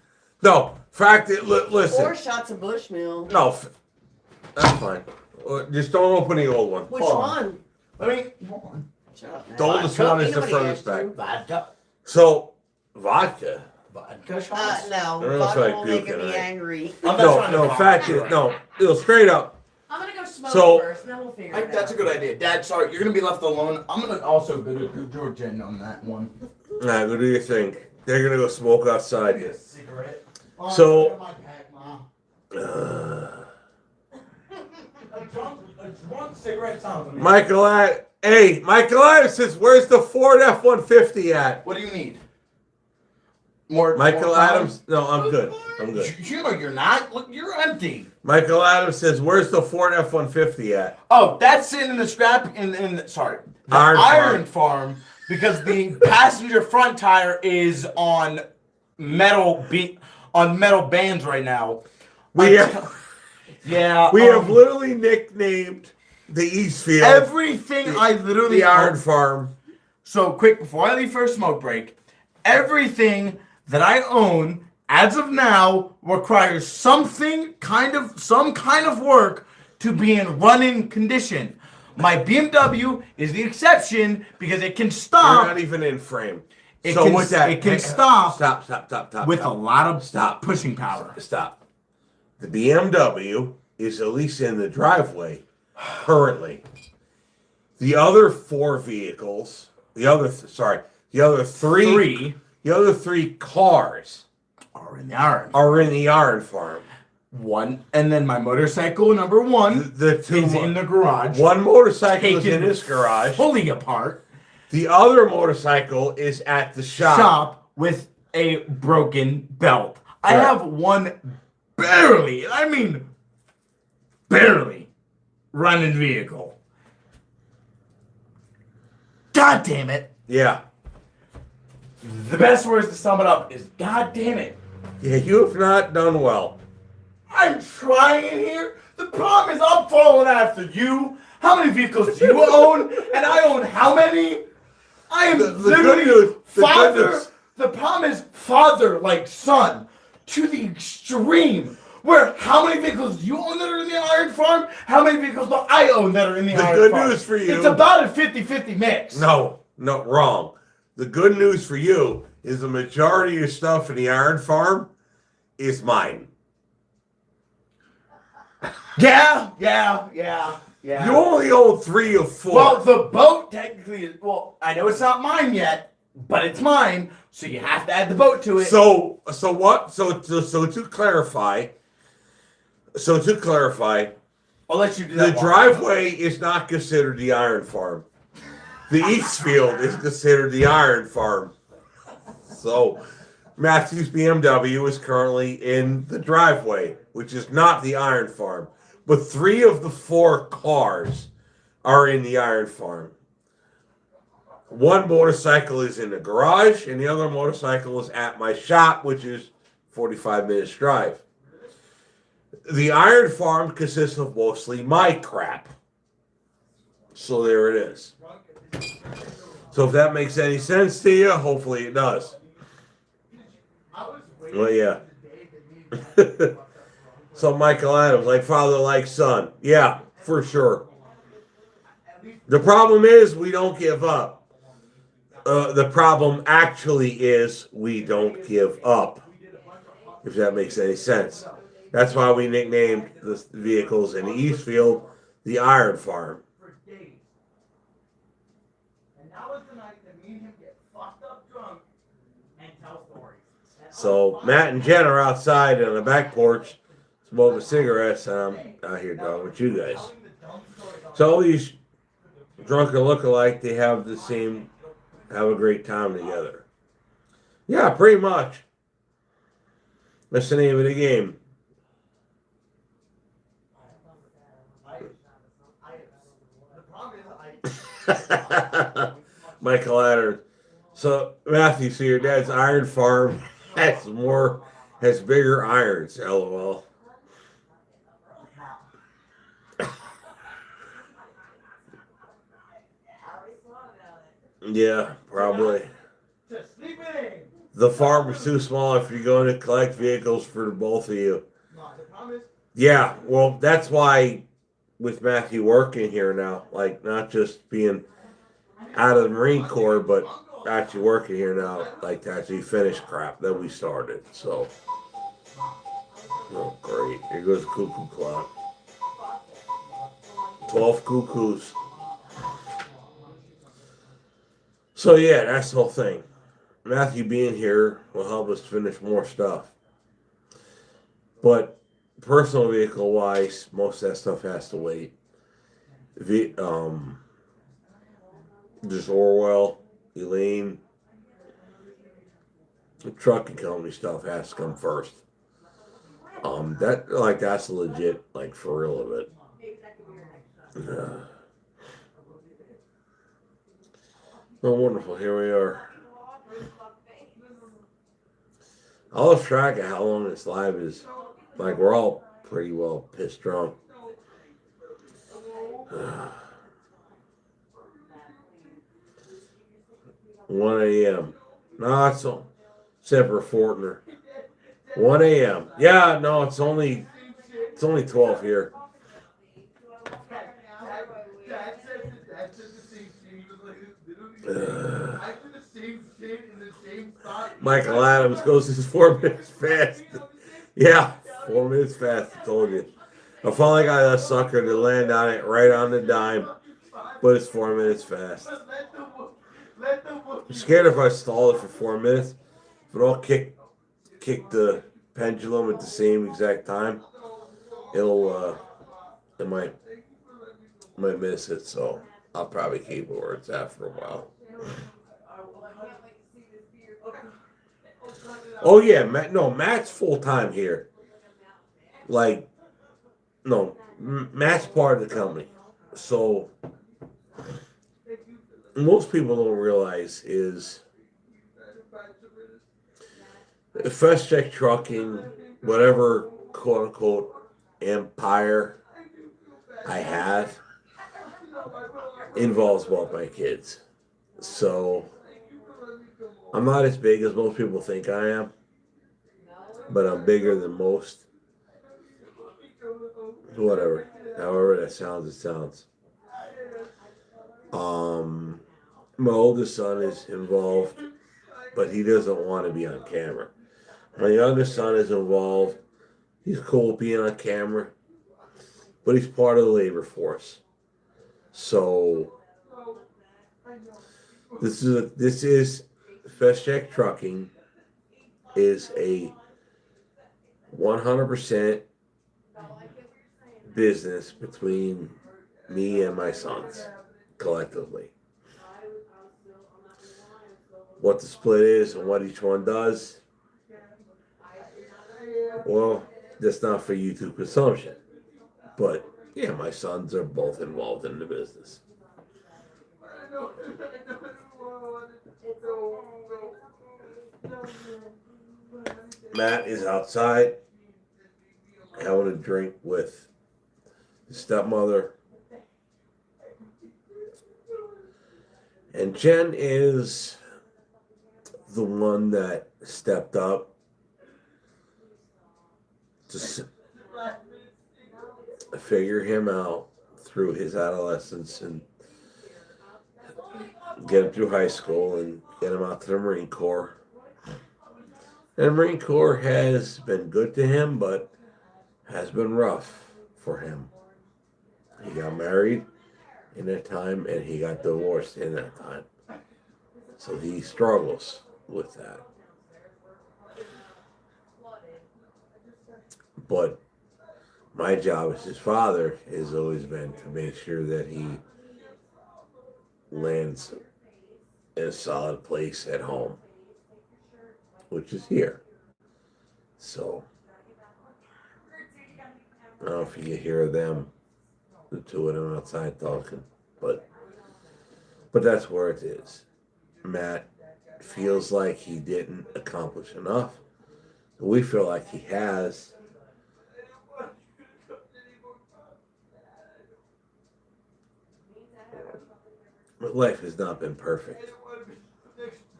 No, fact. Listen. 4 shots of Bushmill. No, that's fine. Just don't open the old one. Which Hold on. one? Let me. Hold on. Shut up, man. The oldest one is the Nobody furthest asked back. you. Vodka. So, vodka. Vodka shots. No, I don't know if vodka I will puke make me tonight. angry. I'm not No, trying to no, talk. fact is, no. It'll straight up. I'm gonna go smoke So- first, and then we'll figure it out. That's a good idea. Dad, sorry, you're gonna be left alone. I'm gonna also go to Georgia on that one. Nah, go do your thing. They're gonna go smoke outside. Get a cigarette. So- my pack, Mom. A drunk cigarette sounds amazing. Michael Adams says, "Where's the Ford F-150 at?" What do you need? More. Michael more Adams. No, I'm good. I'm good. You know you're not. Look, you're empty. Michael Adams says, "Where's the Ford F-150 at?" Oh, that's sitting in the scrap the Iron iron farm because the passenger front tire is on metal bands right now. We have Yeah. literally nicknamed the Eastfield Everything I literally the Iron own. Farm. So quick before I leave for a smoke break, everything that I own as of now requires some kind of work to be in running condition. My BMW is the exception because it can We're stop. not even in frame. It So can, with that, it can stop Stop. with a lot of Stop. pushing power. Stop. The BMW is at least in the driveway currently. The other 4 vehicles, the other three cars Are in the iron. are in the Iron Farm. One, and then my motorcycle number one The two is in the garage. one motorcycle is taken in his garage. fully apart. The other motorcycle is at the shop. With a broken belt. I Correct. have one barely running vehicle. God damn it. Yeah. The best words to sum it up is God damn it. Yeah, you have not done well. I'm trying here. The problem is I'm following after you. How many vehicles do you own? And I own how many? I am The good literally news- the good father news- The problem is father like son to the extreme. Where how many vehicles do you own that are in the iron farm? How many vehicles do I own that are in the iron good farm? news for you. It's about a 50-50 mix. No, wrong. The good news for you is the majority of your stuff in the iron farm is mine. Yeah. You only own 3 or 4. Well, the boat technically is. Well, I know it's not mine yet, but it's mine. So you have to add the boat to it. So what? So to clarify. I'll let you do The that. driveway is not considered the iron farm. The east field is considered the iron farm. So Mathew's BMW is currently in the driveway, which is not the iron farm. But 3 of the 4 cars are in the iron farm. One motorcycle is in the garage, and the other motorcycle is at my shop, which is 45 minutes drive. The iron farm consists of mostly my crap. So there it is. So if that makes any sense to you, hopefully it does. Well, yeah. So Michael Adams, like father, like son. Yeah, for sure. The problem is we don't give up. The problem actually is we don't give up. If that makes any sense. That's why we nicknamed the vehicles in the East Field the Iron Farm. So Matt and Jen are outside on the back porch smoking cigarettes, and I'm out here talking with you guys. So all these drunken look-alike, they have a great time together. Yeah, pretty much. That's the name of the game. Michael Adams. So Mathew, so your dad's iron farm has bigger irons, LOL. Yeah, probably. The farm is too small if you're going to collect vehicles for both of you. Yeah, well, that's why with Mathew working here now, like not just being out of the Marine Corps, but actually working here now, like to actually finish crap that we started. So, oh great! Here goes the cuckoo clock. 12 cuckoos. So yeah, that's the whole thing. Mathew being here will help us finish more stuff. But personal vehicle wise, most of that stuff has to wait. Just Orwell, Elaine, the trucking company stuff has to come first. That's legit, like for real of it. Oh, wonderful! Here we are. I lost track of how long this live is. Like we're all pretty well pissed drunk. 1 a.m. No, it's separate Fortner. 1 a.m. Yeah, no, it's only 12 here. Michael Adams goes his 4 minutes fast. Yeah, 4 minutes fast, I told you. I finally got that sucker to land on it right on the dime, but it's 4 minutes fast. I'm scared if I stall it for 4 minutes, if it all kick the pendulum at the same exact time, it might miss it, so I'll probably keep it where it's at for a while. Oh yeah, Matt's full time here. Like, no, Matt's part of the company. So most people don't realize is FSC Trucking, whatever quote unquote empire I have, involves both my kids. So I'm not as big as most people think I am, but I'm bigger than most. Whatever. However that sounds, it sounds. My oldest son is involved, but he doesn't want to be on camera. My youngest son is involved. He's cool being on camera, but he's part of the labor force. So this is FSC Trucking is a 100% business between me and my sons collectively. What the split is and what each one does, well, that's not for YouTube consumption. But yeah, my sons are both involved in the business. Matt is outside having a drink with his stepmother. And Jen is the one that stepped up to figure him out through his adolescence and get him through high school and get him out to the Marine Corps. And the Marine Corps has been good to him, but has been rough for him. He got married in that time and he got divorced in that time. So he struggles with that. But my job as his father has always been to make sure that he lands in a solid place at home, which is here. So I don't know if you can hear them, the two of them outside talking, but that's where it is. Matt feels like he didn't accomplish enough. We feel like he has. But life has not been perfect.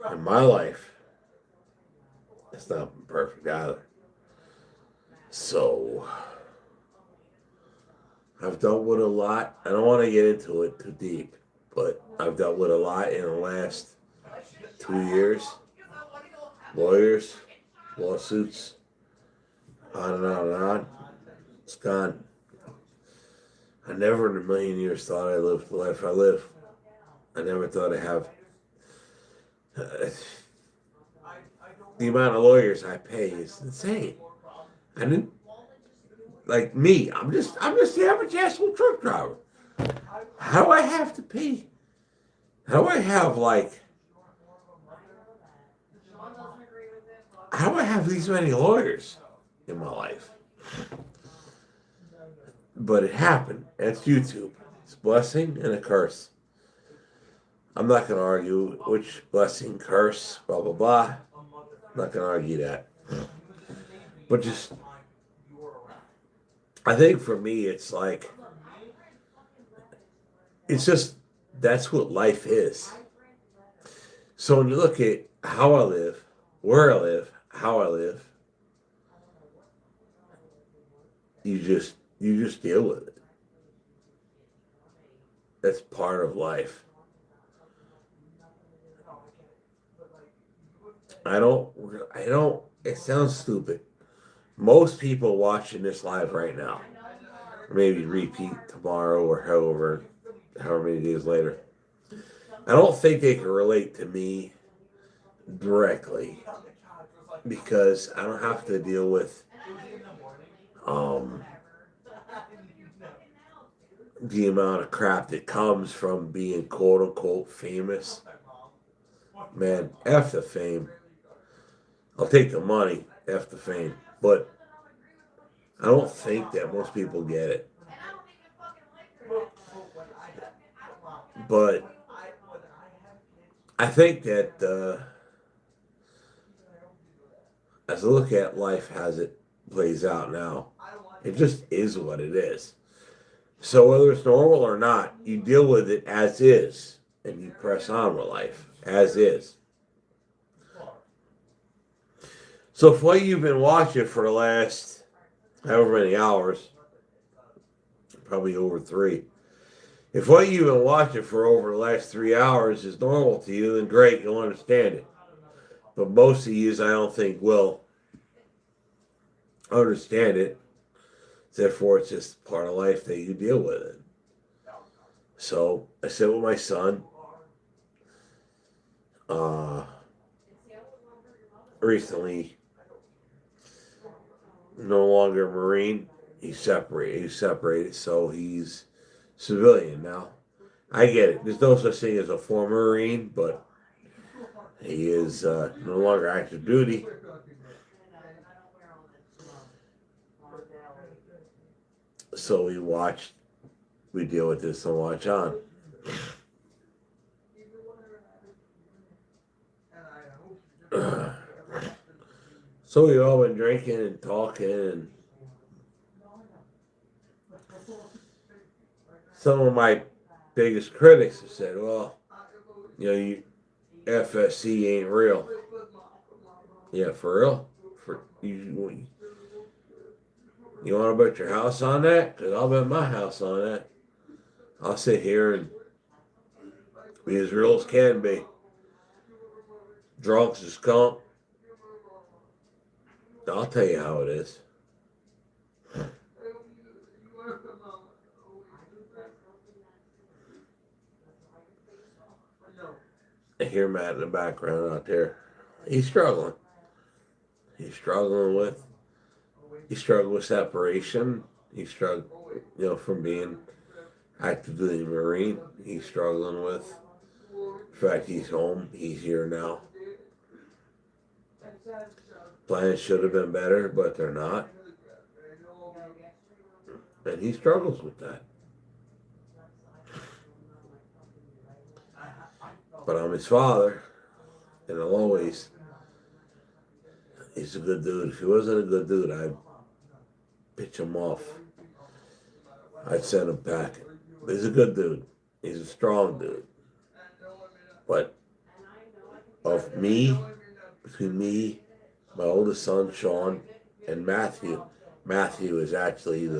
And my life has not been perfect either. So I've dealt with a lot. I don't want to get into it too deep, but I've dealt with a lot in the last 2 years. Lawyers, lawsuits, on and on and on. It's gone. I never in a million years thought I lived the life I live. I never thought I'd have the amount of lawyers I pay is insane. I didn't like me. I'm just the average asshole truck driver. How do I have to pay? How do I have how do I have these many lawyers in my life? But it happened. That's YouTube. It's a blessing and a curse. I'm not going to argue which blessing, curse, blah, blah, blah. I'm not going to argue that. But just, I think for me, it's just, that's what life is. So when you look at how I live, where I live, how I live, you just deal with it. That's part of life. I don't, it sounds stupid. Most people watching this live right now, or maybe repeat tomorrow or however many days later, I don't think they can relate to me directly because I don't have to deal with the amount of crap that comes from being quote unquote famous. Man, F the fame. I'll take the money, F the fame. But I don't think that most people get it. But I think that as I look at life as it plays out now, it just is what it is. So whether it's normal or not, you deal with it as is, and you press on with life as is. So if what you've been watching for the last however many hours, probably over 3. If what you've been watching for over the last 3 hours is normal to you, then great, you'll understand it. But most of you, I don't think, will understand it. Therefore, it's just part of life that you deal with it. So I sit with my son. Recently, no longer Marine. He's separated, so he's civilian now. I get it. There's no such thing as a former Marine, but he is no longer active duty. So we deal with this and watch on. So we've all been drinking and talking, and some of my biggest critics have said, well, FSC ain't real. Yeah, for real? You want to bet your house on that? Because I'll bet my house on that. I'll sit here and be as real as can be. Drunks as skunk. I'll tell you how it is. I hear Matt in the background out there. He's struggling. He's struggling with separation. He's struggling, from being active duty Marine. He's struggling with the fact he's home. He's here now. Plans should have been better, but they're not. And he struggles with that. But I'm his father, and he's a good dude. If he wasn't a good dude, I'd pitch him off. I'd send him packing. He's a good dude. He's a strong dude. But between me, my oldest son, Sean, and Mathew is actually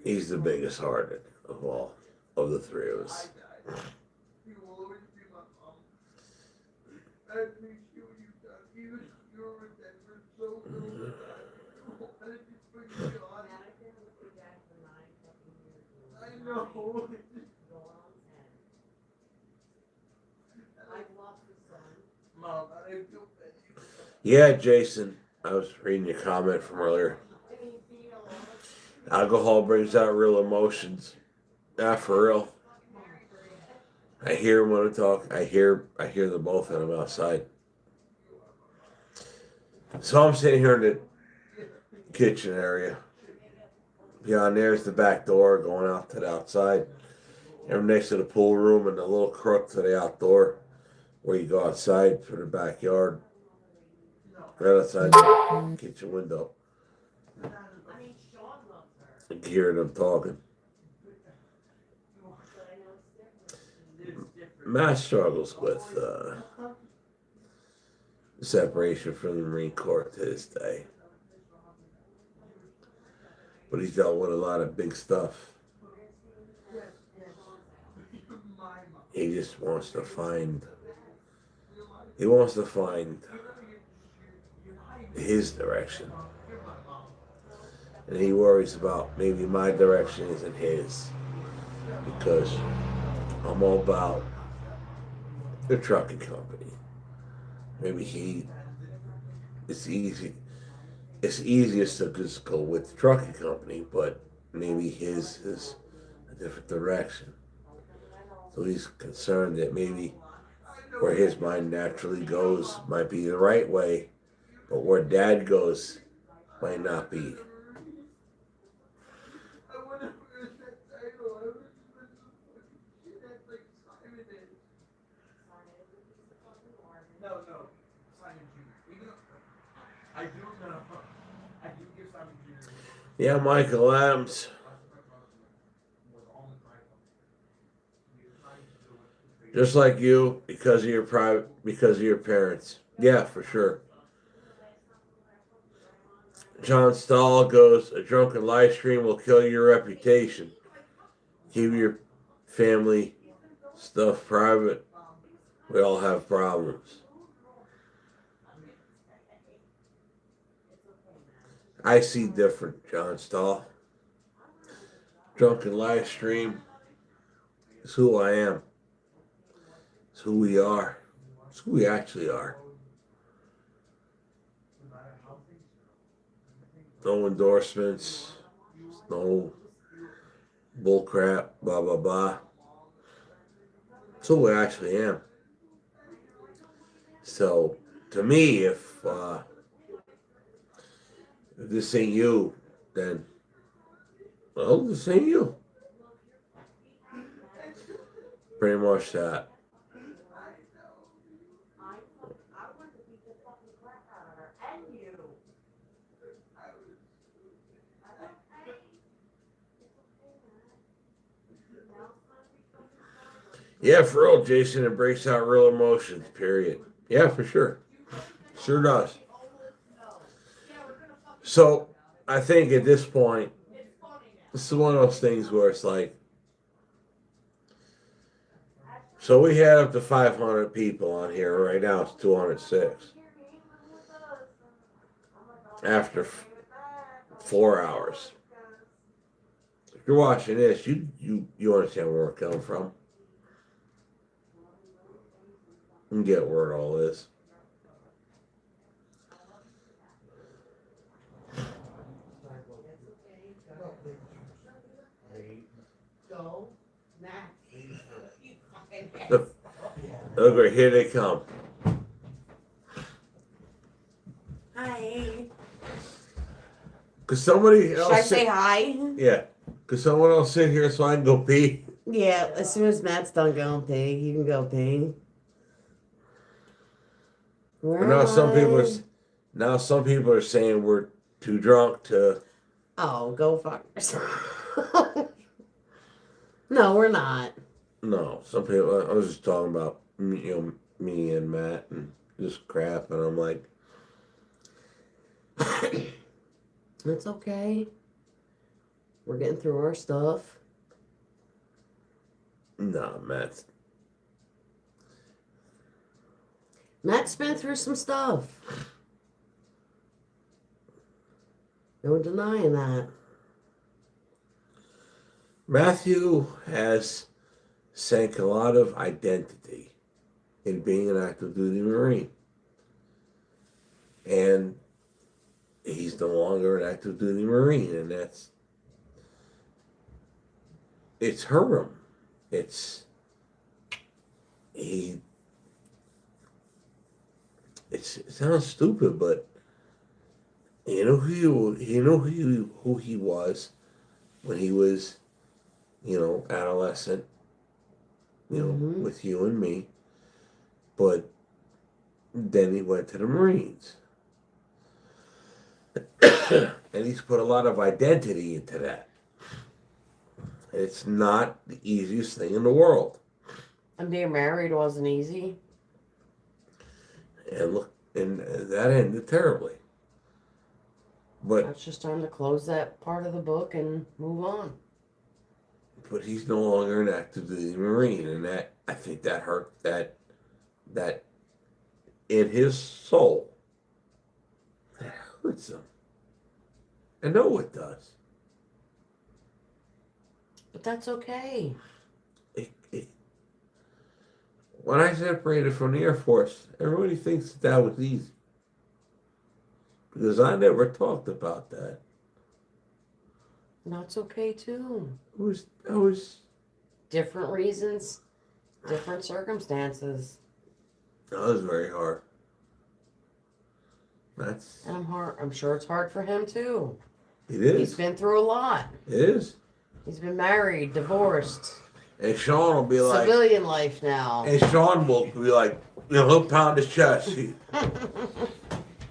he's the biggest hearted of all of the 3 of us. Yeah, Jason, I was reading your comment from earlier. Alcohol brings out real emotions. For real. I hear them when I talk. I hear the both of them outside. So I'm sitting here in the kitchen area. Beyond there's the back door going out to the outside. And next to the pool room and the little crook to the outdoor where you go outside for the backyard. Right outside the kitchen window. I can hear them talking. Matt struggles with separation from the Marine Corps to this day. But he's dealt with a lot of big stuff. He just wants to find his direction. And he worries about maybe my direction isn't his. Because I'm all about the trucking company. Maybe it's easiest to just go with the trucking company, but maybe his is a different direction. So he's concerned that maybe where his mind naturally goes might be the right way, but where Dad goes might not be. Yeah, Michael Adams. Just like you, because of your parents. Yeah, for sure. John Stahl goes, a drunken live stream will kill your reputation. Keep your family stuff private. We all have problems. I see different, John Stahl. Drunken live stream is who I am. It's who we are. It's who we actually are. No endorsements. No bullcrap. Blah, blah, blah. It's who I actually am. So, to me, if this ain't you, then, well, this ain't you. Pretty much that. Yeah, for real, Jason, it breaks out real emotions, period. Yeah, for sure. Sure does. So, I think at this point, this is one of those things where it's like, so we had up to 500 people on here. Right now it's 206. After 4 hours. If you're watching this, you understand where we're coming from. And get where it all is. Go, Mathew. You fucking Look, right, here they come. Hi. Could somebody Should else I say hi? Yeah. Could someone else sit here so I can go pee? Yeah, as soon as Matt's done going pee, you can go pee. Now some people are saying we're too drunk to. Oh, go fuck yourself. No, we're not. No, some people. I was just talking about me and Matt and just crap, and I'm like, It's okay. We're getting through our stuff. nah, Matt's been through some stuff. No denying that. Mathew has sank a lot of identity in being an active duty Marine, and he's no longer an active duty Marine, and it's hurt him. It sounds stupid, but you know who he was when he was, adolescent, with you and me. But then he went to the Marines. And he's put a lot of identity into that. It's not the easiest thing in the world. And being married wasn't easy. And look, and that ended terribly. But It's just time to close that part of the book and move on. But he's no longer an active duty Marine, and that, I think that hurt that in his soul. That hurts him. I know it does. But that's okay. When I separated from the Air Force, everybody thinks that was easy. Because I never talked about that. And that's okay too. I was Different reasons, different circumstances. That was very hard. And I'm sure it's hard for him too. It is. He's been through a lot. It is. He's been married, divorced. And Sean will be like, civilian life now. and Sean will be like, he'll pound his chest.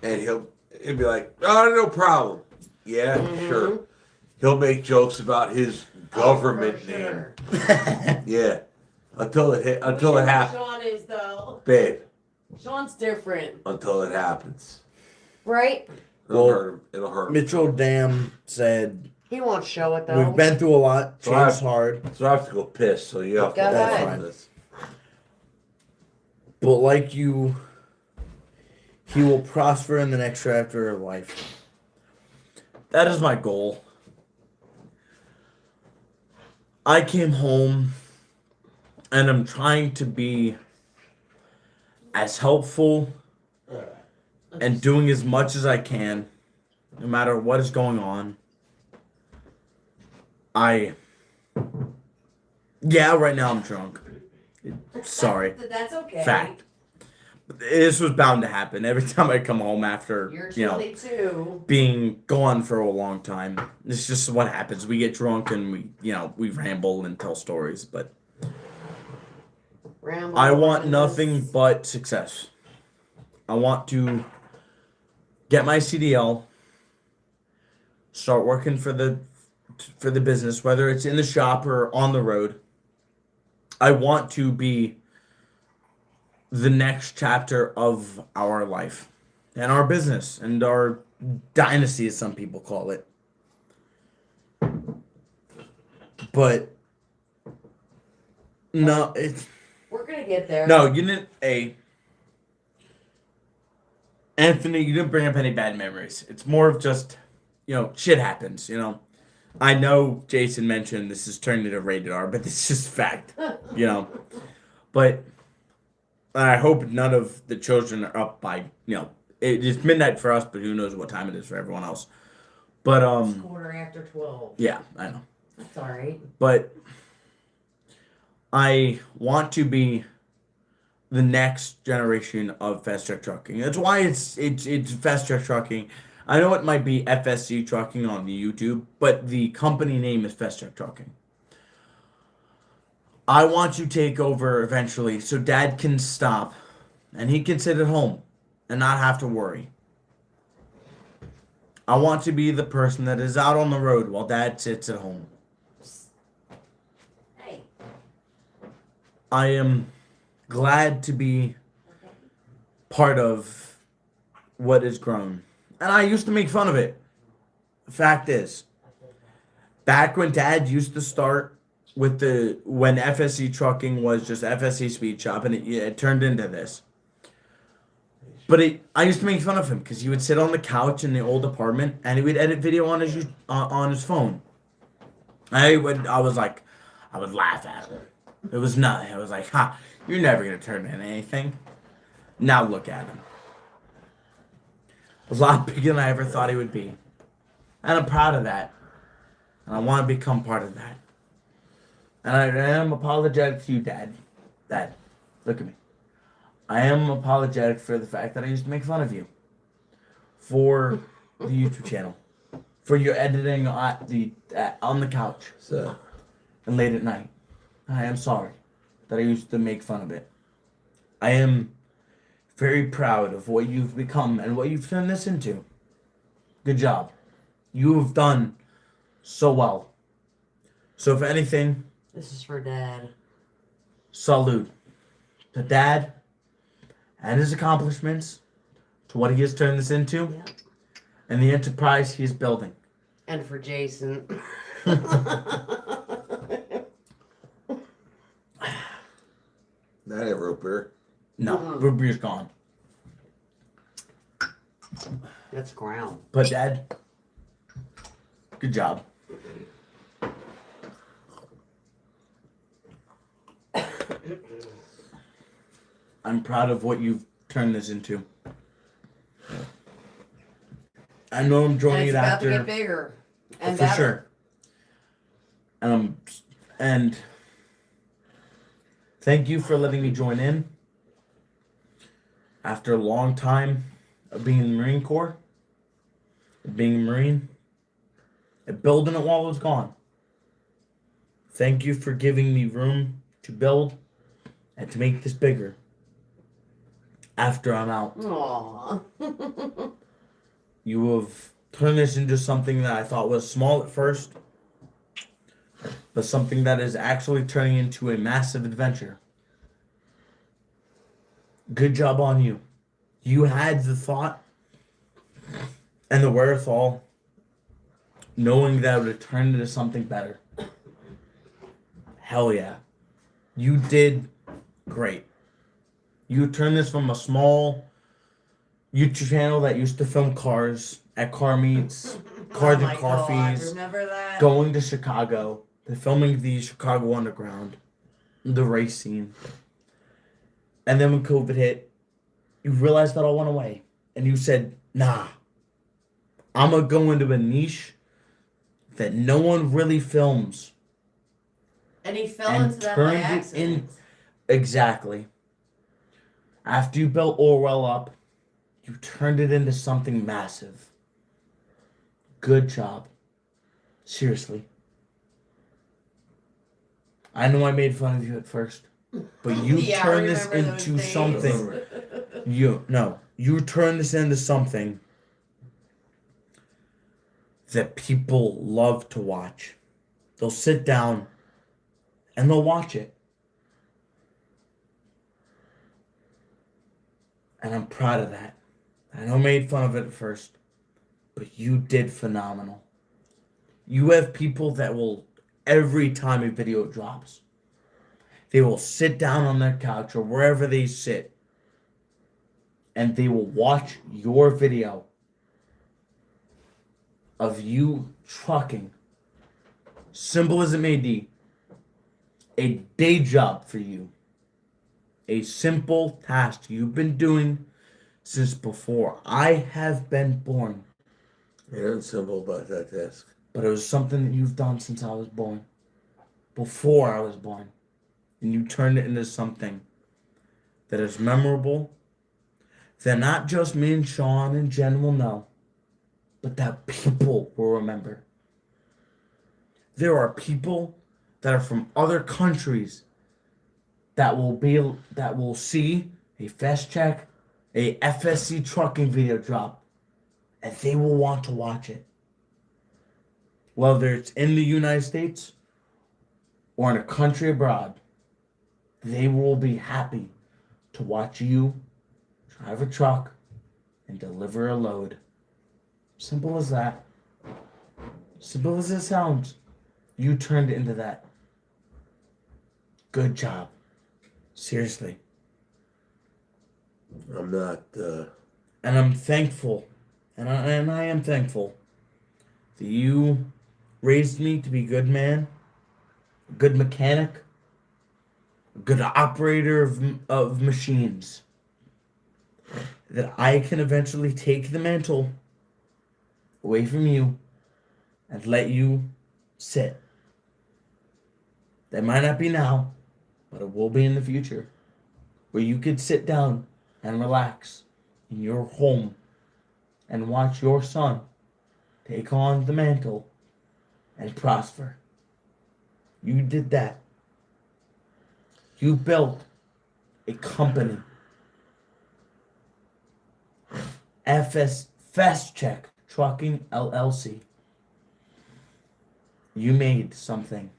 And he'll be like, oh, no problem. Yeah, sure. He'll make jokes about his government name. Yeah. Until it happens. Sean is though. Babe. Sean's different. Until it happens. Right? It'll hurt him. Mitchell Dam said, He won't show it though. we've been through a lot. So Change's hard. So I have to go piss. So you have to Go hold ahead. on to this. But like you, he will prosper in the next chapter of life. That is my goal. I came home and I'm trying to be as helpful and doing as much as I can, no matter what is going on. Right now I'm drunk. Sorry. That's okay. Fact. This was bound to happen every time I come home after, You're 22. being gone for a long time. It's just what happens. We get drunk and we ramble and tell stories, but Ramble I want on nothing this. but success. I want to get my CDL, start working for the business, whether it's in the shop or on the road. I want to be the next chapter of our life and our business and our dynasty, as some people call it. But no, We're gonna get there. no, you didn't. Anthony, you didn't bring up any bad memories. It's more of just, shit happens. I know Jason mentioned this is turned into rated R, but it's just fact. But I hope none of the children are up by, it's midnight for us, but who knows what time it is for everyone else. But, It's 12:15. yeah, I know. That's alright. But I want to be the next generation of fast track trucking. That's why it's fast track trucking. I know it might be FSC Trucking on the YouTube, but the company name is Fast Track Trucking. I want to take over eventually so Dad can stop and he can sit at home and not have to worry. I want to be the person that is out on the road while Dad sits at home. Hey. I am glad to be part of what is grown. And I used to make fun of it. The fact is, back when Dad used to start with when FSC Trucking was just FSC Speed Shop and it turned into this. But I used to make fun of him because he would sit on the couch in the old apartment and he would edit video on his phone. I would laugh at him. It was nothing. I was like, ha, you're never gonna turn into anything. Now look at him. A lot bigger than I ever thought he would be. And I'm proud of that. And I want to become part of that. And I am apologetic to you, Dad. Dad, look at me. I am apologetic for the fact that I used to make fun of you. For the YouTube channel. For your editing on the couch. So, And late at night. I am sorry that I used to make fun of it. I am very proud of what you've become and what you've turned this into. Good job. You have done so well. So if anything, This is for Dad. salute to Dad and his accomplishments, to what he has turned this into, Yeah. and the enterprise he is building. And for Jason. that ain't root beer. No, root beer's gone. That's ground. But Dad, good job. I'm proud of what you've turned this into. I know I'm And joining it's it about after. to get bigger. And For better. sure. And thank you for letting me join in. After a long time of being in the Marine Corps, being a Marine, and building it while I was gone. Thank you for giving me room to build and to make this bigger after I'm out. Aww. You have turned this into something that I thought was small at first, but something that is actually turning into a massive adventure. Good job on you. You had the thought, and the wherewithal, knowing that it would turn into something better. Hell yeah. You did great. You turned this from a small YouTube channel that used to film cars at car meets, cars and coffees, remember that? going to Chicago, to filming the Chicago Underground, the race scene. And then when COVID hit, you realized that all went away. And you said, nah, I'm going to go into a niche that no one really films. And he fell And into that by turned it accident. Exactly. After you built Orwell up, you turned it into something massive. Good job. Seriously. I know I made fun of you at first, but you Yeah, I turned this remember those into days. something. You turned this into something that people love to watch. They'll sit down and they'll watch it. And I'm proud of that. I know I made fun of it at first, but you did phenomenal. You have people that will, every time a video drops, they will sit down on their couch or wherever they sit, and they will watch your video of you trucking. Simple as it may be, a day job for you. A simple task you've been doing since before I have been born. It ain't simple about that task. But it was something that you've done since I was born. Before I was born. And you turned it into something that is memorable. That not just me and Sean and Jen will know, but that people will remember. There are people that are from other countries that will see a fast check, a FSC Trucking video drop, and they will want to watch it. Whether it's in the United States or in a country abroad, they will be happy to watch you drive a truck and deliver a load. Simple as that. Simple as it sounds. You turned it into that. Good job. Seriously. I'm not. And I'm thankful. And I am thankful that you raised me to be a good man, a good mechanic, a good operator of machines. That I can eventually take the mantle away from you and let you sit. That might not be now, but it will be in the future. Where you could sit down and relax in your home and watch your son take on the mantle and prosper. You did that. You built a company. Fast Check Trucking LLC. You made something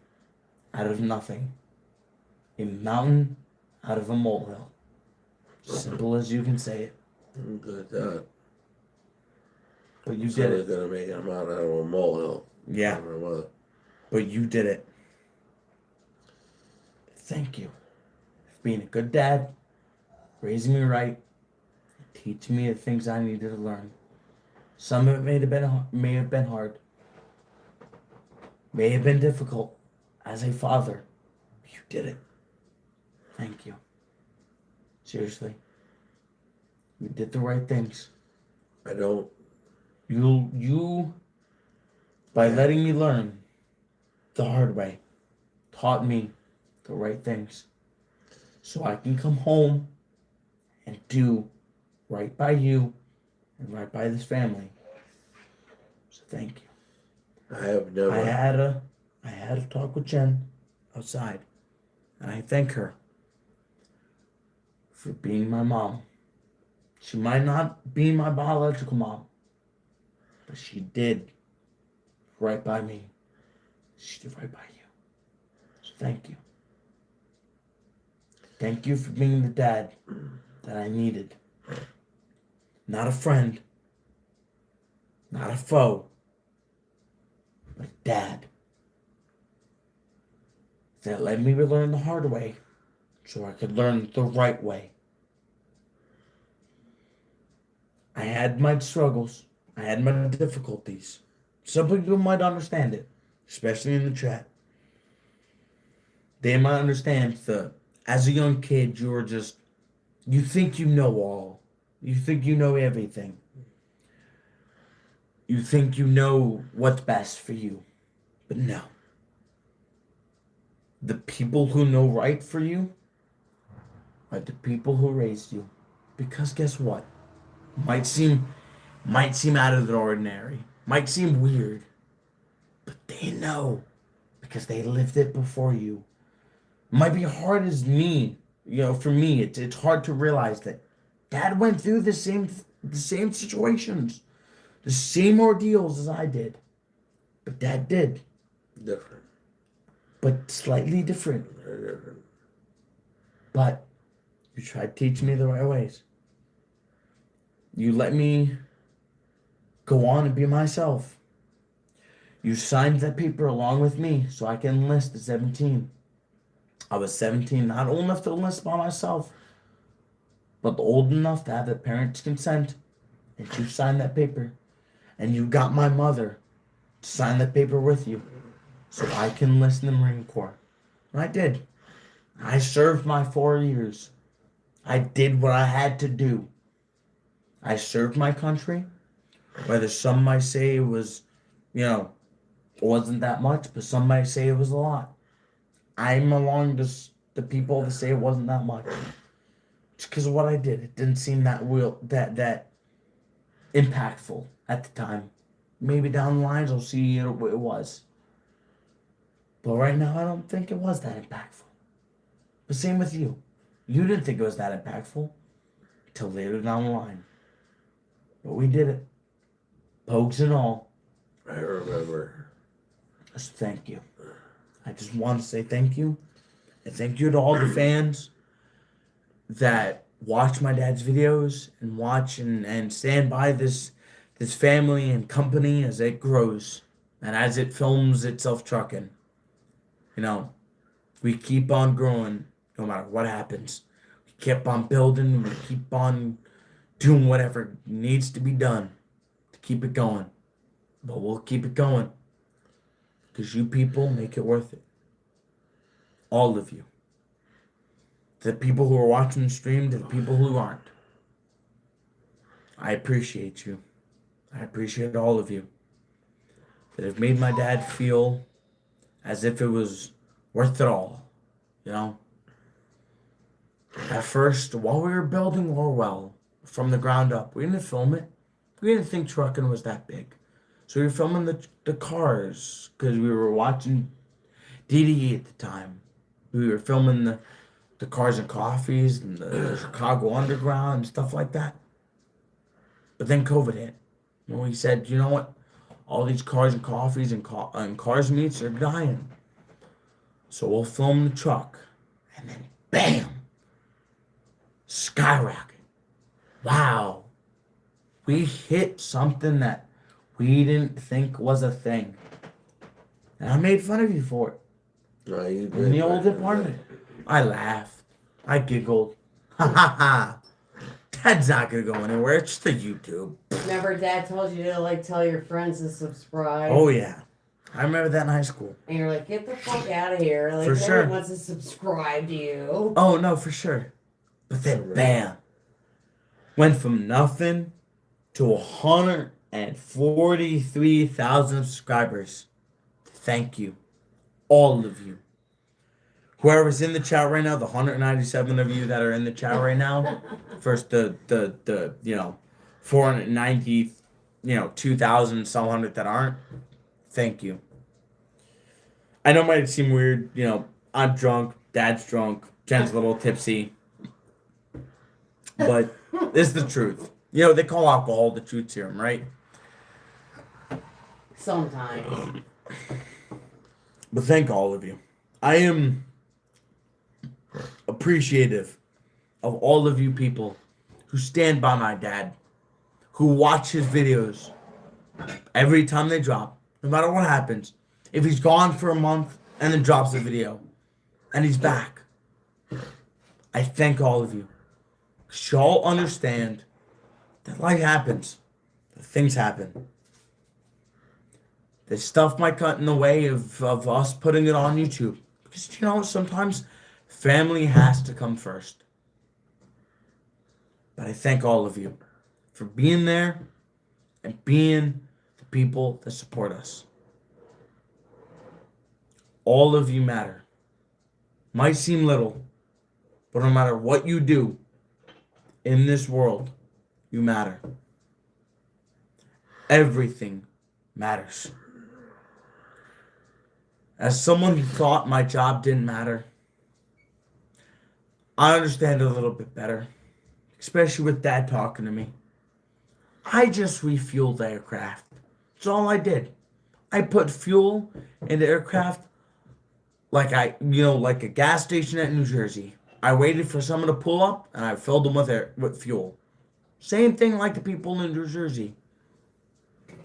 out of nothing. A mountain out of a molehill. Simple as you can say it. Good. But you did it. Gonna make a mountain out of a molehill. Yeah. I don't know whether. But you did it. Thank you for being a good dad, raising me right, teaching me the things I needed to learn. Some of it may have been hard, may have been difficult as a father. You did it. Thank you. Seriously. You did the right things. I don't. You by letting me learn the hard way, taught me the right things. So I can come home and do right by you and right by this family. So thank you. I have never. I had a talk with Jen outside, and I thank her for being my mom. She might not be my biological mom, but she did right by me. She did right by you. So thank you. Thank you for being the dad that I needed. Not a friend, not a foe, but dad. That let me learn the hard way so I could learn the right way. I had my struggles. I had my difficulties. Some people might understand it, especially in the chat. They might understand that as a young kid, you think you know all. You think you know everything. You think you know what's best for you. But no. The people who know right for you are the people who raised you. Because guess what? Might seem out of the ordinary. Might seem weird. But they know. Because they lived it before you. It might be hard as me. For me, it's hard to realize that Dad went through the same situations. The same ordeals as I did. But Dad did. Different. But slightly different. Very different. But you tried to teach me the right ways. You let me go on and be myself. You signed that paper along with me so I can enlist at 17. I was 17, not old enough to enlist by myself, but old enough to have the parents' consent. And you signed that paper. And you got my mother to sign that paper with you so I can enlist in the Marine Corps. And I did. I served my 4 years. I did what I had to do. I served my country. Whether some might say it was, it wasn't that much, but some might say it was a lot. I'm along the people that say it wasn't that much. It's because of what I did. It didn't seem that impactful at the time. Maybe down the lines I'll see it was. But right now I don't think it was that impactful. But same with you. You didn't think it was that impactful until later down the line. But we did it. Pokes and all. I remember. Just thank you. I just want to say thank you. And thank you to all the fans that watch my dad's videos and watch and stand by this family and company as it grows and as it films itself trucking. We keep on growing no matter what happens. We keep on building. We keep on doing whatever needs to be done to keep it going. But we'll keep it going. Because you people make it worth it. All of you. To the people who are watching the stream, to the people who aren't. I appreciate you. I appreciate all of you. That have made my dad feel as if it was worth it all. At first, while we were building Orwell from the ground up, we didn't film it. We didn't think trucking was that big. So we were filming the cars because we were watching DDE at the time. We were filming the cars and coffees and the Chicago Underground and stuff like that. But then COVID hit. And we said, you know what? All these cars and coffees and cars meets are dying. So we'll film the truck. And then bam! Skyrocket. Wow. We hit something that we didn't think was a thing. And I made fun of you for it. No, you did. In the old apartment. I laughed. I giggled. Ha ha ha. Dad's not gonna go anywhere. It's just the YouTube. Remember, Dad told you to tell your friends to subscribe. Oh yeah. I remember that in high school. And you're like, get the fuck out of here. For sure. No one wants to subscribe to you. Oh no, for sure. But then bam. Went from nothing to 143,000 subscribers. Thank you. All of you. Whoever's in the chat right now, the 197 of you that are in the chat right now, first the 490, 2,000 some hundred that aren't, thank you. I know it might seem weird, I'm drunk, Dad's drunk, Jen's a little tipsy, but this is the truth. They call alcohol the truth serum, right? Sometimes. But thank all of you. I am appreciative of all of you people who stand by my dad, who watch his videos, Every time they drop, no matter what happens, if he's gone for a month and then drops a video and he's back, I thank all of you. 'Cause y'all understand that life happens, that things happen. This stuff might cut in the way of us putting it on YouTube. Because, you know, sometimes family has to come first. But I thank all of you for being there and being the people that support us. All of you matter. Might seem little, but no matter what you do in this world, you matter. Everything matters. As someone who thought my job didn't matter, I understand a little bit better, especially with Dad talking to me. I just refueled the aircraft. That's all I did. I put fuel in the aircraft like like a gas station at New Jersey. I waited for someone to pull up and I filled them with fuel. Same thing like the people in New Jersey.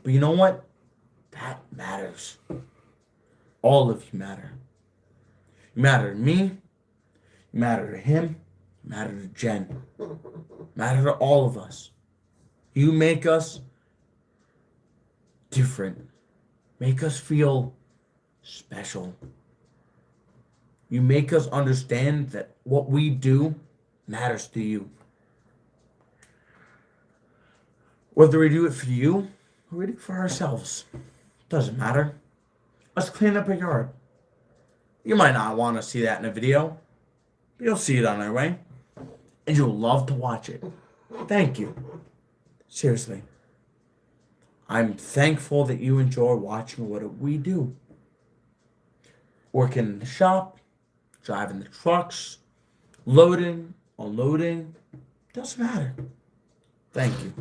But you know what? That matters. All of you matter. You matter to me. You matter to him. You matter to Jen. You matter to all of us. You make us different. Make us feel special. You make us understand that what we do matters to you. Whether we do it for you or we do it for ourselves, doesn't matter. Let's clean up a yard. You might not want to see that in a video, but you'll see it on our way, and you'll love to watch it. Thank you. Seriously. I'm thankful that you enjoy watching what we do. Working in the shop, driving the trucks, loading, unloading, doesn't matter. Thank you.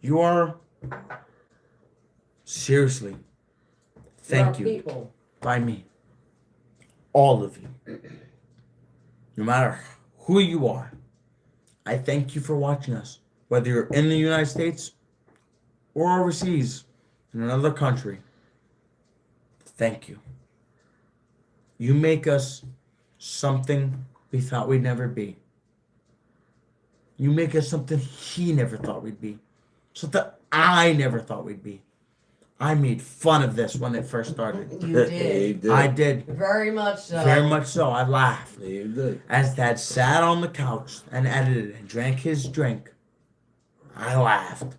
You are, seriously, thank you. People. By me. All of you. No matter who you are, I thank you for watching us. Whether you're in the United States or overseas in another country, thank you. You make us something we thought we'd never be. You make us something he never thought we'd be. Something I never thought we'd be. I made fun of this when it first started. You did. I did. Very much so. Very much so. I laughed. You did. As Dad sat on the couch and edited and drank his drink, I laughed.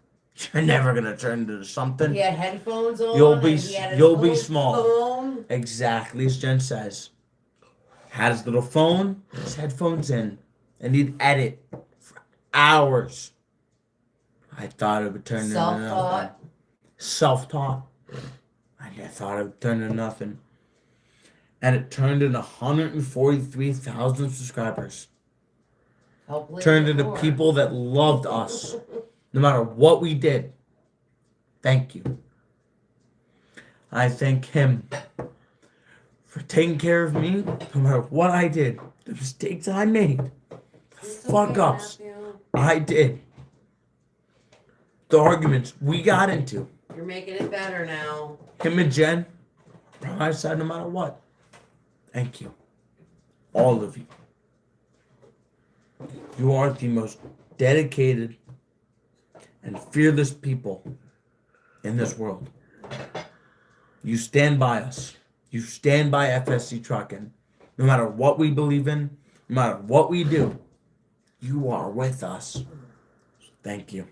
You're never gonna turn into something. He had headphones on. You'll be- and he had his you'll be little small. phone. Exactly as Jen says. Had his little phone, his headphones in, and he'd edit for hours. I thought it would turn into nothing. Self-taught. Self-taught. I thought it would turn into nothing. And it turned into 143,000 subscribers. Hopefully Turned into more. people that loved us. No matter what we did. Thank you. I thank him for taking care of me no matter what I did. The mistakes I made. The It's fuck okay, ups Mathew. I did. The arguments we got into. You're making it better now. Him and Jen are on my side no matter what. Thank you. All of you. You are the most dedicated and fearless people in this world. You stand by us. You stand by FSC Trucking. No matter what we believe in, no matter what we do, you are with us. So thank you.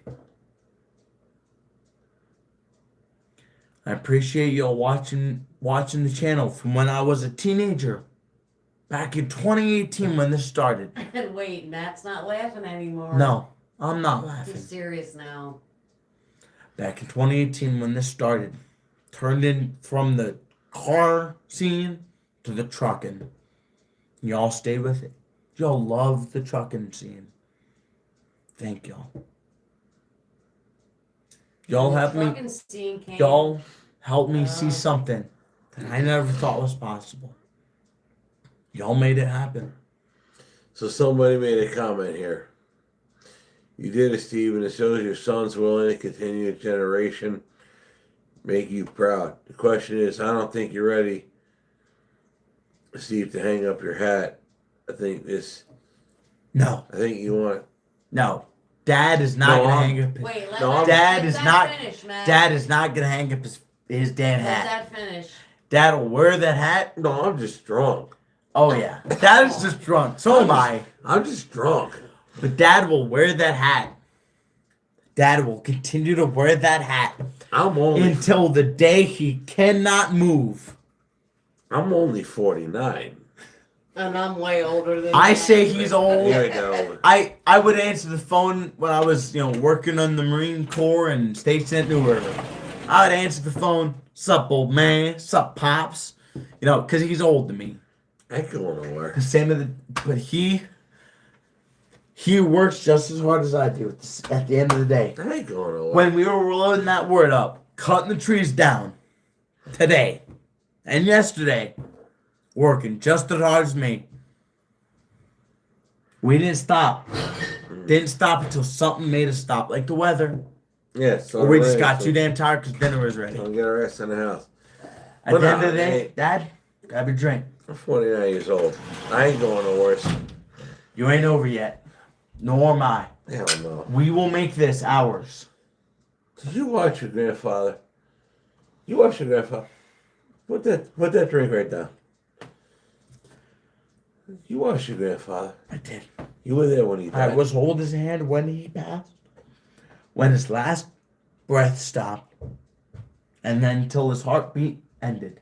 I appreciate y'all watching the channel from when I was a teenager. Back in 2018 when this started. And wait, Matt's not laughing anymore. No, I'm not laughing. He's serious now. Back in 2018 when this started. Turned in from the car scene to the trucking. Y'all stay with it. Y'all love the trucking scene. Thank y'all. Y'all help me. Trucking scene came. Y'all helped me see something that I never thought was possible. Y'all made it happen. So somebody made a comment here. You did it, Steve, and it shows your son's willing to continue a generation make you proud. The question is, I don't think you're ready, Steve, to hang up your hat. I think No, you want. no. Dad is not No, gonna I'm- hang up. Wait, let, No, let, Dad let is that not- finish, Matt. Dad is not gonna hang up his damn Let hat. that finish. Dad will wear that hat. No, I'm just drunk. Oh yeah, Dad is just drunk. So am I. I'm just drunk. But Dad will wear that hat. Dad will continue to wear that hat I'm only. until the day he cannot move. I'm only 49. And I'm way older than I that. say he's old. Yeah, I know. I would answer the phone when I was, working on the Marine Corps and stationed at Newark. I would answer the phone, "Sup, old man? Sup, pops?" Because he's old to me. I ain't going nowhere. But he works just as hard as I do at the end of the day. I ain't going nowhere. When we were loading that word up, cutting the trees down, today and yesterday, working just as hard as me. We didn't stop. Didn't stop until something made us stop, like the weather. Yeah, so Or we just got too damn tired because dinner was ready. Don't get our ass in the house. At But the end nah, of the day, hey. Dad, grab a drink. I'm 49 years old. I ain't going nowhere. You ain't over yet. Nor am I. Hell no. We will make this ours. Did you watch your grandfather? You watched your grandfather? Put that drink right down. You watched your grandfather. I did. You were there when he I died. was holding his hand when he passed. When his last breath stopped. And then until his heartbeat ended.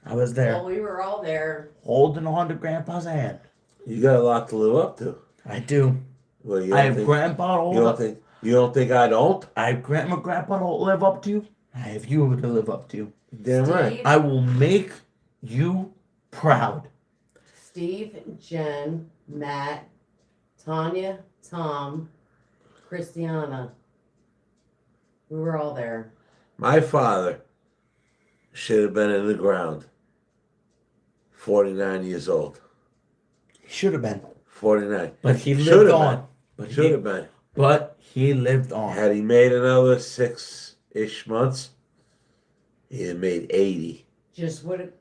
I was there. Well, we were all there. Holding on to Grandpa's hand. You got a lot to live up to. I do. Well, you I don't have think, Grandpa to you hold don't up. think you don't think I don't? I have Grandpa to live up to. I have you to live up to. Damn right. Steve, I will make you proud. Steve, Jen, Matt, Tanya, Tom, Christiana. We were all there. My father should have been in the ground. 49 years old. He should have been. 49. But he Should lived have on. been. But Should he, have been. but he lived on. Had he made another 6-ish months, he had made 80. Just would have.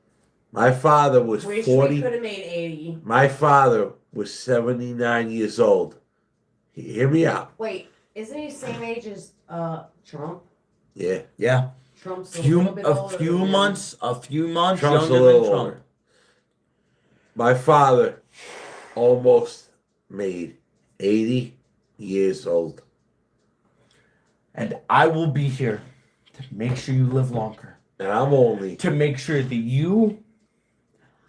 My father was Wish 40. we could have made 80. My father was 79 years old. Hear me out. Wait, isn't he the same age as Trump? Yeah. Yeah. Trump's a little bit older A few than him. months Trump's a younger little than Trump. older. My father almost made 80 years old. And I will be here to make sure you live longer. And I'm only. To make sure that you,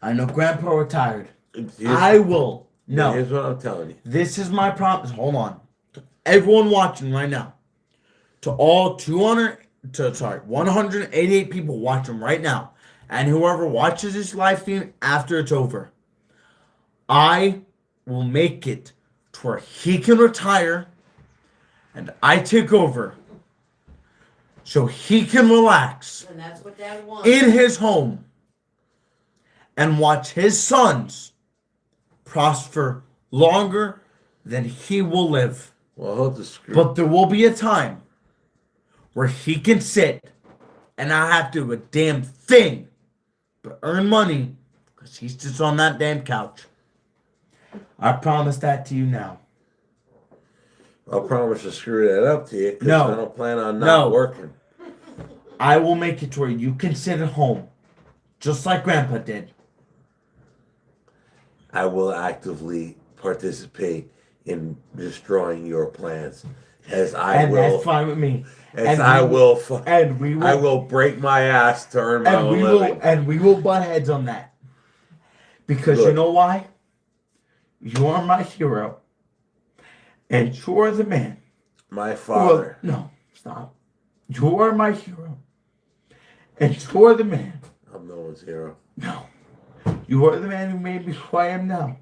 I know Grandpa retired. Here's, I will. No. Here's what I'm telling you. This is my promise. Hold on. To everyone watching right now. To all 188 people watching right now. And whoever watches this live stream after it's over. I will make it to where he can retire and I take over so he can relax And that's what Dad wants. in his home and watch his sons prosper longer than he will live. Well, hold the screw. But there will be a time where he can sit and not have to do a damn thing but earn money because he sits on that damn couch. I promise that to you now. I'll promise to screw that up to you because No. I don't plan on not No. working. I will make it to where you can sit at home just like Grandpa did. I will actively participate in destroying your plans, as I And will. that's fine with me. As and I we will. And we will. I will break my ass to earn my own living. And we will butt heads on that. Because you Good. know why? You are my hero. And you are the man. My father. No, stop. You are my hero. And you are the man. I'm no one's hero. No. You are the man who made me who I am now.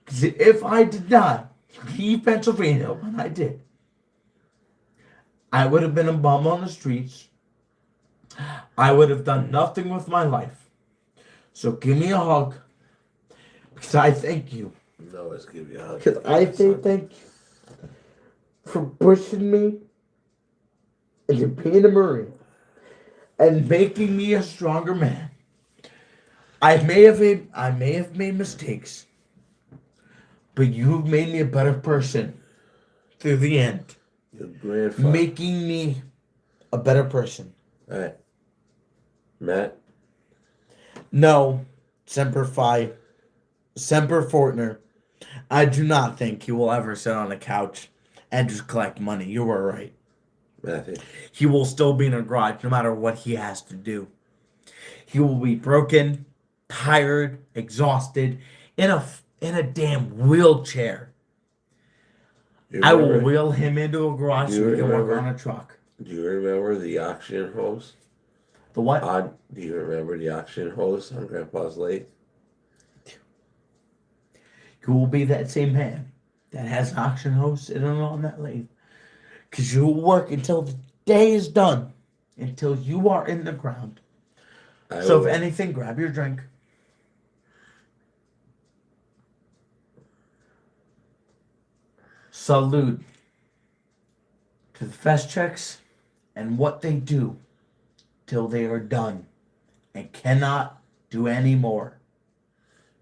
Because if I did not leave Pennsylvania when I did, I would have been a bum on the streets. I would have done nothing with my life. So give me a hug. Because I thank you. No, let's give you a hug. Because I say thank you for pushing me into being a Marine. and making me a stronger man. I may have made mistakes, but you've made me a better person through the end, Your grandfather. making me a better person. All right. Matt? No, Semper Fortner. I do not think he will ever sit on a couch and just collect money. You were right. Mathew? He will still be in a garage no matter what he has to do. He will be broken, tired, exhausted, in a damn wheelchair. I will wheel him into a garage so he can work on a truck. Do you remember the oxygen hose? The what? Do you remember the oxygen hose on Grandpa's lathe? You will be that same man that has an oxygen hose sitting on that lathe. Because you will work until the day is done. Until you are in the ground. So if anything, grab your drink. Salute to the fast checks and what they do till they are done and cannot do any more.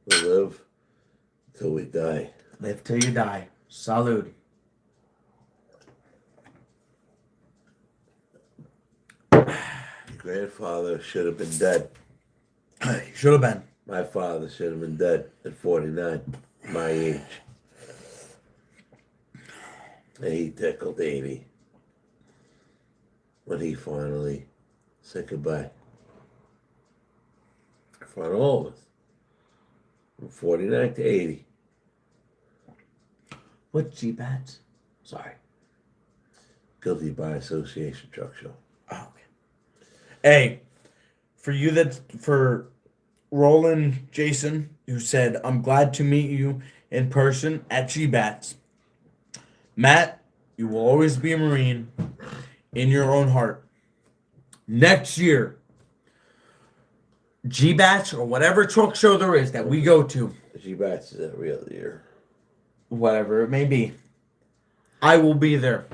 We live till we die. Live till you die. Salute. Your grandfather should have been dead. He should have been. My father should have been dead at 49, my age. And he tickled 80 when he finally said goodbye. In front of all of us. From 49 to 80. What G-Bats? Sorry. Guilty by association truck show. Oh, okay. Hey, for Roland Jason, who said, I'm glad to meet you in person at G-Bats. Matt, you will always be a Marine in your own heart. Next year, G-Bats or whatever truck show there is that we go to, G-Bats is every other year. whatever it may be, I will be there.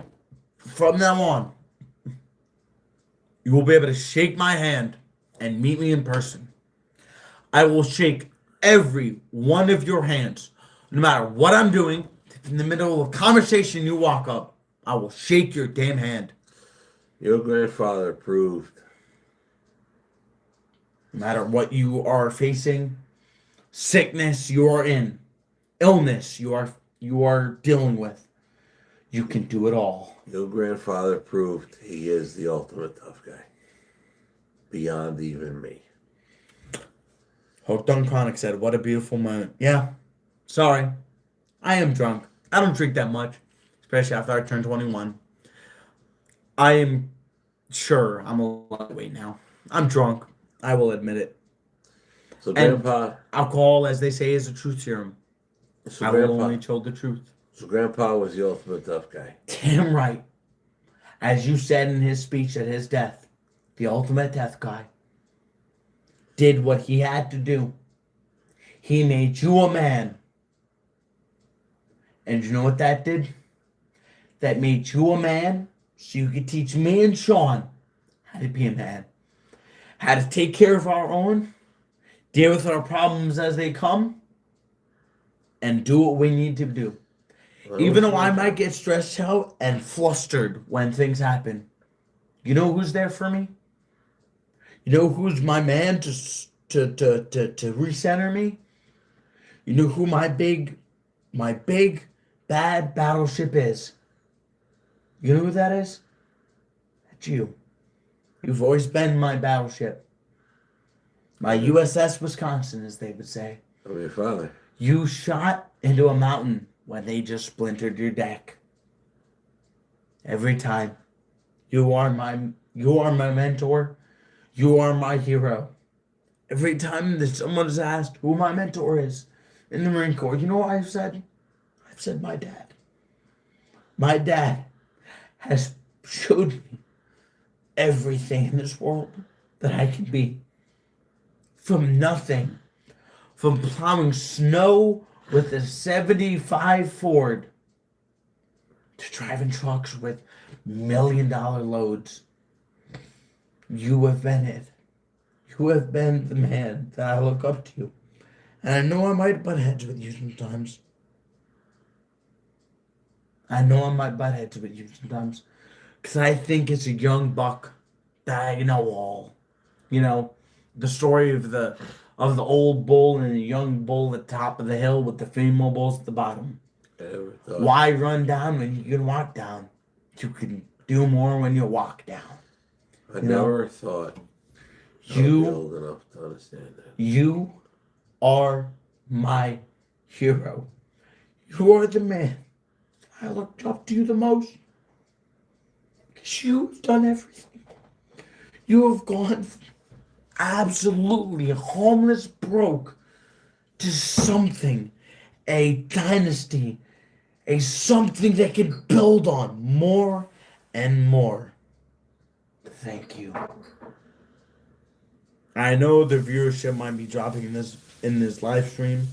From now on, you will be able to shake my hand and meet me in person. I will shake every one of your hands, no matter what I'm doing. If in the middle of a conversation you walk up, I will shake your damn hand. Your grandfather proved. No matter what you are facing, sickness you are in, illness you are dealing with, you can do it all. Your grandfather proved he is the ultimate tough guy. Beyond even me. Hope Dunconic said, what a beautiful moment. Yeah, sorry. I am drunk. I don't drink that much, especially after I turned 21. I am sure I'm a lightweight now. I'm drunk. I will admit it. So And Grandpa, alcohol, as they say, is a truth serum. so I will Grandpa, only tell the truth. so Grandpa was the ultimate tough guy. Damn right. As you said in his speech at his death, the ultimate death guy did what he had to do. He made you a man. And you know what that did? That made you a man so you could teach me and Sean how to be a man. How to take care of our own, deal with our problems as they come, and do what we need to do. Even though I might get stressed out and flustered when things happen, you know who's there for me? You know who's my man to recenter me? You know who my big bad battleship is? You know who that is? That's you. You've always been my battleship. My USS Wisconsin, as they would say. I'm your father. You shot into a mountain when they just splintered your deck. Every time. You are my mentor. You are my hero. Every time that someone is asked who my mentor is in the Marine Corps, you know what I've said? I've said my dad. My dad has showed me everything in this world that I can be. From nothing. From plowing snow with a 75 Ford to driving trucks with $1 million loads. You have been it. You have been the man that I look up to. And I know I might butt heads with you sometimes. Because I think it's a young buck that I know all. You know, the story of the old bull and the young bull at the top of the hill with the female bulls at the bottom. Never thought. Why run down when you can walk down? You can do more when you walk down. I You know? never thought I'd be You old enough to understand that. You are my hero. You are the man I looked up to the most. Because you've done everything. You have gone from absolutely homeless broke to something, a dynasty, a something that can build on more and more. Thank you. I know the viewership might be dropping in this live stream,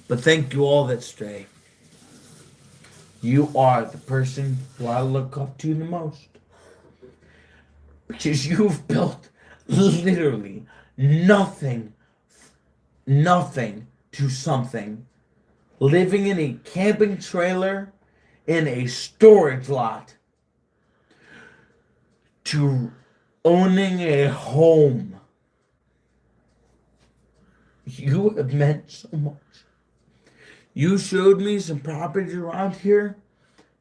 but thank you all that stray. You are the person who I look up to the most. Because you've built literally nothing to something. Living in a camping trailer in a storage lot to owning a home. You have meant so much. You showed me some properties around here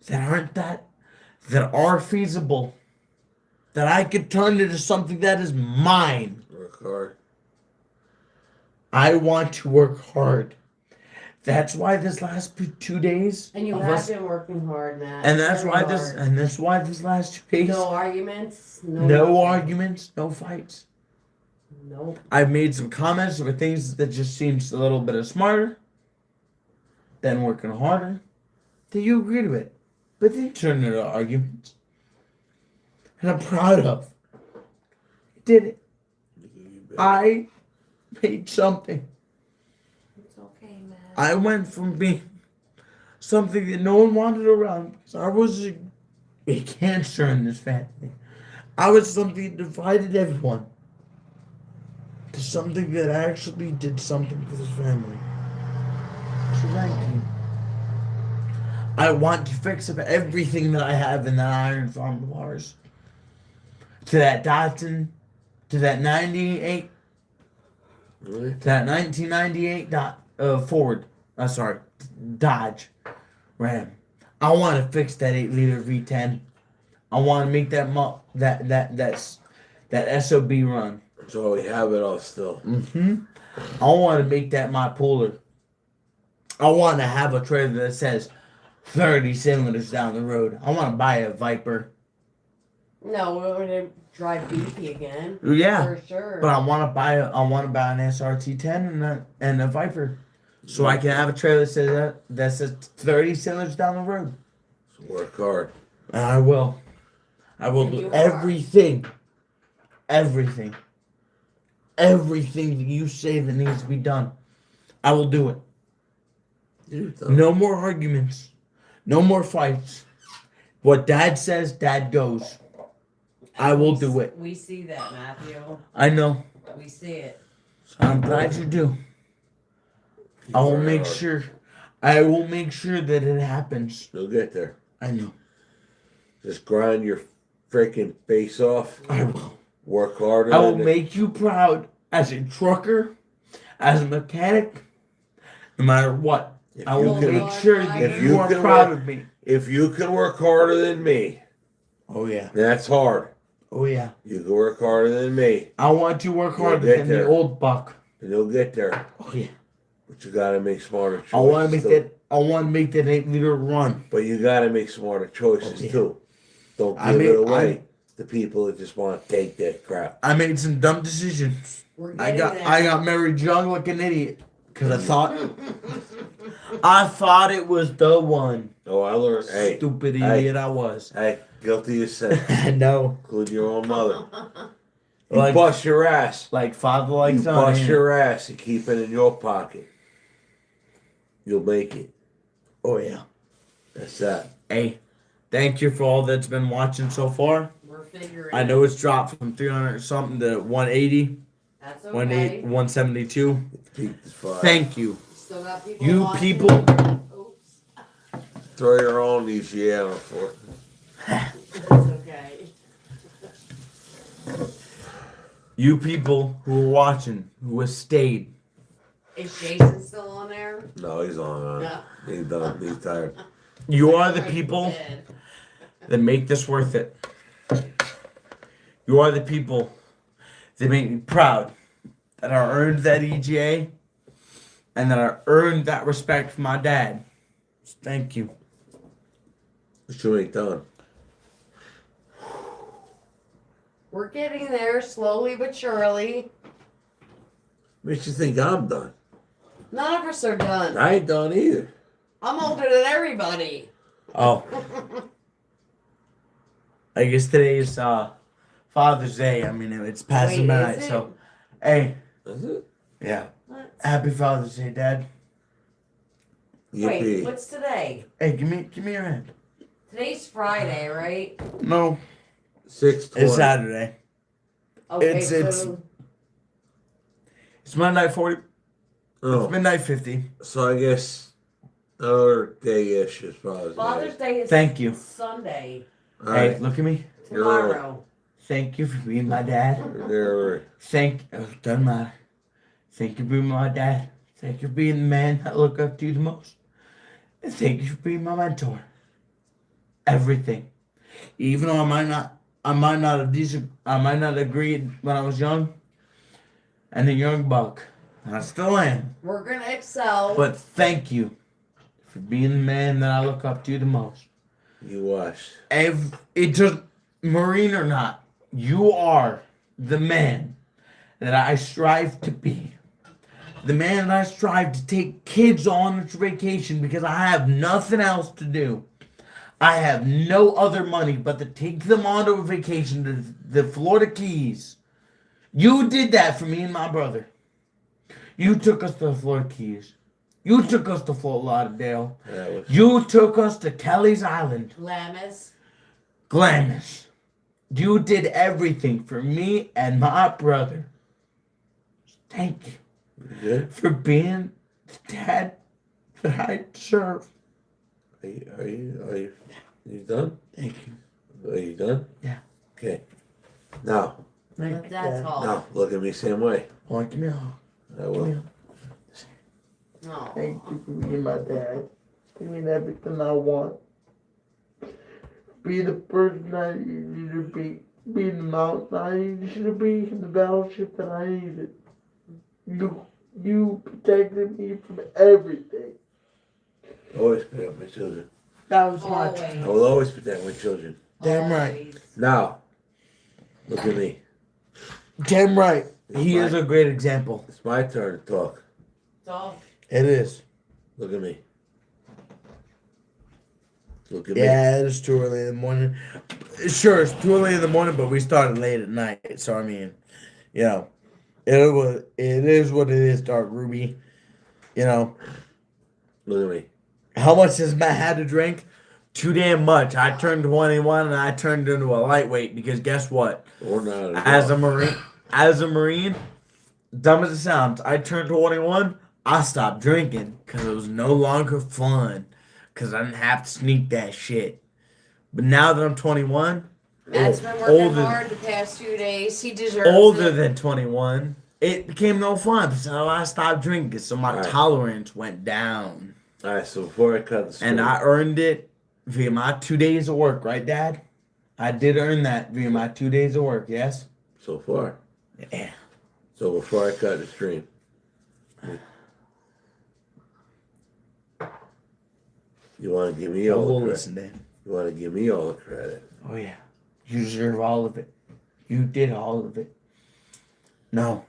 that are feasible, that I could turn into something that is mine. Work hard. I want to work hard. That's why this last 2 days, And you of have us- been working hard, Matt. and that's Very why hard. this last 2 days, No arguments. no nothing. arguments, no fights. Nope. I've made some comments or things that just seems a little bit smarter, then working harder. That you agree to it, but they turn into arguments, and I'm proud of. I did it. I made something. It's okay, Matt. I went from being something that no one wanted around because I was a cancer in this family. I was something that divided everyone to something that actually did something for this family. So thank you. I want to fix up everything that I have in that iron farm of ours. To that Datsun, to that 98, Really? to that 1998 Ford. Dodge Ram. I want to fix that 8-liter V10. I want to make that SOB run. So we have it all still. I want to make that my puller. I want to have a trailer that says 30 cylinders down the road. I want to buy a Viper. No, we're gonna drive beefy again. Yeah, For sure. but I want to buy an SRT10 and a Viper, so I can have a trailer that says 30 cylinders down the road. So work hard. And I will. I will And do you are. everything that you say that needs to be done. I will do it. You've done No more arguments. No more fights. What Dad says, Dad goes. I will do it. We see that, Matthew. I know. We see it. I'm glad you do. it. I will Work make hard. sure. I will make sure that it happens. You'll get there. I know. Just grind your freaking face off. I will. Work harder. I will than it. make you proud as a trucker, as a mechanic, no matter what. If I you will can- make sure that if you you are can proud work- of me. If you can work harder than me, Oh yeah. that's hard. Oh yeah. You can work harder than me, I want to work You'll harder get than there. the old buck. and you'll get there. Oh yeah. But you gotta make smarter choices. I want to make too. that. I want to make that 8-liter run. But you gotta make smarter choices Oh, yeah. too. Don't I give made- it away to people that just want to take that crap. I made some dumb decisions. We're I getting there. got married young like an idiot because I thought it was the one. Oh, I learned. Hey, Stupid hey. idiot I was. hey, guilty as sin, I know. including your own mother. You Like- bust your ass. Like father, like You son. bust ain't it? your ass and keep it in your pocket. You'll make it. Oh yeah. That's that. Hey, thank you for all that's been watching so far. We're figure it. I know it's dropped from 300 something to 180, That's 180, okay. 172. Peaked as fuck. Thank you. Still got people You watching. people. Oops. Throw your own EGA on the floor. It's okay. You people who are watching, who have stayed. Is Jason still on there? No, he's on. No. He's done. He's tired. You are the Right, people dead. that make this worth it. You are the people that make me proud that I earned that EGA and that I earned that respect from my dad. So thank you. But you ain't done. We're getting there slowly but surely. Makes you think I'm done. None of us are done. I ain't done either. I'm older than everybody. Oh, I guess today's Father's Day. I mean, it's past Wait, midnight, is it? so hey, Is it? yeah. What? Happy Father's Day, Dad. Wait, Yippee. what's today? Hey, give me your hand. Today's Friday, right? No, 6:20. it's Saturday. Okay, It's- It's midnight 40. Oh, It's midnight 50. so I guess another day-ish is Father's Father's Day. Day is Thank you. Sunday. All Hey, right. look at me. Tomorrow. Thank you for being my dad. There. Doesn't matter. Thank you for being my dad. Thank you for being the man I look up to the most. And thank you for being my mentor. Everything. Even though I might not have agreed when I was young. And a young buck. And I still am. We're gonna excel. But thank you for being the man that I look up to the most. You watch. It just Marine or not, you are the man that I strive to be. The man that I strive to take kids on vacation because I have nothing else to do. I have no other money but to take them on to a vacation to the Florida Keys. You did that for me and my brother. You took us to the Florida Keys. You took us to Fort Lauderdale. That was You took us to Kelly's Island. Glamis. You did everything for me and my brother. Thank you good. for being the dad that I deserve. Are you done? Thank you. Are you done? Yeah. Okay. Now, Thank you, That's Dad. all. now, look at me same way. Oh, give me a hug. I Give me a will. hug. No. Thank you for being my dad. Give me everything I want. Be the person I need you to be. Be the mountain I need you to be. And the battleship that I needed. You protected me from everything. Always protect my children. That was my Always. I will always protect my children. Damn right. Always. Now, look at me. Damn right. He It's is a great example. It's my turn to talk. So, It is. Look at me. Look at Yeah, it's too early in the morning. Sure, it's too early in the morning, but we started late at night. So I mean, you know, it is what it is, Dark Ruby. You know, me. Look at me. how much has Matt had to drink? Too damn much. I turned 21 and I turned into a lightweight because guess what? Or not. As a Marine, dumb as it sounds, I turned 21. I stopped drinking because it was no longer fun. Because I didn't have to sneak that shit. But now that I'm 21, Matt's been working older- hard the past 2 days. He deserves older it. than 21, it became no fun. So I stopped drinking. So my Alright. tolerance went down. All right, so before I cut the story, And I earned it via my 2 days of work, right, Dad? I did earn that via my 2 days of work, yes? so far. Yeah. So before I cut the stream, you want to give me all We'll the credit? listen then. You want to give me all the credit? Oh, yeah. You deserve all of it. You did all of it. No.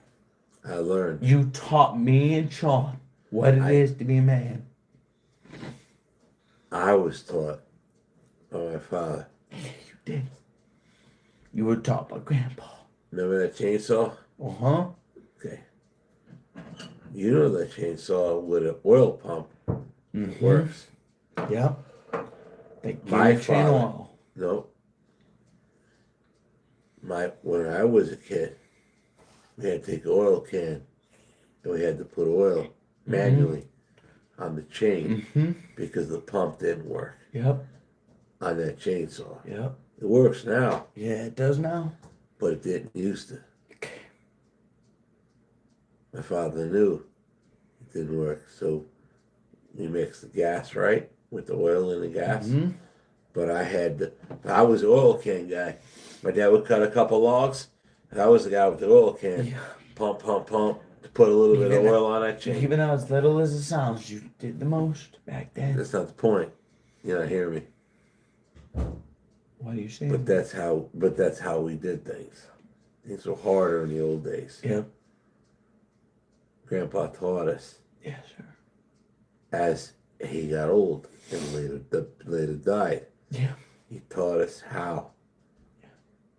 I learned. You taught me and Sean what it is to be a man. I was taught by my father. Yeah, you did. You were taught by Grandpa. Remember that chainsaw? Uh-huh. Okay. You know that chainsaw with an oil pump Mm-hmm. works. Yep. They give My you chain father. oil. No. when I was a kid, we had to take an oil can and we had to put oil manually on the chain Mm-hmm. because the pump didn't work Yep. on that chainsaw. Yep. It works now, Yeah, it does now. but it didn't used to. Okay. My father knew it didn't work, so we mixed the gas right with the oil and the gas. Mm-hmm. But I was the oil can guy. My dad would cut a couple logs, and I was the guy with the oil can. Yeah. Pump, pump, pump, to put a little bit of Even- oil on that chain. Even as little as it sounds, you did the most back then. That's not the point. You don't hear me. What are you saying? But that's how we did things. Things were harder in the old days. Yep. Grandpa taught us Yes, sir. as he got old and later died. Yeah. He taught us how.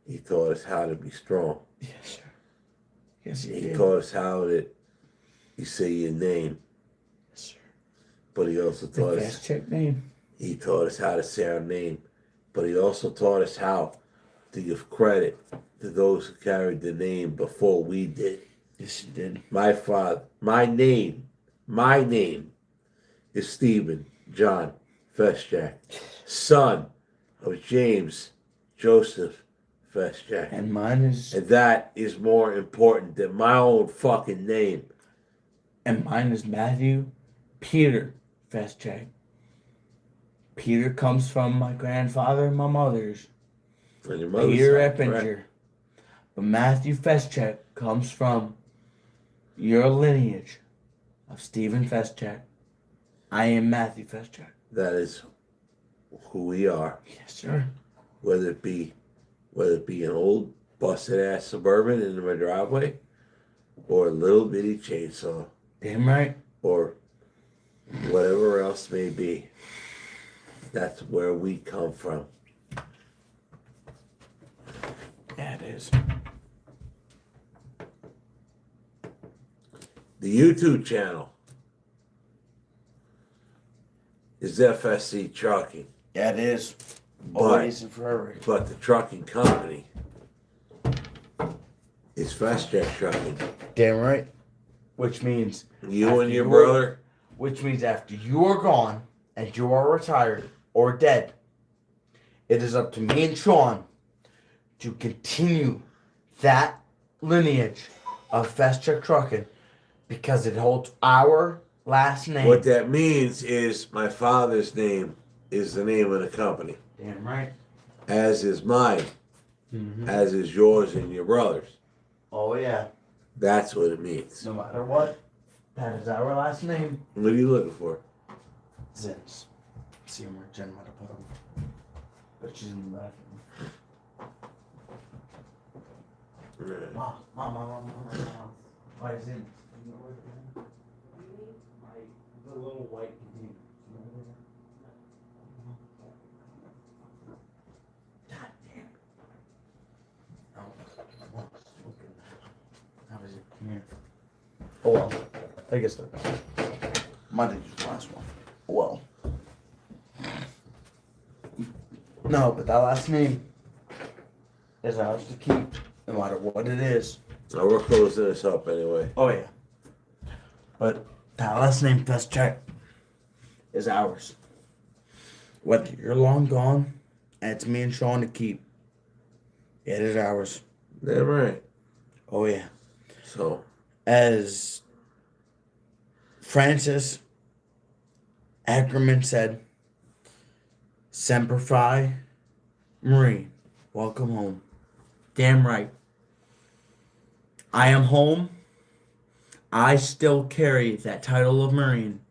He taught us how to be strong. Yes, sir. Yes, He did. taught us how that you say your name, Yes, sir. but he also The taught fast us check name. he taught us how to say our name, but he also taught us how to give credit to those who carried the name before we did. Yes, you did. My name is Stephen John Festjack, son of James Joseph Festjack. And mine is. And that is more important than my own fucking name. And mine is Mathew Peter fast check. Peter comes from my grandfather and my mother's. And your mother's Peter side, correct? Eppinger. But Mathew Festcheck comes from your lineage of Stephen Festcheck. I am Mathew Festcheck. That is who we are. Yes, sir. Whether it be an old busted ass Suburban in my driveway, or a little bitty chainsaw, Damn right. or whatever else may be. That's where we come from. Yeah, it is. The YouTube channel is FSC Trucking, Yeah, it is. but Always and forever. the trucking company is Fast Track Trucking. Damn right. Which means You After and your you- brother, after you are gone and you are retired or dead, it is up to me and Sean to continue that lineage of Fast Check Trucking because it holds our last name. what that means is my father's name is the name of the company, Damn right. as is mine, as is yours and your brother's. Oh yeah. That's what it means. No matter what, that is our last name. What are you looking for? Zins. See where Jen might have put them. But she's in the bathroom. Mom. Why is Zins? You know where it is? The little white container. You know where it is? God damn it. How is it? Come here. Oh well. I guess they're Monday's the last one. Well. No, but that last name is ours to keep, no matter what it is. Now we're closing this up anyway. Oh yeah. But that last name, Fast Check, is ours. Whether you're long gone, and it's me and Sean to keep, it is ours. Damn right. Oh yeah. So, As Francis Ackerman said, Semper Fi, Marine, welcome home. Damn right. I am home. I still carry that title of Marine,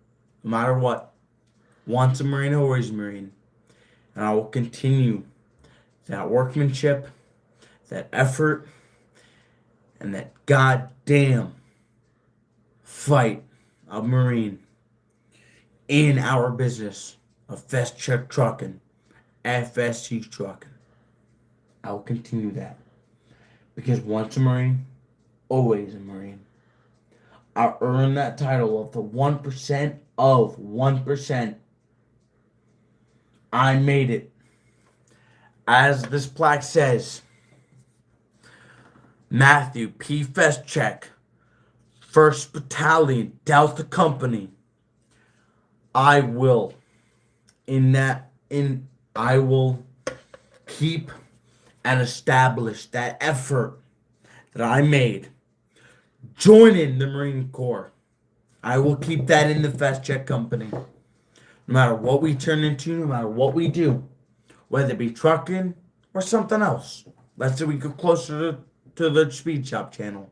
no matter what. Once a Marine, always a Marine. And I will continue that workmanship, that effort, and that goddamn fight of Marine in our business of Fast Check Trucking, FSC Trucking. I will continue that. Because once a Marine, always a Marine. I earned that title of the 1% of 1%. I made it. As this plaque says, Mathew P. Feschek, 1st Battalion, Delta Company. I will I will keep and establish that effort that I made joining the Marine Corps. I will keep that in the Feschek Company. No matter what we turn into, no matter what we do, whether it be trucking or something else. Let's say we go closer to the Speed Shop channel.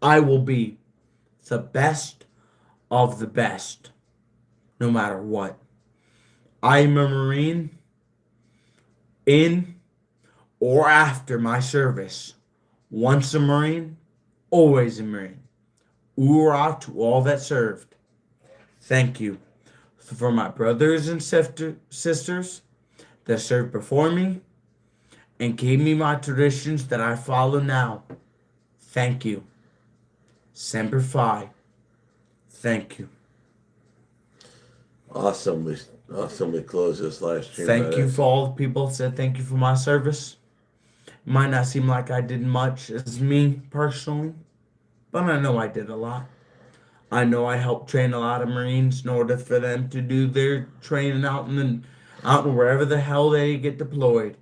I will be the best of the best, no matter what. I am a Marine in or after my service. Once a Marine, always a Marine. Hoorah to all that served. Thank you for my brothers and sisters that served before me and gave me my traditions that I follow now. Thank you. Semper Fi. Thank you. Awesome. We close this last stream. Thank you for all the people that said thank you for my service. It might not seem like I did much as me personally, but I know I did a lot. I know I helped train a lot of Marines in order for them to do their training out in wherever the hell they get deployed,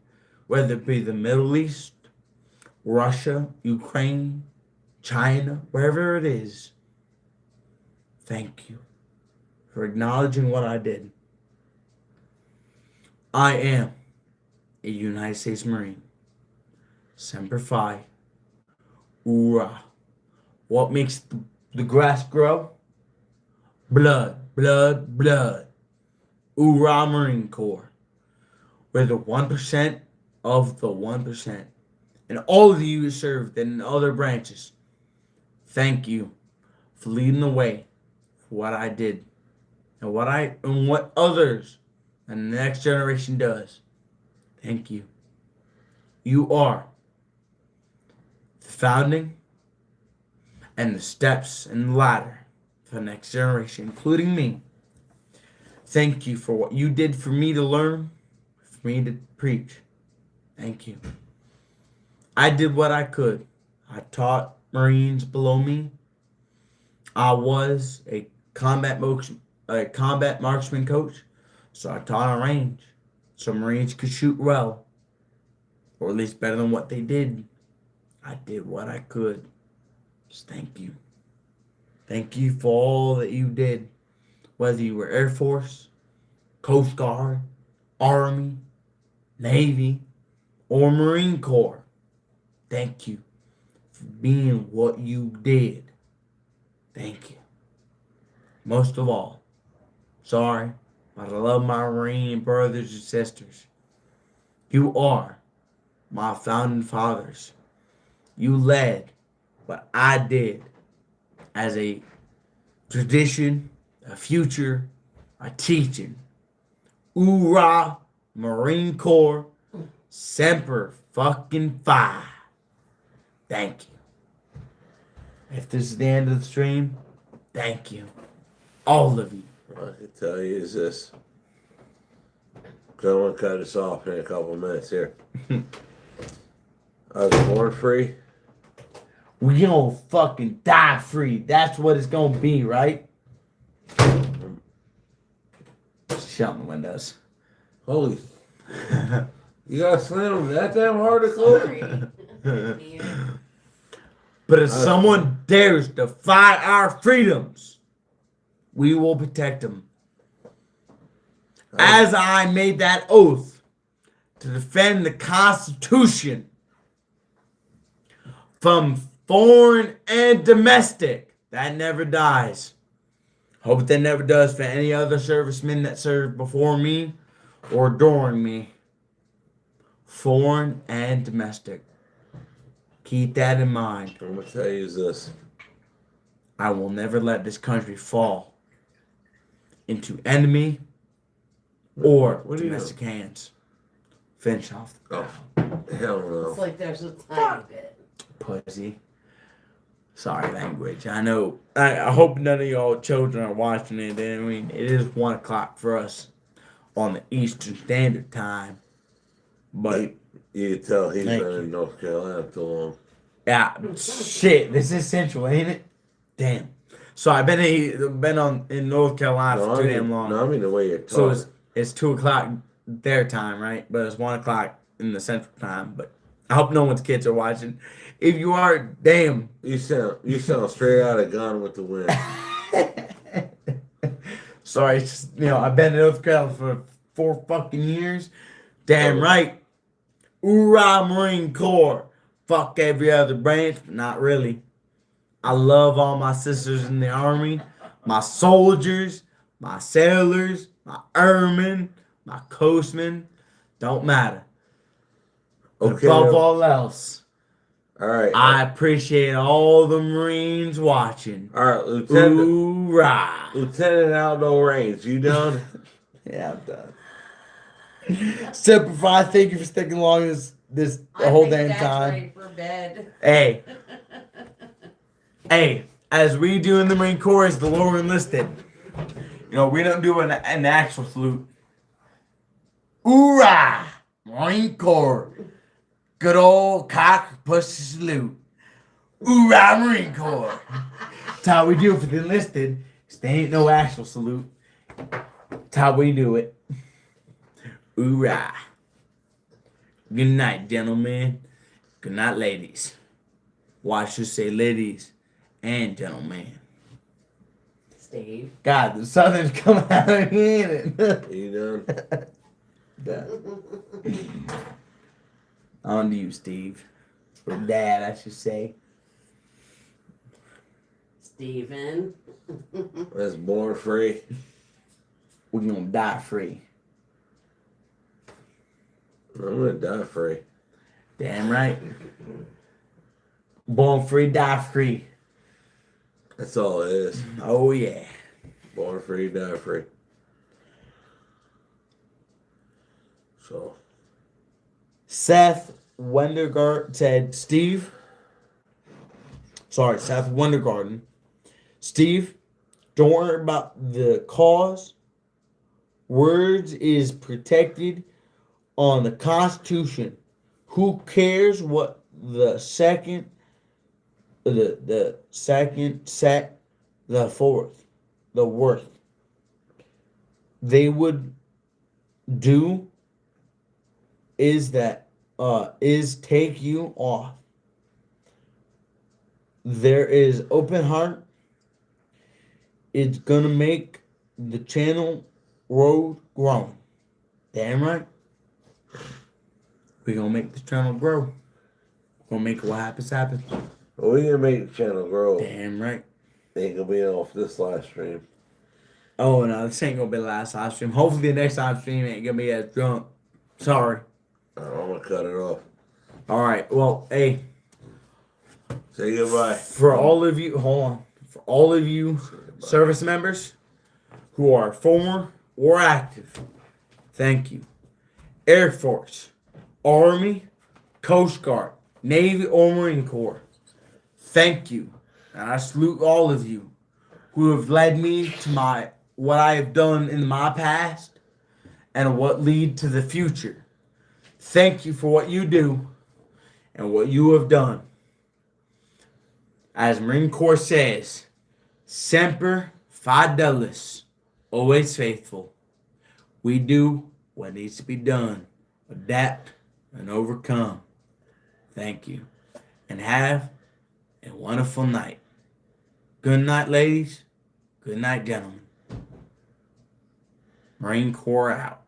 whether it be the Middle East, Russia, Ukraine, China, wherever it is. Thank you for acknowledging what I did. I am a United States Marine. Semper Fi. Hoorah. What makes the grass grow? Blood, blood, blood. Hoorah, Marine Corps. We're the 1% of the 1%. And all of you who served in other branches, thank you for leading the way for what I did and what others and the next generation does. Thank you. You are the founding and the steps and the ladder for the next generation, including me. Thank you for what you did for me to learn, for me to preach. Thank you. I did what I could. I taught Marines below me. I was a combat marksman coach, so I taught on range, so Marines could shoot well, or at least better than what they did. I did what I could. Just thank you. Thank you for all that you did, whether you were Air Force, Coast Guard, Army, Navy, or Marine Corps. Thank you for being what you did. Thank you. Most of all, sorry, but I love my Marine brothers and sisters. You are my founding fathers. You led what I did as a tradition, a future, a teaching. Hoorah, Marine Corps, Semper fucking Fi. Thank you. If this is the end of the stream, thank you. All of you. What I can tell you is this. Because I want to cut this off in a couple of minutes here. I was born free. We gonna fucking die free. That's what it's gonna be, right? Shutting the windows. Holy. You gotta slam them that damn hard to close? Sorry. But if someone dares defy our freedoms, we will protect them. As I made that oath to defend the Constitution from foreign and domestic, that never dies. Hope that never does for any other servicemen that served before me or during me. Foreign and domestic. Keep that in mind. I'm going to tell you is this. I will never let this country fall into enemy or What do you domestic hands. Finish off. Oh, hell no. It's like there's a tiny bit. Pussy. Sorry, language. I know. I hope none of y'all children are watching it. I mean, it is 1 o'clock for us on the Eastern Standard Time. But You can tell he's Thank been you. in North Carolina too long. Yeah, shit. This is central, ain't it? Damn. So I've been in North Carolina for too damn long. No, I mean the way you're talking. So it's 2 o'clock their time, right? But it's 1 o'clock in the central time. But I hope no one's kids are watching. If you are, damn. You sound straight out of Gone with the Wind. Sorry, it's just, I've been in North Carolina for 4 fucking years. Damn right. Hoorah, Marine Corps. Fuck every other branch, but not really. I love all my sisters in the Army, my soldiers, my sailors, my airmen, my coastmen. Don't matter. Okay. Above all else, All right. I appreciate all the Marines watching. All right, Lieutenant. Hoorah! Lieutenant Aldo Raines, you done? Yeah, I'm done. Simplify, thank you for sticking along this the whole damn time. Ready for bed. Hey. Hey, as we do in the Marine Corps as the lower enlisted, we don't do an actual salute. Hoorah! Marine Corps. Good old cock pussy salute. Hoorah, Marine Corps. That's how we do it for the enlisted. There ain't no actual salute. That's how we do it. Hoorah. Good night, gentlemen. Good night, ladies. Well, I should say ladies and gentlemen. Steve. God, the Southern's coming out of here. You done? On to you, Steve. Or Dad, I should say. Steven. That's born free. We're gonna die free. I'm gonna die free. Damn right. Born free, die free. That's all it is. Oh yeah. Born free, die free. So. Seth Wendergarten said, Seth Wendergarten. Steve, don't worry about the cause. Words is protected on the Constitution. Who cares what the second, the fourth, the worth they would do is take you off. There is open heart. It's gonna make the channel road grow. Damn right. We're gonna make the channel grow. We're gonna make what happens happen. Well, we gonna make the channel grow. Damn right. Ain't gonna be off this live stream. Oh no, this ain't gonna be the last live stream. Hopefully the next live stream ain't gonna be as drunk. Sorry. I'm gonna cut it off. Alright, well, hey. Say goodbye. For all of you, hold on. For all of you service members who are former or active, thank you. Air Force, Army, Coast Guard, Navy, or Marine Corps, thank you. And I salute all of you who have led me to what I have done in my past and what lead to the future. Thank you for what you do and what you have done. As Marine Corps says, Semper Fidelis, always faithful. We do what needs to be done, adapt and overcome. Thank you, and have a wonderful night. Good night, ladies. Good night, gentlemen. Marine Corps out.